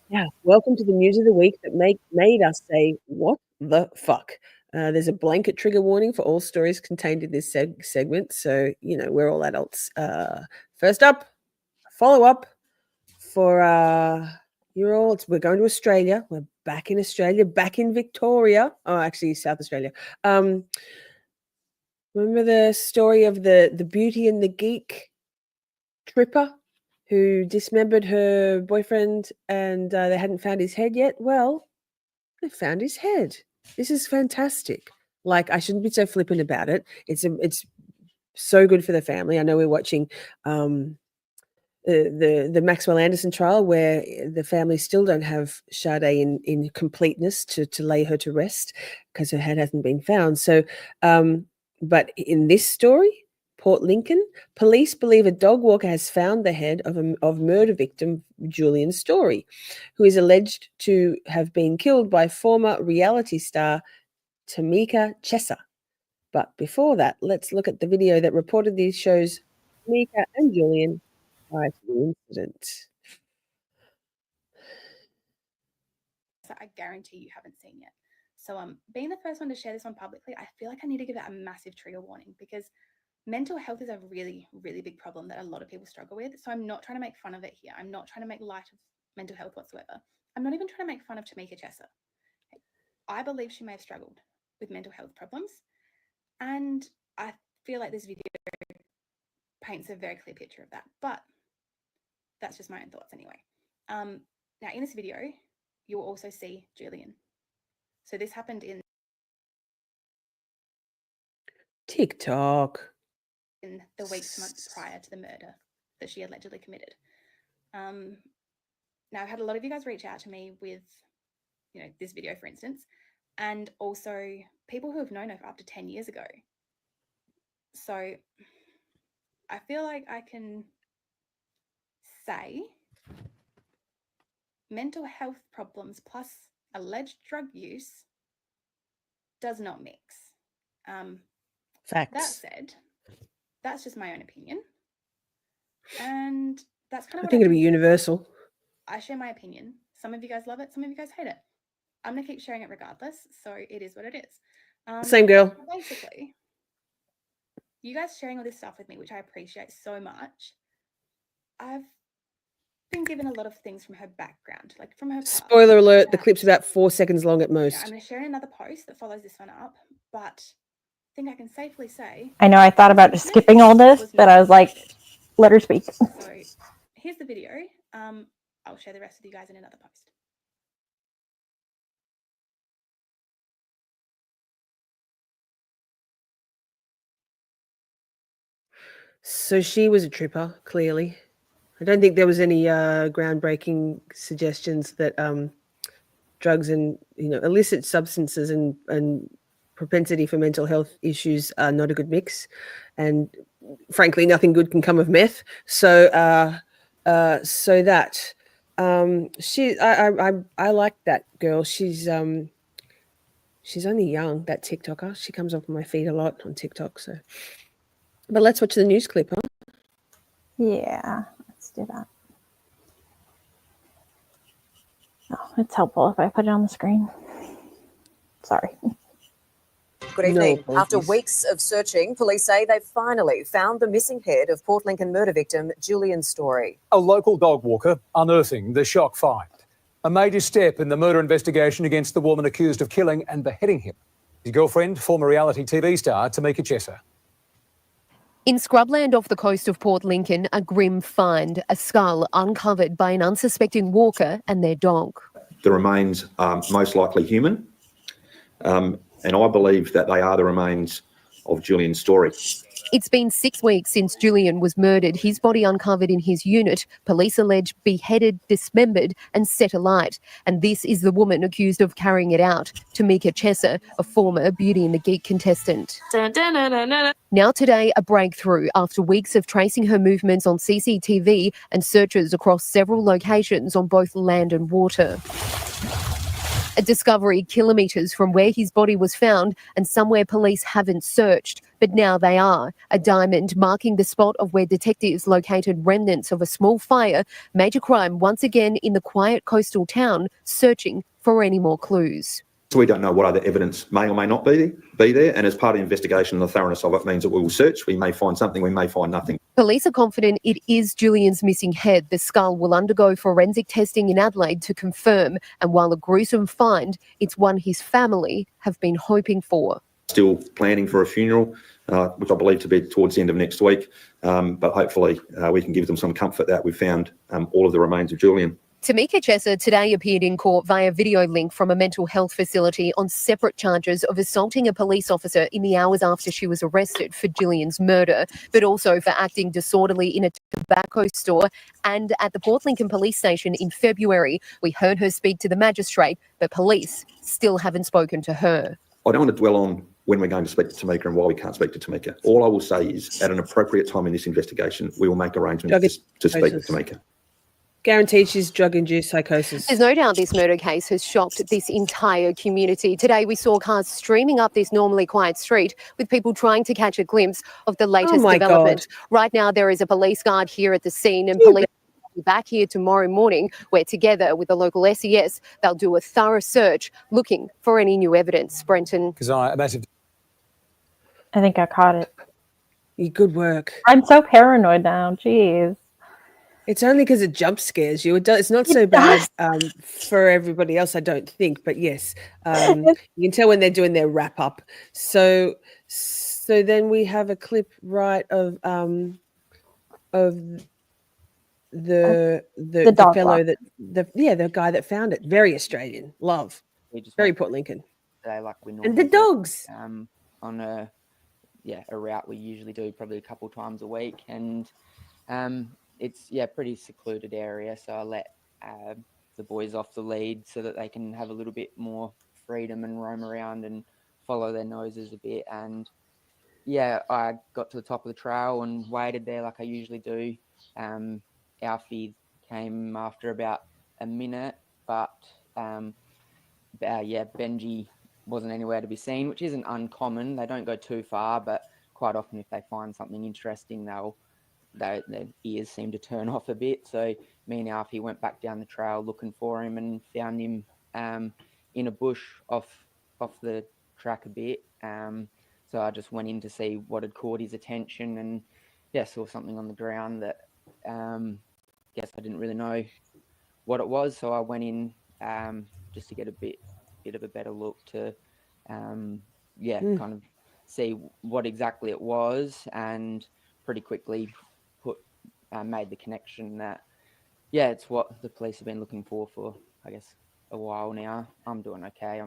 Yeah, welcome to the news of the week that made us say, what the fuck? There's a blanket trigger warning for all stories contained in this segment. So, we're all adults. First up, follow up for we're going to Australia. We're back in Australia, back in Victoria. Oh, actually, South Australia. Remember the story of the Beauty and the Geek tripper who dismembered her boyfriend and they hadn't found his head yet? Well, they found his head. This is fantastic. Like, I shouldn't be so flippant about it. It's so good for the family. I know we're watching the Maxwell Anderson trial where the family still don't have Sade in completeness to lay her to rest because her head hasn't been found. So, but in this story, Port Lincoln, police believe a dog walker has found the head of murder victim Julian Story, who is alleged to have been killed by former reality star Tamika Chessa. But before that, let's look at the video that reportedly shows Tamika and Julian prior to the incident. So I guarantee you haven't seen yet. So being the first one to share this one publicly, I feel like I need to give that a massive trigger warning because mental health is a really, really big problem that a lot of people struggle with. So I'm not trying to make fun of it here. I'm not trying to make light of mental health whatsoever. I'm not even trying to make fun of Tamika Chessa. I believe she may have struggled with mental health problems. And I feel like this video paints a very clear picture of that. But that's just my own thoughts anyway. Now, in this video, you will also see Julian. So this happened in TikTok. In the weeks, months prior to the murder that she allegedly committed. Now, I've had a lot of you guys reach out to me with, this video, for instance, and also people who have known her for up to 10 years ago. So I feel like I can say mental health problems plus alleged drug use does not mix. Facts. That said, that's just my own opinion. And that's kind of I think it'll be universal. I share my opinion. Some of you guys love it. Some of you guys hate it. I'm going to keep sharing it regardless. So it is what it is. Same girl. Basically, you guys sharing all this stuff with me, which I appreciate so much. I've been given a lot of things from her background, like from her past. Spoiler alert, the clip's about 4 seconds long at Yeah, most. I'm going to share another post that follows this one up, but I think I can safely say I know I thought about just skipping all this, but I was like, let her speak. so. Here's the video. I'll share the rest with you guys in another post. So she was a tripper, clearly. I don't think there was any groundbreaking suggestions that drugs and illicit substances and propensity for mental health issues are not a good mix, and frankly, nothing good can come of meth. So, that I like that girl. She's only young. That TikToker. She comes up on my feed a lot on TikTok. So, but let's watch the news clip, huh? Yeah, let's do that. Oh, it's helpful if I put it on the screen. Sorry. Good evening. After weeks of searching, police say they've finally found the missing head of Port Lincoln murder victim Julian Story. A local dog walker unearthing the shock find. A major step in the murder investigation against the woman accused of killing and beheading him. His girlfriend, former reality TV star Tamika Chesser. In scrubland off the coast of Port Lincoln, a grim find, a skull uncovered by an unsuspecting walker and their dog. The remains are most likely human, and I believe that they are the remains of Julian Story. It's been 6 weeks since Julian was murdered, his body uncovered in his unit, police allege beheaded, dismembered and set alight. And this is the woman accused of carrying it out, Tamika Chesser, a former Beauty and the Geek contestant. Now today, a breakthrough after weeks of tracing her movements on CCTV and searches across several locations on both land and water. A discovery kilometres from where his body was found and somewhere police haven't searched, but now they are. A diamond marking the spot of where detectives located remnants of a small fire. Major crime once again in the quiet coastal town, searching for any more clues. So we don't know what other evidence may or may not be there, and as part of the investigation, the thoroughness of it means that we will search. We may find something, we may find nothing. Police are confident it is Julian's missing head. The skull will undergo forensic testing in Adelaide to confirm, and while a gruesome find, it's one his family have been hoping for. Still planning for a funeral, which I believe to be towards the end of next week, but hopefully we can give them some comfort that we've found all of the remains of Julian. Tamika Chesser today appeared in court via video link from a mental health facility on separate charges of assaulting a police officer in the hours after she was arrested for Julian's murder, but also for acting disorderly in a tobacco store and at the Port Lincoln police station in February. We heard her speak to the magistrate, but police still haven't spoken to her. I don't want to dwell on when we're going to speak to Tamika and why we can't speak to Tamika. All I will say is, at an appropriate time in this investigation, we will make arrangements to speak to Tamika. Guaranteed she's drug-induced psychosis. There's no doubt this murder case has shocked this entire community. Today we saw cars streaming up this normally quiet street with people trying to catch a glimpse of the latest development. God. Right now there is a police guard here at the scene and police will be back here tomorrow morning where together with the local SES they'll do a thorough search looking for any new evidence. Brenton. I think I caught it. Good work. I'm so paranoid now. Jeez. It's only because it jump scares you. It's not so bad for everybody else, I don't think. But yes, you can tell when they're doing their wrap up. So then we have a clip right of the fellow that the guy that found it. Very Australian, love, very Port Lincoln, like we and the dogs. On a route we usually do probably a couple times a week, and it's pretty secluded area, so I let the boys off the lead so that they can have a little bit more freedom and roam around and follow their noses a bit. And I got to the top of the trail and waited there like I usually do. Alfie came after about a minute, but Benji wasn't anywhere to be seen, which isn't uncommon. They don't go too far, but quite often if they find something interesting, their ears seem to turn off a bit. So me and Alfie went back down the trail looking for him and found him in a bush off the track a bit. So I just went in to see what had caught his attention, and saw something on the ground that guess I didn't really know what it was, so I went in just to get a bit of a better look to kind of see what exactly it was, and pretty quickly made the connection that it's what the police have been looking for I guess a while now. I'm doing okay.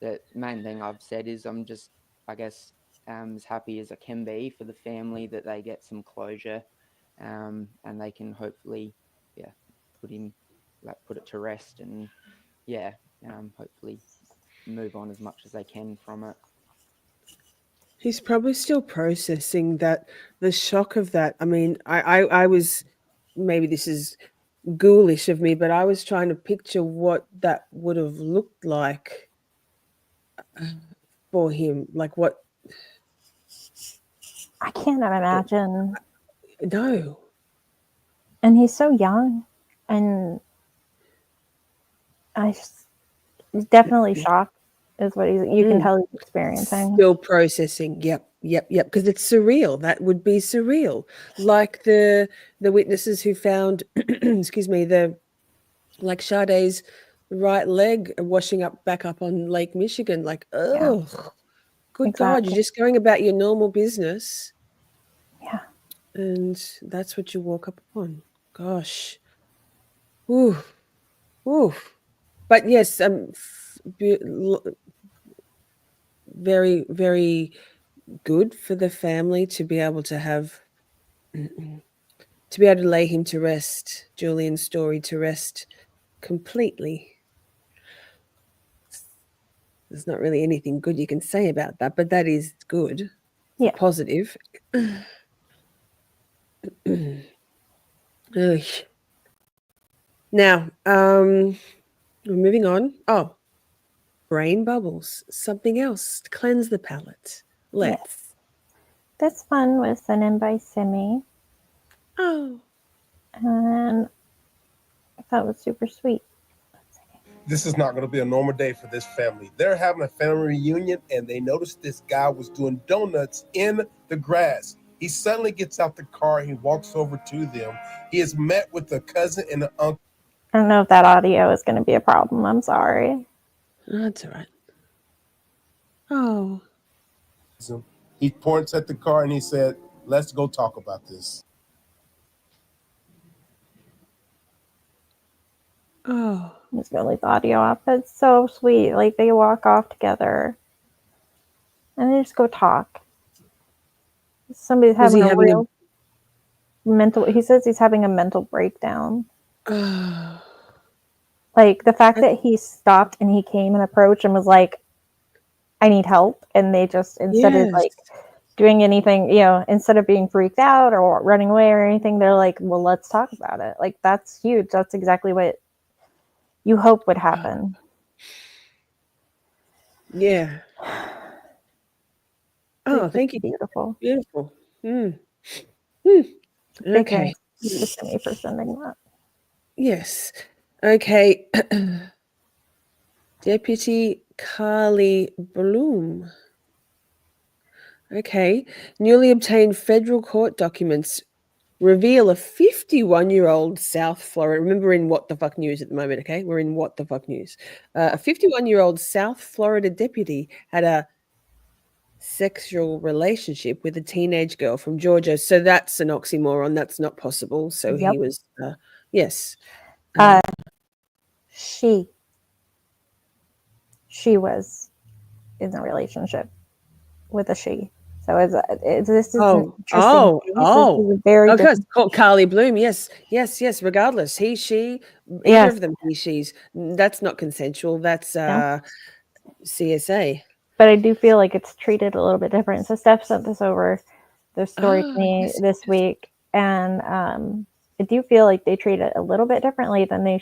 The main thing I've said is I'm just, I guess, as happy as I can be for the family that they get some closure, and they can hopefully put it to rest, and hopefully move on as much as they can from it. He's probably still processing the shock of that. I mean, I was, maybe this is ghoulish of me, but I was trying to picture what that would have looked like for him. Like what? I can't imagine. No. And he's so young, and he's definitely shocked is what you can tell he's experiencing. Still processing. Yep. Because it's surreal. That would be surreal. Like the witnesses who found, excuse me, like Sade's right leg washing back up on Lake Michigan. Like, oh, good God, you're just going about your normal business. Yeah. And that's what you walk up upon. Gosh. Ooh. But yes, very, very good for the family to be able to have, to be able to lay him to rest, Julian Story to rest completely. There's not really anything good you can say about that, but that is good. Yeah. Positive. Now, we're moving on. Oh, brain bubbles. Something else to cleanse the palate. Let's. Yes. This one was sent in by Simi. Oh. And I thought it was super sweet. This is not going to be a normal day for this family. They're having a family reunion, and they noticed this guy was doing donuts in the grass. He suddenly gets out the car. He walks over to them. He is met with a cousin and an uncle. I don't know if that audio is going to be a problem. I'm sorry. That's all right. Oh. He points at the car and he said, "Let's go talk about this." Oh. I'm just going to leave the audio off. It's so sweet. Like, they walk off together and they just go talk. Somebody's having a real mental, he says he's having a mental breakdown. Like, the fact that he stopped and he came and approached and was like, I need help. And they just, instead of like doing anything, instead of being freaked out or running away or anything, they're like, well, let's talk about it. Like, that's huge. That's exactly what you hope would happen. Yeah. Oh, thank you. Beautiful. Beautiful. Big Okay. thanks to Simi for sending that. Yes. Okay. Deputy Carly Bloom. Okay. Newly obtained federal court documents reveal a 51-year-old South Florida. Remember, we're in What the Fuck News at the moment, okay? We're in What the Fuck News. A 51-year-old South Florida deputy had a sexual relationship with a teenage girl from Georgia. So that's an oxymoron. That's not possible. So he was, yes. She was in a relationship with a she. So this is very okay. Called Carly Bloom. Yes. Regardless, he, she, either of them, he, she's. That's not consensual. That's CSA. But I do feel like it's treated a little bit different. So Steph sent this over, the story to me this week, and I do feel like they treat it a little bit differently than they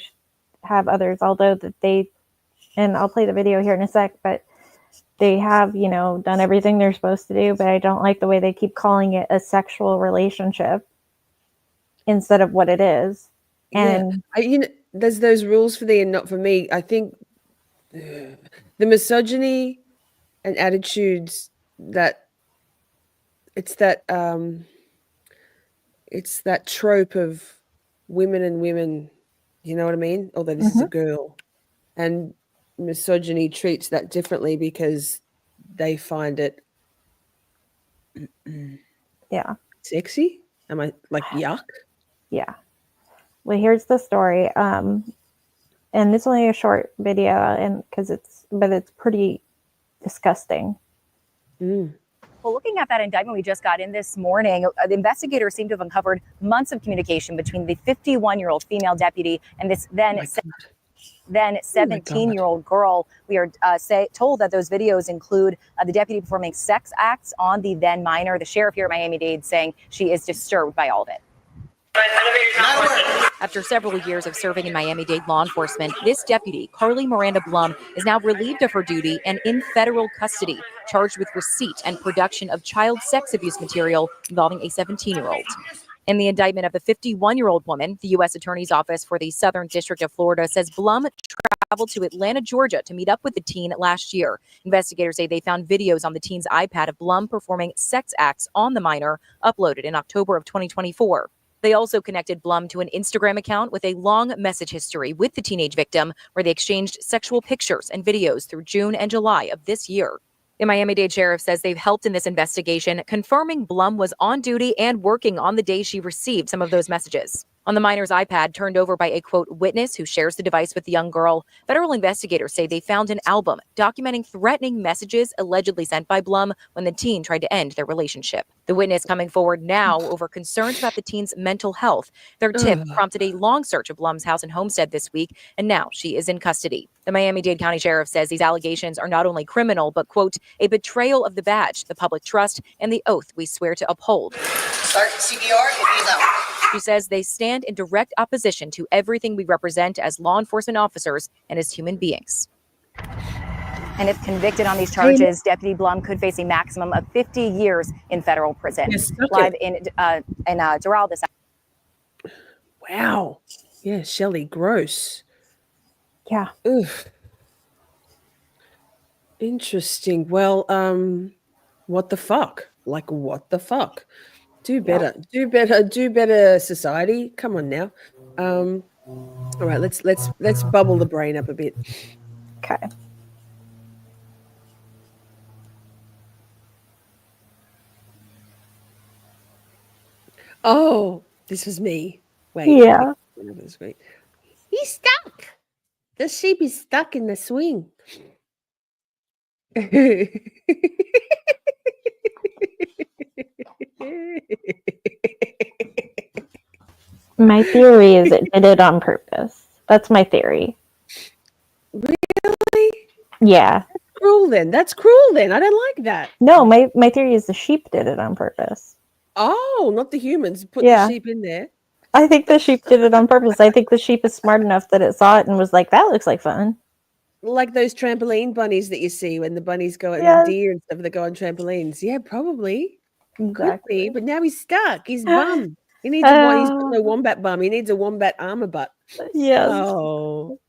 have others. Although that they, and I'll play the video here in a sec, but they have, done everything they're supposed to do, but I don't like the way they keep calling it a sexual relationship instead of what it is. And there's those rules for thee and not for me. I think the misogyny and attitudes that it's that trope of women and women. You know what I mean? Although this is a girl, and misogyny treats that differently because they find it Yeah. sexy. Am I like yuck? Yeah. Well, here's the story. And it's only a short video, and but it's pretty disgusting. Well, looking at that indictment we just got in this morning, the investigators seem to have uncovered months of communication between the 51-year-old female deputy and this then 17-year-old girl. We are told that those videos include the deputy performing sex acts on the then minor. The sheriff here at Miami-Dade saying she is disturbed by all of it. After several years of serving in Miami-Dade law enforcement, this deputy, Carly Miranda Blum, is now relieved of her duty and in federal custody, charged with receipt and production of child sex abuse material involving a 17-year-old. In the indictment of the 51-year-old woman, the U.S. Attorney's Office for the Southern District of Florida says Blum traveled to Atlanta, Georgia to meet up with the teen last year. Investigators say they found videos on the teen's iPad of Blum performing sex acts on the minor, uploaded in October of 2024. They also connected Blum to an Instagram account with a long message history with the teenage victim, where they exchanged sexual pictures and videos through June and July of this year. The Miami-Dade sheriff says they've helped in this investigation, confirming Blum was on duty and working on the day she received some of those messages. On the minor's iPad, turned over by a, quote, witness who shares the device with the young girl, federal investigators say they found an album documenting threatening messages allegedly sent by Blum when the teen tried to end their relationship. The witness coming forward now over concerns about the teen's mental health. Their tip prompted a long search of Blum's house and homestead this week, and now she is in custody. The Miami-Dade County Sheriff says these allegations are not only criminal, but, quote, a betrayal of the badge, the public trust, and the oath we swear to uphold. Start CPR if you know. She says they stand in direct opposition to everything we represent as law enforcement officers and as human beings. And if convicted on these charges, Deputy Blum could face a maximum of 50 years in federal prison. Live in Doral this. Wow. Yeah, Shelley, gross. Yeah. Oof. Interesting. Well, what the fuck? Like, what the fuck? Do better. Do better. Do better, society. Come on now. All right, let's bubble the brain up a bit. Okay. Oh, this was me. Wait. Yeah. Wait. He's stuck. The sheep is stuck in the swing. My theory is it did it on purpose. That's my theory. Really? Yeah. That's cruel then. I don't like that. No, my theory is the sheep did it on purpose. Oh, not the humans. Put the sheep in there. I think the sheep did it on purpose. I think the sheep is smart enough that it saw it and was like, that looks like fun. Like those trampoline bunnies that you see when the bunnies go and the deer and stuff that go on trampolines. Yeah, probably. Exactly. Could be, but now he's stuck. He's bum. He needs he's got no wombat bum. He needs a wombat armor butt. Yes. Oh,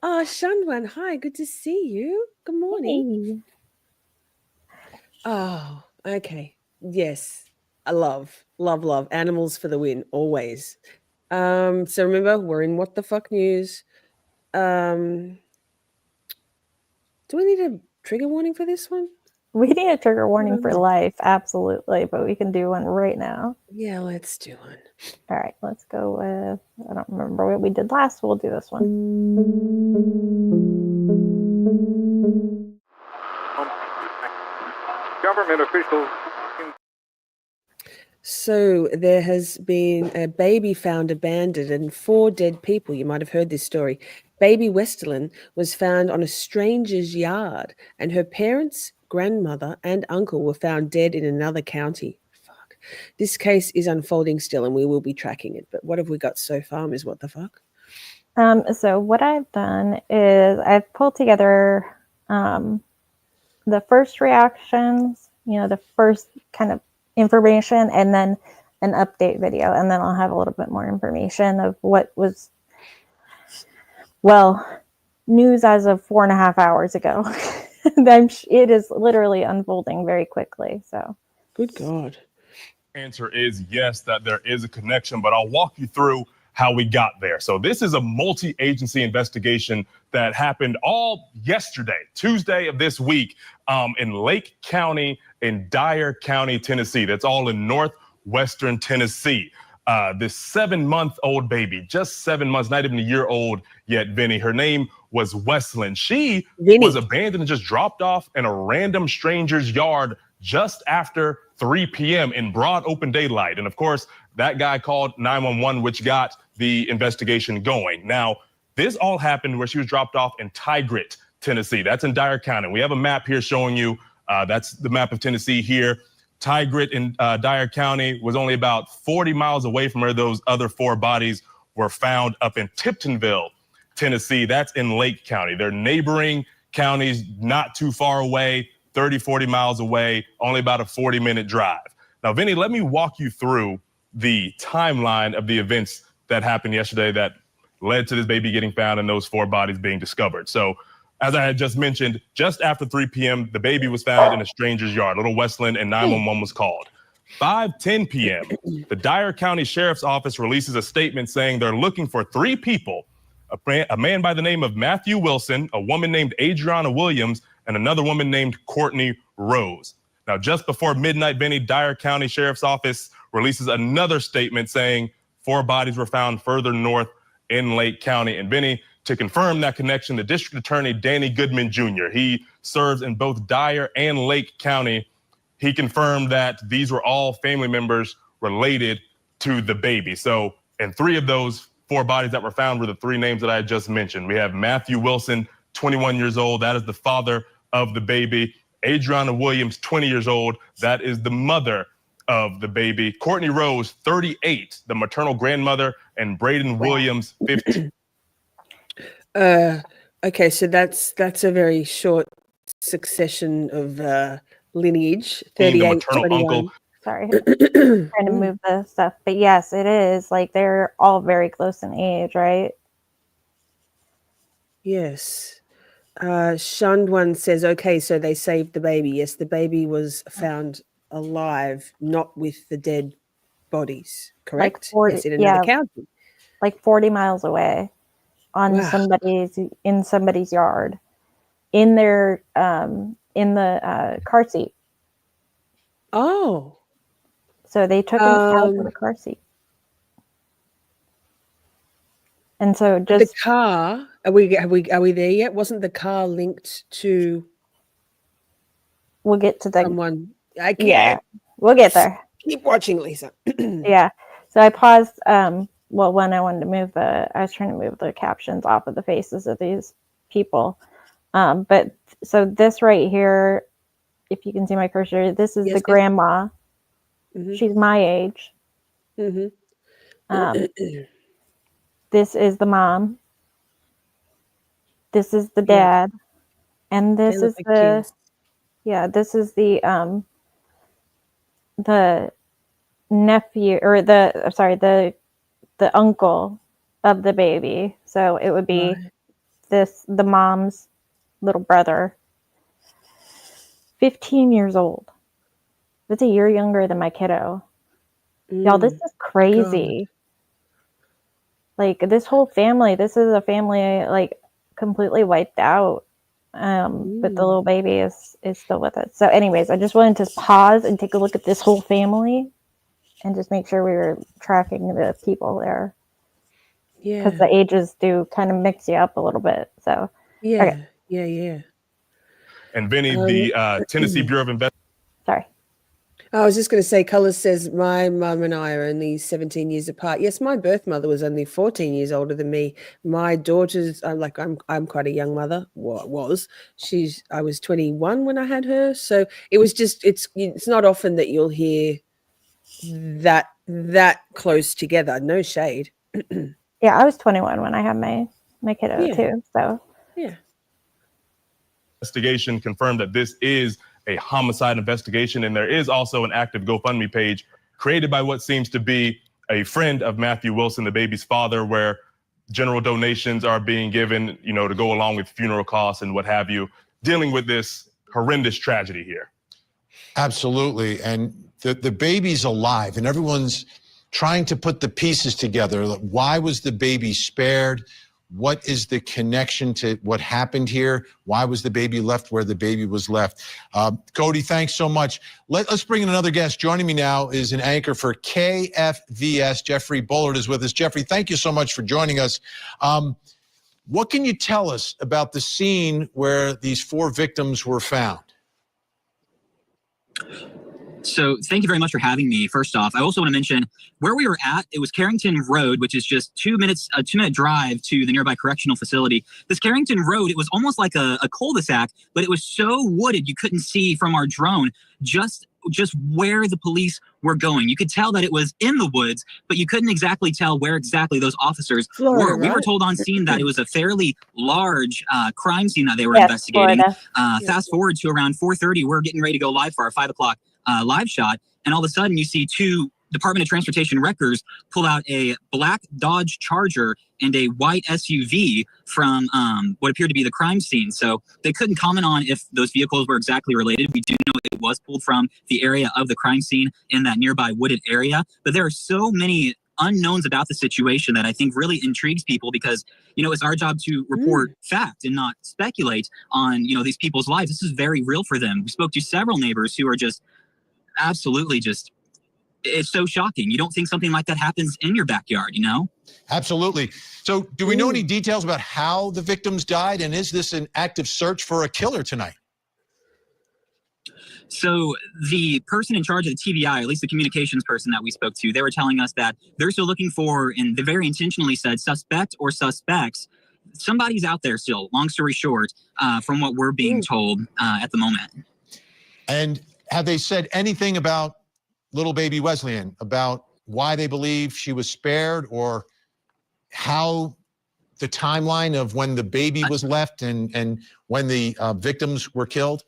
Shandwan, hi. Good to see you. Good morning. Hey. Oh, okay. Yes. I love animals for the win, always. So remember, we're in What the Fuck News. Do we need a trigger warning for this one? We need a trigger warning for life, absolutely, but we can do one right now. Yeah, let's do one. All right, let's go with, I don't remember what we did last, we'll do this one. Government officials. So there has been a baby found abandoned and 4 dead people. You might have heard this story. Baby Westerlin was found on a stranger's yard, and her parents, grandmother, and uncle were found dead in another county. Fuck. This case is unfolding still, and we will be tracking it. But what have we got so far, Ms. What the Fuck? So what I've done is I've pulled together the first reactions, the first kind of information, and then an update video, and then I'll have a little bit more information of what was, news as of 4.5 hours ago. It is literally unfolding very quickly. So, good God. Answer is yes, that there is a connection, but I'll walk you through how we got there. So this is a multi-agency investigation that happened all yesterday, Tuesday of this week, in Lake County in Dyer County, Tennessee. That's all in northwestern Tennessee. This 7-month-old baby, just 7 months, not even a year old yet, Vinny. Her name was Wesleyan. She was abandoned and just dropped off in a random stranger's yard just after 3 p.m. in broad open daylight. And of course, that guy called 911, which got the investigation going. Now, this all happened where she was dropped off in Tigrit, Tennessee. That's in Dyer County. We have a map here showing you, that's the map of Tennessee here. Tigrit in Dyer County was only about 40 miles away from where those other 4 bodies were found up in Tiptonville, Tennessee. That's in Lake County. They're neighboring counties not too far away, 30, 40 miles away, only about a 40-minute drive. Now, Vinny, let me walk you through the timeline of the events that happened yesterday that led to this baby getting found and those 4 bodies being discovered. So, as I had just mentioned, just after 3 p.m., the baby was found in a stranger's yard, little Westland, and 911 was called. 5:10 p.m., the Dyer County Sheriff's Office releases a statement saying they're looking for 3 people, a man by the name of Matthew Wilson, a woman named Adriana Williams, and another woman named Courtney Rose. Now, just before midnight, Vinny, Dyer County Sheriff's Office releases another statement saying 4 bodies were found further north in Lake County. And Vinny, to confirm that connection, the District Attorney, Danny Goodman Jr., he serves in both Dyer and Lake County. He confirmed that these were all family members related to the baby. So, and 3 of those 4 bodies that were found were the 3 names that I just mentioned. We have Matthew Wilson, 21 years old. That is the father of the baby. Adriana Williams, 20 years old. That is the mother of the baby. Courtney Rose, 38, the maternal grandmother, and Braden Williams, 15. Okay, so that's a very short succession of lineage. 38, 21. Sorry, trying to move the stuff, but yes, it is like they're all very close in age, right? Yes. Shunned One says, okay, so they saved the baby. Yes, the baby was found alive, not with the dead bodies, correct? Like 40, yes, in another county. Like 40 miles away on somebody's yard in their in the car seat. Oh. So they took him out of the car seat. And so just the car, are we there yet? Wasn't the car linked to we'll get to the someone? I can't. Yeah, we'll get there. Keep watching, Lisa. Yeah. So I paused well when I wanted to I was trying to move the captions off of the faces of these people. But so this right here, if you can see my cursor, this is the grandma. Mm-hmm. She's my age. Mm-hmm. This is the mom. This is the dad. And this is the this is the nephew or the uncle of the baby. So it would be the mom's little brother. 15 years old. That's a year younger than my kiddo. Y'all, this is crazy. God. Like this whole family, this is a family like completely wiped out. But the little baby is still with us. So anyways, I just wanted to pause and take a look at this whole family and just make sure we were tracking the people there. Yeah. Because the ages do kind of mix you up a little bit. So yeah. Okay. Yeah. And Vinny, the Tennessee Bureau of Investigation. Sorry. I was just going to say, Colors says my mum and I are only 17 years apart. Yes, my birth mother was only 14 years older than me. My daughter's, I'm quite a young mother. I was 21 when I had her. So it was just, it's not often that you'll hear that close together. No shade. Yeah, I was 21 when I had my kiddo too. So yeah. Investigation confirmed that this is a homicide investigation, and there is also an active GoFundMe page created by what seems to be a friend of Matthew Wilson, the baby's father, where general donations are being given, to go along with funeral costs and what have you, dealing with this horrendous tragedy here. Absolutely, and the baby's alive, and everyone's trying to put the pieces together. Why was the baby spared? What is the connection to what happened here? Why was the baby left where the baby was left? Gotti, thanks so much. Let's bring in another guest. Joining me now is an anchor for KFVS. Jeffrey Bullard is with us. Jeffrey, thank you so much for joining us. What can you tell us about the scene where these 4 victims were found? So thank you very much for having me. First off, I also want to mention where we were at. It was Carrington Road, which is just 2 minutes, a 2-minute drive to the nearby correctional facility. This Carrington Road, it was almost like a cul-de-sac, but it was so wooded you couldn't see from our drone just where the police were going. You could tell that it was in the woods, but you couldn't exactly tell where exactly those officers were. Right? We were told on scene that it was a fairly large crime scene that they were investigating. Fast forward to around 4:30, we're getting ready to go live for our 5 o'clock live shot, and all of a sudden you see 2 Department of Transportation wreckers pull out a black Dodge Charger and a white SUV from what appeared to be the crime scene. So they couldn't comment on if those vehicles were exactly related. We do know it was pulled from the area of the crime scene in that nearby wooded area, but there are so many unknowns about the situation that I think really intrigues people because, you know, it's our job to report fact and not speculate on, you know, these people's lives. This is very real for them. We spoke to several neighbors who are just absolutely just, it's so shocking. You don't think something like that happens in your backyard, you know? Absolutely. So do we know any details about how the victims died? And is this an active search for a killer tonight? So the person in charge of the TBI, at least the communications person that we spoke to, they were telling us that they're still looking for, and they very intentionally said, suspect or suspects. Somebody's out there still, long story short, from what we're being told at the moment. And have they said anything about little baby Wesleyan, about why they believe she was spared, or how the timeline of when the baby was left and when the victims were killed?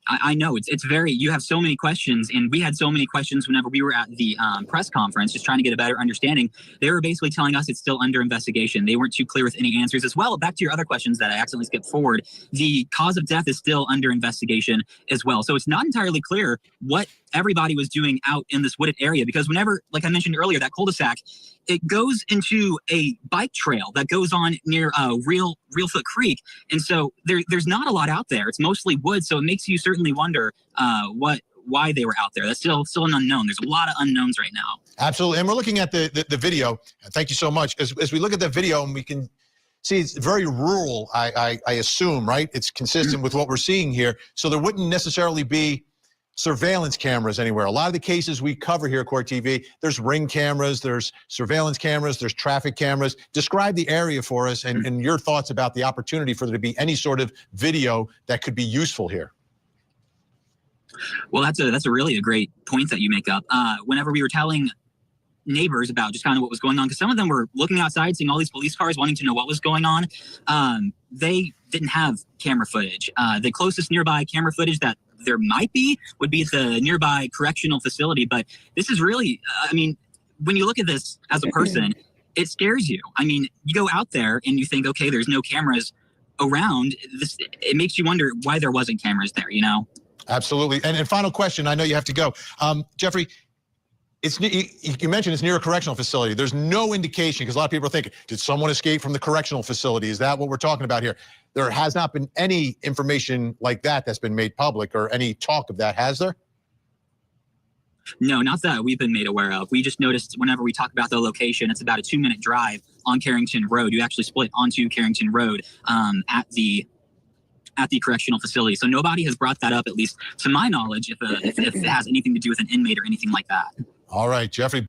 I know it's very, you have so many questions, and we had so many questions whenever we were at the press conference, just trying to get a better understanding. They were basically telling us it's still under investigation. They weren't too clear with any answers as well. Back to your other questions that I accidentally skipped forward, the cause of death is still under investigation as well. So it's not entirely clear what everybody was doing out in this wooded area, because whenever, like I mentioned earlier, that cul-de-sac, it goes into a bike trail that goes on near Real Foot Creek. And so there's not a lot out there. It's mostly wood. So it makes you certainly wonder why they were out there. That's still an unknown. There's a lot of unknowns right now. Absolutely. And we're looking at the video. Thank you so much. As we look at the video, and we can see it's very rural, I assume, right? It's consistent with what we're seeing here. So there wouldn't necessarily be surveillance cameras anywhere. A lot of the cases we cover here at Court TV, there's ring cameras, there's surveillance cameras, there's traffic cameras. Describe the area for us and your thoughts about the opportunity for there to be any sort of video that could be useful here. Well, that's a really a great point that you make up. Whenever we were telling neighbors about just kind of what was going on, because some of them were looking outside, seeing all these police cars, wanting to know what was going on. They didn't have camera footage. The closest nearby camera footage that there might be would be the nearby correctional facility. But this is really, I mean, when you look at this as a person, it scares you. I mean, you go out there and you think, okay, there's no cameras around. It makes you wonder why there wasn't cameras there, you know? Absolutely. And final question, I know you have to go. Jeffrey, you mentioned it's near a correctional facility. There's no indication, because a lot of people are thinking, did someone escape from the correctional facility? Is that what we're talking about here? There has not been any information like that that's been made public, or any talk of that, has there? No, not that we've been made aware of. We just noticed whenever we talk about the location, it's about a 2-minute drive on Carrington Road. You actually split onto Carrington Road at the correctional facility. So nobody has brought that up, at least to my knowledge, if it has anything to do with an inmate or anything like that. All right, Jeffrey.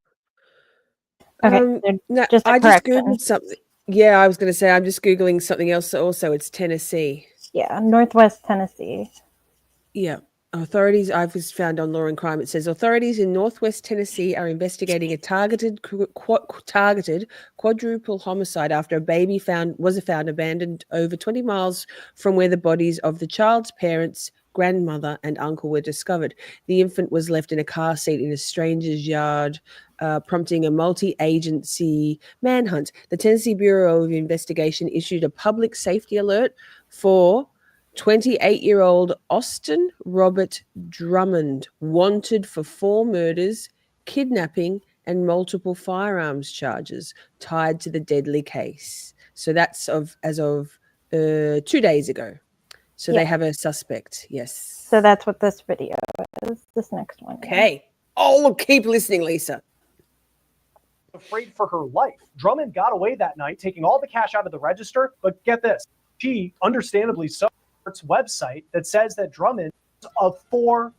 No, I just Googled something. Yeah, I was going to say, I'm just Googling something else. Also, it's Tennessee. Yeah, Northwest Tennessee. Yeah. Authorities, I've just found on Law and Crime, it says authorities in Northwest Tennessee are investigating a targeted quadruple homicide after a baby was found abandoned over 20 miles from where the bodies of the child's parents, grandmother, and uncle were discovered. The infant was left in a car seat in a stranger's yard, prompting a multi-agency manhunt. The Tennessee Bureau of Investigation issued a public safety alert for 28-year-old Austin Robert Drummond, wanted for 4 murders kidnapping, and multiple firearms charges tied to the deadly case. So that's as of 2 days ago. So they have a suspect. Yes. So that's what this video is. This next one. Okay. Oh, look, keep listening, Lisa. Afraid for her life. Drummond got away that night, taking all the cash out of the register. But get this, she, understandably so, website that says that Drummond is of 4.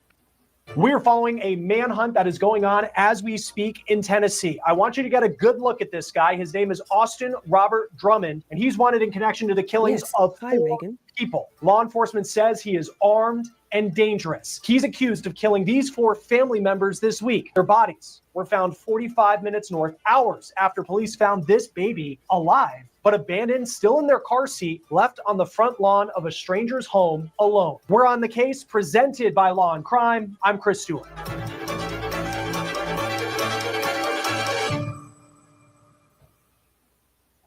We're following a manhunt that is going on as we speak in Tennessee. I want you to get a good look at this guy. His name is Austin Robert Drummond, and he's wanted in connection to the killings of 4 people. Law enforcement says he is armed and dangerous. He's accused of killing these 4 family members this week. Their bodies were found 45 minutes north, hours after police found this baby alive, but abandoned, still in their car seat, left on the front lawn of a stranger's home alone. We're on the case, presented by Law and Crime. I'm Chris Stewart.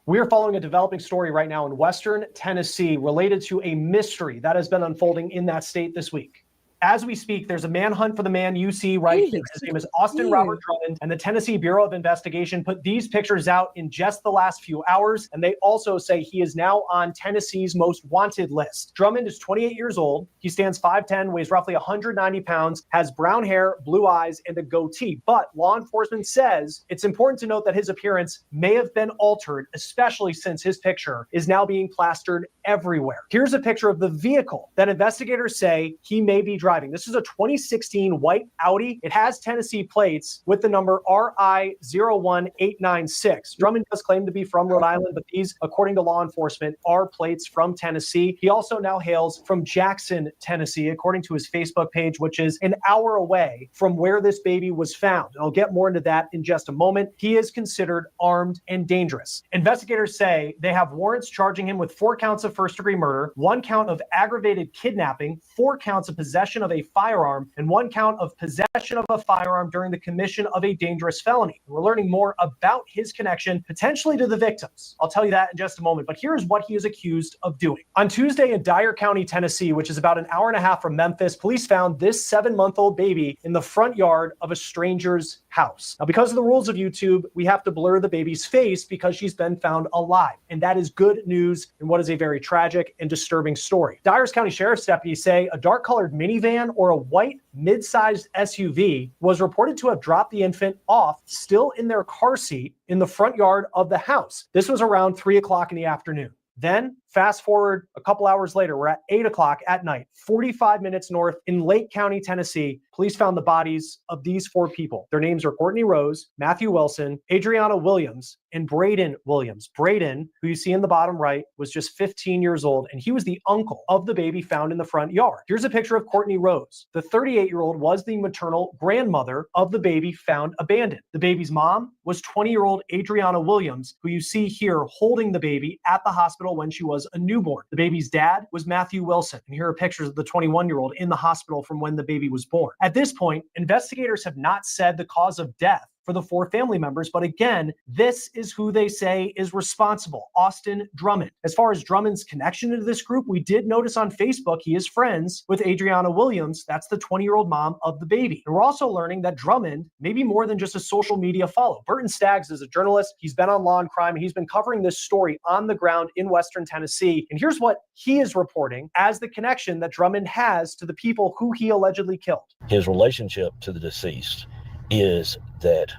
We are following a developing story right now in Western Tennessee related to a mystery that has been unfolding in that state this week. As we speak, there's a manhunt for the man you see right here. His name is Austin Robert Drummond, and the Tennessee Bureau of Investigation put these pictures out in just the last few hours, and they also say he is now on Tennessee's most wanted list. Drummond is 28 years old. He stands 5'10", weighs roughly 190 pounds, has brown hair, blue eyes, and a goatee. But law enforcement says it's important to note that his appearance may have been altered, especially since his picture is now being plastered everywhere. Here's a picture of the vehicle that investigators say he may be driving. This is a 2016 white Audi. It has Tennessee plates with the number RI01896. Drummond does claim to be from Rhode Island, but these, according to law enforcement, are plates from Tennessee. He also now hails from Jackson, Tennessee, according to his Facebook page, which is an hour away from where this baby was found. And I'll get more into that in just a moment. He is considered armed and dangerous. Investigators say they have warrants charging him with 4 counts of first-degree murder, 1 count of aggravated kidnapping, 4 counts of possession of a firearm, and 1 count of possession of a firearm during the commission of a dangerous felony. We're learning more about his connection potentially to the victims. I'll tell you that in just a moment, but here's what he is accused of doing. On Tuesday in Dyer County, Tennessee, which is about an hour and a half from Memphis, police found this 7-month-old baby in the front yard of a stranger's house. Now, because of the rules of YouTube, we have to blur the baby's face because she's been found alive, and that is good news in what is a very tragic and disturbing story. Dyers County Sheriff's deputies say a dark-colored minivan or a white mid-sized SUV was reported to have dropped the infant off still in their car seat in the front yard of the house. This was around 3 o'clock in the afternoon. Then fast forward a couple hours later, we're at 8 o'clock at night, 45 minutes north in Lake County, Tennessee. Police found the bodies of these 4 people. Their names are Courtney Rose, Matthew Wilson, Adriana Williams, and Braden Williams. Braden, who you see in the bottom right, was just 15 years old, and he was the uncle of the baby found in the front yard. Here's a picture of Courtney Rose. The 38-year-old was the maternal grandmother of the baby found abandoned. The baby's mom was 20-year-old Adriana Williams, who you see here holding the baby at the hospital when she was a newborn. The baby's dad was Matthew Wilson, and here are pictures of the 21-year-old in the hospital from when the baby was born. At this point, investigators have not said the cause of death for the 4 family members, but again, this is who they say is responsible, Austin Drummond. As far as Drummond's connection to this group, we did notice on Facebook he is friends with Adriana Williams. That's the 20-year-old mom of the baby. And we're also learning that Drummond may be more than just a social media follow. Burton Staggs is a journalist. He's been on Law and Crime, and he's been covering this story on the ground in Western Tennessee. And here's what he is reporting as the connection that Drummond has to the people who he allegedly killed. His relationship to the deceased is that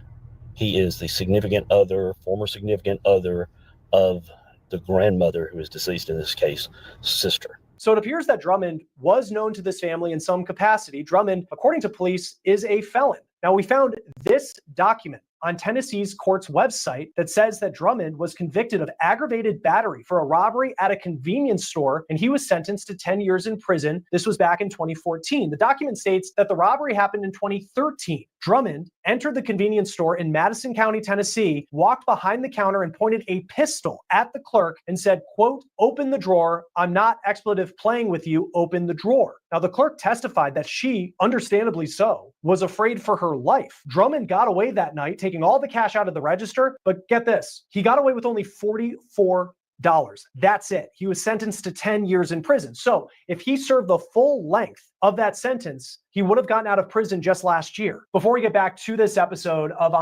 he is the significant other, former significant other of the grandmother who is deceased, in this case, sister. So it appears that Drummond was known to this family in some capacity. Drummond, according to police, is a felon. Now, we found this document on Tennessee's court's website that says that Drummond was convicted of aggravated battery for a robbery at a convenience store, and he was sentenced to 10 years in prison. This was back in 2014. The document states that the robbery happened in 2013. Drummond entered the convenience store in Madison County, Tennessee, walked behind the counter and pointed a pistol at the clerk and said, quote, "Open the drawer. I'm not expletive playing with you. Open the drawer." Now, the clerk testified that she, understandably so, was afraid for her life. Drummond got away that night, taking all the cash out of the register, but get this, he got away with only $44. That's it. He was sentenced to 10 years in prison. So if he served the full length of that sentence, he would have gotten out of prison just last year. Before we get back to this episode of...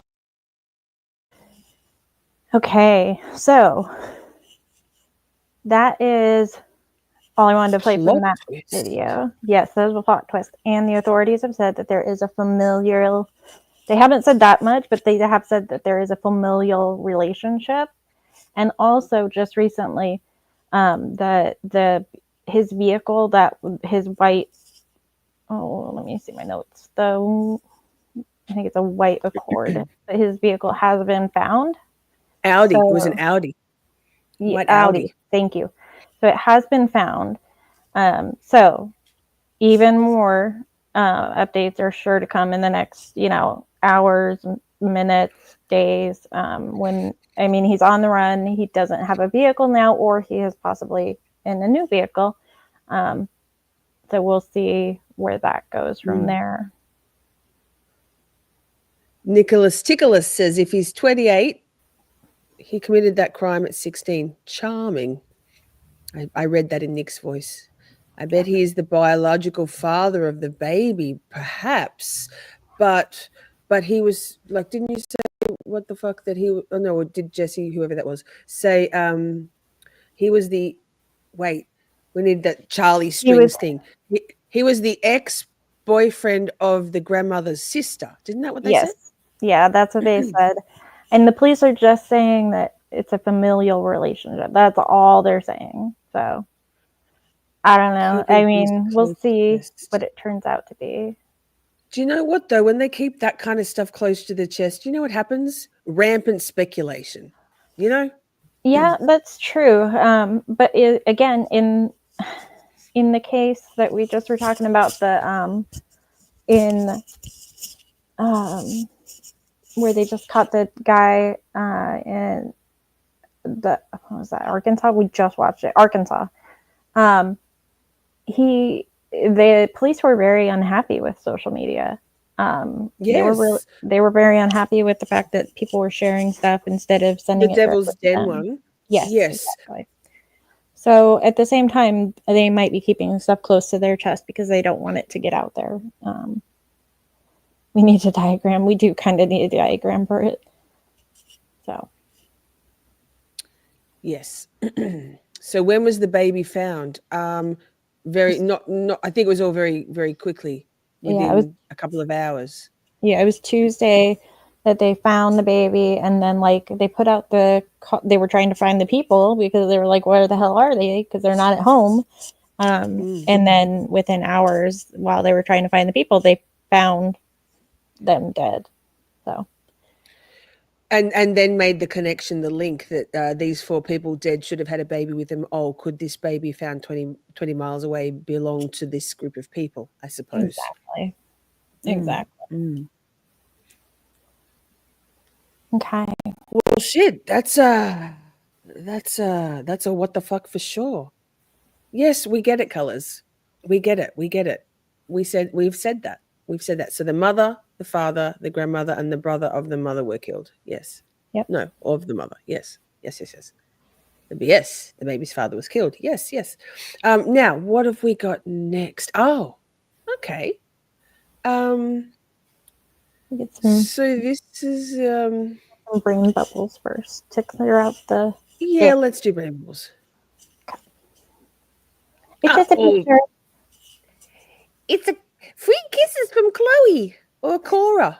Okay, so that is all I wanted to play from that video. Yes, that was a plot twist. And the authorities have said that there is a familial... They haven't said that much, but they have said that there is a familial relationship. And also, just recently, his vehicle, that his white... Oh, let me see my notes. I think it's a white Accord. His vehicle has been found. Audi. So, it was an Audi. White Audi. Thank you. So it has been found. So even more updates are sure to come in the next, hours, minutes, days. He's on the run. He doesn't have a vehicle now, or he is possibly in a new vehicle. So we'll see where that goes from there. Nicholas Ticholas says if he's 28, he committed that crime at 16. Charming. I read that in Nick's voice. I bet he is the biological father of the baby, perhaps. But he was like, didn't you say what the fuck that he? Oh no, or did Jesse, whoever that was, say he was the? Wait, we need that Charlie Strings thing. He was the ex-boyfriend of the grandmother's sister. Didn't that what they said? Yeah, that's what they said. And the police are just saying that it's a familial relationship. That's all they're saying. So I don't know. I mean, we'll see what it turns out to be. Do you know what, though? When they keep that kind of stuff close to the chest, you know what happens? Rampant speculation, Yeah, that's true. But again, in the case that we just were talking about, where they just caught the guy in what was that, Arkansas? We just watched it, Arkansas. The police were very unhappy with social media. Yes. They were very unhappy with the fact that people were sharing stuff instead of sending the it Devil's directly to Den them. one. Yes. Exactly. So at the same time, they might be keeping stuff close to their chest because they don't want it to get out there. We need a diagram. We do kind of need a diagram for it. So. Yes. So when was the baby found? I think it was all very, very quickly, within a couple of hours. Yeah, it was Tuesday that they found the baby, and then they put out they were trying to find the people because they were like, where the hell are they? Because they're not at home. And then within hours, while they were trying to find the people, they found them dead. So. And then made the connection, the link that these 4 people dead should have had a baby with them. Oh, could this baby found 20 miles away belong to this group of people, I suppose. Exactly. Okay. Well, shit, that's a what the fuck for sure. Yes, we get it, colors. We get it. We've said that. So the mother, the father, the grandmother, and the brother of the mother were killed. Yes. Yep. No, of the mother. Yes. The baby's father was killed. Yes. Now, what have we got next? Oh, okay. So this is some brain bubbles first to clear out the. Yeah, let's do brain bubbles. It's just a picture. It's a free kisses from Chloe or Cora.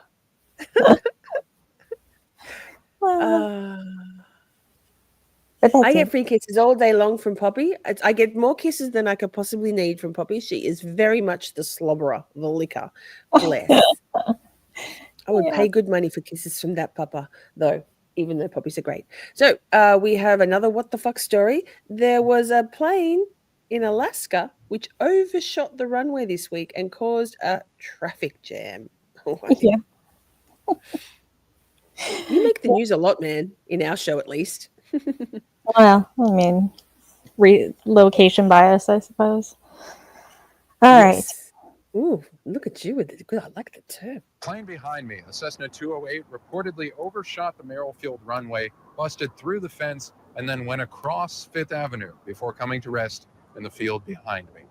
I get free kisses all day long from Poppy. I get more kisses than I could possibly need from Poppy. She is very much the slobberer, the licker. Bless. I would pay good money for kisses from that papa, though, even though puppies are great. So we have another what the fuck story. There was a plane in Alaska which overshot the runway this week and caused a traffic jam. Yeah. You make the news a lot, man, in our show at least. Well, I mean, location bias, I suppose. All right. Ooh, look at you with it. I like the term. Plane behind me, a Cessna 208, reportedly overshot the Merrill Field runway, busted through the fence, and then went across Fifth Avenue before coming to rest in the field behind me.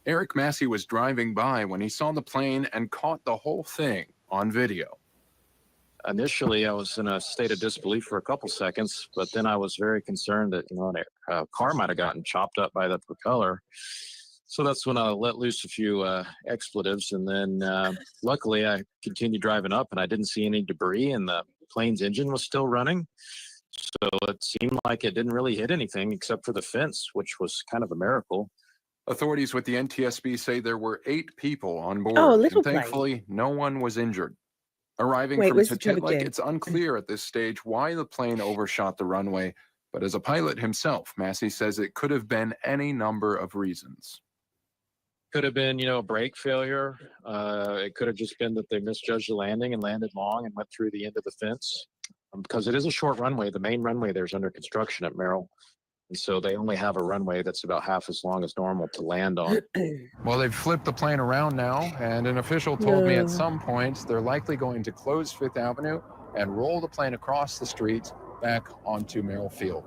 Eric Massey was driving by when he saw the plane and caught the whole thing on video. Initially, I was in a state of disbelief for a couple seconds, but then I was very concerned that, a car might have gotten chopped up by the propeller. So that's when I let loose a few expletives, and then luckily I continued driving up and I didn't see any debris, and the plane's engine was still running. So it seemed like it didn't really hit anything except for the fence, which was kind of a miracle. Authorities with the NTSB say there were 8 people on board, Oh, a little and plane. thankfully no one was injured. Arriving Wait, from where's the traffic Tiktaalik, jam? it's unclear at this stage why the plane overshot the runway, but as a pilot himself, Massey says it could have been any number of reasons. Could have been, a brake failure. It could have just been that they misjudged the landing and landed long and went through the end of the fence. Because it is a short runway. The main runway there's under construction at Merrill. And so they only have a runway that's about half as long as normal to land on. Well, they've flipped the plane around now, and an official told me No. at some point they're likely going to close Fifth Avenue and roll the plane across the street back onto Merrill Field.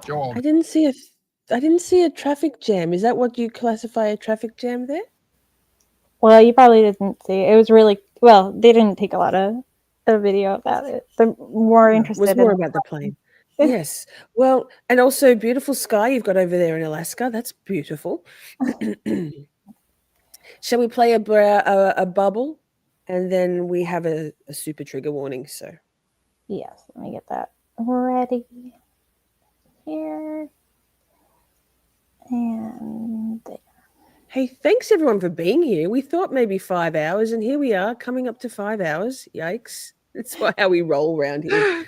Joel. I didn't see a traffic jam. Is that what you classify a traffic jam there? Well, you probably didn't see. It was really well. They didn't take a lot of video about it. They're more interested. Was more about the plane. Yes. Well, and also beautiful sky you've got over there in Alaska. That's beautiful. Shall we play a bubble, and then we have a super trigger warning? So. Yes. Let me get that ready here and there. Hey, thanks everyone for being here. We thought maybe 5 hours, and here we are coming up to 5 hours. Yikes. That's how we roll around here.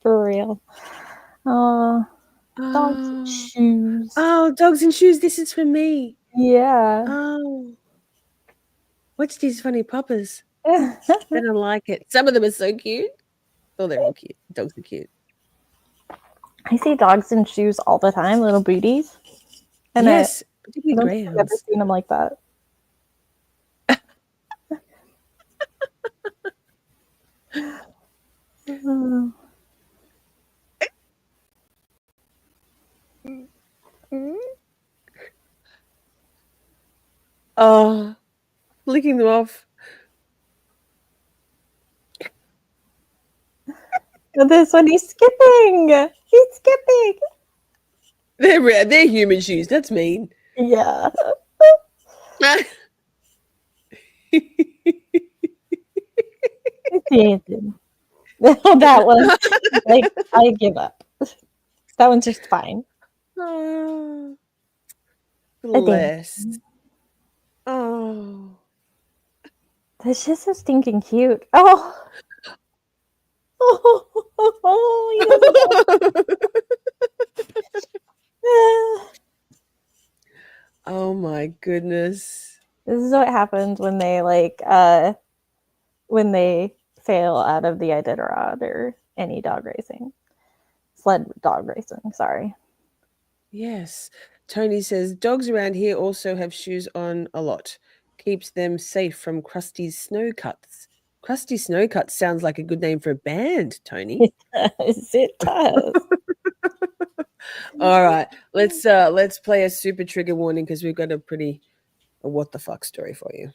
For real. Dogs and shoes. Oh, dogs and shoes. This is for me. Yeah. Oh. What's these funny poppers? I don't like it. Some of them are so cute. Oh, they're all cute. Dogs are cute. I see dogs in shoes all the time, little booties. And Yes, I particularly don't think I've ever greyhounds. seen them like that. Oh, licking them off. This one, he's skipping. He's skipping. They're human shoes. That's mean. Yeah. That one, like, I give up. That one's just fine. Oh, I think. bless. Oh. That's just so stinking cute. Oh. Oh my goodness. This is what happens when they when they fail out of the Iditarod or any dog racing. Sled dog racing, sorry. Yes. Tony says dogs around here also have shoes on a lot. Keeps them safe from Krusty's snow cuts. Krusty Snow Cuts sounds like a good name for a band, Tony. It does. All right. Let's play a super trigger warning because we've got a what the fuck story for you.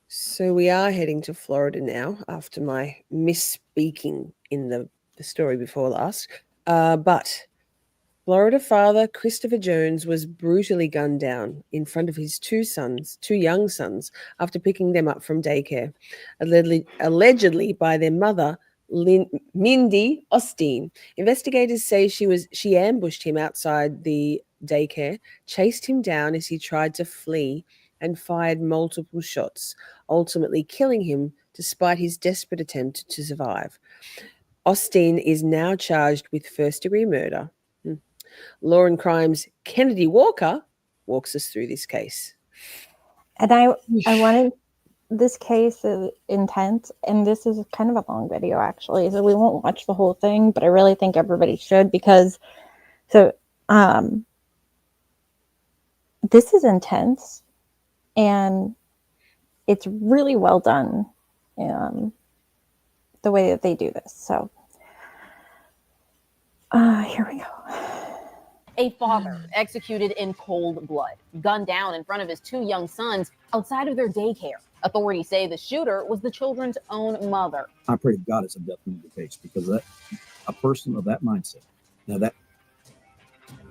So we are heading to Florida now after my misspeaking in the story before last. But Florida father Christopher Jones was brutally gunned down in front of his two young sons, after picking them up from daycare, allegedly by their mother, Mindy Osteen. Investigators say she ambushed him outside the daycare, chased him down as he tried to flee, and fired multiple shots, ultimately killing him despite his desperate attempt to survive. Austin is now charged with first-degree murder. Law and Crime's Kennedy Walker walks us through this case. And I wanted this case is intense, and this is kind of a long video actually, so we won't watch the whole thing, but I really think everybody should, because this is intense and it's really well done, the way that they do this. So here we go. A father executed in cold blood, gunned down in front of his 2 young sons outside of their daycare. Authorities say the shooter was the children's own mother. I pray to God it's a death penalty case, because that a person of that mindset, now that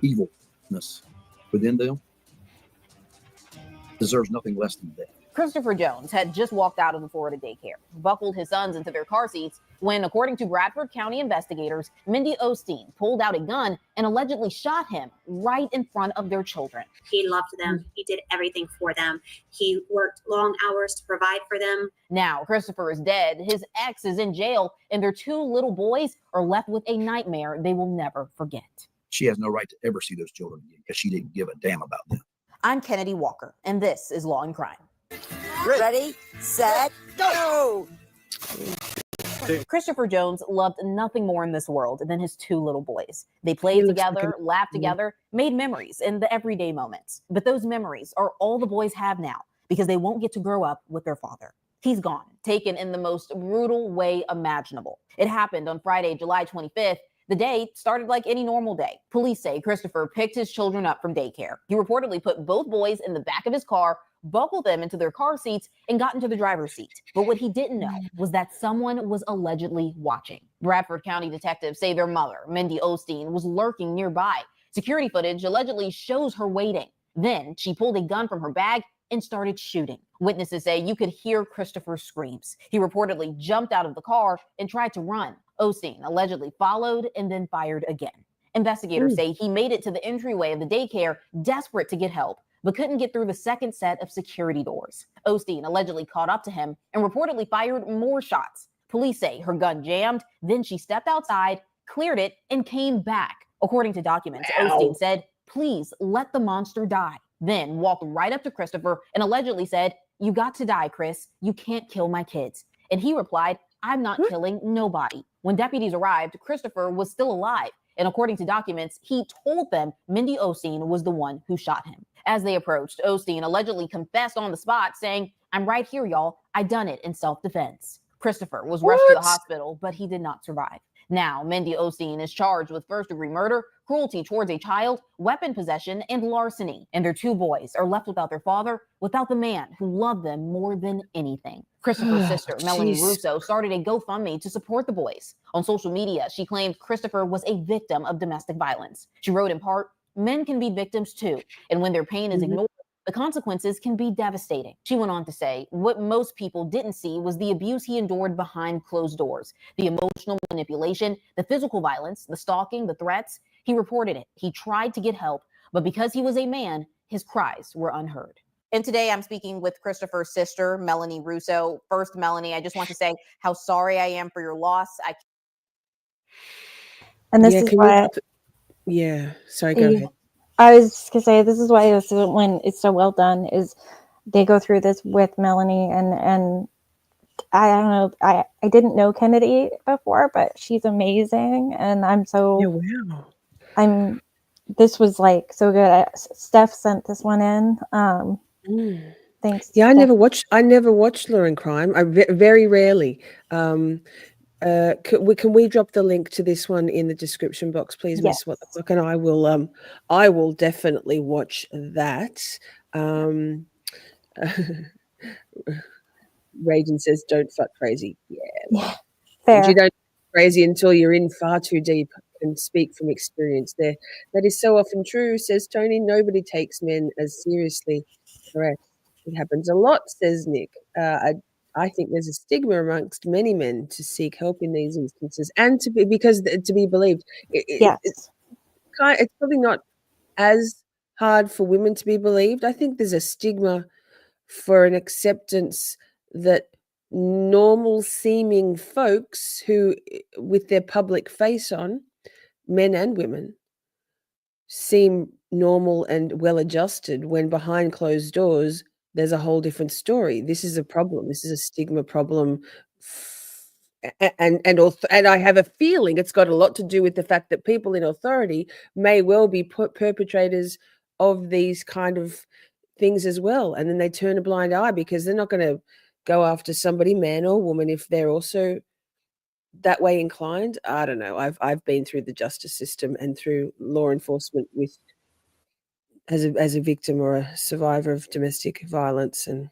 evilness within them, deserves nothing less than death. Christopher Jones had just walked out of the Florida daycare, buckled his sons into their car seats when, according to Bradford County investigators, Mindy Osteen pulled out a gun and allegedly shot him right in front of their children. He loved them. He did everything for them. He worked long hours to provide for them. Now, Christopher is dead. His ex is in jail, and their 2 little boys are left with a nightmare they will never forget. She has no right to ever see those children again, because she didn't give a damn about them. I'm Kennedy Walker, and this is Law and Crime. Ready, set, go! Christopher Jones loved nothing more in this world than his 2 little boys. They played together, laughed together, made memories in the everyday moments. But those memories are all the boys have now, because they won't get to grow up with their father. He's gone, taken in the most brutal way imaginable. It happened on Friday, July 25th. The day started like any normal day. Police say Christopher picked his children up from daycare. He reportedly put both boys in the back of his car, buckled them into their car seats, and got into the driver's seat. But what he didn't know was that someone was allegedly watching. Bradford County detectives say their mother, Mindy Osteen, was lurking nearby. Security footage allegedly shows her waiting. Then she pulled a gun from her bag and started shooting. Witnesses say you could hear Christopher's screams. He reportedly jumped out of the car and tried to run. Osteen allegedly followed and then fired again. Investigators say he made it to the entryway of the daycare, desperate to get help, but couldn't get through the second set of security doors. Osteen allegedly caught up to him and reportedly fired more shots. Police say her gun jammed, then she stepped outside, cleared it, and came back. According to documents, Osteen said, "Please let the monster die," then walked right up to Christopher and allegedly said, "You got to die, Chris. You can't kill my kids." And he replied, "I'm not killing nobody." When deputies arrived, Christopher was still alive. And according to documents, he told them Mindy Osteen was the one who shot him. As they approached, Osteen allegedly confessed on the spot, saying, "I'm right here, y'all. I done it in self-defense." Christopher was rushed to the hospital, but he did not survive. Now, Mindy Osteen is charged with first-degree murder, cruelty towards a child, weapon possession, and larceny. And their 2 boys are left without their father, without the man who loved them more than anything. Christopher's sister, Melanie Russo, started a GoFundMe to support the boys. On social media, she claimed Christopher was a victim of domestic violence. She wrote in part, "Men can be victims too, and when their pain is ignored, the consequences can be devastating." She went on to say, what most people didn't see was the abuse he endured behind closed doors, the emotional manipulation, the physical violence, the stalking, the threats. He reported it. He tried to get help, but because he was a man, his cries were unheard. And today I'm speaking with Christopher's sister, Melanie Russo. First, Melanie, I just want to say how sorry I am for your loss. And this is why. Sorry, go ahead. I was just gonna say, this is why when it's so well done, is they go through this with Melanie, and I don't know, I didn't know Kennedy before, but she's amazing, and I'm so this was like so good. Steph sent this one in. Thanks. Yeah, I never watched Law and Crime. I very rarely. Can we drop the link to this one in the description box, please, Miss What the Fuck? And I will definitely watch that. Ragin says, "Don't fuck crazy." Yeah. Fair. You don't fuck crazy until you're in far too deep, and speak from experience there. That is so often true, says Tony. Nobody takes men as seriously. Correct. It happens a lot, says Nick. I think there's a stigma amongst many men to seek help in these instances, and to be believed. It's probably not as hard for women to be believed. I think there's a stigma for an acceptance that normal seeming folks who, with their public face on, men and women, seem normal and well adjusted, when behind closed doors there's a whole different story. This is a problem. This is a stigma problem. And I have a feeling it's got a lot to do with the fact that people in authority may well be perpetrators of these kind of things as well, and then they turn a blind eye because they're not going to go after somebody, man or woman, if they're also that way inclined. I don't know. I've been through the justice system and through law enforcement with as a victim or a survivor of domestic violence, and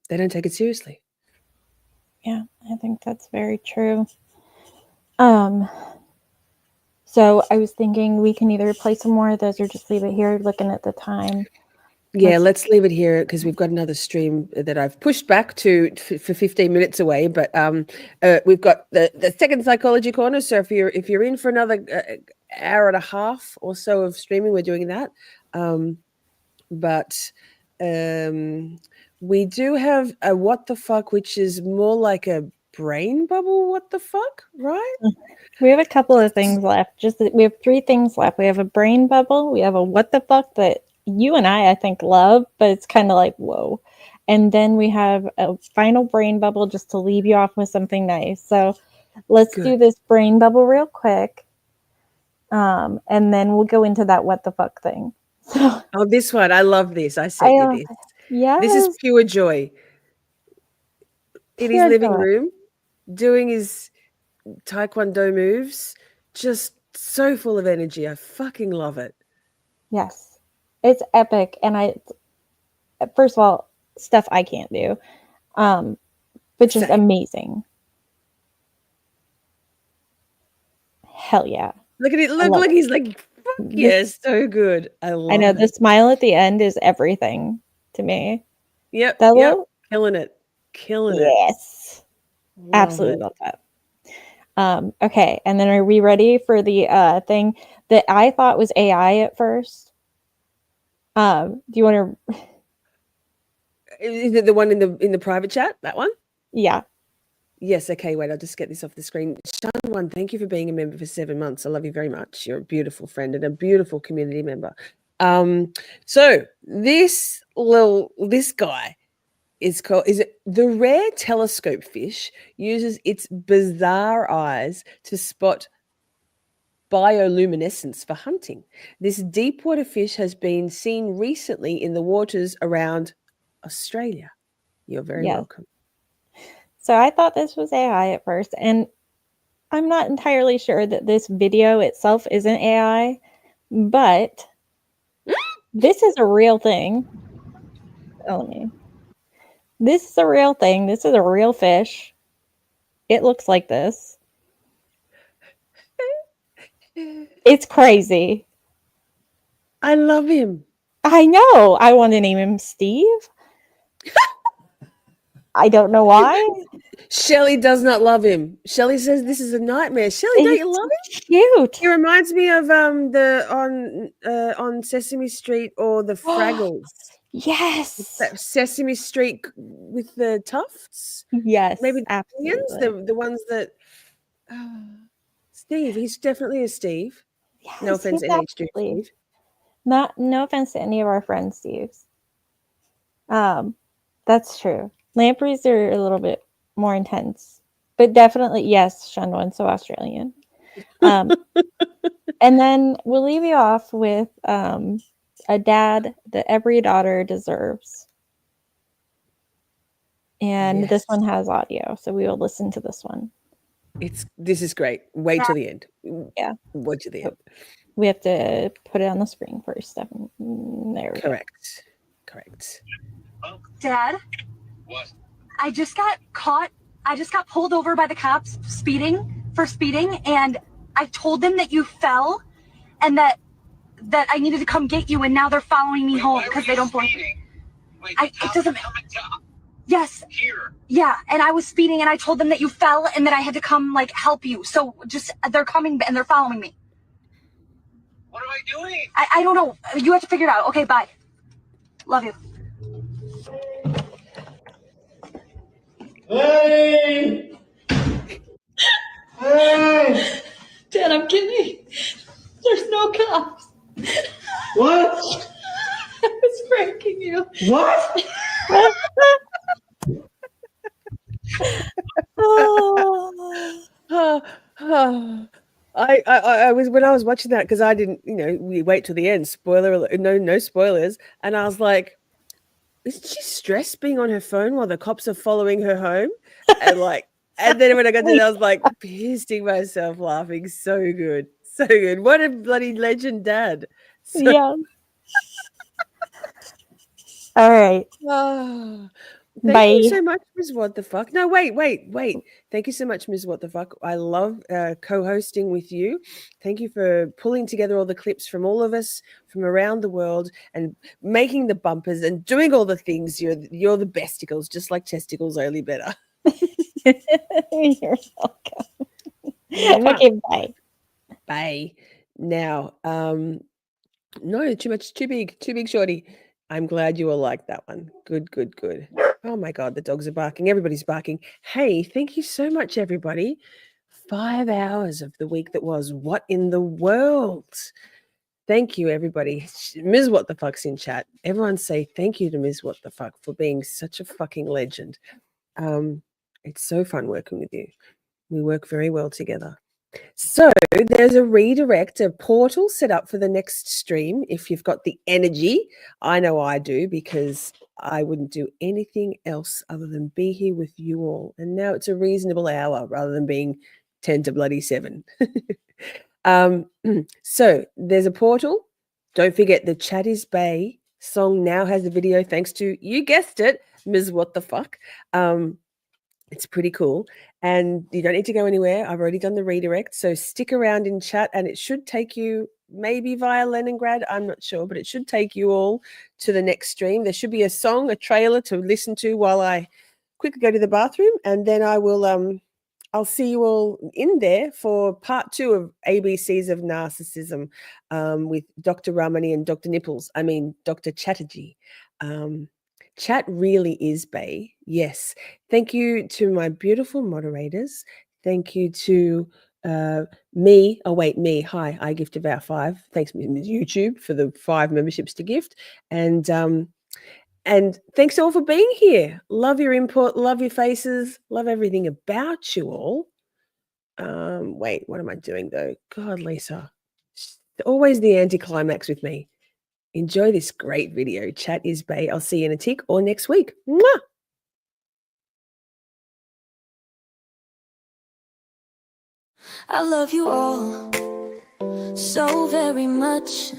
they don't take it seriously. Yeah, I think that's very true. So I was thinking we can either play some more of those or just leave it here, looking at the time. Yeah, let's leave it here because we've got another stream that I've pushed back to for 15 minutes away. But we've got the second psychology corner. So if you're in for another hour and a half or so of streaming, we're doing that. But we do have a what the fuck, which is more like a brain bubble. What the fuck, right? We have a couple of things left. We have 3 things left. We have a brain bubble. We have a what the fuck that you and I think love, but it's kind of like whoa. And then we have a final brain bubble just to leave you off with something nice. So let's do this brain bubble real quick, and then we'll go into that what the fuck thing. So, oh, this one, I love this. I sent you this. Yeah, this is pure joy. In his living room, doing his taekwondo moves, just so full of energy. I fucking love it. Yes, it's epic. And first of all, stuff I can't do, but just amazing. Hell yeah. Look at it. Look, he's like, fuck yes, so good. I know the smile at the end is everything to me. Yep. Tallow? Killing it. Yes. Absolutely love that. Okay, and then are we ready for the thing that I thought was AI at first? Do you want to? Is it the one in the private chat? That one? Yeah. Yes. Okay. Wait. I'll just get this off the screen. Shan, thank you for being a member for 7 months. I love you very much. You're a beautiful friend and a beautiful community member. So this guy is the rare telescope fish uses its bizarre eyes to spot bioluminescence for hunting. This deep water fish has been seen recently in the waters around Australia. You're very welcome. So I thought this was AI at first, and I'm not entirely sure that this video itself isn't AI, but this is a real thing. This is a real thing. This is a real fish. It looks like this. It's crazy. I love him. I know. I want to name him Steve. I don't know why. Shelley does not love him. Shelley says this is a nightmare. Shelley, don't you love him? Cute. He reminds me of on Sesame Street or the Fraggles. Yes. That Sesame Street with the tufts. Yes. Maybe absolutely. the ones that Steve. He's definitely a Steve. Yes, no offense to NHG Steve. No offense to any of our friends, Steves. That's true. Lampreys are a little bit more intense, but definitely yes, Shandwan, so Australian. And then we'll leave you off with a dad that every daughter deserves. And this one has audio, so we will listen to this one. This is great. Wait till the end. Yeah. Wait till the end. We have to put it on the screen first. There we go. Correct. Dad? What? I just got caught. I just got pulled over by the cops for speeding, and I told them that you fell and that I needed to come get you, and now they're following me home because they don't believe me. It doesn't. Yes. Here. Yeah, and I was speeding, and I told them that you fell and that I had to come help you. So they're coming and they're following me. What am I doing? I don't know. You have to figure it out. Okay, bye. Love you. Hey! Hey! Dad, I'm kidding. There's no cops. What? I was pranking you. What? I was when I was watching that because I didn't, we wait till the end. Spoiler alert, no spoilers. And I was like, isn't she stressed being on her phone while the cops are following her home? And then when I got to it, I was like pissing myself laughing. So good. So good. What a bloody legend dad. So Yeah. All right. Thank you Bye. so much, Ms. What the Fuck. No, wait. Thank you so much, Ms. What the Fuck. I love co-hosting with you. Thank you for pulling together all the clips from all of us from around the world and making the bumpers and doing all the things. You're the besticles, just like testicles, only better. You're welcome. Okay, bye. Bye. Now, no, too big, Shorty. I'm glad you all liked that one. Good. Oh my God, the dogs are barking. Everybody's barking. Hey, thank you so much, everybody. 5 hours of the week that was. What in the world? Thank you, everybody. Ms. What the Fuck's in chat. Everyone say thank you to Ms. What the Fuck for being such a fucking legend. It's so fun working with you. We work very well together. So there's a redirect, a portal set up for the next stream if you've got the energy. I know I do because I wouldn't do anything else other than be here with you all. And now it's a reasonable hour rather than being 10 to bloody 7. So there's a portal. Don't forget the Chat is Bay song now has a video thanks to, you guessed it, Ms. What the Fuck. It's pretty cool. And you don't need to go anywhere. I've already done the redirect. So stick around in chat and it should take you maybe via Leningrad. I'm not sure, but it should take you all to the next stream. There should be a song, a trailer to listen to while I quickly go to the bathroom. And then I will, I'll see you all in there for part 2 of ABCs of Narcissism with Dr. Ramani and Dr. Dr. Chatterjee. Chat really is Bay. Yes. Thank you to my beautiful moderators. Thank you to me. Oh, wait, me. Hi, I gift about 5. Thanks, YouTube, for the 5 memberships to gift. And thanks all for being here. Love your input. Love your faces. Love everything about you all. Wait, what am I doing though? God, Lisa. Always the anticlimax with me. Enjoy this great video. Chat is Bay. I'll see you in a tick or next week. Mwah! I love you all so very much.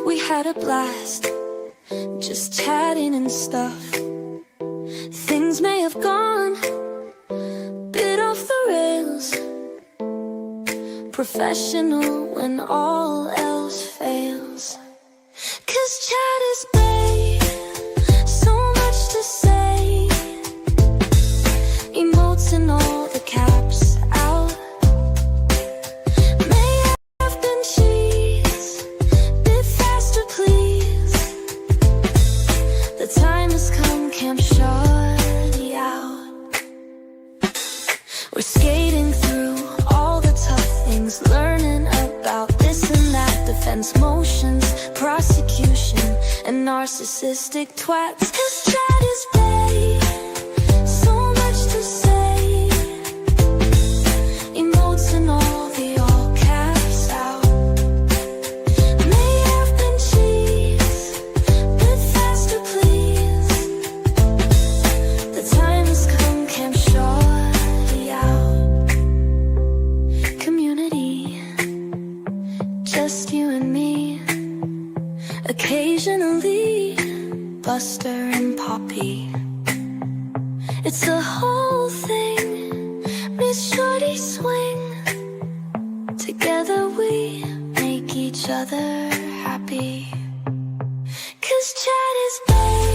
We had a blast just chatting and stuff. Things may have gone a bit off the rails. Professional when all else fails. 'Cause chat is Bay, so much to say. Emotes and all the caps out. May have been cheese, bit faster please. The time has come, Camp Shorty out. We're skating through all the tough things, learning about this and that, defense motions, prosecution, and narcissistic twats. 'Cause chat is Bay, so much to say. Emotes and all the all caps out. May have been cheese, bit faster please. The time has come, Camp Shorty out. Community, just you and me. Occasionally, Buster and Poppy. It's the whole thing. Miss Shorty swing. Together we make each other happy. 'Cause chat is Bay.